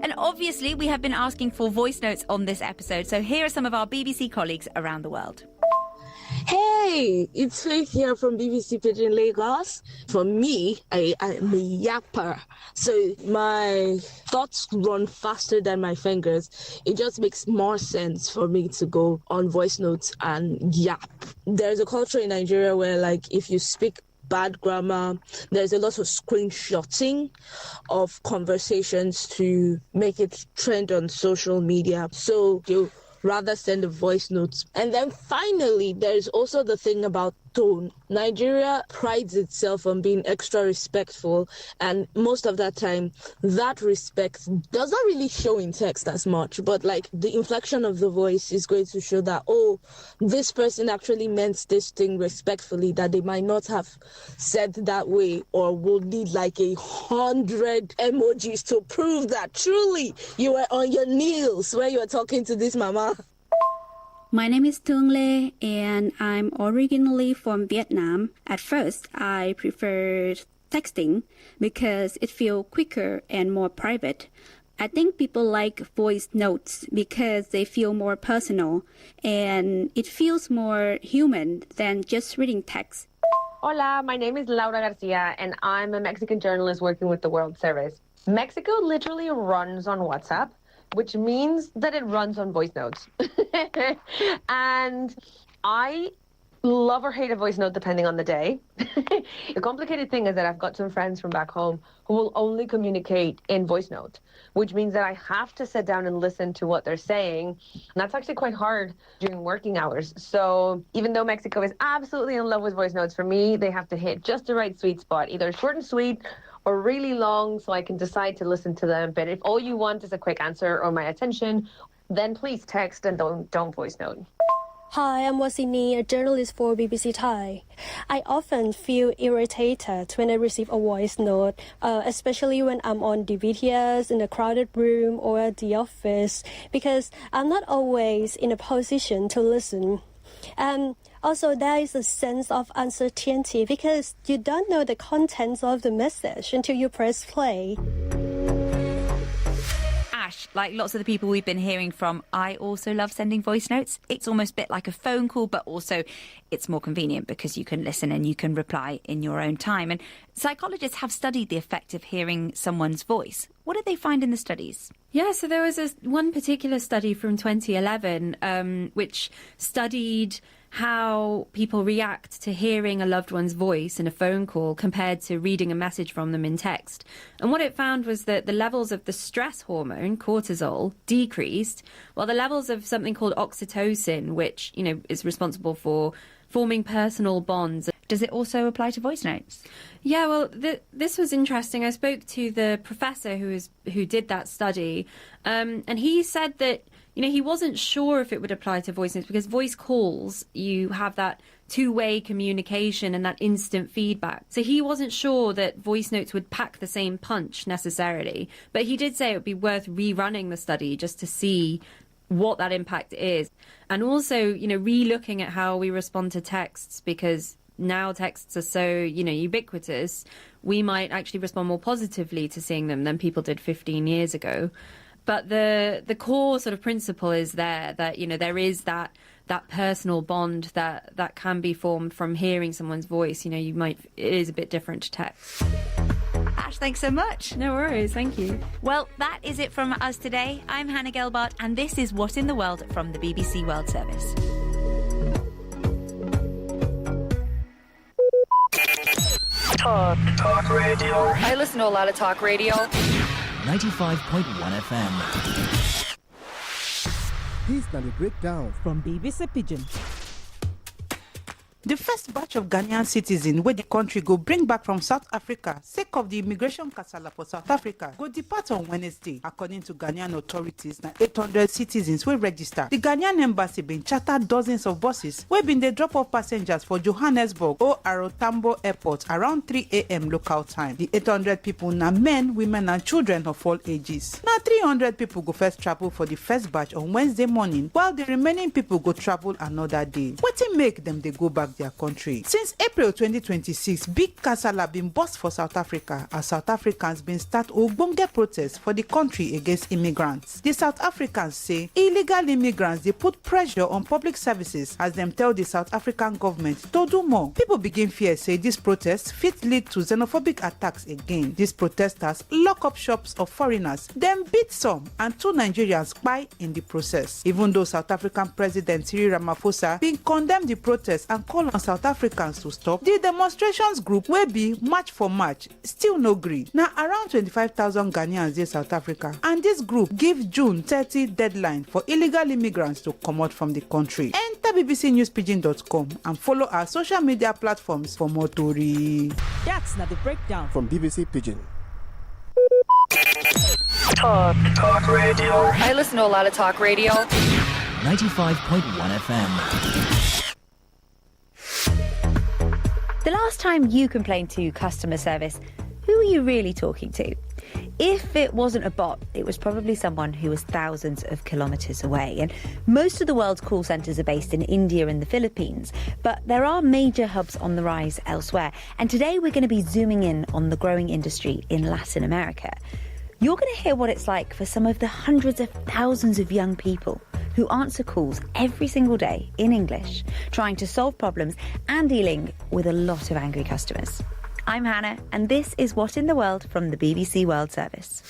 And obviously, we have been asking for voice notes on this episode. So here are some of our BBC colleagues around the world. Hey, it's Faith here from BBC Pidgin Lagos. For me, I'm a yapper. So my thoughts run faster than my fingers. It just makes more sense for me to go on voice notes and yap. There's a culture in Nigeria where, if you speak bad grammar, there's a lot of screenshotting of conversations to make it trend on social media. So you rather send a voice note. And then finally, there's also the thing about tone. Nigeria prides itself on being extra respectful, and most of that time, that respect does not really show in text as much, but the inflection of the voice is going to show that, this person actually meant this thing respectfully, that they might not have said that way, or will need 100 emojis to prove that truly you were on your knees when you were talking to this mama. My name is Tung Le, and I'm originally from Vietnam. At first, I preferred texting because it feels quicker and more private. I think people like voice notes because they feel more personal, and it feels more human than just reading text. Hola, my name is Laura Garcia, and I'm a Mexican journalist working with the World Service. Mexico literally runs on WhatsApp, which means that it runs on voice notes. And I love or hate a voice note depending on the day. The complicated thing is that I've got some friends from back home who will only communicate in voice note, which means that I have to sit down and listen to what they're saying. And that's actually quite hard during working hours. So even though Mexico is absolutely in love with voice notes, for me, they have to hit just the right sweet spot, either short and sweet or really long, so I can decide to listen to them. But if all you want is a quick answer or my attention, then please text and don't voice note. Hi, I'm Wasini, a journalist for BBC Thai. I often feel irritated when I receive a voice note, especially when I'm on the BTS, in a crowded room, or at the office, because I'm not always in a position to listen. Also, there is a sense of uncertainty because you don't know the contents of the message until you press play. Ash, like lots of the people we've been hearing from, I also love sending voice notes. It's almost a bit like a phone call, but also it's more convenient because you can listen and you can reply in your own time. And psychologists have studied the effect of hearing someone's voice. What did they find in the studies? Yeah, so there was one particular study from 2011 which studied how people react to hearing a loved one's voice in a phone call compared to reading a message from them in text. And what it found was that the levels of the stress hormone, cortisol, decreased, while the levels of something called oxytocin, which, is responsible for forming personal bonds. Does it also apply to voice notes? Yeah, well, this was interesting. I spoke to the professor who did that study, and he said that he wasn't sure if it would apply to voice notes because voice calls, you have that two-way communication and that instant feedback. So he wasn't sure that voice notes would pack the same punch necessarily. But he did say it would be worth rerunning the study just to see what that impact is. And also, re-looking at how we respond to texts, because now texts are so, ubiquitous, we might actually respond more positively to seeing them than people did 15 years ago. But the core sort of principle is there that, there is that personal bond that can be formed from hearing someone's voice. It is a bit different to text. Ash, Thanks so much. No worries. Thank you. Well, that is it from us today. I'm Hannah Gelbart, and this is What in the World from the BBC World Service. Talk radio. I listen to a lot of talk radio. 95.1 FM. This is the breakdown from BBC Pidgin. The first batch of Ghanaian citizens where the country go bring back from South Africa sake of the immigration kasala for South Africa go depart on Wednesday. According to Ghanaian authorities, now 800 citizens will register. The Ghanaian embassy been chartered dozens of buses where been they drop off passengers for Johannesburg or Arotambo Airport around 3 a.m. local time. The 800 people now men, women and children of all ages. Now 300 people go first travel for the first batch on Wednesday morning while the remaining people go travel another day. What it make them they go back their country? Since April 2026, big kasala been burst for South Africa as South Africans been start ogbonge protests for the country against immigrants. The South Africans say illegal immigrants they put pressure on public services as them tell the South African government to do more. People begin fear say this protest fit lead to xenophobic attacks again. These protesters lock up shops of foreigners, then beat some and 2 Nigerians spy in the process. Even though South African President Cyril Ramaphosa been condemned the protests and call on South Africans to stop, the demonstrations group will be March for March still no agree. Now around 25,000 Ghanaians in South Africa, and this group give June 30 deadline for illegal immigrants to come out from the country. Enter bbcnewspidgin.com and follow our social media platforms for more story. That's not the breakdown from BBC Pidgin. Talk radio. I listen to a lot of talk radio. 95.1 FM. The last time you complained to customer service, who were you really talking to? If it wasn't a bot, it was probably someone who was thousands of kilometres away. And most of the world's call centres are based in India and the Philippines, but there are major hubs on the rise elsewhere. And today we're going to be zooming in on the growing industry in Latin America. You're going to hear what it's like for some of the hundreds of thousands of young people who answer calls every single day in English, trying to solve problems and dealing with a lot of angry customers. I'm Hannah, and this is What in the World from the BBC World Service.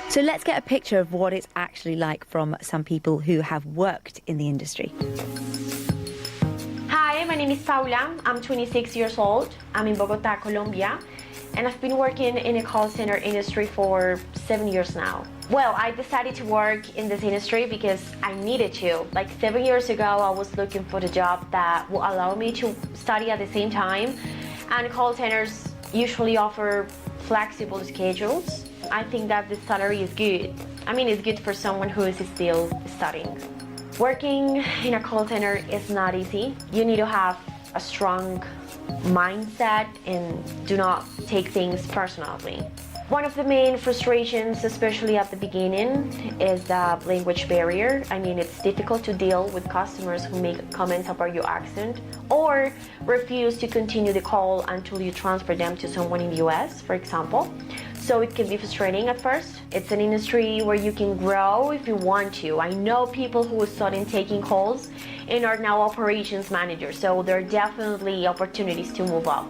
So let's get a picture of what it's actually like from some people who have worked in the industry. Hi, my name is Paula. I'm 26 years old. I'm in Bogota, Colombia. And I've been working in a call center industry for 7 years now. Well, I decided to work in this industry because I needed to. Like 7 years ago, I was looking for a job that will allow me to study at the same time. And call centers usually offer flexible schedules. I think that the salary is good. I mean, it's good for someone who is still studying. Working in a call center is not easy. You need to have a strong mindset and do not take things personally. One of the main frustrations, especially at the beginning, is the language barrier. I mean, it's difficult to deal with customers who make comments about your accent or refuse to continue the call until you transfer them to someone in the US, for example. So it can be frustrating at first. It's an industry where you can grow if you want to. I know people who started taking calls and are now operations managers, so there are definitely opportunities to move up.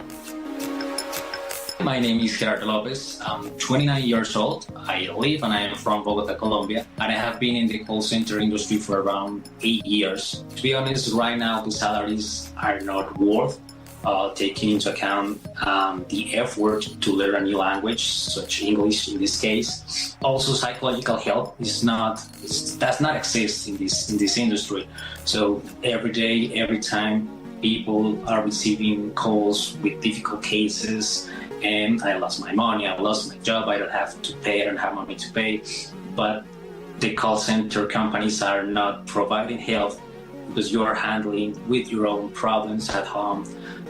My name is Gerardo Lopez. I'm 29 years old. I live and I am from Bogota, Colombia. And I have been in the call center industry for around 8 years. To be honest, right now the salaries are not worth taking into account the effort to learn a new language, such English in this case. Also, psychological help does not exist in this industry. So every day, every time, people are receiving calls with difficult cases. And I lost my money, I lost my job, I don't have money to pay. But the call center companies are not providing help because you are handling with your own problems at home,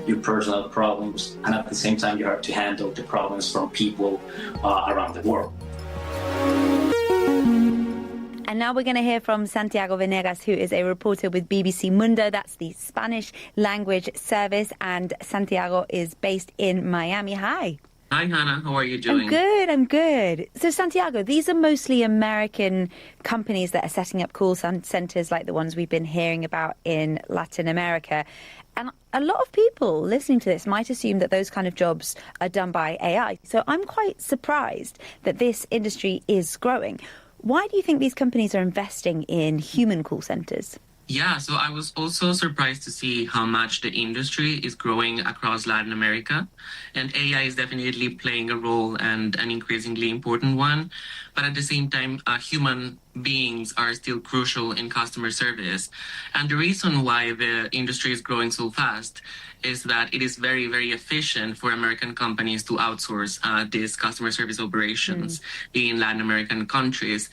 your personal problems, and at the same time you have to handle the problems from people around the world. And now we're going to hear from Santiago Venegas, who is a reporter with BBC Mundo. That's the Spanish language service. And Santiago is based in Miami. Hi. Hi, Hannah. How are you doing? I'm good. So, Santiago, these are mostly American companies that are setting up call centers like the ones we've been hearing about in Latin America. And a lot of people listening to this might assume that those kind of jobs are done by AI. So I'm quite surprised that this industry is growing. Why do you think these companies are investing in human call centers? Yeah, so I was also surprised to see how much the industry is growing across Latin America. And AI is definitely playing a role and an increasingly important one. But at the same time, human beings are still crucial in customer service. And the reason why the industry is growing so fast is that it is very, very efficient for American companies to outsource these customer service operations in Latin American countries.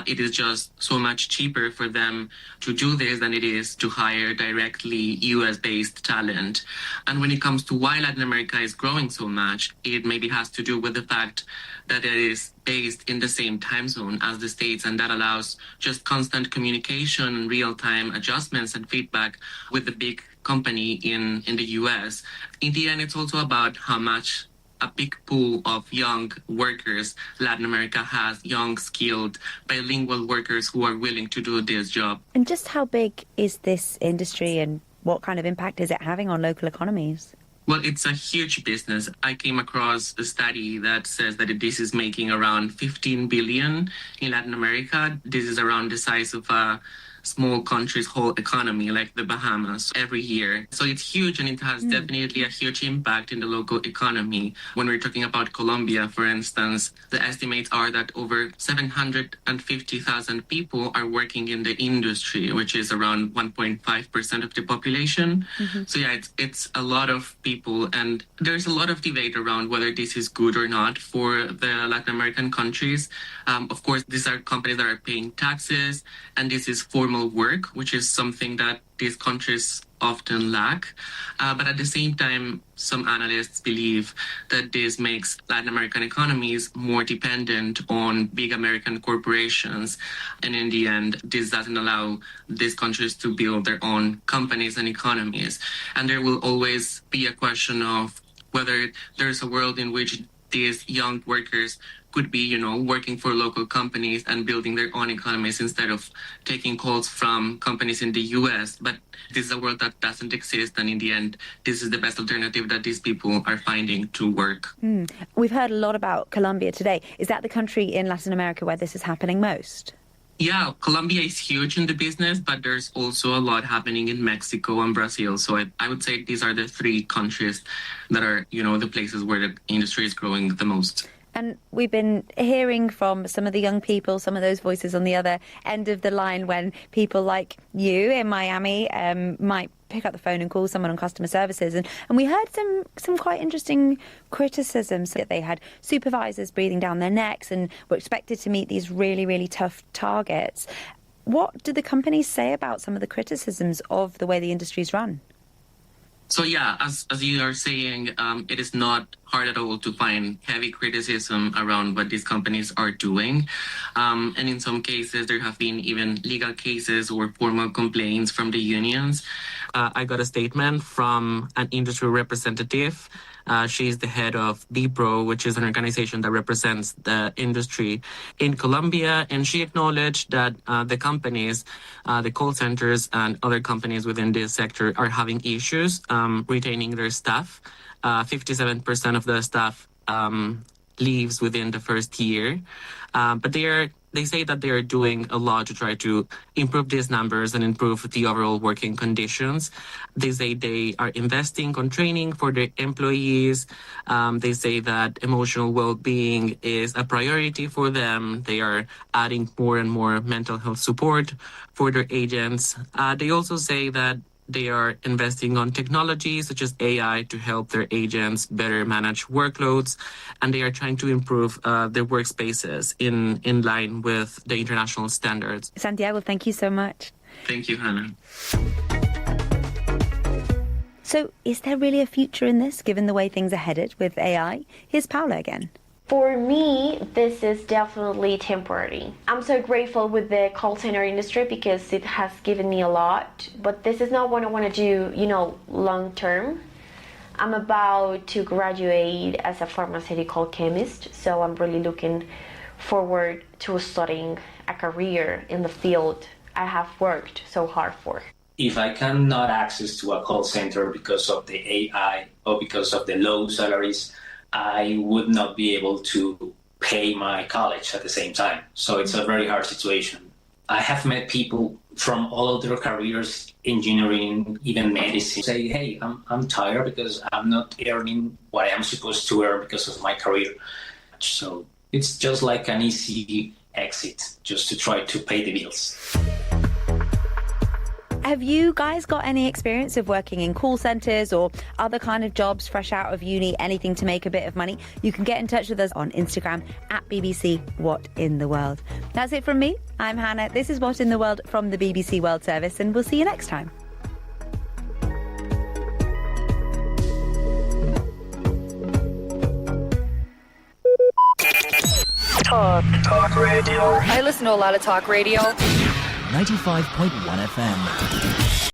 It is just so much cheaper for them to do this than it is to hire directly US-based talent. And when it comes to why Latin America is growing so much, it maybe has to do with the fact that it is based in the same time zone as the States, and that allows just constant communication, real-time adjustments and feedback with the big company in the US. In the end, it's also about how much a big pool of young workers Latin America has, young, skilled, bilingual workers who are willing to do this job. And just how big is this industry and what kind of impact is it having on local economies? Well, it's a huge business. I came across a study that says that this is making around 15 billion in Latin America. This is around the size of a small country's whole economy, like the Bahamas, every year. So it's huge, and it has definitely a huge impact in the local economy. When we're talking about Colombia, for instance, the estimates are that over 750,000 people are working in the industry, which is around 1.5% of the population. So yeah, it's a lot of people, and there's a lot of debate around whether this is good or not for the Latin American countries. Of course, these are companies that are paying taxes, and this is formal work, which is something that these countries often lack. But at the same time, some analysts believe that this makes Latin American economies more dependent on big American corporations. And in the end, this doesn't allow these countries to build their own companies and economies. And there will always be a question of whether there's a world in which these young workers could be, working for local companies and building their own economies instead of taking calls from companies in the US. But this is a world that doesn't exist. And in the end, this is the best alternative that these people are finding to work. We've heard a lot about Colombia today. Is that the country in Latin America where this is happening most? Yeah, Colombia is huge in the business, but there's also a lot happening in Mexico and Brazil. So I would say these are the three countries that are, the places where the industry is growing the most. And we've been hearing from some of the young people, some of those voices on the other end of the line when people like you in Miami might pick up the phone and call someone on customer services. And we heard some quite interesting criticisms that they had supervisors breathing down their necks and were expected to meet these really, really tough targets. What do the companies say about some of the criticisms of the way the industry's run? So yeah, as you are saying, it is not hard at all to find heavy criticism around what these companies are doing. And in some cases, there have been even legal cases or formal complaints from the unions. I got a statement from an industry representative. She's the head of BPRO, which is an organization that represents the industry in Colombia. And she acknowledged that the companies, the call centers and other companies within this sector are having issues retaining their staff. 57% of the staff leaves within the first year. But they say that they are doing a lot to try to improve these numbers and improve the overall working conditions. They say they are investing on training for their employees. They say that emotional well-being is a priority for them. They are adding more and more mental health support for their agents. They also say that they are investing on technology such as AI to help their agents better manage workloads, and they are trying to improve their workspaces in line with the international standards. Santiago, thank you so much. Thank you, Hannah. So is there really a future in this, given the way things are headed with AI? Here's Paula again. For me, this is definitely temporary. I'm so grateful with the call center industry because it has given me a lot, but this is not what I want to do, long term. I'm about to graduate as a pharmaceutical chemist, so I'm really looking forward to studying a career in the field I have worked so hard for. If I cannot access to a call center because of the AI or because of the low salaries, I would not be able to pay my college at the same time. So it's a very hard situation. I have met people from all of their careers, engineering, even medicine, say, hey, I'm tired because I'm not earning what I am supposed to earn because of my career. So it's just like an easy exit, just to try to pay the bills. Have you guys got any experience of working in call centres or other kind of jobs fresh out of uni, anything to make a bit of money? You can get in touch with us on Instagram at BBC What in the World. That's it from me. I'm Hannah. This is What in the World from the BBC World Service, and we'll see you next time. Talk radio. I listen to a lot of talk radio. 95.1 FM.